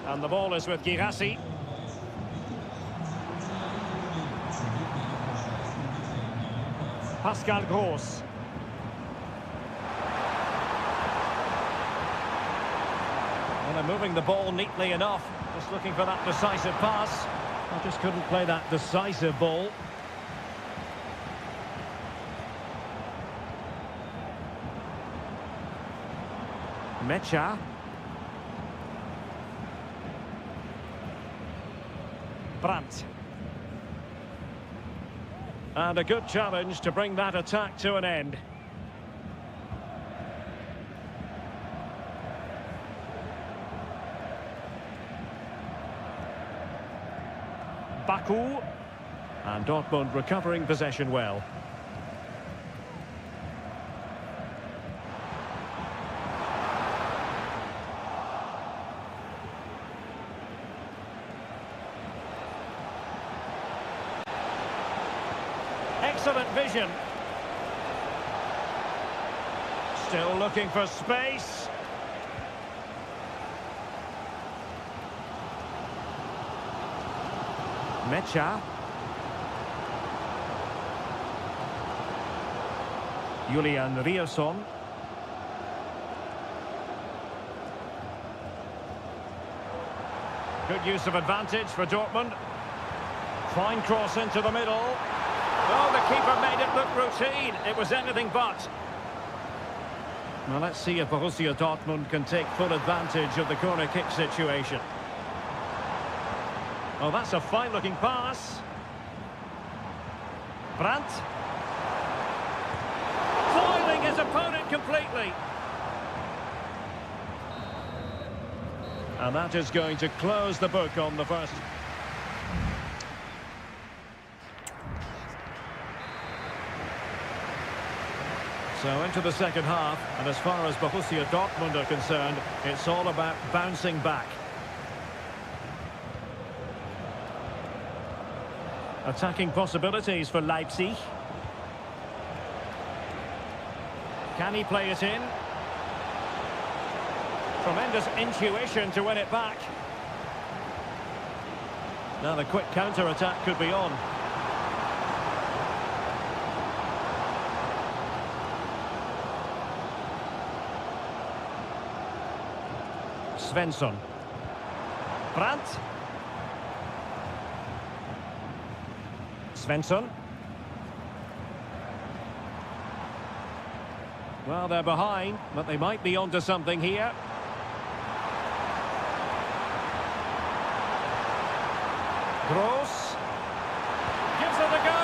Speaker 1: And the ball is with Girassi. Pascal Gross. Well, they're moving the ball neatly enough. Just looking for that decisive pass. I just couldn't play that decisive ball. Mecha. Brandt. And a good challenge to bring that attack to an end. Baku. And Dortmund recovering possession well. Excellent vision. Still looking for space. Mecha. Julian Ryerson. Good use of advantage for Dortmund. Fine cross into the middle. Oh, the keeper made it look routine. It was anything but. Well, let's see if Borussia Dortmund can take full advantage of the corner kick situation. Oh, that's a fine-looking pass. Brandt. Foiling his opponent completely. And that is going to close the book on the first. So into the second half, and as far as Borussia Dortmund are concerned, it's all about bouncing back. Attacking possibilities for Leipzig. Can he play it in? Tremendous intuition to win it back. Now the quick counter-attack could be on. Svensson. Brandt. Svensson. Well, they're behind, but they might be onto something here. Gross. Gives it a go.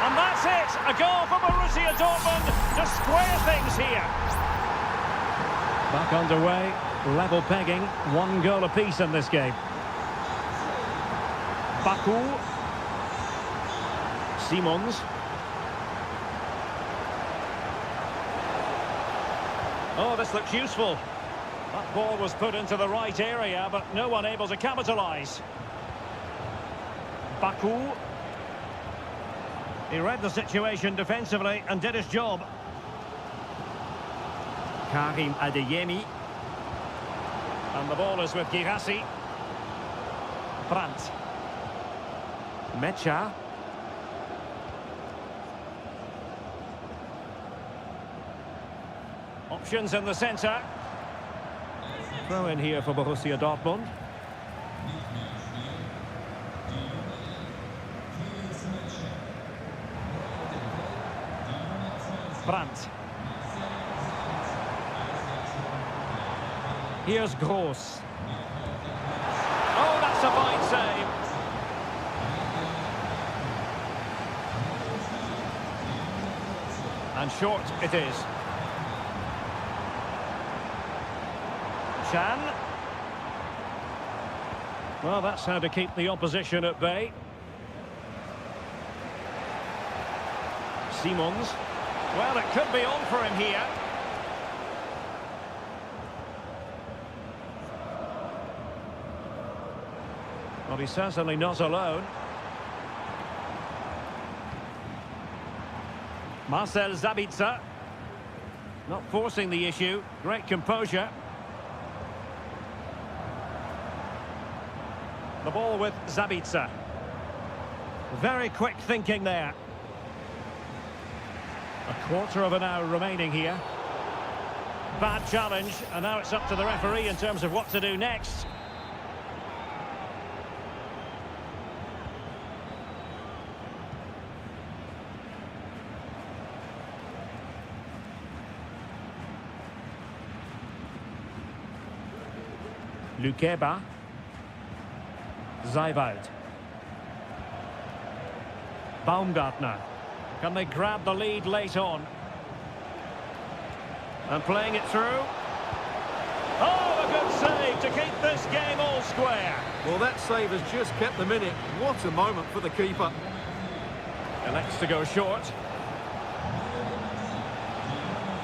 Speaker 1: And that's it. A goal for Borussia Dortmund to square things here. Back underway. Level pegging, 1 goal apiece in this game. Baku. Simons. Oh, this looks useful. That ball was put into the right area, but no one able to capitalise. Baku. He read the situation defensively and did his job. Karim Adeyemi. And the ball is with Girassi. Brandt. Mecha. Options in the centre. Throw in here for Borussia Dortmund. Brandt. Here's Gross. Oh, that's a fine save. And short it is. Chan. Well, that's how to keep the opposition at bay. Simons. Well, it could be on for him here. Well, he's certainly not alone. Marcel Sabitzer. Not forcing the issue. Great composure. The ball with Sabitzer. Very quick thinking there. A quarter of an hour remaining here. Bad challenge, and now it's up to the referee in terms of what to do next. Lukeba. Zeiwald. Baumgartner. Can they grab the lead late on? And playing it through. Oh, a good save to keep this game all square.
Speaker 2: Well, that save has just kept them in it. What a moment for the keeper.
Speaker 1: Elects to go short.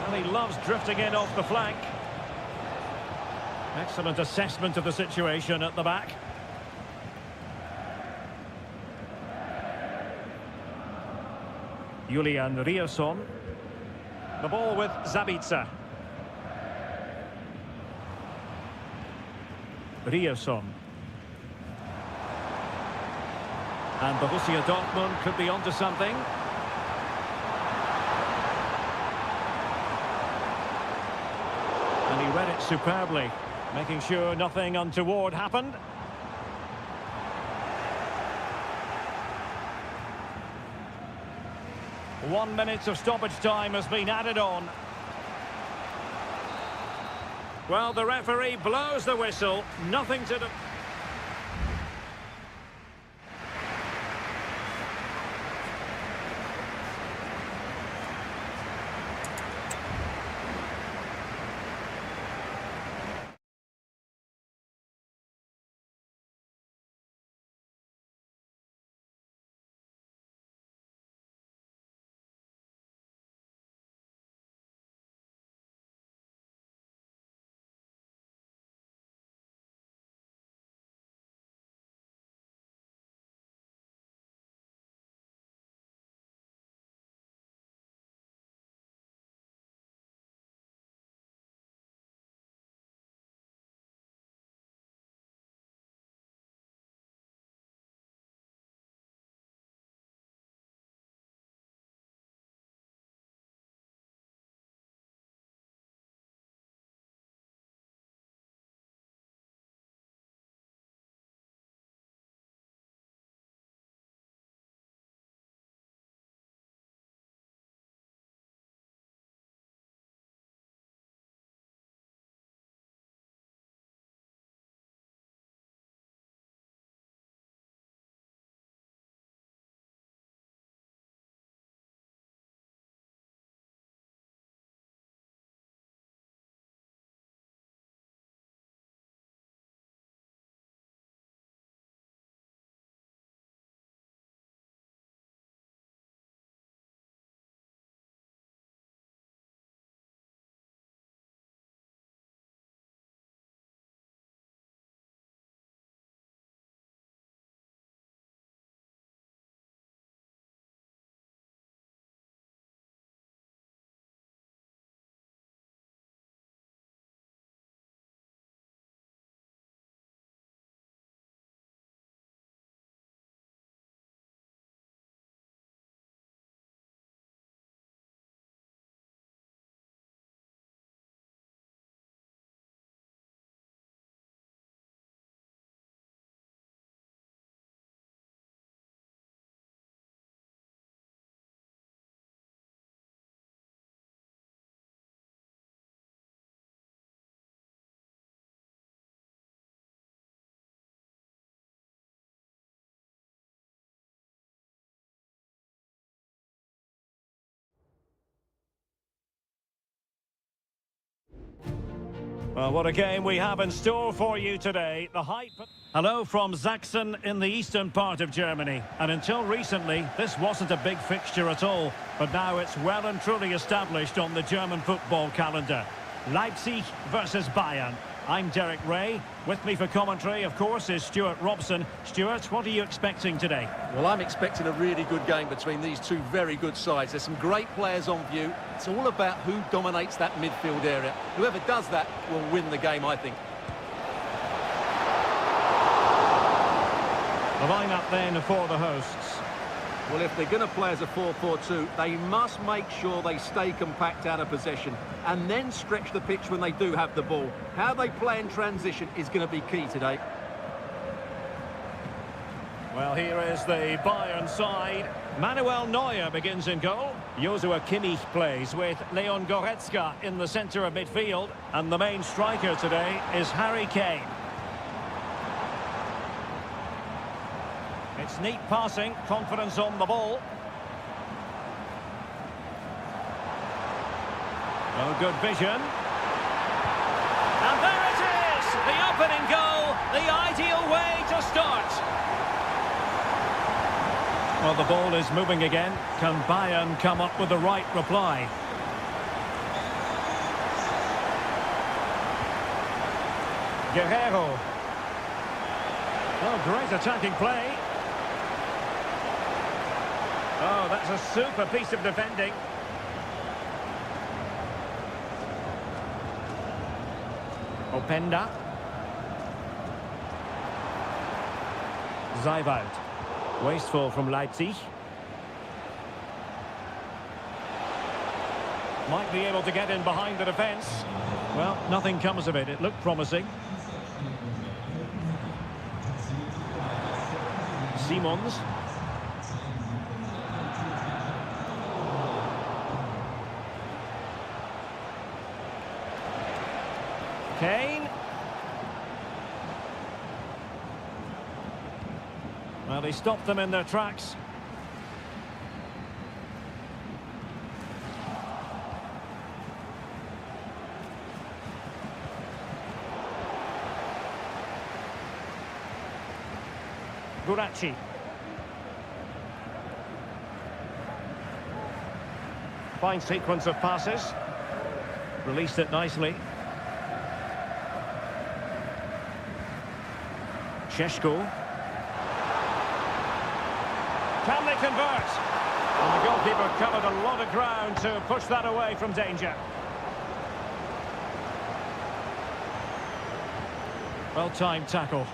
Speaker 1: And he loves drifting in off the flank. Excellent assessment of the situation at the back. Julian Rierson. The ball with Sabitzer. Rierson. And Borussia Dortmund could be onto something. And he read it superbly, making sure nothing untoward happened. One minute of stoppage time has been added on. Well, the referee blows the whistle. Nothing to do. Well, what a game we have in store for you today. The hype. Hello from Sachsen in the eastern part of Germany. And until recently, this wasn't a big fixture at all. But now it's well and truly established on the German football calendar. Leipzig versus Bayern. I'm Derek Ray. With me for commentary, of course, is Stuart Robson. Stuart, what are you expecting today?
Speaker 2: Well, I'm expecting a really good game between these two very good sides. There's some great players on view. It's all about who dominates that midfield area. Whoever does that will win the game, I think.
Speaker 1: The line-up then for the hosts.
Speaker 2: Well, if they're going to play as a 4-4-2, they must make sure they stay compact out of possession and then stretch the pitch when they do have the ball. How they play in transition is going to be key today.
Speaker 1: Well, here is the Bayern side. Manuel Neuer begins in goal. Joshua Kimmich plays with Leon Goretzka in the centre of midfield. And the main striker today is Harry Kane. It's neat passing, confidence on the ball. Oh, good vision. And there it is! The opening goal, the ideal way to start. Well, the ball is moving again. Can Bayern come up with the right reply? Guerrero. Oh, great attacking play. Oh, that's a super piece of defending. Openda. Seiwald. Wasteful from Leipzig. Might be able to get in behind the defence. Well, nothing comes of it. It looked promising. Simons. Kane. Well, he stopped them in their tracks. Guracci. Fine sequence of passes. Released it nicely. Šeško. Can they convert? And the goalkeeper covered a lot of ground to push that away from danger. Well-timed tackle.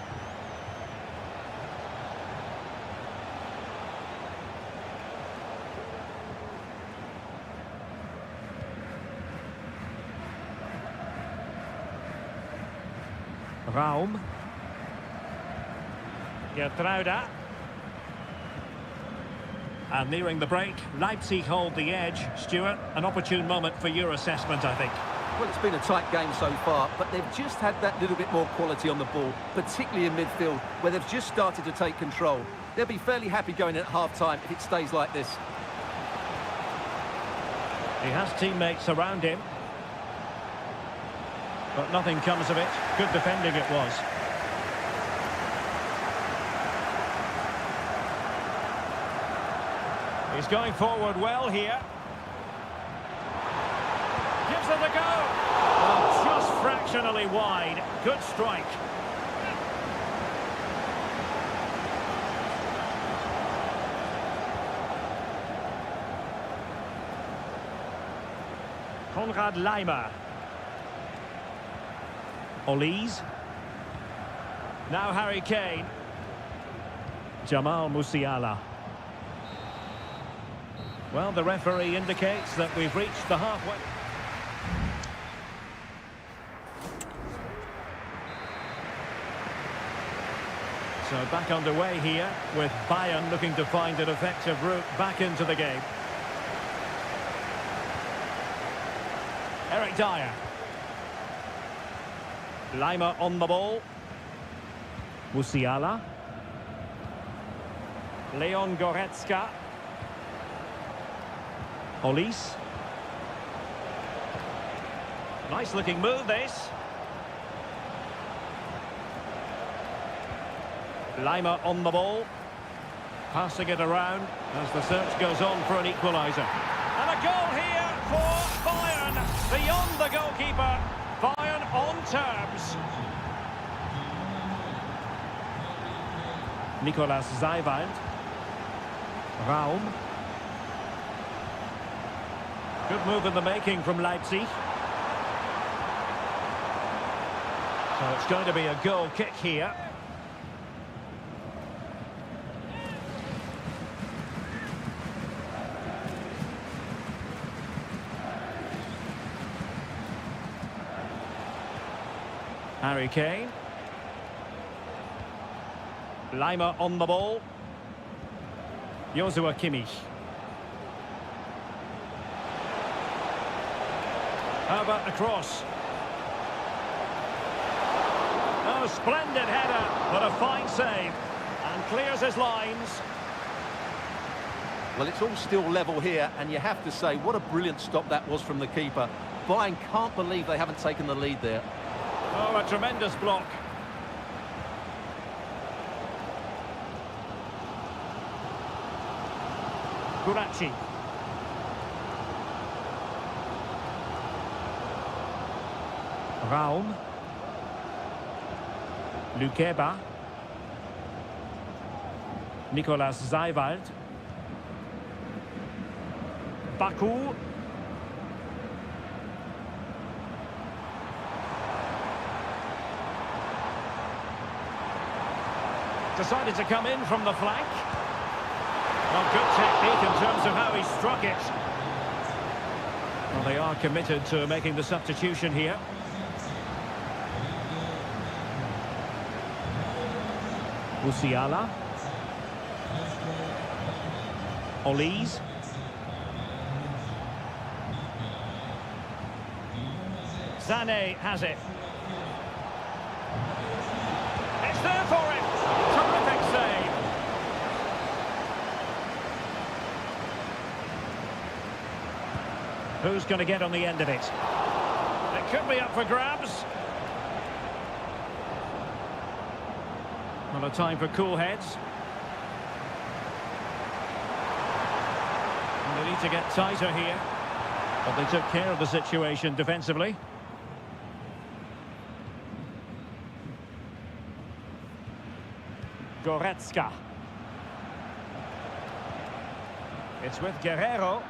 Speaker 1: Raum. Gertruida. And nearing the break, Leipzig hold the edge. Stuart, an opportune moment for your assessment, I think.
Speaker 2: Well, it's been a tight game so far, but they've just had that little bit more quality on the ball, particularly in midfield, where they've just started to take control. They'll be fairly happy going at half-time if it stays like this.
Speaker 1: He has teammates around him. But nothing comes of it. Good defending it was. He's going forward well here. Gives it a go. Oh, just fractionally wide. Good strike. Konrad Laimer. Olise. Now Harry Kane. Jamal Musiala. Well, the referee indicates that we've reached the halfway. So back underway here with Bayern looking to find an effective route back into the game. Eric Dyer. Laimer on the ball. Musiala. Leon Goretzka. Olise. Nice looking move this. Lima on the ball. Passing it around as the search goes on for an equaliser. And a goal here for Bayern. Beyond the goalkeeper. Bayern on terms. Nicolas Zeiwald. Raum. Good move in the making from Leipzig. So it's going to be a goal kick here. Harry Kane. Lima on the ball. Joshua Kimmich. How about the cross? Oh, splendid header, but a fine save. And clears his lines.
Speaker 2: Well, it's all still level here, and you have to say, what a brilliant stop that was from the keeper. Bayern can't believe they haven't taken the lead there.
Speaker 1: Oh, a tremendous block. Gulacsi. Raum. Lukeba. Nicolas Zeiwald. Baku. Decided to come in from the flank. Well, good technique in terms of how he struck it. Well, they are committed to making the substitution here. Musiala. Olise. Sané has it. It's there for him. Terrific save. Who's going to get on the end of it? It could be up for grabs. Well, a time for cool heads. And they need to get tighter here. But they took care of the situation defensively. Goretzka. It's with Guerrero.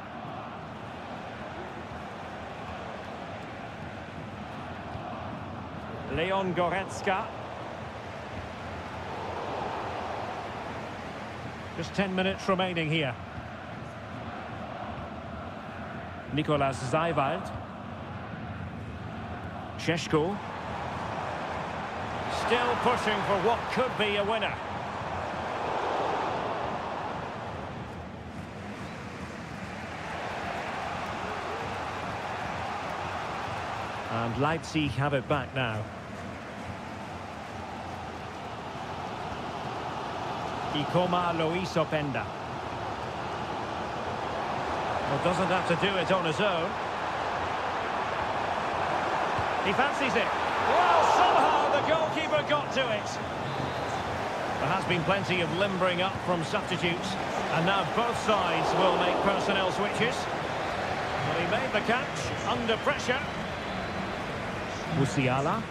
Speaker 1: Leon Goretzka. Just 10 minutes remaining here. Nicolas Zeiwald. Šeško. Still pushing for what could be a winner. And Leipzig have it back now. Luis Openda. Well, doesn't have to do it on his own. He fancies it. Well, somehow the goalkeeper got to it. There has been plenty of limbering up from substitutes. And now both sides will make personnel switches. But he made the catch under pressure. Musiala.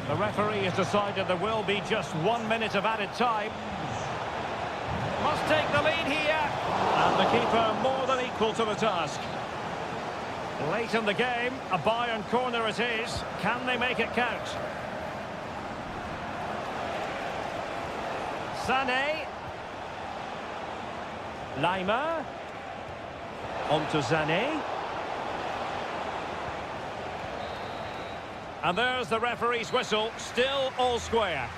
Speaker 1: The referee has decided there will be just 1 minute of added time. Must take the lead here. And the keeper more than equal to the task. Late in the game, a Bayern corner it is. Can they make it count? Sané. Lima. On to Sané. And there's the referee's whistle, still all square.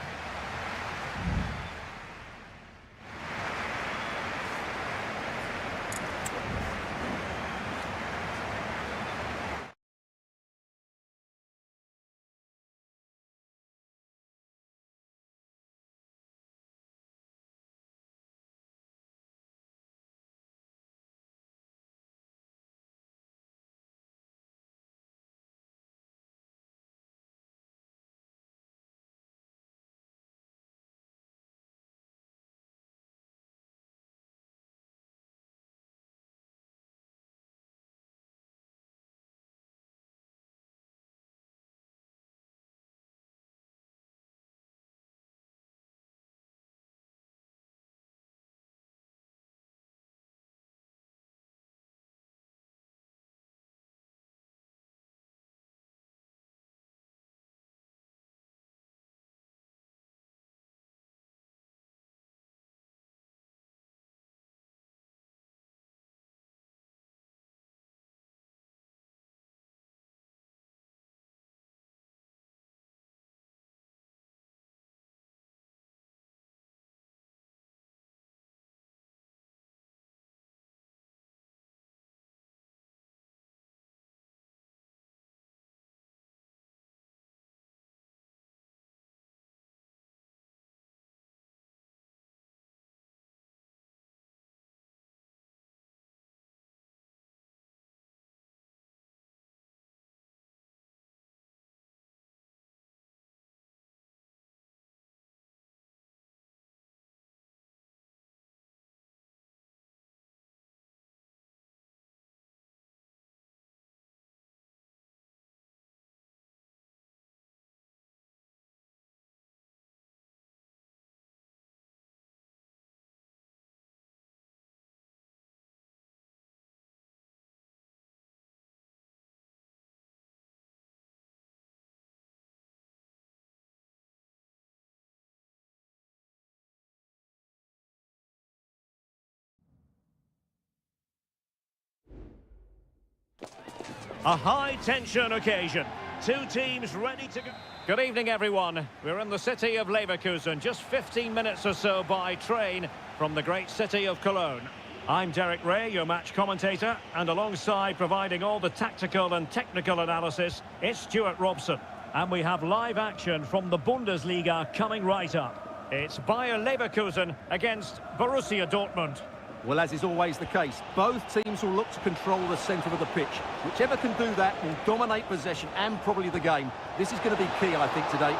Speaker 1: A high-tension occasion. Two teams ready to go. Good evening, everyone. We're in the city of Leverkusen, just 15 minutes or so by train from the great city of Cologne. I'm Derek Ray, your match commentator, and alongside providing all the tactical and technical analysis, it's Stuart Robson. And we have live action from the Bundesliga coming right up. It's Bayer Leverkusen against Borussia Dortmund.
Speaker 2: Well, as is always the case, both teams will look to control the centre of the pitch. Whichever can do that will dominate possession and probably the game. This is going to be key, I think, today.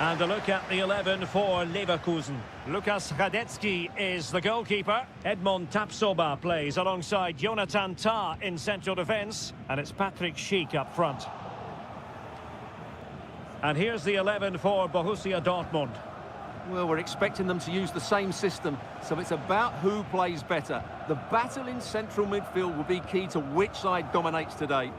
Speaker 1: And a look at the 11 for Leverkusen. Lukas Radetzky is the goalkeeper. Edmond Tapsoba plays alongside Jonathan Tah in central defence. And it's Patrick Schick up front. And here's the 11 for Borussia Dortmund.
Speaker 2: Well, we're expecting them to use the same system, so it's about who plays better. The battle in central midfield will be key to which side dominates today.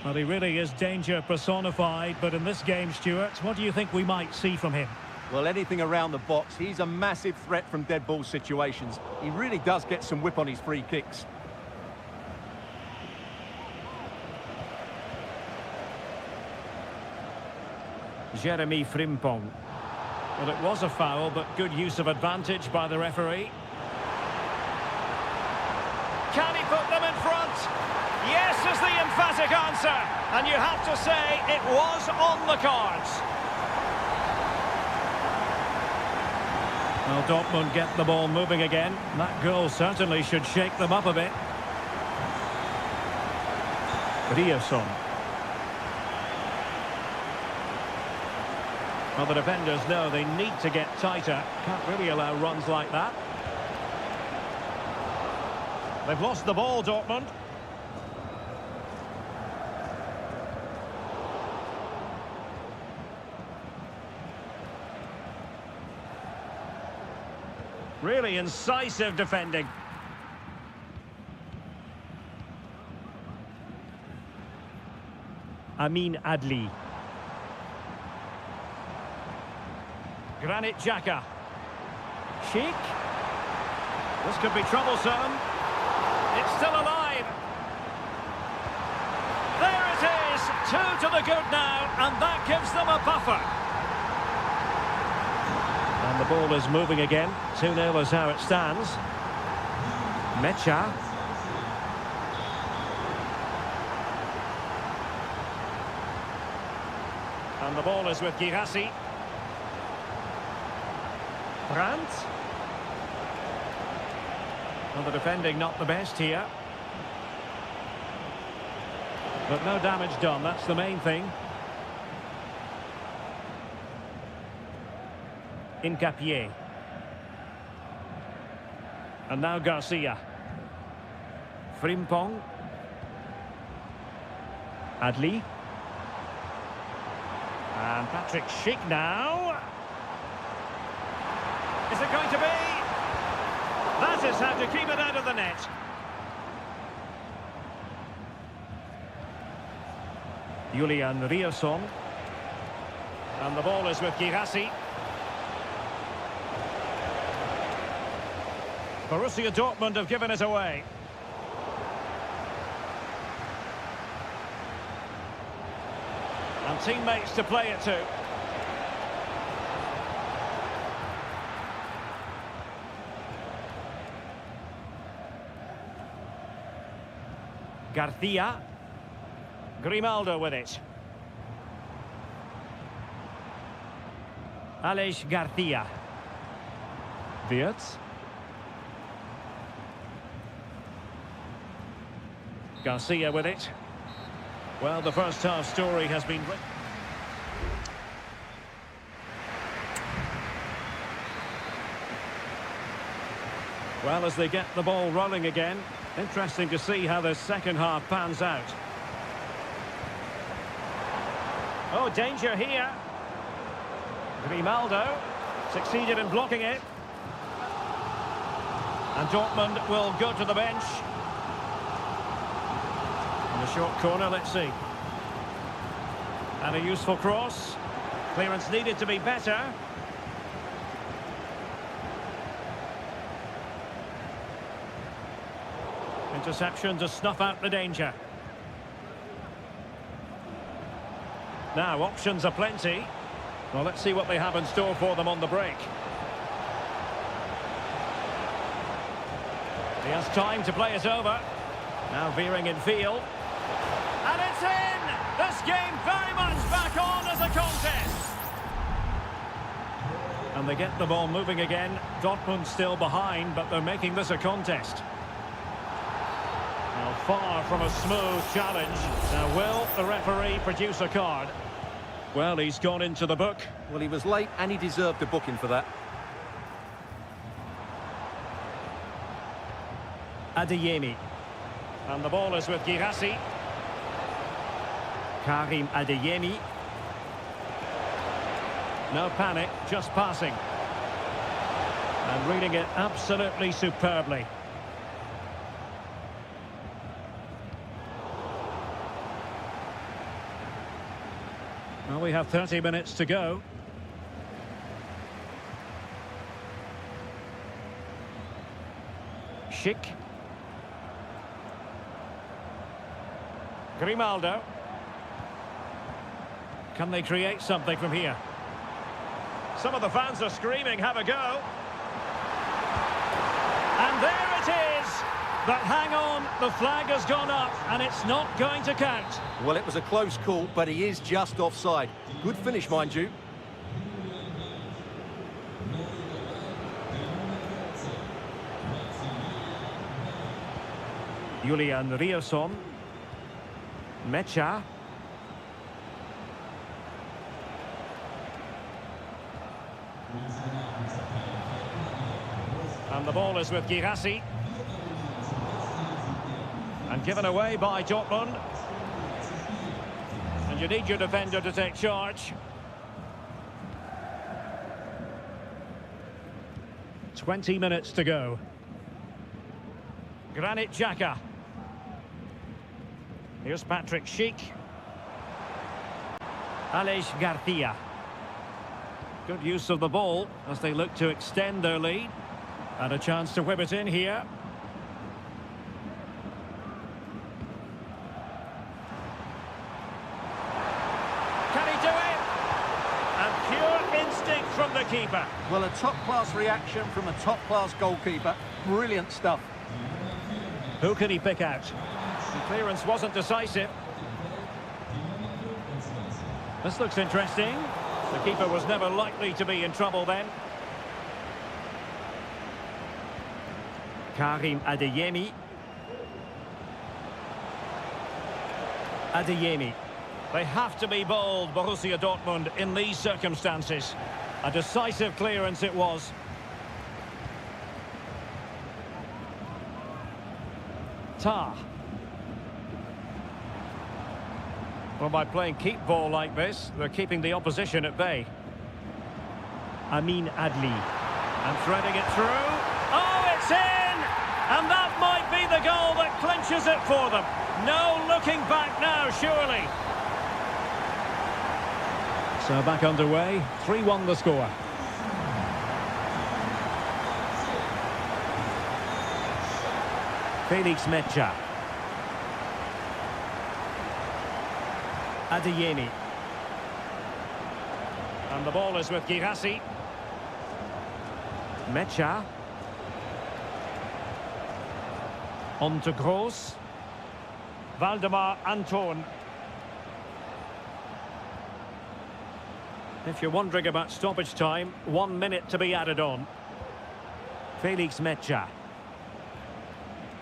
Speaker 1: Well, he really is danger personified, but in this game, Stuart, what do you think we might see from him?
Speaker 2: Well, anything around the box. He's a massive threat from dead ball situations. He really does get some whip on his free kicks.
Speaker 1: Jeremy Frimpong. Well, it was a foul, but good use of advantage by the referee. Can he put them in front? Yes is the emphatic answer. And you have to say it was on the cards. Well, Dortmund get the ball moving again. That goal certainly should shake them up a bit. Ryerson. Well, the defenders know they need to get tighter. Can't really allow runs like that. They've lost the ball, Dortmund. Really incisive defending. Amin Adli. Granit Xhaka. Schick. This could be troublesome. It's still alive. There it is. 2 to the good now, and that gives them a buffer. And the ball is moving again. 2-0 is how it stands. Mecha. And the ball is with Girassi. Brandt. Well, the defending not the best here. But no damage done, that's the main thing. Incapié. And now Garcia. Frimpong. Adli. And Patrick Schick now. Is it going to be? That is how to keep it out of the net. Julian Ryerson. And the ball is with Girassi. Borussia Dortmund have given it away. And teammates to play it to. Garcia. Grimaldo with it. Aleix Garcia. Wirtz. Garcia with it. Well, the first half story has been written. Well, as they get the ball rolling again, interesting to see how the second half pans out. Oh, danger here. Grimaldo succeeded in blocking it. And Dortmund will go to the bench. In the short corner, let's see. And a useful cross. Clearance needed to be better. Interception to snuff out the danger. Now, options are plenty. Well, let's see what they have in store for them on the break. He has time to play it over. Now veering in field. And it's in! This game very much back on as a contest. And they get the ball moving again. Dortmund still behind, but they're making this a contest. Now far from a smooth challenge. Now will the referee produce a card? Well, he's gone into the book.
Speaker 2: Well, he was late and he deserved a booking for that.
Speaker 1: Adeyemi. And the ball is with Girassi. Karim Adeyemi. No panic, just passing. And reading it absolutely superbly. Well, we have 30 minutes to go. Schick. Grimaldo. Can they create something from here? Some of the fans are screaming, have a go. And there it is. But hang on, the flag has gone up and it's not going to count.
Speaker 2: Well, it was a close call, but he is just offside. Good finish, mind you.
Speaker 1: Julian Rierson. Mecha. And the ball is with Girassi. And given away by Dortmund. And you need your defender to take charge. 20 minutes to go. Granit Xhaka. Here's Patrick Schick. Aleix Garcia. Good use of the ball as they look to extend their lead. And a chance to whip it in here. Can he do it? And pure instinct from the keeper.
Speaker 2: Well, a top-class reaction from a top-class goalkeeper. Brilliant stuff.
Speaker 1: Who can he pick out? The clearance wasn't decisive. This looks interesting. The keeper was never likely to be in trouble then. Karim Adeyemi. Adeyemi. They have to be bold, Borussia Dortmund, in these circumstances. A decisive clearance it was. Tah. Well, by playing keep ball like this, they're keeping the opposition at bay. Amin Adli. And threading it through. Oh, it's in! And that might be the goal that clinches it for them. No looking back now, surely. So back underway. 3-1 the score. Felix Mecha. Adeyemi. And the ball is with Girassi. Mecha. On to Gross. Valdemar Anton. If you're wondering about stoppage time, 1 minute to be added on. Felix Mecha.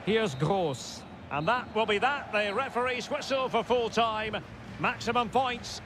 Speaker 1: Here's Gross. And that will be that. The referee's whistle for full time. Maximum points.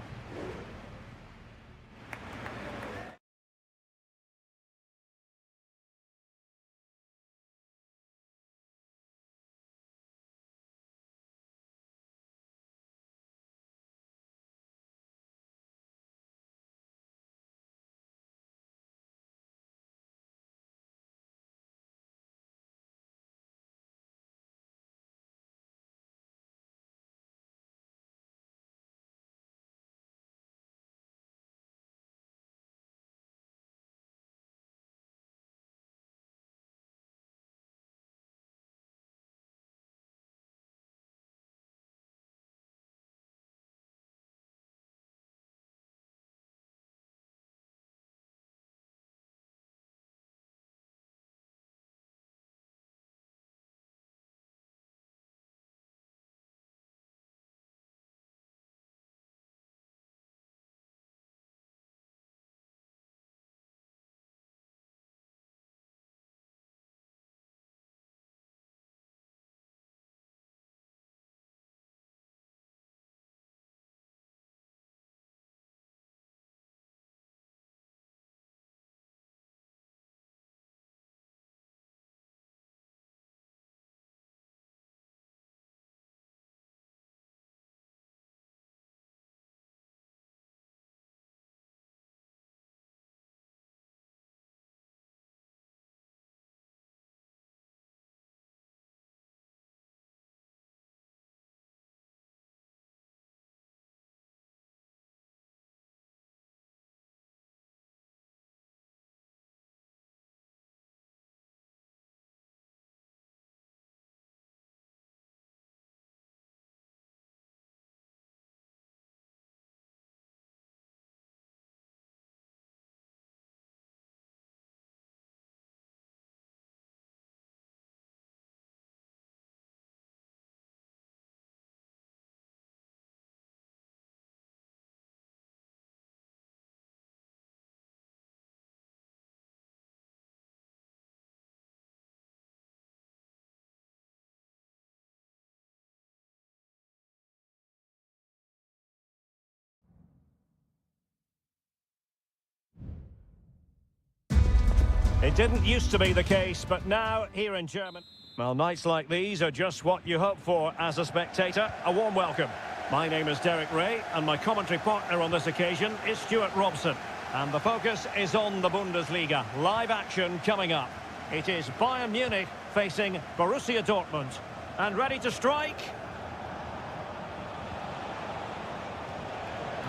Speaker 1: It didn't used to be the case, but now here in Germany. Well, nights like these are just what you hope for as a spectator. A warm welcome. My name is Derek Ray, and my commentary partner on this occasion is Stuart Robson. And the focus is on the Bundesliga. Live action coming up. It is Bayern Munich facing Borussia Dortmund. And ready to strike.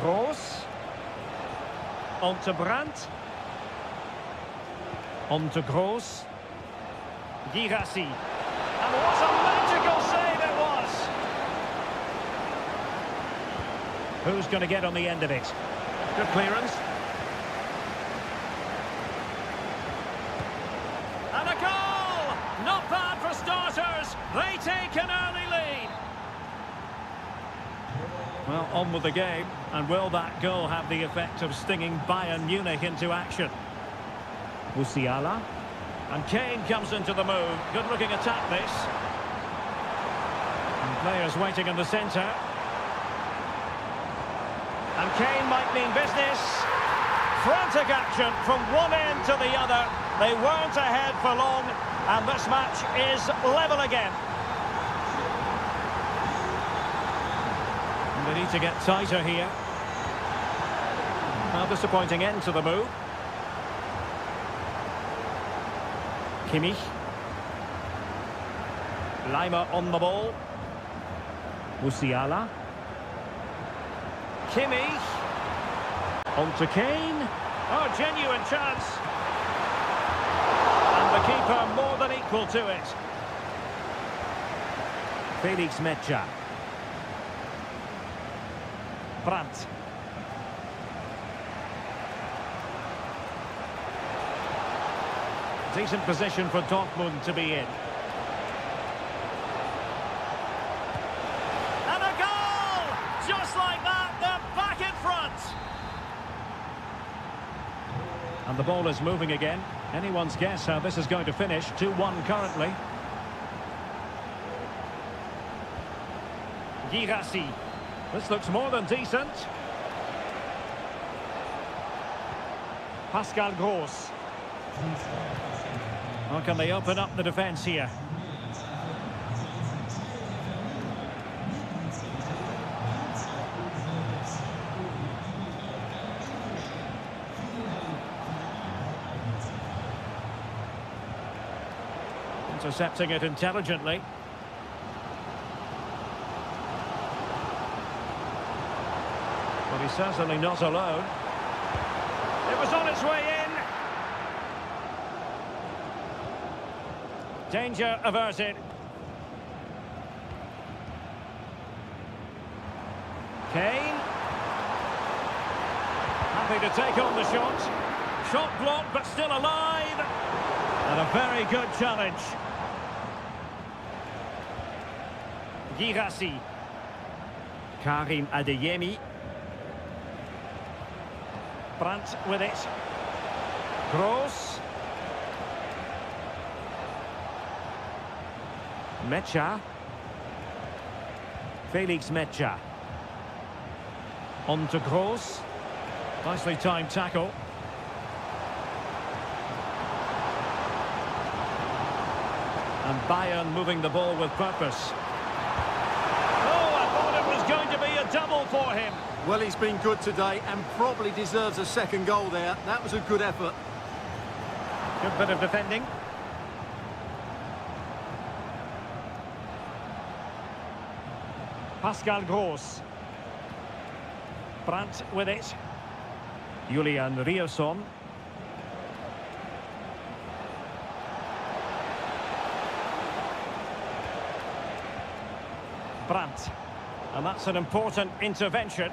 Speaker 1: Gross. On to Brandt. On to Gross. Girassi. And what a magical save it was! Who's going to get on the end of it? Good clearance. And a goal! Not bad for starters. They take an early lead. Well, on with the game. And will that goal have the effect of stinging Bayern Munich into action? Musiala. And Kane comes into the move. Good-looking attack, this. And players waiting in the centre. And Kane might mean business. Frantic action from one end to the other. They weren't ahead for long, and this match is level again. And they need to get tighter here. A disappointing end to the move. Kimmich. Lima on the ball. Musiala. Kimmich. On to Kane. Oh, genuine chance. And the keeper more than equal to it. Felix Mecha. Brandt. Decent position for Dortmund to be in. And a goal! Just like that, they're back in front. And the ball is moving again. Anyone's guess how this is going to finish. 2-1 currently. Girassi. This looks more than decent. Pascal Gross. How can they open up the defence here? Intercepting it intelligently. But he's certainly not alone. It was on its way in. Danger averted. Kane. Happy to take on the shot. Shot blocked, but still alive. And a very good challenge. Girassi. Karim Adeyemi. Brandt with it. Gross. Mecha. Felix Mecha. On to Gross. Nicely timed tackle. And Bayern moving the ball with purpose. Oh, I thought it was going to be a double for him.
Speaker 2: Well, he's been good today and probably deserves a second goal there. That was a good effort.
Speaker 1: Good bit of defending. Pascal Gross. Brandt with it. Julian Riosson. Brandt. And that's an important intervention.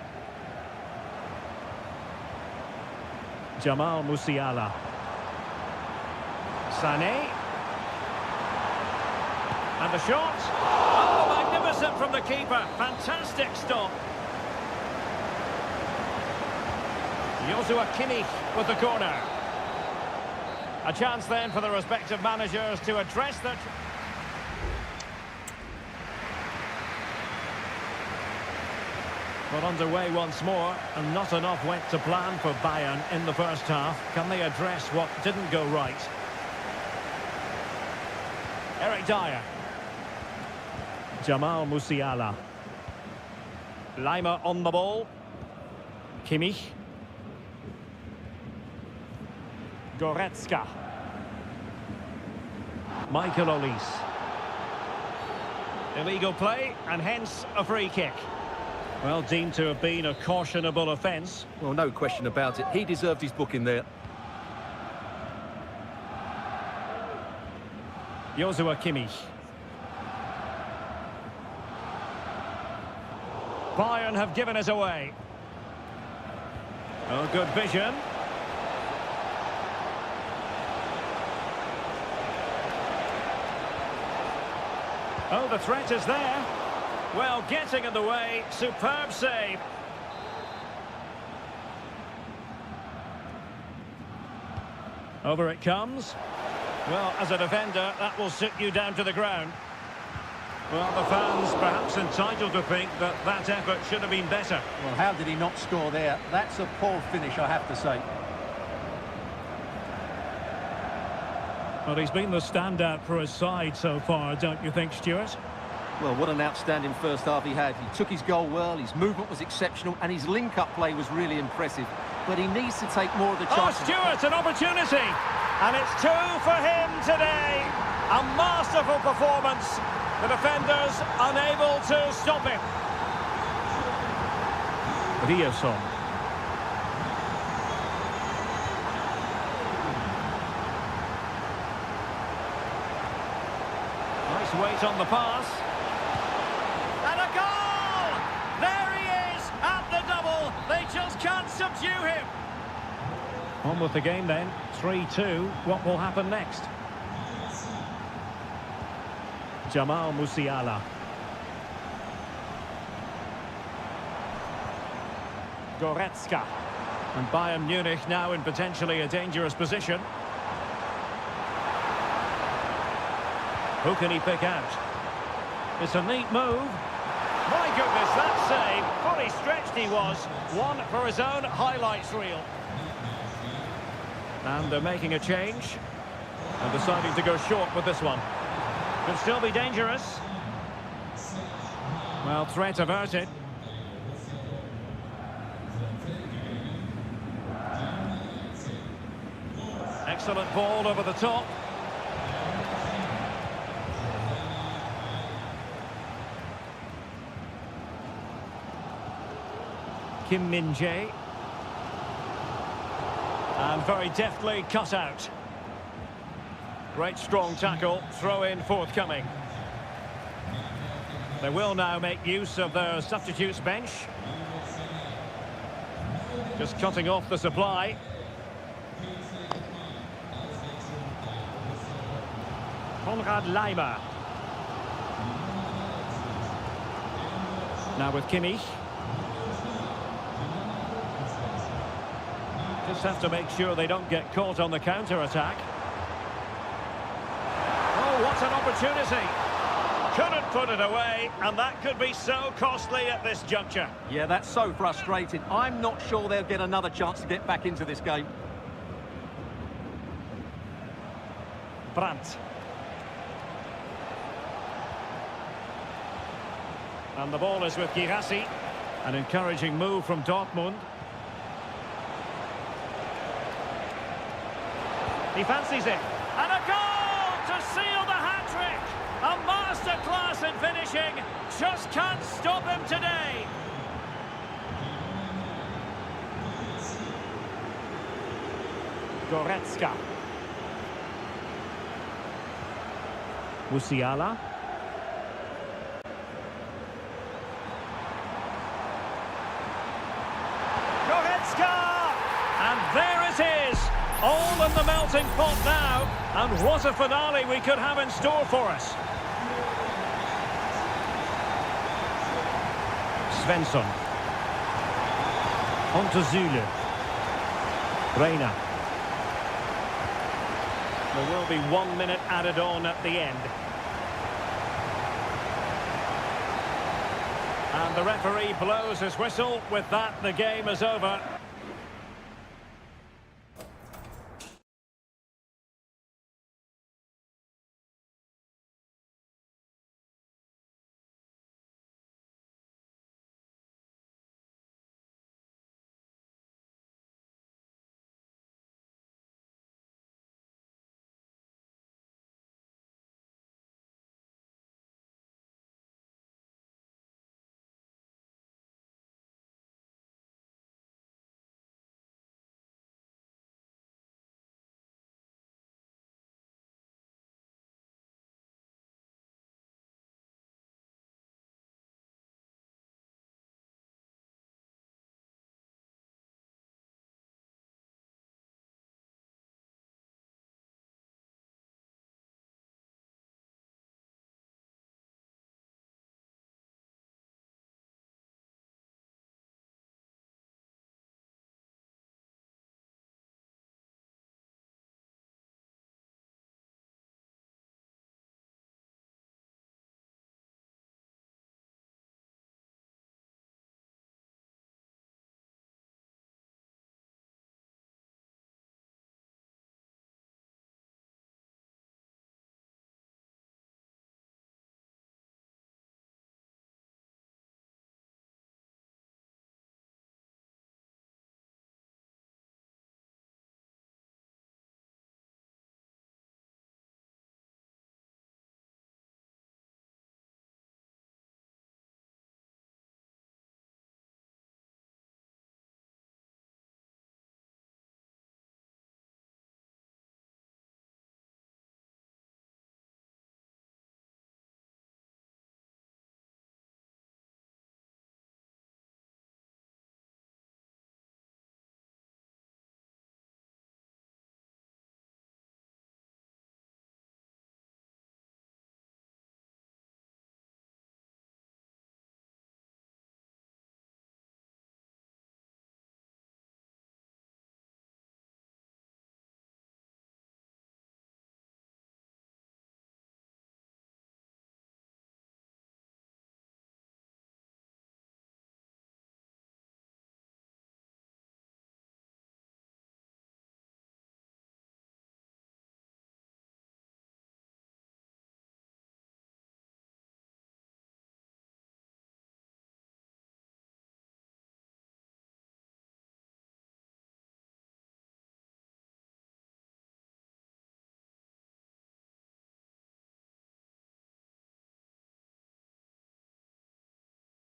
Speaker 1: Jamal Musiala. Sané. And the shot. Oh, magnificent from the keeper. Fantastic stop. Joshua Kimmich with the corner. A chance then for the respective managers to address the... But underway once more, and not enough went to plan for Bayern in the first half. Can they address what didn't go right? Eric Dyer. Jamal Musiala. Lima on the ball. Kimmich. Goretzka. Michael Olise. Illegal play and hence a free kick. Well, deemed to have been a cautionable offence.
Speaker 2: Well, no question about it. He deserved his booking there.
Speaker 1: Joshua Kimmich. Bayern have given us away. Oh, good vision. Oh, the threat is there. Well, getting in the way. Superb save. Over it comes. Well, as a defender, that will sit you down to the ground. Well, the fans perhaps entitled to think that that effort should have been better.
Speaker 2: Well, how did he not score there? That's a poor finish, I have to say.
Speaker 1: Well, he's been the standout for his side so far, don't you think, Stuart?
Speaker 2: Well, what an outstanding first half he had. He took his goal well, his movement was exceptional, and his link-up play was really impressive. But he needs to take more of the chances.
Speaker 1: Oh, Stuart, an opportunity! And it's 2 for him today. A masterful performance. The defenders unable to stop him. Riasson. Nice weight on the pass. And a goal! There he is at the double. They just can't subdue him. On with the game then. 3-2. What will happen next? Jamal Musiala. Goretzka. And Bayern Munich now in potentially a dangerous position. Who can he pick out? It's a neat move. My goodness, that save. Fully stretched he was. One for his own highlights reel. And they're making a change. And deciding to go short with this one. Could still be dangerous. Well, threat averted. Excellent ball over the top. Kim Min-jae. And very deftly cut out. Great strong tackle, throw in forthcoming. They will now make use of their substitutes bench. Just cutting off the supply. Konrad Laimer. Now with Kimmich. Just have to make sure they don't get caught on the counter-attack. Oh, what an opportunity. Couldn't put it away, and that could be so costly at this juncture.
Speaker 2: Yeah, that's so frustrating. I'm not sure they'll get another chance to get back into this game.
Speaker 1: Brandt. And the ball is with Girassi. An encouraging move from Dortmund. He fancies it. And a goal to seal the hat-trick. A masterclass in finishing. Just can't stop him today. Goretzka. Musiala. Goretzka! And there it is. All in the melting pot now. And what a finale we could have in store for us. Svensson. On to Zulu. Reina. There will be 1 minute added on at the end. And the referee blows his whistle. With that, the game is over.